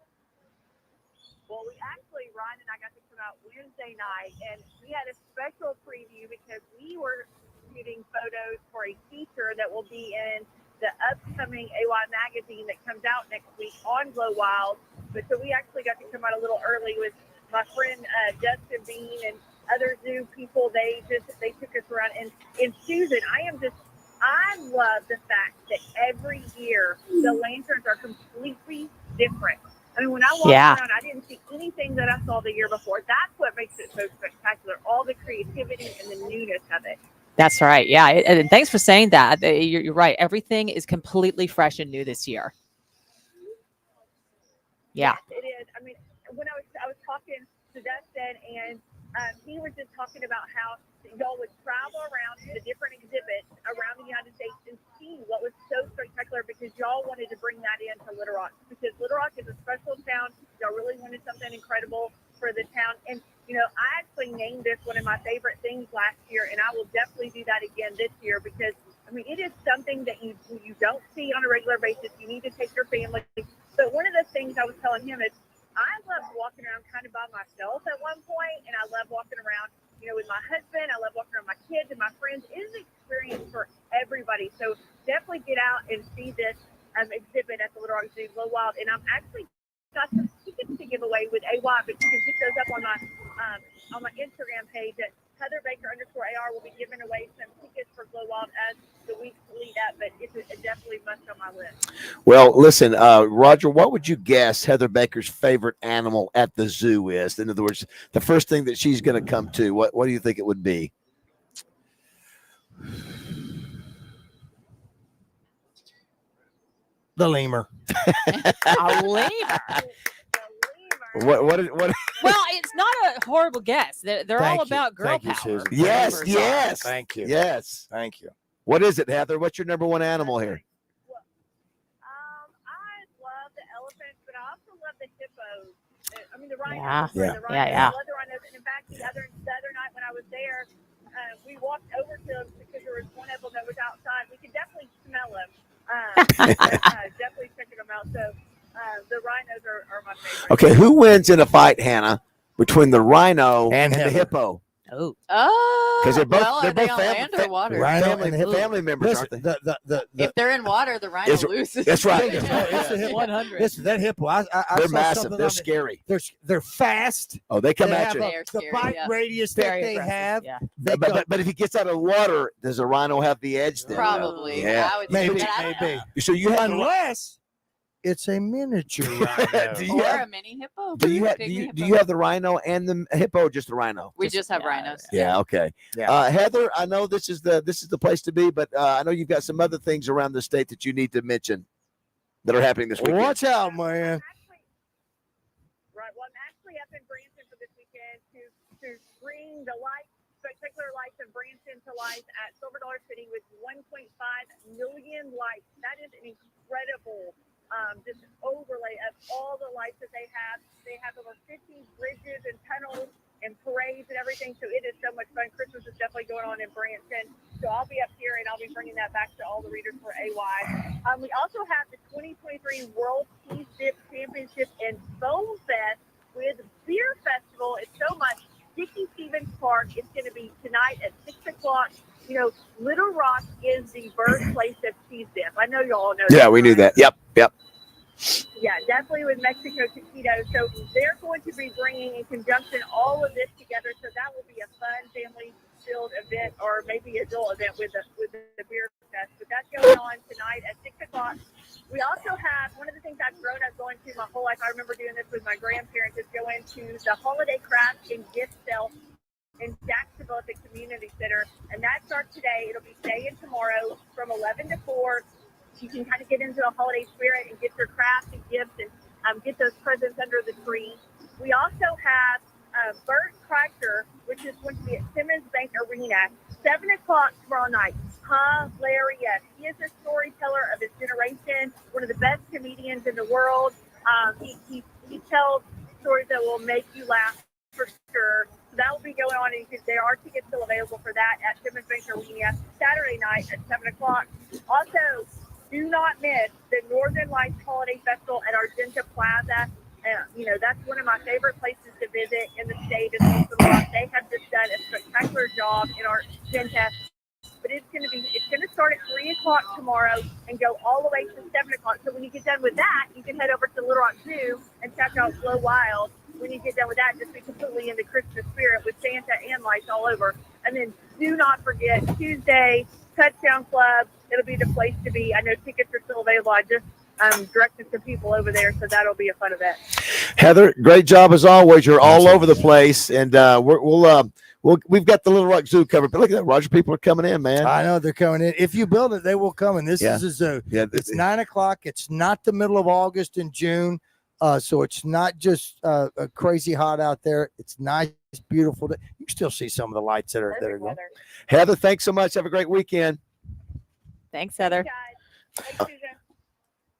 S4: Wednesday night, and we had a special preview because we were shooting photos for a feature that will be in the upcoming AY magazine that comes out next week on Glow Wild. But so we actually got to come out a little early with my friend Justin Bean and other zoo people. They took us around, and Susan, I love the fact that every year the lanterns are completely different. I mean, when I walked around, I didn't see anything that I saw the year before. That's what makes it so spectacular, all the creativity and the newness of it.
S2: That's right. Yeah, and thanks for saying that. You're right. Everything is completely fresh and new this year. Yeah.
S4: Yes, it is. I mean, when I was talking to Dustin, and he was just talking about how y'all would travel around to the different exhibits around the United States and see what was so spectacular, because y'all wanted to bring that into Little Rock, because Little Rock is a special town. Y'all really wanted something incredible for the town. And, you know, I actually named this one of my favorite things last year, and I will definitely do that again this year, because, I mean, it is something that you don't see on a regular basis. You need to take your family. But one of the things I was telling him is I love walking around kind of by myself at one point, and I love walking around, you know, with my husband. I love walking around with my kids and my friends. It is an experience for everybody. So definitely get out and see this exhibit at the Little Rock Zoo Glow Wild. And I'm actually got some tickets to give away with AY, but you can pick those up on my Instagram page at Heather_Baker_AR. Will be giving away some tickets for Glow Wild as the weeks lead up, but it's definitely must on my list.
S12: Well, listen, Roger, what would you guess Heather Baker's favorite animal at the zoo is? In other words, the first thing that she's going to come to, what do you think it would be?
S9: The lemur.
S2: A lemur.
S12: What?
S2: Well, it's not a horrible guess. They're
S9: Thank
S2: all
S9: you.
S2: about girl
S9: Thank you,
S2: power.
S9: Susan.
S12: Yes,
S2: Lemurs are.
S12: yes.
S9: Thank you.
S12: Yes.
S9: Thank you.
S12: What is it, Heather? What's your number one animal here?
S4: I love the elephants, but I also love the hippos. I mean, the rhinos.
S2: Yeah.
S4: The
S2: Yeah.
S4: rhinos.
S2: Yeah.
S4: I love the rhinos. And in fact, the other night when I was there, we walked over to them because there was one of them that was outside. We could definitely smell them. Definitely checking them out. So the rhinos are my favorite.
S12: Okay, who wins in a fight, Hannah, between the rhino and the
S9: Heather.
S12: hippo?
S2: Oh,
S12: Because they're both
S19: well,
S12: they're
S19: are they
S12: both
S19: on land or water?
S12: family members,
S9: Listen,
S12: aren't they?
S19: If they're in water, the rhino
S12: It's-
S19: loses.
S12: that's right.
S9: It's a hippo.
S2: 100.
S9: Listen, that hippo. I
S12: They're
S9: saw
S12: massive.
S9: something
S12: They're
S9: on it.
S12: scary.
S9: They're fast.
S12: Oh, they come
S9: They
S12: at
S9: have
S12: you.
S19: They are
S9: the
S19: scary,
S9: bite
S19: yeah.
S9: radius
S2: Very
S9: that they
S2: aggressive,
S9: have.
S2: yeah.
S9: They go,
S12: But if he gets out of the water, does the rhino have the edge then?
S19: Probably.
S12: Yeah.
S19: I would think,
S9: maybe,
S19: but I don't
S9: maybe.
S19: know.
S12: So you have
S9: Unless it's a miniature rhino.
S12: do you
S19: Or
S12: have
S19: a mini hippo.
S12: do you have do
S19: Pygmy
S12: you,
S19: hippo.
S12: do you have the rhino and the hippo, or just the rhino?
S19: We just have rhinos.
S12: Yeah, okay.
S9: Yeah.
S12: Heather, I know this is the place to be, but I know you've got some other things around the state that you need to mention that are happening this weekend.
S9: Watch out, man.
S4: Right. Well, I'm actually up in Branson for this weekend to bring the light particular lights of Branson to life at Silver Dollar City with 1.5 million lights. That is an incredible just overlay of all the lights that they have. They have over 50 bridges and tunnels and parades and everything. So it is so much fun. Christmas is definitely going on in Branson. So I'll be up here and I'll be bringing that back to all the readers for AY. We also have the 2023 World Cheese Dip Championship and Foam Fest with Beer Festival. It's so much. Dickie Stevens Park. It's going to be tonight at 6 o'clock. You know, Little Rock is the birthplace of cheese dip. I know you all know that.
S12: Yeah, we knew that. Yep.
S4: Yeah, definitely with Mexico taquitos. So they're going to be bringing in conjunction all of this together. So that will be a fun family-filled event, or maybe adult event with the beer fest. But that's going on tonight at 6 o'clock. We also have one of the things I've grown up going to my whole life. I remember doing this with my grandparents. Is going to the holiday craft and gift sale in Jacksonville at the community center, and that starts today. It'll be today and tomorrow from 11 to 4. You can kind of get into the holiday spirit and get your crafts and gifts and get those presents under the tree. We also have Bert Kreischer, which is going to be at Simmons Bank Arena, 7 o'clock tomorrow night. Hilarious. He is a storyteller of his generation, one of the best comedians in the world. He tells stories that will make you laugh for sure. So that will be going on, and there are tickets still available for that at Simmons Bank Arena Saturday night at 7 o'clock. Also, do not miss the Northern Lights Holiday Festival at Argenta Plaza. You know, that's one of my favorite places to visit in the state of Northern Rock. They have just done a spectacular job in Argenta. But it's going to start at 3 o'clock tomorrow and go all the way to 7 o'clock. So when you get done with that, you can head over to Little Rock Zoo and check out Glow Wild. When you get done with that, just be completely in the Christmas spirit with Santa and lights all over. And then do not forget Tuesday, Touchdown Club. It'll be the place to be. I know tickets are still available. I just directed some people over there, so that'll be a fun event.
S12: Heather, great job as always. You're all over the place, and we've got the Little Rock Zoo covered. But look at that, Roger. People are coming in, man.
S9: I know they're coming in. If you build it, they will come. And this is a zoo.
S12: Yeah,
S9: it's 9 o'clock. It's not the middle of August and June. So it's not just crazy hot out there. It's nice, beautiful. You can still see some of the lights that are going.
S12: Heather, thanks so much. Have a great weekend.
S2: Thanks, Heather.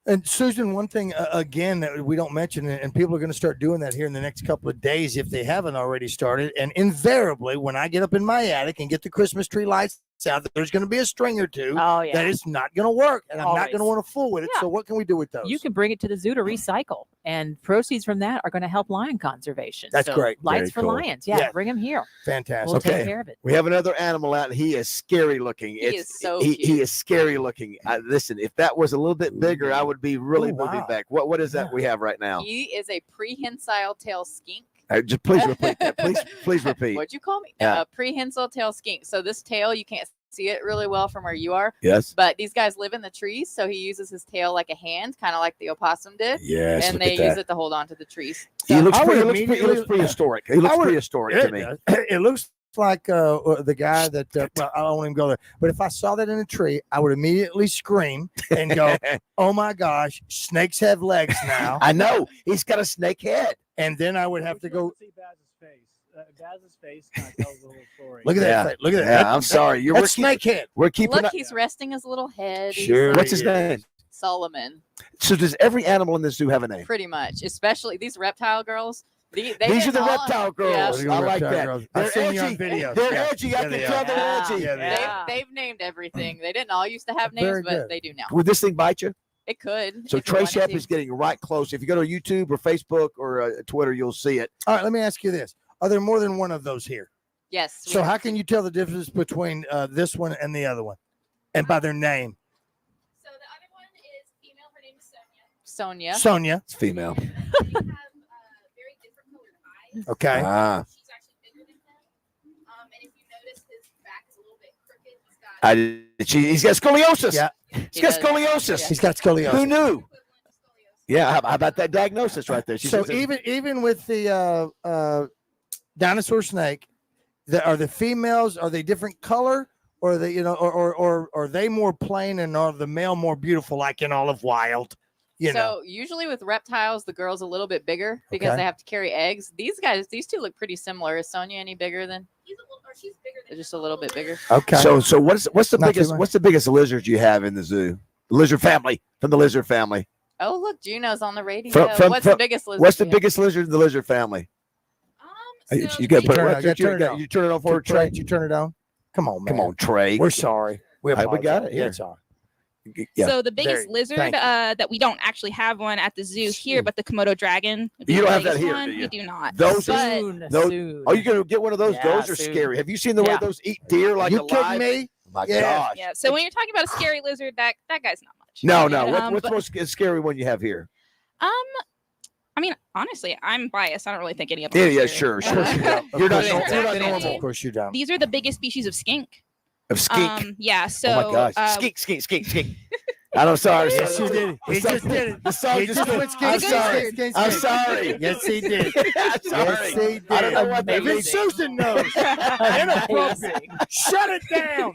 S9: And Susan, one thing again that we don't mention, and people are going to start doing that here in the next couple of days if they haven't already started. And invariably, when I get up in my attic and get the Christmas tree lights out, there's going to be a string or two that is not going to work, and I'm not going to want to fool with it. So what can we do with those?
S2: You can bring it to the zoo to recycle, and proceeds from that are going to help lion conservation.
S9: That's
S2: so
S9: great.
S2: Lights
S12: Very
S2: for
S12: cool.
S2: lions. Yeah, bring them here.
S9: Fantastic.
S2: We'll take care of it.
S12: We have another animal out, and he is scary looking.
S19: He is so
S12: he
S19: cute.
S12: is scary looking. Listen, if that was a little bit bigger, I would be really moving back. What is that we have right now?
S19: He is a prehensile tail skink.
S12: Just please repeat that. Please repeat.
S19: What'd you call me?
S12: Yeah.
S19: Prehensile tail skink. So this tail, you can't see it really well from where you are.
S12: Yes.
S19: But these guys live in the trees, so he uses his tail like a hand, kind of like the opossum did.
S12: Yes,
S19: And
S12: look
S19: they
S12: at that.
S19: use it to hold on to the trees.
S12: He looks
S9: I would
S12: prehistoric. He looks prehistoric to me.
S9: It looks like the guy that well, I won't even go there. But if I saw that in a tree, I would immediately scream and go, "Oh my gosh, snakes have legs now!"
S12: I know he's got a snake head,
S9: and then I would have to go.
S8: Baz's face kind of tells the whole story.
S9: Look at that! Face. Look at that!
S12: Yeah, I'm sorry.
S9: That's snake head.
S12: We're keeping.
S19: Look, he's resting his little head.
S12: Sure. What's his name?
S19: Solomon.
S12: So does every animal in the zoo have a name?
S19: Pretty much, especially these reptile girls. These
S12: are the reptile girls.
S19: Yeah.
S12: I like that.
S9: I've
S12: They're
S9: seen you on
S12: edgy.
S9: videos.
S12: They're
S9: Yeah.
S12: edgy. I can tell they're edgy.
S19: They've named everything. They didn't all used to have
S12: Very
S19: names, but
S12: good.
S19: they do now.
S12: Would this thing bite you?
S19: It could.
S12: So
S19: if you
S12: Trey
S19: wanted
S12: Shep
S19: to.
S12: is getting right close. If you go to YouTube or Facebook or Twitter, you'll see it.
S9: All right, let me ask you this: are there more than one of those here?
S19: Yes.
S9: So how can you tell the difference between this one and the other one, and by their name?
S19: Sonia.
S9: Sonia.
S12: It's female.
S9: Okay.
S12: Ah. He's got scoliosis.
S9: Yeah.
S12: He's got scoliosis.
S9: He's got scoliosis.
S12: Who knew? Yeah. How about that diagnosis right there? She
S9: So
S12: says
S9: even with the dinosaur snake, are the females, are they different color, or are they or are they more plain, and are the male more beautiful, like in Olive Wild?
S19: So usually with reptiles, the girl's a little bit bigger because
S9: Okay.
S19: they have to carry eggs. These two look pretty similar. Is Sonia any bigger than? They're just a little bit bigger.
S9: Okay.
S12: So what's the
S9: Not too
S12: biggest
S9: much.
S12: what's the biggest lizard you have in the zoo? The lizard family, from the lizard family.
S19: Oh, look, Juno's on the radio. What's
S12: From-
S19: the biggest lizard?
S12: What's the
S19: you have?
S12: biggest lizard in the lizard family? You got to put it right there. You turn it on for Trey.
S9: You turn it on. Come on, man.
S12: Come on, Trey.
S9: We're sorry. We
S12: we got it.
S9: Yeah,
S12: Here.
S9: it's on.
S12: Yeah.
S5: So the biggest lizard
S9: thank you.
S5: that we don't actually have one at the zoo here, but the Komodo dragon. would be
S12: You
S5: the
S12: don't have that
S5: biggest
S12: here,
S5: one.
S12: do you?
S5: We do not.
S12: Those
S5: But-
S12: are you gonna get one of those?
S5: Yeah,
S12: Those are
S5: soon.
S12: scary. Have you seen the way
S5: Yeah.
S12: those eat deer like
S9: You
S12: alive?
S9: kidding me?
S12: My
S9: Yeah.
S12: gosh.
S5: Yeah. So when you're talking about a scary lizard, that guy's not much.
S12: No. What's
S5: But-
S12: the most scary one you have here?
S5: I mean, honestly, I'm biased. I don't really think any of them.
S12: Yeah,
S5: are
S12: yeah,
S5: scary.
S12: sure. You're not normal.
S9: Of course you don't.
S5: These are the biggest species of skink.
S12: Of skink.
S5: Yeah. So.
S12: Oh my gosh. Skink. I'm sorry.
S9: Yes, he did it. He just did it.
S12: The song
S9: He
S12: just
S9: just
S12: went
S9: went
S12: skink. I'm sorry. I'm sorry.
S9: Yes, he did.
S12: I'm sorry.
S9: Yes, he did.
S12: I don't know what that
S9: Even
S12: means.
S9: Susan knows. Inappropriate. Shut it down.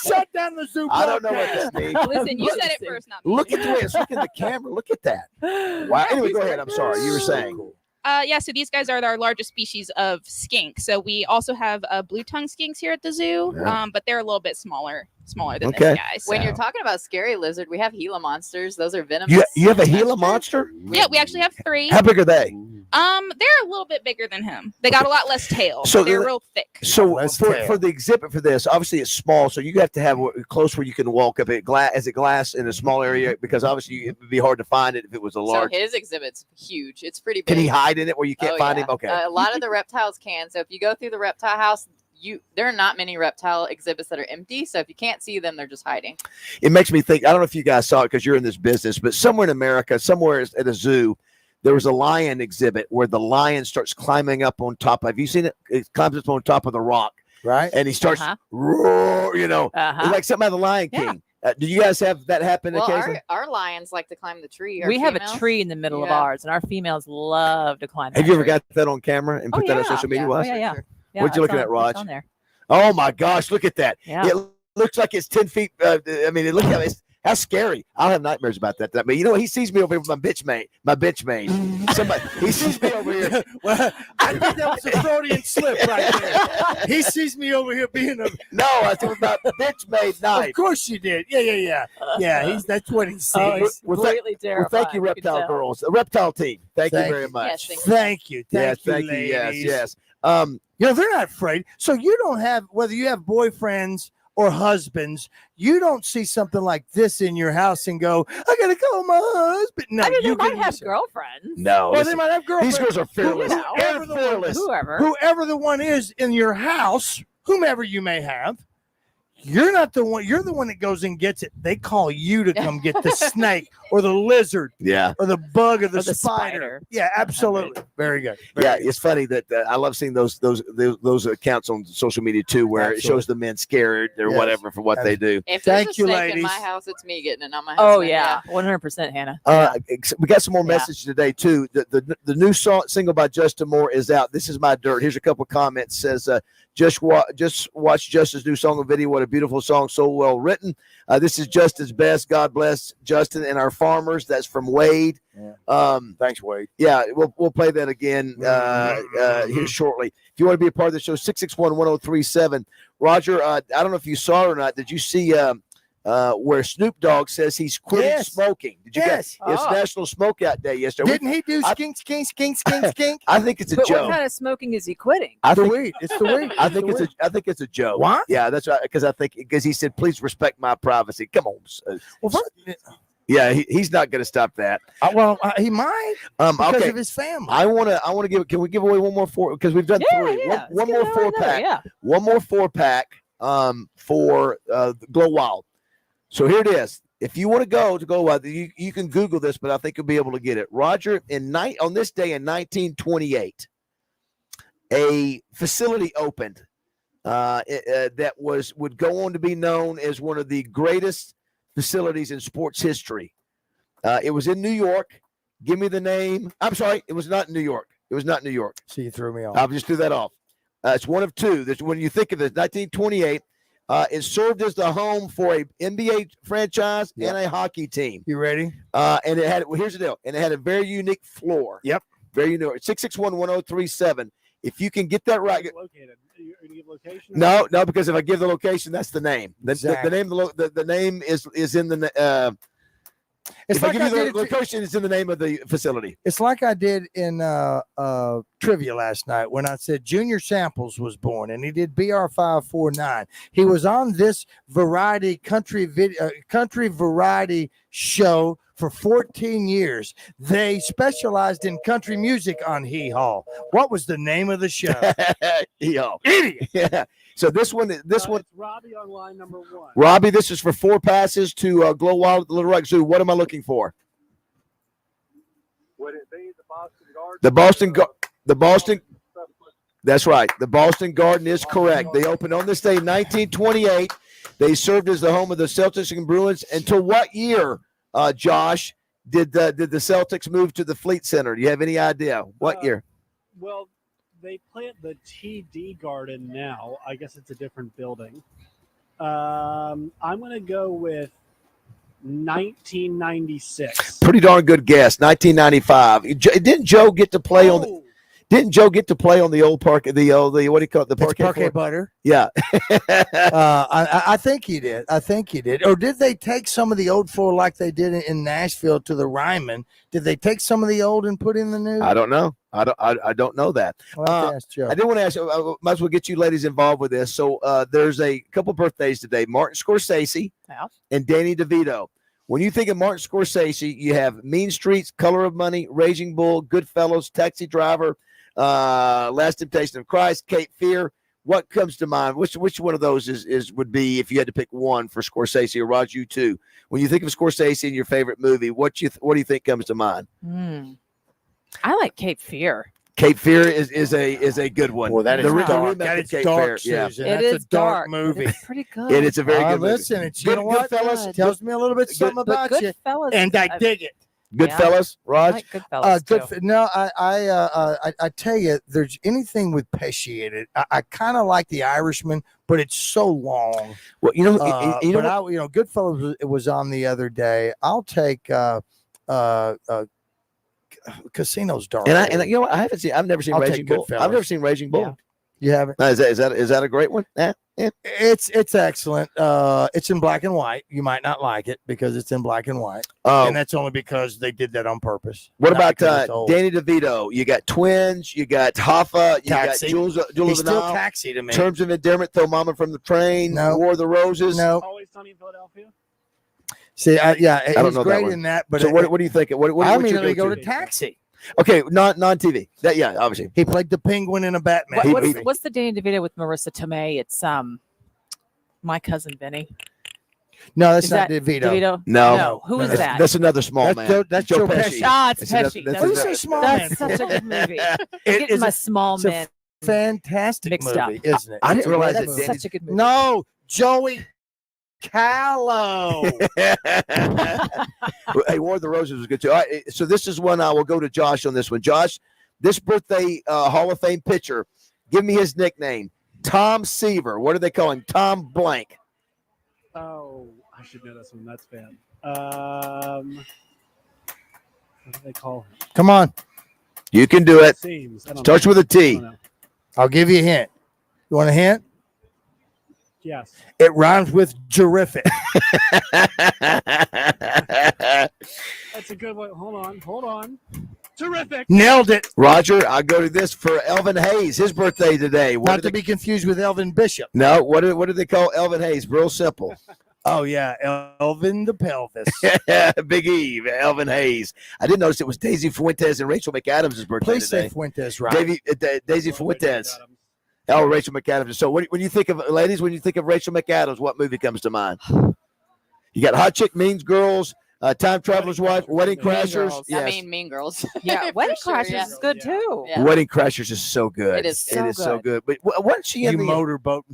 S9: Shut down the zoo.
S12: I don't know what this means.
S5: Listen, you said it first, not me.
S12: Look at the way it's looking at the camera. Look at that. Wow. Anyway, go ahead. I'm sorry. You were saying.
S5: Yeah, so these guys are our largest species of skink. So we also have blue tongue skinks here at the zoo,
S12: Yeah.
S5: but they're a little bit smaller than
S12: Okay.
S5: this guy.
S19: When
S5: so-
S19: you're talking about scary lizard, we have Gila monsters. Those are venomous.
S12: You have a Gila monster?
S5: Yeah, we actually have 3.
S12: How big are they?
S5: They're a little bit bigger than him. They got a lot less tail.
S12: So
S5: So they're
S12: the-
S5: real thick.
S12: So for the exhibit for this, obviously it's small, so you have to have close where you can walk up it glass. Is it glass in a small area? Because obviously it would be hard to find it if it was a large.
S19: So his exhibit's huge. It's pretty big.
S12: Can he hide in it where you can't
S19: Oh,
S12: find
S19: yeah.
S12: him? Okay.
S19: A lot of the reptiles can. So if you go through the reptile house, there are not many reptile exhibits that are empty. So if you can't see them, they're just hiding.
S12: It makes me think. I don't know if you guys saw it because you're in this business, but somewhere in America, somewhere at a zoo, there was a lion exhibit where the lion starts climbing up on top. Have you seen it? It climbs up on top of the rock,
S9: right?
S12: And he starts roar. You know, it's like something out of the Lion King. Do you guys have that happen
S19: Well,
S12: occasionally?
S19: our lions like to climb the tree. Our
S2: We have a
S19: females.
S2: tree in the middle of
S19: Yeah.
S2: ours, and our females love to climb.
S12: Have
S2: that
S12: you ever
S2: tree.
S12: got that on camera and put that on social media?
S2: Yeah.
S12: Wes?
S2: Oh, yeah.
S12: What you
S2: it's
S12: looking
S2: on-
S12: at, Raj?
S2: it's on there.
S12: Oh my gosh, look at that.
S2: Yeah.
S12: It looks like it's 10 feet. I mean, look at it. How scary. I'll have nightmares about that. But you know, he sees me over here with my bench mate. Somebody, he sees me over here.
S9: Well, I think that was a Freudian slip right there. He sees me over here being a.
S12: No, I think about bench mate night.
S9: Of course you did. Yeah. That's what he sees.
S2: Oh, he's
S12: Well, thank-
S2: completely
S12: well, thank you,
S2: terrified, you can
S12: Reptile
S2: tell.
S12: Girls. The Reptile team. Thank you
S9: Thank
S12: very
S9: you.
S12: much.
S19: Yes,
S9: Thank you.
S12: Yes,
S9: Thank
S12: thank
S9: you,
S12: you. Yes,
S9: ladies.
S12: yes.
S9: You know, they're not afraid. So you don't have, whether you have boyfriends or husbands, you don't see something like this in your house and go, I got to call my husband. No,
S2: I mean,
S9: you
S2: they might
S9: can
S2: have girlfriends.
S12: No.
S9: Well, they
S12: listen,
S9: might have girlfriends.
S12: These girls are fearless.
S9: Whoever the one-
S12: Fearless.
S9: whoever the one is in your house, whomever you may have, you're not the one. You're the one that goes and gets it. They call you to come get the snake or the lizard,
S12: Yeah.
S9: or the bug or the,
S2: Or the
S9: spider.
S2: spider.
S9: Yeah, absolutely. Very good.
S12: Yeah, it's funny that I love seeing those accounts on social media too, where it shows the men scared or
S9: Yes.
S12: whatever for what they do.
S19: If there's
S9: Thank
S19: a
S9: you,
S19: snake in my
S9: ladies.
S19: house, it's me getting it, not my
S2: Oh
S19: husband.
S2: yeah, 100%, Hannah.
S12: We got some more messages today too. The new single by Justin Moore is out. This is my dirt. Here's a couple of comments. Says just watch Justin's new song and video. What a beautiful song, so well written. This is Justin's best. God bless Justin and our farmers. That's from Wade.
S9: Thanks, Wade.
S12: Yeah, we'll play that again here shortly. If you want to be a part of the show, 661-1037. Roger, I don't know if you saw it or not. Did you see where Snoop Dogg says he's quitting
S9: Yes.
S12: smoking? Did you
S9: Yes.
S12: guys? It's
S2: Oh.
S12: National Smokeout Day yesterday.
S9: Didn't he do skink?
S12: I think it's a
S2: But
S12: joke.
S2: what kind of smoking is he quitting?
S12: I
S9: It's the
S12: think,
S9: weed. It's the weed.
S12: I think it's a joke.
S9: What?
S12: Yeah, that's right. Because he said, "Please respect my privacy." Come on.
S9: Well,
S12: Yeah, he's not going to stop that.
S9: he might because
S12: okay.
S9: of his family.
S12: I want to give. Can we give away one more four? Because we've done three.
S2: Yeah,
S12: One
S2: let's
S12: more
S2: give it
S12: 4-pack.
S2: another, yeah.
S12: One more 4-pack. For Glow Wild. So here it is. If you want to go Glow Wild, you can Google this, but I think you'll be able to get it. Roger, on this day in 1928, a facility opened that would go on to be known as one of the greatest facilities in sports history. It was in New York. Give me the name. I'm sorry, it was not in New York. It was not in New York.
S9: So you threw me off.
S12: I'll just threw that off. It's one of two. When you think of it, 1928, it served as the home for a NBA franchise and a hockey team.
S9: You ready?
S12: And it had, here's the deal, and it had a very unique floor.
S9: Yep.
S12: Very unique. 661-1037. If you can get that right.
S8: Located. Are you gonna give location?
S12: No, because if I give the location, that's the name. The name the name is in the if I give you the location, it's in the name of the facility.
S9: It's like I did in trivia last night when I said Junior Samples was born, and he did BR549. He was on this variety country variety show for 14 years. They specialized in country music on Hee Haw. What was the name of the show?
S12: Hee Haw.
S9: Idiot.
S12: Yeah. So this one.
S8: It's Robbie on line number 1.
S12: Robbie, this is for 4 passes to Glow Wild at the Little Rock Zoo. What am I looking for?
S8: Would it be the Boston Garden?
S12: The Boston. That's right. The Boston Garden is correct. They opened on this day, 1928. They served as the home of the Celtics and Bruins until what year, Josh? Did the Celtics move to the Fleet Center? Do you have any idea what year?
S8: Well, they plant the TD Garden now. I guess it's a different building. I'm going to go with 1996.
S12: Pretty darn good guess. 1995. Didn't Joe get to play on the? Didn't Joe get to play on the old park? The what do you call it? The
S9: Parquet Butter.
S12: Yeah.
S9: I think he did. Or did they take some of the old floor like they did in Nashville to the Ryman? Did they take some of the old and put in the new?
S12: I don't know. I don't know that.
S9: Well, ask Joe.
S12: I did want to ask you, might as well get you ladies involved with this. So there's a couple birthdays today. Martin Scorsese and Danny DeVito. When you think of Martin Scorsese, you have Mean Streets, Color of Money, Raging Bull, Goodfellas, Taxi Driver, Last Temptation of Christ, Cape Fear. What comes to mind? Which one of those would be if you had to pick one for Scorsese, or Raj, you too? When you think of Scorsese in your favorite movie, what do you think comes to mind?
S2: I like Cape Fear.
S12: Cape Fear is a good one.
S9: Well, that is dark. That is dark,
S12: Fear.
S9: Susan.
S12: Yeah.
S9: That's a dark movie.
S2: It's pretty good.
S12: It's a very good movie.
S9: Listen, it's you know what?
S12: Goodfellas
S9: Tells me a little bit something about you, and I dig it.
S12: Goodfellas, Raj.
S2: I like Goodfellas too.
S9: No, I tell you, there's anything with Pesci in it. I kind of like The Irishman, but it's so long.
S12: Well,
S9: Goodfellas was on the other day. I'll take Casino's dark.
S12: And you know what? I've never seen
S9: I'll
S12: Raging
S9: take
S12: Bull.
S9: Goodfellas.
S12: I've never seen Raging Bull.
S9: Yeah. You haven't?
S12: Is that a great one? Yeah.
S9: It's excellent. It's in black and white. You might not like it because it's in black and white, and that's only because they did that on purpose.
S12: What about Danny DeVito? You got Twins. You got Hoffa. You
S9: Taxi.
S12: got Jules
S9: He's
S12: of the
S9: still
S12: Nile.
S9: Taxi to me.
S12: Terms of Endearment. Throw Mama from the Train.
S9: No.
S12: War of the Roses.
S9: No.
S8: Always Sunny in Philadelphia.
S9: See,
S12: I don't
S9: he's
S12: know
S9: great
S12: that one.
S9: in that. But
S12: so what do you think? What
S9: I
S12: what's your
S9: immediately go
S12: go-to?
S9: to Taxi.
S12: Okay, non-TV. That obviously.
S9: He played the Penguin in a Batman.
S2: What's the Danny DeVito with Marissa Tomei? It's My Cousin Vinny.
S9: No, that's
S2: Is
S9: not
S2: that
S9: DeVito.
S12: No.
S2: Who is that?
S12: That's another small man.
S9: That's Joe Pesci.
S2: It's Pesci.
S9: What do you say, small man?
S2: That's such a good movie.
S9: It
S2: Getting
S9: is
S2: my
S9: a-
S2: small
S9: it's a
S2: man
S9: fantastic
S2: mixed
S9: movie,
S2: up.
S9: isn't it?
S12: I didn't realize
S2: That's
S12: that.
S2: such a good movie.
S9: No, Joey Callow.
S12: Hey, War of the Roses was good too. All right, so this is one I will go to Josh on this one. Josh, this birthday Hall of Fame pitcher, give me his nickname. Tom Seaver. What do they call him? Tom Blank.
S8: Oh, I should know this one. That's bad. What do they call him?
S9: Come on.
S12: You can do it.
S8: Seems. I don't
S12: Starts
S8: know.
S12: with a T.
S8: I don't know.
S9: I'll give you a hint. You want a hint?
S8: Yes.
S9: It rhymes with terrific.
S8: That's a good one. Hold on. Terrific.
S9: Nailed it.
S12: Roger, I'll go to this for Elvin Hayes. His birthday today.
S9: Not to be confused with Elvin Bishop.
S12: No, what do they call Elvin Hayes? Real simple.
S9: Oh, yeah. Elvin the Pelvis.
S12: Big Eve, Elvin Hayes. I didn't notice it was Daisy Fuentes and Rachel McAdams' birthday
S9: Please
S12: today.
S9: say Fuentes, right?
S12: Daisy Fuentes. Oh, Rachel McAdams. So when you think of, ladies, when you think of Rachel McAdams, what movie comes to mind? You got Hot Chick, Mean Girls, Time Traveler's Wife, Wedding Crashers.
S19: I mean, Mean Girls.
S2: Yeah, Wedding Crashers is good too.
S19: Yeah.
S12: Wedding Crashers is so good.
S19: It is
S12: so good. But wasn't she in
S9: You
S12: the
S9: motorboat.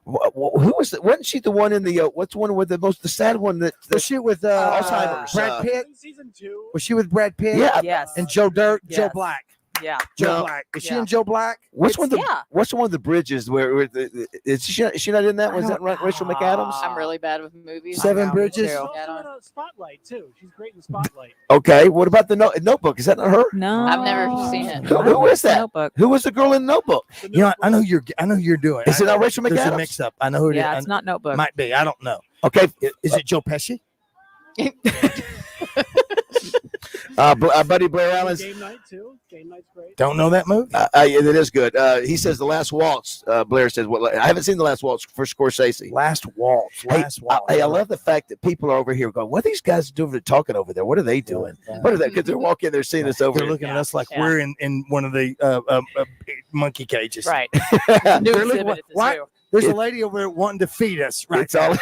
S12: Who was that? Wasn't she the one in the what's the one with the sad one that
S9: Was she with
S12: Alzheimer's?
S9: Brad Pitt?
S8: Season 2.
S9: Was she with Brad Pitt?
S12: Yeah.
S2: Yes.
S9: And Joe
S2: Yes.
S9: Black.
S2: Yeah.
S9: Joe Black. Is she in Joe Black?
S12: What's one of the
S2: yeah.
S12: What's one of the bridges where is she not in that? Was that Rachel McAdams?
S19: I'm really bad with movies.
S9: Seven Bridges?
S8: She's also in a Spotlight, too. She's great in Spotlight.
S12: Okay. What about the Notebook? Is that not her?
S2: No,
S19: I've never seen it.
S12: Who is that?
S2: Notebook.
S12: Who was the girl in Notebook?
S9: You know, I know you're doing.
S12: Is it not Rachel
S9: There's a
S12: McAdams?
S9: mix up. I know who it is.
S2: Yeah, it's not Notebook.
S9: Might be. I don't know.
S12: Okay.
S9: Is it Joe Pesci?
S12: Buddy Blair Allen's.
S8: Game Night, too. Game Night's great.
S9: Don't know that movie.
S12: It is good. He says The Last Waltz. Blair says, "Well, I haven't seen The Last Waltz for Scorsese."
S9: Last Waltz.
S12: I love the fact that people are over here going, "What are these guys doing? Talking over there? What are they doing? What are they?" Because they're walking, they're seeing us over
S9: They're
S12: here.
S9: looking at us like we're in one of the monkey cages.
S2: Right.
S9: They're
S2: New
S9: looking,
S2: exhibit at the
S9: what?
S2: zoo.
S9: There's a lady over there wanting to feed us. Right.
S12: It's all.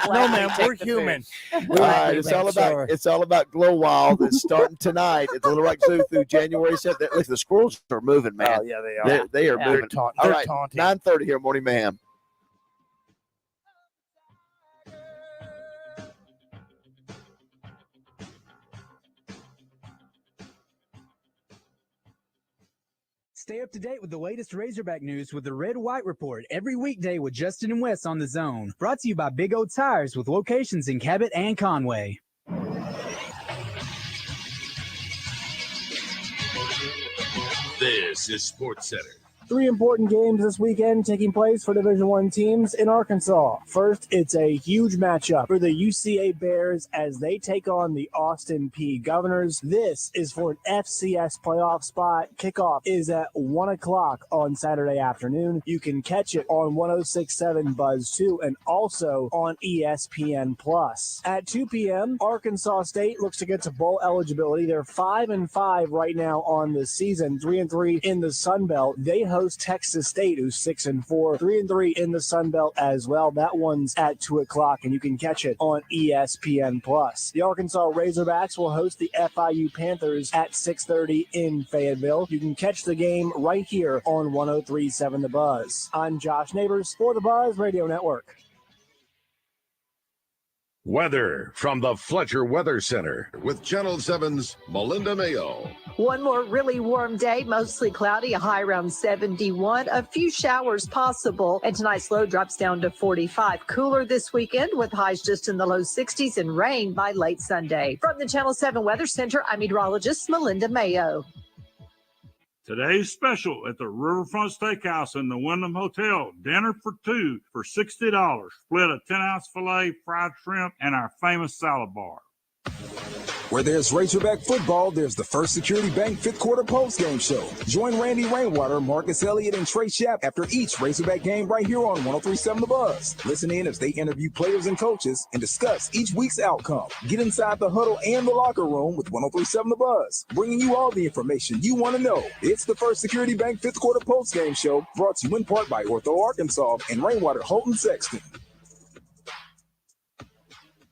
S9: No, man, we're human.
S12: It's all about Glow Wild. It's starting tonight at the Little Rock Zoo through January 7th. Look, the squirrels are moving, man.
S9: Oh, yeah, they are.
S12: They are moving.
S9: All
S12: All
S9: right,
S12: right, 9:30 here, Morning Mayhem.
S14: Stay up to date with the latest Razorback news with the Red White Report every weekday with Justin and Wes on the Zone. Brought to you by Big O Tires with locations in Cabot and Conway.
S27: This is Sports Center.
S8: 3 important games this weekend taking place for Division I teams in Arkansas. First, it's a huge matchup for the UCA Bears as they take on the Austin Peay Governors. This is for an FCS playoff spot. Kickoff is at 1 o'clock on Saturday afternoon. You can catch it on 106.7 Buzz 2 and also on ESPN+. At 2 p.m., Arkansas State looks to get to bowl eligibility. They're 5-5 right now on the season, 3-3 in the Sun Belt. They host Texas State, who's 6-4, 3-3 in the Sun Belt as well. That one's at 2 o'clock, and you can catch it on ESPN+. The Arkansas Razorbacks will host the FIU Panthers at 6:30 in Fayetteville. You can catch the game right here on 103.7 The Buzz. I'm Josh Neighbors for the Buzz Radio Network.
S10: Weather from the Fletcher Weather Center with Channel 7's Melinda Mayo.
S6: One more really warm day, mostly cloudy, a high around 71. A few showers possible, and tonight's low drops down to 45. Cooler this weekend with highs just in the low 60s and rain by late Sunday. From the Channel 7 Weather Center, I'm meteorologist Melinda Mayo.
S7: Today's special at the Riverfront Steakhouse in the Wyndham Hotel. Dinner for 2 for $60. Split a 10-ounce filet, fried shrimp, and our famous salad bar.
S18: Where there's Razorback football, there's the First Security Bank fifth quarter postgame show. Join Randy Rainwater, Marcus Elliott, and Trey Schapp after each Razorback game right here on 103.7 The Buzz. Listen in as they interview players and coaches and discuss each week's outcome. Get inside the huddle and the locker room with 103.7 The Buzz, bringing you all the information you want to know. It's the First Security Bank fifth quarter postgame show, brought to you in part by Ortho Arkansas and Rainwater Holton Sexton.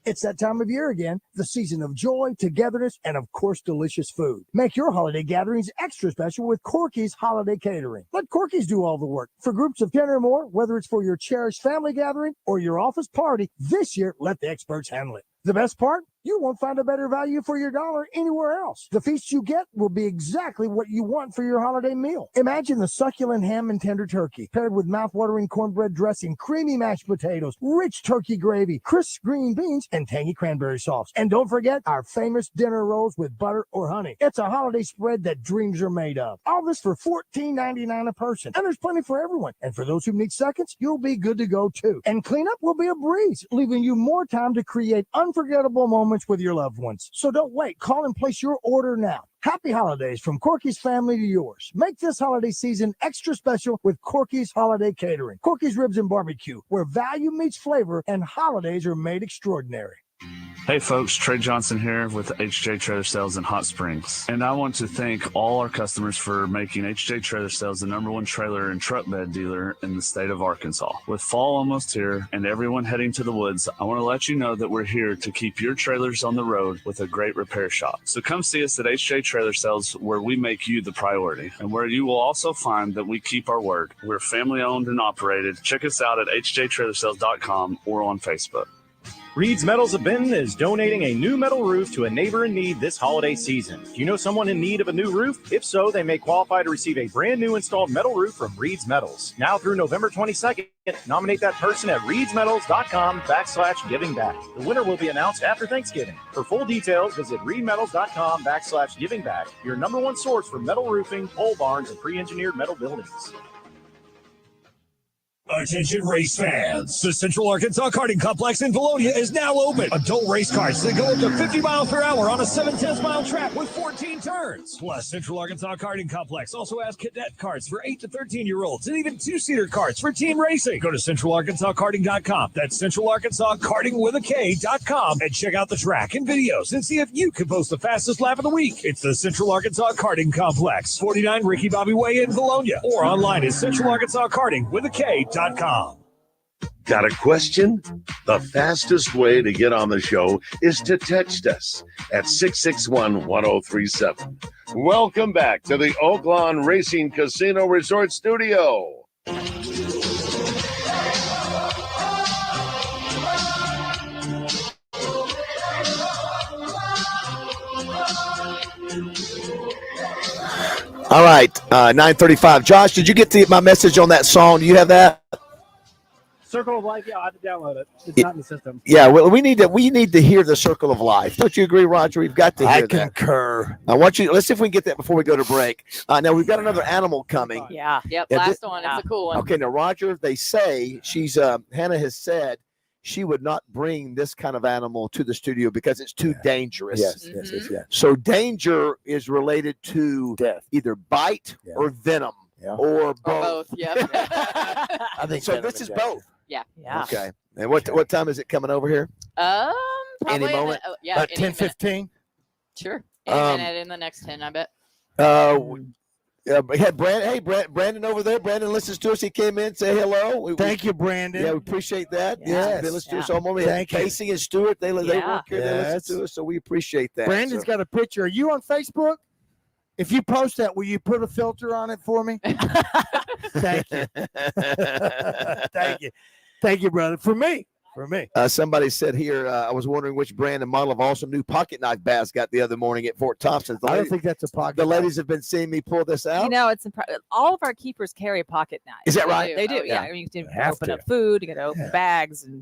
S9: It's that time of year again, the season of joy, togetherness, and of course, delicious food. Make your holiday gatherings extra special with Corky's Holiday Catering. Let Corky's do all the work. For groups of 10 or more, whether it's for your cherished family gathering or your office party, this year, let the experts handle it. The best part? You won't find a better value for your dollar anywhere else. The feast you get will be exactly what you want for your holiday meal. Imagine the succulent ham and tender turkey paired with mouth-watering cornbread dressing, creamy mashed potatoes, rich turkey gravy, crisp green beans, and tangy cranberry sauce. And don't forget our famous dinner rolls with butter or honey. It's a holiday spread that dreams are made of. All this for $14.99 a person. And there's plenty for everyone. And for those who need seconds, you'll be good to go too. And cleanup will be a breeze, leaving you more time to create unforgettable moments with your loved ones. So don't wait. Call and place your order now. Happy holidays from Corky's family to yours. Make this holiday season extra special with Corky's Holiday Catering. Corky's Ribs and Barbecue, where value meets flavor and holidays are made extraordinary.
S20: Hey folks, Trey Johnson here with HJ Trailer Sales in Hot Springs. And I want to thank all our customers for making HJ Trailer Sales the #1 trailer and truck bed dealer in the state of Arkansas. With fall almost here and everyone heading to the woods, I want to let you know that we're here to keep your trailers on the road with a great repair shop. So come see us at HJ Trailer Sales, where we make you the priority and where you will also find that we keep our word. We're family owned and operated. Check us out at hjtrailersales.com or on Facebook.
S11: Reed's Metals of Benton is donating a new metal roof to a neighbor in need this holiday season. Do you know someone in need of a new roof? If so, they may qualify to receive a brand new installed metal roof from Reed's Metals. Now through November 22nd, nominate that person at reedsmetals.com/givingback. The winner will be announced after Thanksgiving. For full details, visit reedmetals.com/givingback, your number one source for metal roofing, pole barns, and pre-engineered metal buildings.
S27: Attention race fans. The Central Arkansas Karting Complex in Valonia is now open. Adult race cars that go up to 50 miles per hour on a 7/10-mile track with 14 turns. Plus, Central Arkansas Karting Complex also has cadet carts for 8 to 13-year-olds and even 2-seater carts for team racing. Go to CentralArkansasKarting.com. That's CentralArkansasKartingWithAK.com and check out the track and videos and see if you can post the fastest lap of the week. It's the Central Arkansas Karting Complex, 49 Ricky Bobby Way in Valonia, or online at CentralArkansasKartingWithAK.com.
S10: Got a question? The fastest way to get on the show is to text us at 661-1037. Welcome back to the Oaklawn Racing Casino Resort Studio.
S12: All right, 9:35. Josh, did you get my message on that song? Do you have that?
S8: Circle of Life, yeah, I have to download it. It's not in the system.
S12: Yeah, well, we need to hear the Circle of Life. Don't you agree, Roger? We've got to hear that.
S9: I concur.
S12: I want you. Let's see if we can get that before we go to break. Now we've got another animal coming.
S2: Yeah.
S19: Yep.
S12: Yeah,
S19: Last one. It's a cool one.
S12: Okay, now Roger, they say she's Hannah has said she would not bring this kind of animal to the studio because it's too dangerous.
S9: Yes.
S12: So danger is related to
S9: Death.
S12: either bite or venom or both.
S19: Both. Yep.
S9: I think
S12: So this is both.
S19: Yeah.
S12: Okay. And what time is it coming over here?
S19: Probably
S12: moment?
S19: Yeah.
S9: About
S19: any minute.
S9: 10:15.
S19: Sure. Any minute in the next 10, I bet.
S12: We had Brandon. Hey, Brandon over there. Brandon listens to us. He came in, say hello.
S9: Thank you, Brandon.
S12: Yeah, we appreciate that.
S9: Yes.
S12: They listen to us all morning.
S9: Thank you.
S12: Casey and Stuart, they work here. They
S9: Yes.
S12: listen to us, so we appreciate that.
S9: Brandon's got a picture. Are you on Facebook? If you post that, will you put a filter on it for me? Thank you. Thank you. Thank you, brother. For me.
S12: Somebody said here, I was wondering which brand and model of awesome new pocket knife bass got the other morning at Fort Thompson.
S9: I don't think that's a pocket
S12: The
S9: knife.
S12: ladies have been seeing me pull this out.
S2: You know, it's all of our keepers carry pocket knives.
S12: Is that right?
S2: They do.
S19: Oh,
S2: Yeah.
S19: yeah.
S2: I mean, you can
S9: Have
S2: open
S9: to.
S2: up food, you got to open bags, and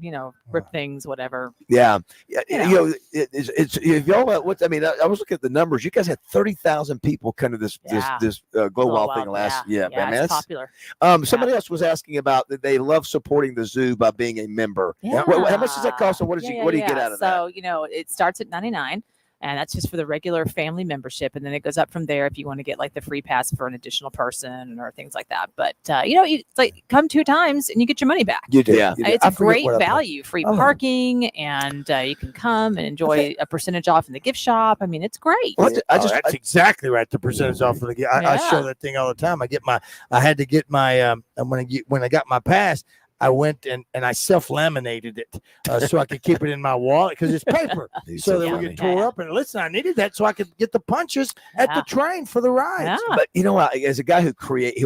S2: rip things, whatever.
S12: Yeah.
S2: Yeah.
S12: You know, it's if y'all I was looking at the numbers. You guys had 30,000 people come to this Glow Wild thing last year.
S2: Yeah,
S12: man,
S2: it's popular.
S12: Somebody else was asking about that they love supporting the zoo by being a member.
S2: Yeah.
S12: How much does that cost? And what do you get out of that?
S2: So, it starts at $99, and that's just for the regular family membership. And then it goes up from there if you want to get like the free pass for an additional person or things like that. But, it's like come 2 times and you get your money back.
S9: You do.
S12: Yeah.
S9: You do.
S2: It's
S9: I
S2: a
S9: forget
S2: great
S9: what I put.
S2: value, free parking, and you can come and enjoy a percentage off in the gift shop. I mean, it's great.
S9: That's exactly right. The percentage off of the. I show that thing all the time. I had to get my when I got my pass. I went and I self-laminated it so I could keep it in my wallet because it's paper. So that we get tore up. And listen, I needed that so I could get the punches at the train for the rides.
S12: But you know what? As a guy who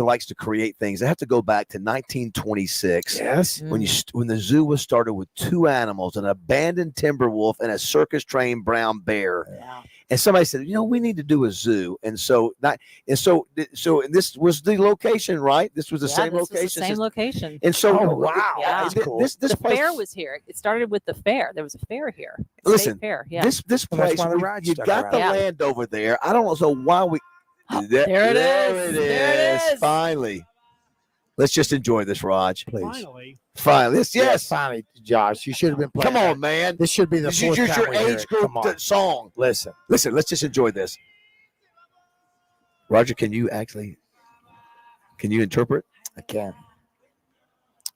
S12: likes to create things, I have to go back to 1926.
S9: Yes.
S12: When the zoo was started with 2 animals, an abandoned timber wolf and a circus-trained brown bear.
S2: Yeah.
S12: And somebody said, we need to do a zoo. And so this was the location, right? This was the same location.
S2: Same location.
S12: And so,
S9: wow,
S2: Yeah.
S9: that's cool.
S12: This
S2: the
S12: place,
S2: fair was here. It started with the fair. There was a fair here.
S12: Listen,
S2: fair. Yeah.
S12: this
S9: Well, that's
S12: place,
S9: why the rides
S12: you
S9: stuck
S12: got
S9: around.
S12: the
S2: Yeah.
S12: land over there. I don't know why we.
S2: There it is. There it is.
S12: Finally. Let's just enjoy this, Raj.
S9: Please.
S12: Finally. Yes.
S9: Finally, Josh. You should have been playing.
S12: Come on, man.
S9: This should be the
S12: This
S9: fourth
S12: is
S9: time
S12: your
S9: we hear
S12: age
S9: it.
S12: group
S9: Come on.
S12: song.
S9: Listen.
S12: Let's just enjoy this. Roger, can you interpret?
S9: I can.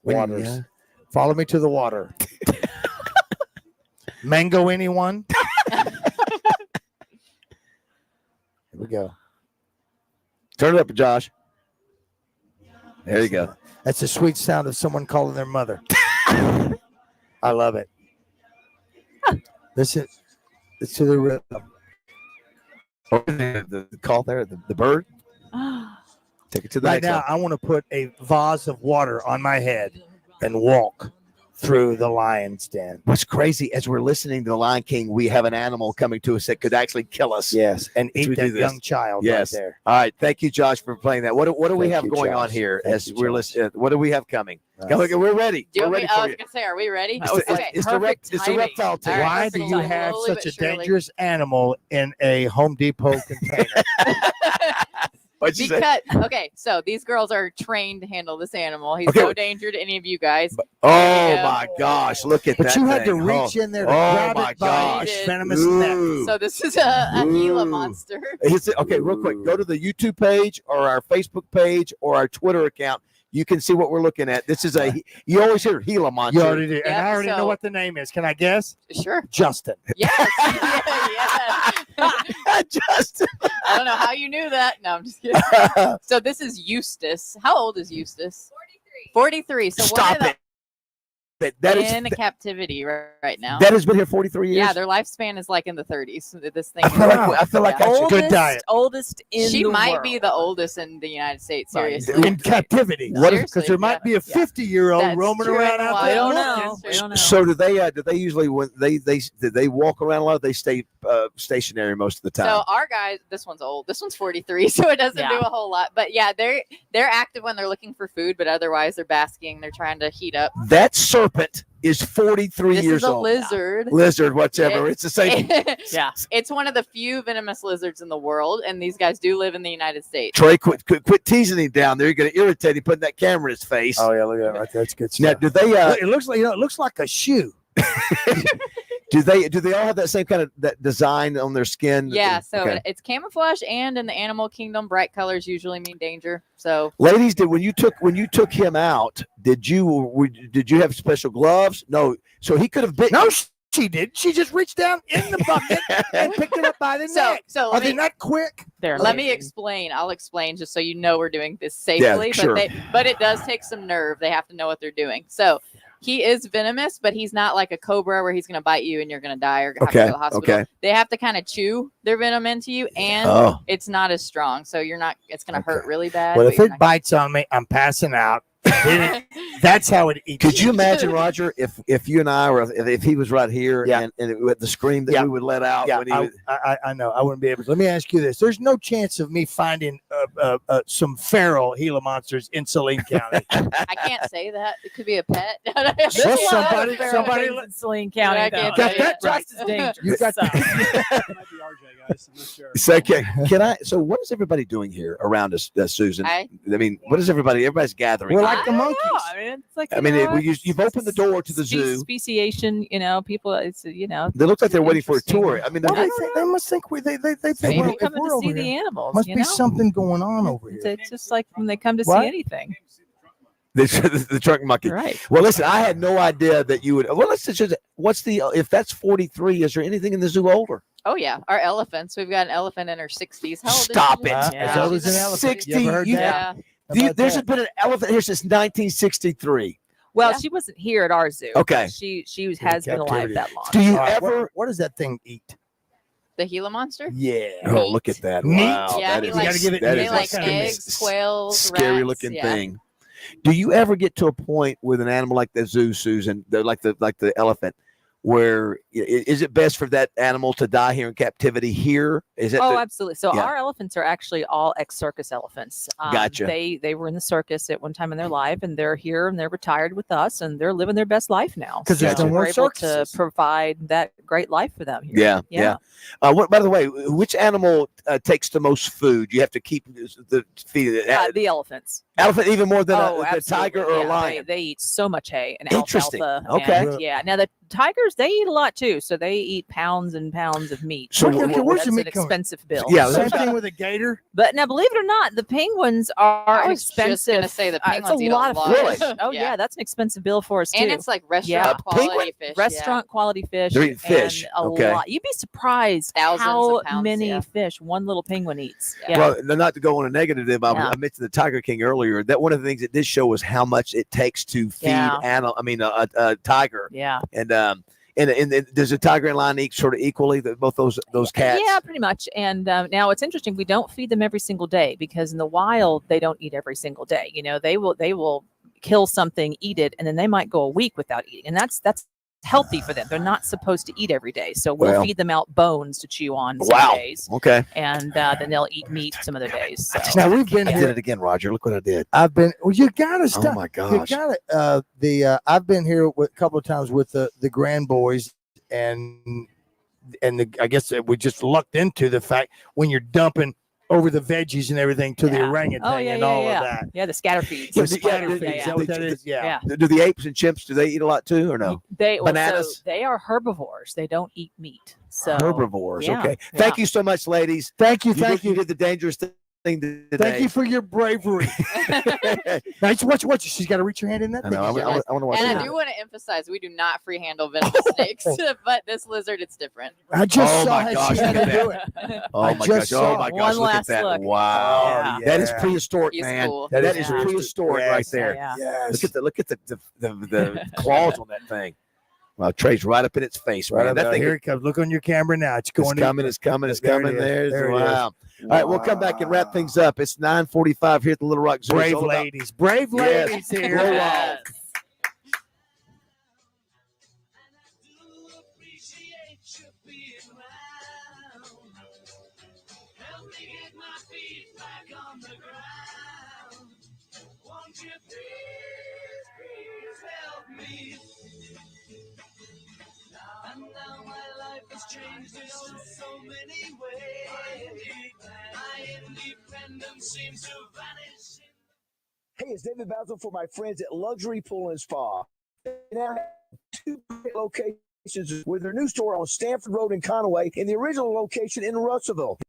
S12: When-
S9: Waters.
S12: yeah.
S9: Follow me to the water. Mango, anyone? Here we go.
S12: Turn it up, Josh. There you go.
S9: That's the sweet sound of someone calling their mother. I love it. Listen to the rhythm.
S12: The call there, the bird. Take it to the
S9: Right
S12: next
S9: now,
S12: one.
S9: I want to put a vase of water on my head and walk through the lion's den.
S12: What's crazy, as we're listening to the Lion King, we have an animal coming to us that could actually kill us.
S9: Yes, and
S12: as
S9: eat
S12: we
S9: that
S12: do this.
S9: young child
S12: Yes.
S9: right there.
S12: All right. Thank you, Josh, for playing that. What do we
S9: Thank
S12: have
S9: you,
S12: going on
S9: Josh.
S12: here
S9: Thank
S12: as
S9: you,
S12: we're
S9: Josh.
S12: listening? What do we have coming?
S9: Nice.
S12: Look, we're ready.
S19: Do you
S12: We're
S19: want
S12: ready
S19: me, I
S12: for
S19: was
S12: you.
S19: going to say, are we ready?
S12: It's the reptile team.
S19: All right,
S9: Why
S19: perfect
S9: do you
S19: timing.
S9: have
S19: Slowly
S9: such
S19: but
S9: a
S19: surely.
S9: dangerous animal in a Home Depot container?
S12: What'd you say?
S19: Because okay, so these girls are trained to handle this animal. He's
S12: Okay.
S19: no danger to any of you guys.
S12: Oh
S19: Yeah.
S12: my gosh! Look at
S9: But
S12: that.
S9: you had to
S12: thing.
S9: reach
S12: Oh.
S9: in there to
S12: Oh
S9: grab
S12: my
S9: it by
S12: gosh.
S9: its venomous neck.
S12: Ooh.
S19: So this is a Gila
S12: Ooh.
S19: monster.
S12: Okay, real quick. Go to the YouTube page or our Facebook page or our Twitter account. You can see what we're looking at. This is you always hear Gila monster.
S9: You already do. And
S19: Yep,
S9: I already know
S19: so-
S9: what the name is. Can I guess?
S19: Sure.
S9: Justin.
S19: Yes. yeah.
S12: Justin.
S19: I don't know how you knew that. No, I'm just kidding. So this is Eustace. How old is Eustace? 43. So
S12: Stop
S19: one of
S12: it. That is
S19: in captivity right now.
S12: that has been here 43 years.
S19: Yeah, their lifespan is like in the 30s. This thing.
S12: I feel like that's a good diet.
S2: Oldest in
S19: She
S2: the
S19: might
S2: world.
S19: be the oldest in the United States. Seriously.
S9: In captivity. Because there might be a 50-year-old
S19: That's
S9: roaming
S19: true.
S9: around out there.
S2: I don't
S9: looking.
S2: know. I don't know.
S12: So do they usually when they walk around a lot? They stay stationary most of the time.
S19: So our guys, this one's old. This one's 43, so it doesn't do a whole lot. But yeah, they're active when they're looking for food, but otherwise they're basking. They're trying to heat up.
S12: That serpent is 43
S19: This
S12: years
S19: is a
S12: old.
S19: lizard.
S12: Lizard, whatever. It's the same.
S2: Yeah.
S19: It's one of the few venomous lizards in the world, and these guys do live in the United States.
S12: Trey, quit teasing him down there. You're going to irritate him putting that camera in his face.
S9: Oh yeah, look at that right there. That's good
S12: Now,
S9: stuff.
S12: do they?
S9: It looks like it looks like a shoe.
S12: Do they all have that same kind of that design on their skin?
S19: Yeah, so
S12: Okay.
S19: it's camouflage, and in the animal kingdom, bright colors usually mean danger. So
S12: Ladies, when you took him out, did you have special gloves? No, so he could have been.
S9: No, she did. She just reached down in the bucket and picked it up by the neck.
S19: So
S9: Are they not quick?
S19: Let me explain. I'll explain just so you know we're doing this safely.
S12: sure.
S19: But it does take some nerve. They have to know what they're doing. So he is venomous, but he's not like a cobra where he's going to bite you and you're going to die or have to go to the hospital.
S12: Okay.
S19: They have to kind of chew their venom into you, and
S12: Oh.
S19: it's not as strong. So you're not. It's going to hurt really bad.
S9: Well,
S19: but
S9: if
S19: you're
S9: it
S19: not-
S9: bites on me, I'm passing out. That's how it eats.
S12: Could you imagine, Roger, if you and I, or if he was right here,
S9: Yeah.
S12: and with the scream that
S9: Yeah.
S12: we would let out
S9: Yeah,
S12: when he was,
S9: I know. I wouldn't be able to. Let me ask you this. There's no chance of me finding some feral Gila monsters in Saline County.
S19: I can't say that. It could be a pet.
S2: There's
S9: Well,
S2: a lot of
S9: somebody-
S2: feral
S9: somebody
S2: things
S9: let-
S2: in Saline County.
S19: I
S2: though.
S19: can't
S9: Got
S19: say
S9: that
S19: it.
S9: right.
S2: Just as dangerous.
S9: You got
S2: so.
S12: So, can I? So, what is everybody doing here around us, Susan?
S19: I-
S12: mean, what is everybody? Everybody's gathering.
S9: We're like the
S2: I don't know.
S9: monkeys.
S2: I mean, it's like,
S12: I mean,
S2: you know,
S12: you've opened the door to the zoo.
S2: Speciation, people, it's,
S12: They look like they're waiting for a tour. I mean,
S9: Well,
S12: they're,
S9: they must think they think
S2: People
S9: well, if
S2: coming
S9: we're
S2: to see
S9: over
S2: the
S9: here,
S2: animals.
S9: must
S2: you
S9: be
S2: know?
S9: something going on over
S2: It's,
S9: here.
S2: it's just like when they come to
S9: What?
S2: see anything.
S12: the trunk monkey.
S2: Right.
S12: Well, listen, I had no idea that you would. Well, let's just. What's the? If that's 43, is there anything in the zoo older?
S19: Oh yeah, our elephants. We've got an elephant in her 60s. How old
S12: Stop
S19: is she?
S12: it.
S2: Yeah.
S9: As old as an elephant.
S12: 60.
S9: You ever heard
S12: You-
S9: that?
S19: Yeah.
S12: There's
S9: that?
S12: been an elephant here since 1963.
S2: Well,
S19: Yeah.
S2: she wasn't here at our zoo.
S12: Okay.
S2: She has been alive
S9: captivity.
S2: that long.
S12: Do you
S9: All right,
S12: ever?
S9: what does that thing eat?
S19: The Gila monster?
S9: Yeah.
S12: Oh, look at that!
S9: Meat?
S12: Wow,
S19: Yeah,
S12: that
S19: he
S12: is
S19: likes-
S9: You gotta give it-
S12: that
S19: They
S12: is
S19: like
S12: a
S19: eggs, quails,
S12: scary
S19: rats,
S12: looking
S19: yeah.
S12: thing. Do you ever get to a point with an animal like the zoo, Susan, like the elephant, where is it best for that animal to die here in captivity? Here is it?
S2: Oh, absolutely. So
S12: Yeah.
S2: our elephants are actually all ex-circus elephants.
S12: Gotcha.
S2: They were in the circus at one time in their life, and they're here and they're retired with us, and they're living their best life now.
S9: 'Cause there's no more
S2: we're able to
S9: circuses.
S2: provide that great life for them here.
S12: Yeah, yeah. What? By the way, which animal takes the most food? You have to keep the feed it.
S2: The elephants.
S12: Elephant even more than a
S2: absolutely.
S12: tiger or a
S2: Yeah,
S12: lion.
S2: They eat so much hay and
S12: Interesting.
S2: alfalfa.
S12: Okay.
S2: And, yeah. Now the tigers, they eat a lot too, so they eat pounds and pounds of meat.
S12: So
S9: where's
S2: that's
S9: the
S2: an
S9: meat coming?
S2: expensive bill.
S12: Yeah,
S9: Same thing with a gator.
S2: But now, believe it or not, the penguins are
S19: I
S2: an
S19: was just
S2: expensive.
S19: gonna say the
S2: it's
S19: penguins
S2: a
S19: eat a
S2: lot of
S19: lot.
S2: fish.
S12: Really?
S2: Oh yeah, that's an expensive bill for us too.
S19: And it's like restaurant
S2: Yeah.
S19: quality
S12: Penguin?
S19: fish.
S2: restaurant quality fish.
S12: They're eating fish.
S2: And a
S12: Okay.
S2: lot. You'd be surprised
S19: Thousands
S2: how
S19: of pounds,
S2: many
S19: yeah.
S2: fish one little penguin eats. Yeah.
S12: Well, not to go on a negative, I
S2: Yeah.
S12: mentioned the Tiger King earlier. That one of the things it did show was how much it takes to feed
S2: Yeah.
S12: a tiger.
S2: Yeah.
S12: And does a tiger and lion eat sort of equally? Both those cats.
S2: Yeah, pretty much. And now it's interesting. We don't feed them every single day because in the wild they don't eat every single day. They will kill something, eat it, and then they might go a week without eating, and that's healthy for them. They're not supposed to eat every day, so we'll feed them out bones to chew on some days.
S12: Okay.
S2: And then they'll eat meat some other days. So.
S9: Now we've been
S12: I
S9: here.
S12: did it again, Roger. Look what I did.
S9: I've been. Well, you gotta stop.
S12: Oh my gosh.
S9: You gotta. I've been here a couple of times with the grand boys, and I guess we just lucked into the fact when you're dumping over the veggies and everything to the orangutan and all of that.
S2: Yeah, the scatter feeds.
S9: The scatter feeds. Is that what that is? Yeah.
S12: Do the apes and chimps, do they eat a lot too or no? Bananas?
S2: So they are herbivores. They don't eat meat. So
S12: Herbivores.
S2: yeah,
S12: Okay. Thank you so much, ladies.
S9: Thank you.
S12: You did the dangerous thing today.
S9: Thank you for your bravery. Now, watch. She's got to reach her hand in that.
S12: I know. I want to watch
S19: And
S12: that.
S19: I do want to emphasize, we do not free handle venomous snakes, but this lizard, it's different.
S9: I just
S12: Oh
S9: saw
S12: my
S9: how
S12: gosh,
S9: she had
S12: look
S9: to
S12: at
S9: do
S12: that.
S9: it.
S12: Oh
S9: I
S12: my
S9: just
S12: gosh! Oh
S9: saw
S12: my
S9: it.
S12: gosh!
S2: One
S12: Look at
S2: last
S12: that!
S2: look.
S12: Wow,
S9: Yeah.
S12: that is prehistoric,
S19: He's
S12: man.
S19: cool.
S12: That is
S2: Yeah.
S12: prehistoric right there.
S2: Yeah.
S9: Yes.
S12: Look at the claws on that thing. Well, Trey's right up in its face,
S9: Right
S12: man.
S9: up
S12: That
S9: there.
S12: thing
S9: Here it comes. Look on your camera now. It's going.
S12: it's coming.
S9: There it is.
S12: There's
S9: There it is.
S12: wow. All right, we'll come back and wrap things up. It's 9:45 here at the Little Rock Zoo.
S9: Brave
S12: It's all about-
S9: ladies. Brave
S12: Yes.
S9: ladies here.
S12: Roll on.
S19: Yes.
S8: Hey, it's David Basil for my friends at Luxury Pool and Spa. They now have 2 great locations with their new store on Stanford Road in Conway and the original location in Russellville.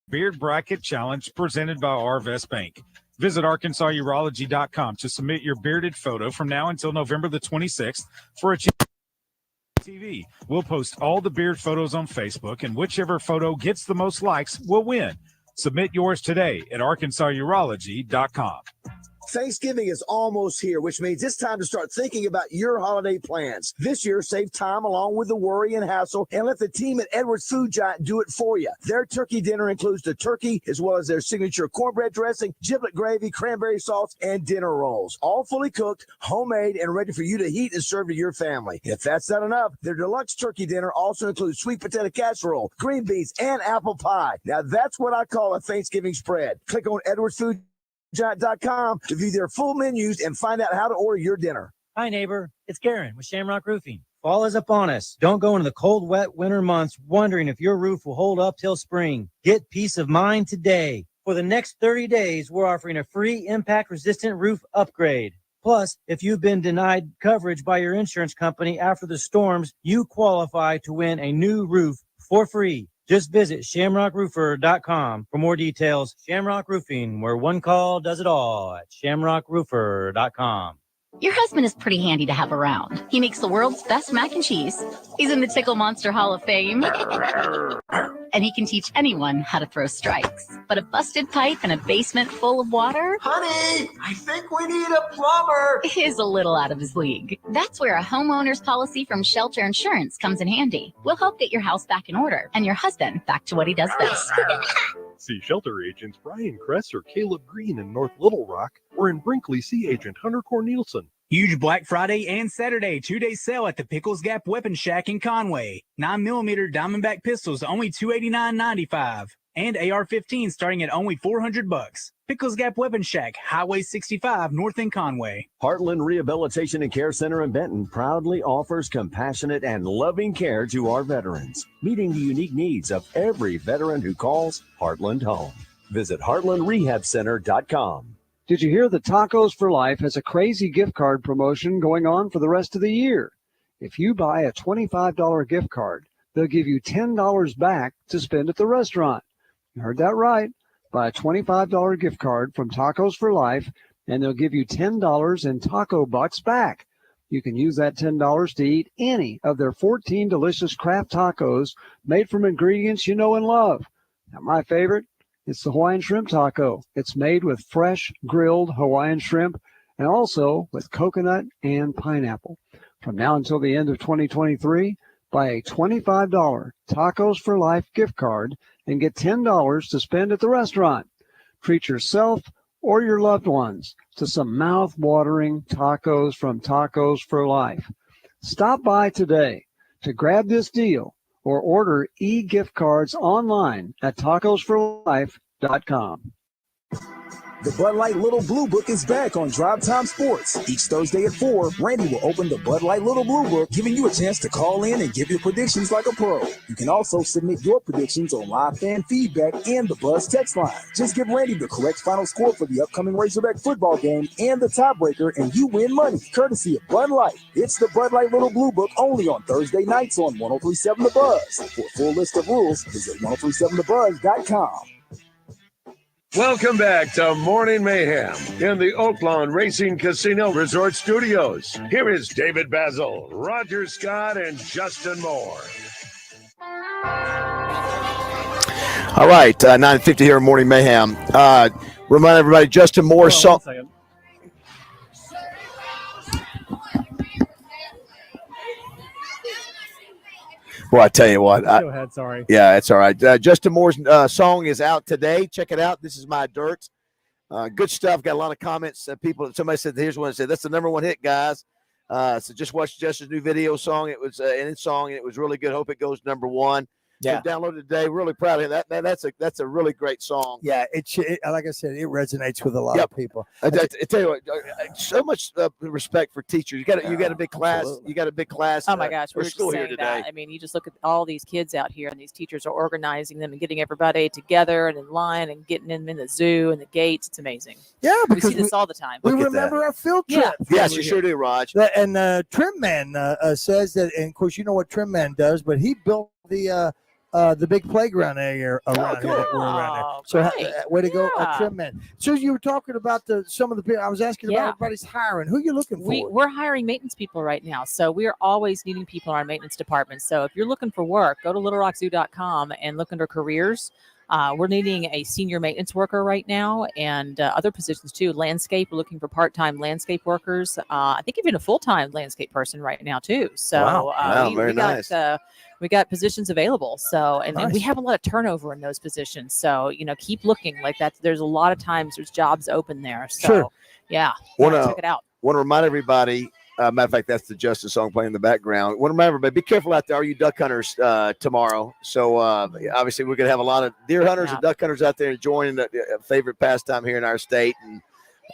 S13: Beard Bracket Challenge presented by Arvest Bank. Visit ArkansasUrology.com to submit your bearded photo from now until November the 26th for a TV. We'll post all the beard photos on Facebook, and whichever photo gets the most likes will win. Submit yours today at ArkansasUrology.com.
S8: Thanksgiving is almost here, which means it's time to start thinking about your holiday plans. This year, save time along with the worry and hassle and let the team at Edwards Food Giant do it for you. Their turkey dinner includes the turkey as well as their signature cornbread dressing, giblet gravy, cranberry sauce, and dinner rolls. All fully cooked, homemade, and ready for you to heat and serve to your family. If that's not enough, their deluxe turkey dinner also includes sweet potato casserole, green beans, and apple pie. Now that's what I call a Thanksgiving spread. Click on EdwardsFoodGiant.com to view their full menus and find out how to order your dinner.
S16: Hi, neighbor. It's Karen with Shamrock Roofing. Fall is upon us. Don't go into the cold, wet winter months wondering if your roof will hold up till spring. Get peace of mind today. For the next 30 days, we're offering a free impact-resistant roof upgrade. Plus, if you've been denied coverage by your insurance company after the storms, you qualify to win a new roof for free. Just visit shamrockroofer.com for more details. Shamrock Roofing, where one call does it all at shamrockroofer.com.
S22: Your husband is pretty handy to have around. He makes the world's best mac and cheese. He's in the Tickle Monster Hall of Fame. And he can teach anyone how to throw strikes. But a busted pipe and a basement full of water? Honey, I think we need a plumber. Is a little out of his league. That's where a homeowner's policy from Shelter Insurance comes in handy. We'll help get your house back in order and your husband back to what he does best.
S15: See Shelter agents Brian Kress or Caleb Green in North Little Rock, or in Brinkley, see agent Hunter Cornelison.
S14: Huge Black Friday and Saturday 2-day sale at the Pickles Gap Weapon Shack in Conway. 9mm Diamondback pistols only $289.95. And AR-15 starting at only $400. Pickles Gap Weapon Shack, Highway 65, North in Conway.
S1: Heartland Rehabilitation and Care Center in Benton proudly offers compassionate and loving care to our veterans, meeting the unique needs of every veteran who calls Heartland home. Visit heartlandrehabcenter.com.
S3: Did you hear that Tacos for Life has a crazy gift card promotion going on for the rest of the year? If you buy a $25 gift card, they'll give you $10 back to spend at the restaurant. You heard that right. Buy a $25 gift card from Tacos for Life, and they'll give you $10 in taco bucks back. You can use that $10 to eat any of their 14 delicious craft tacos made from ingredients you know and love. Now, my favorite, it's the Hawaiian shrimp taco. It's made with fresh grilled Hawaiian shrimp and also with coconut and pineapple. From now until the end of 2023, buy a $25 Tacos for Life gift card and get $10 to spend at the restaurant. Treat yourself or your loved ones to some mouth-watering tacos from Tacos for Life. Stop by today to grab this deal or order e-gift cards online at tacosforlife.com.
S18: The Bud Light Little Blue Book is back on Drive Time Sports. Each Thursday at 4, Randy will open the Bud Light Little Blue Book, giving you a chance to call in and give your predictions like a pro. You can also submit your predictions on live fan feedback and the Buzz text line. Just give Randy the correct final score for the upcoming Razorback football game and the tiebreaker, and you win money, courtesy of Bud Light. It's the Bud Light Little Blue Book only on Thursday nights on 103.7 The Buzz. For a full list of rules, visit 103.7thebuzz.com.
S10: Welcome back to Morning Mayhem in the Oaklawn Racing Casino Resort Studios. Here is David Basil, Roger Scott, and Justin Moore.
S12: All right, 9:50 here in Morning Mayhem. Remind everybody, Justin Moore's song. Well, I tell you what.
S8: Go ahead, sorry.
S12: Yeah, it's all right. Justin Moore's song is out today. Check it out. This is My Dirt. Good stuff. Got a lot of comments. Somebody said, here's one that said, that's the #1 hit, guys. So just watch Justin's new video song. It was in song, and it was really good. Hope it goes #1.
S9: Yeah.
S12: So download it today. Really proud of him. That's a really great song.
S9: Yeah, it like I said, it resonates with a lot of people.
S12: I tell you what, so much respect for teachers. You got a big class.
S9: Absolutely.
S12: You got a big class.
S2: Oh my gosh,
S12: for
S2: we were just
S12: school here
S2: saying
S12: today.
S2: that. I mean, you just look at all these kids out here, and these teachers are organizing them and getting everybody together and in line and getting them in the zoo and the gates. It's amazing.
S9: Yeah,
S2: we
S9: because
S2: see this all the time.
S9: We remember our field trip.
S12: Yes, you sure do, Raj.
S9: And Trim Man says that, and of course, you know what Trim Man does, but he built the big playground area around here that we're around there. So way to go, Trim Man. So you were talking about some of the people. I was asking about everybody's hiring. Who are you looking for?
S2: We're hiring maintenance people right now. So we are always needing people in our maintenance department. So if you're looking for work, go to littlerockzoo.com and look under careers. We're needing a senior maintenance worker right now and other positions too. Landscape, we're looking for part-time landscape workers. I think even a full-time landscape person right now too. So
S12: very nice.
S2: We got positions available. So, and we
S12: Nice.
S2: have a lot of turnover in those positions. So, keep looking like that. There's a lot of times there's jobs open there. So,
S12: Sure.
S2: check it out.
S12: Want to remind everybody. Matter of fact, that's the Justice song playing in the background. Want to remind everybody, be careful out there. Are you duck hunters tomorrow? So obviously we're going to have a lot of deer hunters and duck hunters out there enjoying a favorite pastime here in our state and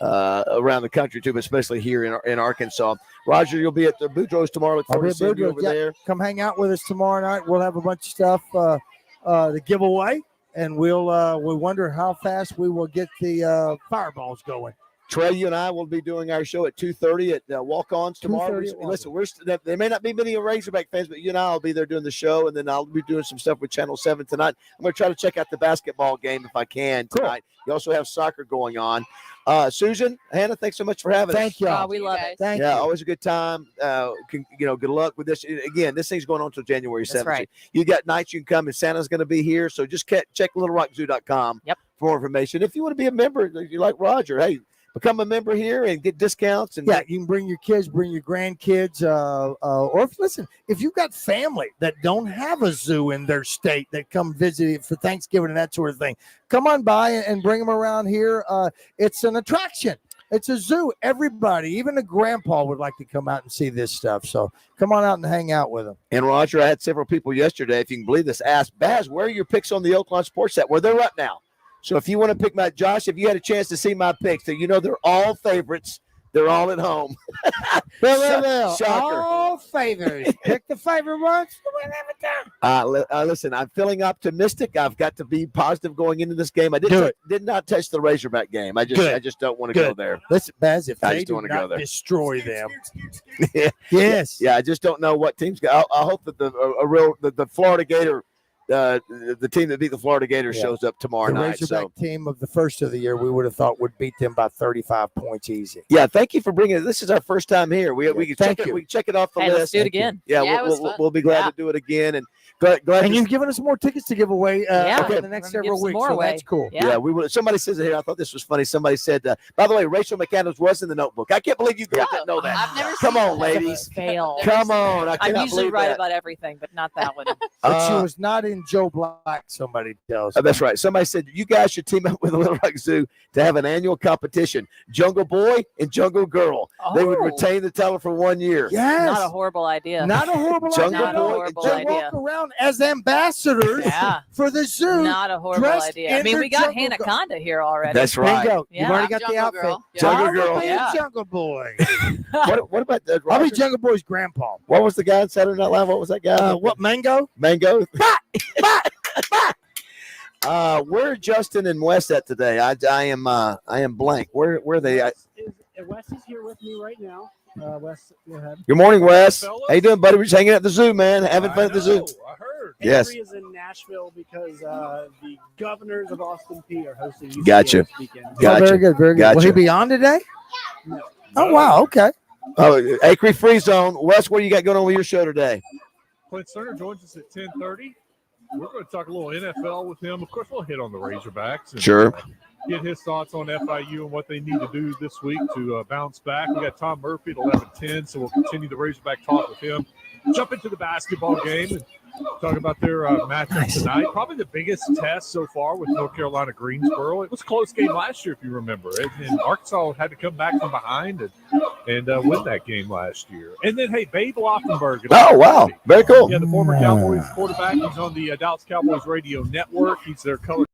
S12: around the country too, but especially here in Arkansas. Roger, you'll be at the Boudreaux's tomorrow. Look forward to seeing you over there.
S9: Come hang out with us tomorrow night. We'll have a bunch of stuff to give away, and we'll wonder how fast we will get the fireballs going.
S12: Trey, you and I will be doing our show at 2:30 at Walk-Ons tomorrow.
S9: 2:30 at
S12: Listen, there may not be many Razorback fans, but you and I will be there doing the show, and then I'll be doing some stuff with Channel 7 tonight. I'm going to try to check out the basketball game if I can tonight. You also have soccer going on. Susan, Hannah, thanks so much for having us.
S9: Thank you.
S2: We love it.
S9: Thank you.
S12: Always a good time. Good luck with this. Again, this thing's going on until January 7th.
S2: That's right.
S12: You got nights you can come, and Santa's going to be here. So just check littlerockzoo.com for more information. If you want to be a member, if you like Roger, hey, become a member here and get discounts. And
S9: you can bring your kids, bring your grandkids, or if you've got family that don't have a zoo in their state that come visit for Thanksgiving and that sort of thing, come on by and bring them around here. It's an attraction. It's a zoo. Everybody, even the grandpa, would like to come out and see this stuff. So come on out and hang out with them.
S12: And Roger, I had several people yesterday, if you can believe this, ask Baz, where are your picks on the Oaklawn Sports Set? Well, they're up now. So if you want to pick my Josh, if you had a chance to see my picks, so you know they're all favorites. They're all at home.
S9: Shocker.
S12: All
S9: favorites. Pick the favorite ones.
S12: Listen, I'm feeling optimistic. I've got to be positive going into this game. I did not touch the Razorback game. I just don't want to go there.
S9: Listen, Baz, if
S12: I
S9: they
S12: just
S9: do
S12: don't want to go
S9: not
S12: there.
S9: destroy them.
S12: Yes. Yeah, I just don't know what teams go. I hope that the Florida Gator the team that beat the Florida Gators shows up tomorrow
S9: the
S12: night.
S9: Razorback team of the first of the year, we would have thought would beat them by 35 points easy.
S12: Yeah, thank you for bringing it. This is our first time here. We can check it. We can check it off the list.
S2: Let's do it again.
S12: Yeah, we'll be glad to do it again. And glad
S9: and you've given us more tickets to give away in the next several weeks. So that's cool.
S12: Yeah, we will. Somebody says it here. I thought this was funny. Somebody said, by the way, Rachel McAdams was in the Notebook. I can't believe you guys didn't know that.
S19: I've never
S12: Come
S19: seen
S12: on,
S19: that.
S12: ladies.
S2: Fail.
S12: Come on.
S2: I'm usually right about everything, but not that one.
S9: But she was not in Joe Black, somebody tells me.
S12: That's right. Somebody said, you guys should team up with the Little Rock Zoo to have an annual competition. Jungle Boy and Jungle Girl. They would retain the title for 1 year.
S9: Yes.
S2: Not a horrible idea.
S9: Not a horrible
S12: Jungle
S9: idea.
S12: Boy.
S2: Not a horrible
S9: They
S2: idea.
S9: walk around as ambassadors for the zoo.
S2: Not a horrible idea. I mean, we got Hanaconda here already.
S12: That's right.
S9: Bingo.
S2: Yeah.
S9: You've already got the outfit.
S19: Girl.
S12: Jungle Girl.
S9: I'll be Jungle Boy.
S12: What about the
S9: I'll be Jungle Boy's grandpa.
S12: What was the guy on Saturday Night Live? What was that guy?
S9: What, Mango?
S12: Mango. Where are Justin and Wes at today? I am blank. Where are they?
S8: Wes is here with me right now. Wes, go ahead.
S12: Good morning, Wes. How you doing, buddy? We're just hanging at the zoo, man. Having fun at the zoo.
S8: I heard.
S12: Yes.
S8: Avery is in Nashville because the governors of Austin P are hosting UCA
S12: Gotcha.
S8: this weekend.
S12: Gotcha.
S9: Very good. Very good.
S12: Gotcha.
S9: Will he be on today?
S8: No.
S9: Oh, wow. Okay.
S12: Oh, Acre Free Zone. Wes, what do you got going on with your show today?
S15: Clint Cerner joins us at 10:30. We're going to talk a little NFL with him. Of course, we'll hit on the Razorbacks. And,
S12: Sure.
S15: Get his thoughts on FIU and what they need to do this week to bounce back. We got Tom Murphy at 11:10, so we'll continue the Razorback talk with him. Jump into the basketball game and talk about their matchup tonight. Probably the biggest test so far with North Carolina Greensboro. It was a close game last year, if you remember. And Arkansas had to come back from behind and win that game last year. And then, hey, Babe Loffenberg.
S12: Oh, wow. Very cool.
S15: Yeah, the former Cowboys quarterback. He's on the Dallas Cowboys radio network. He's their color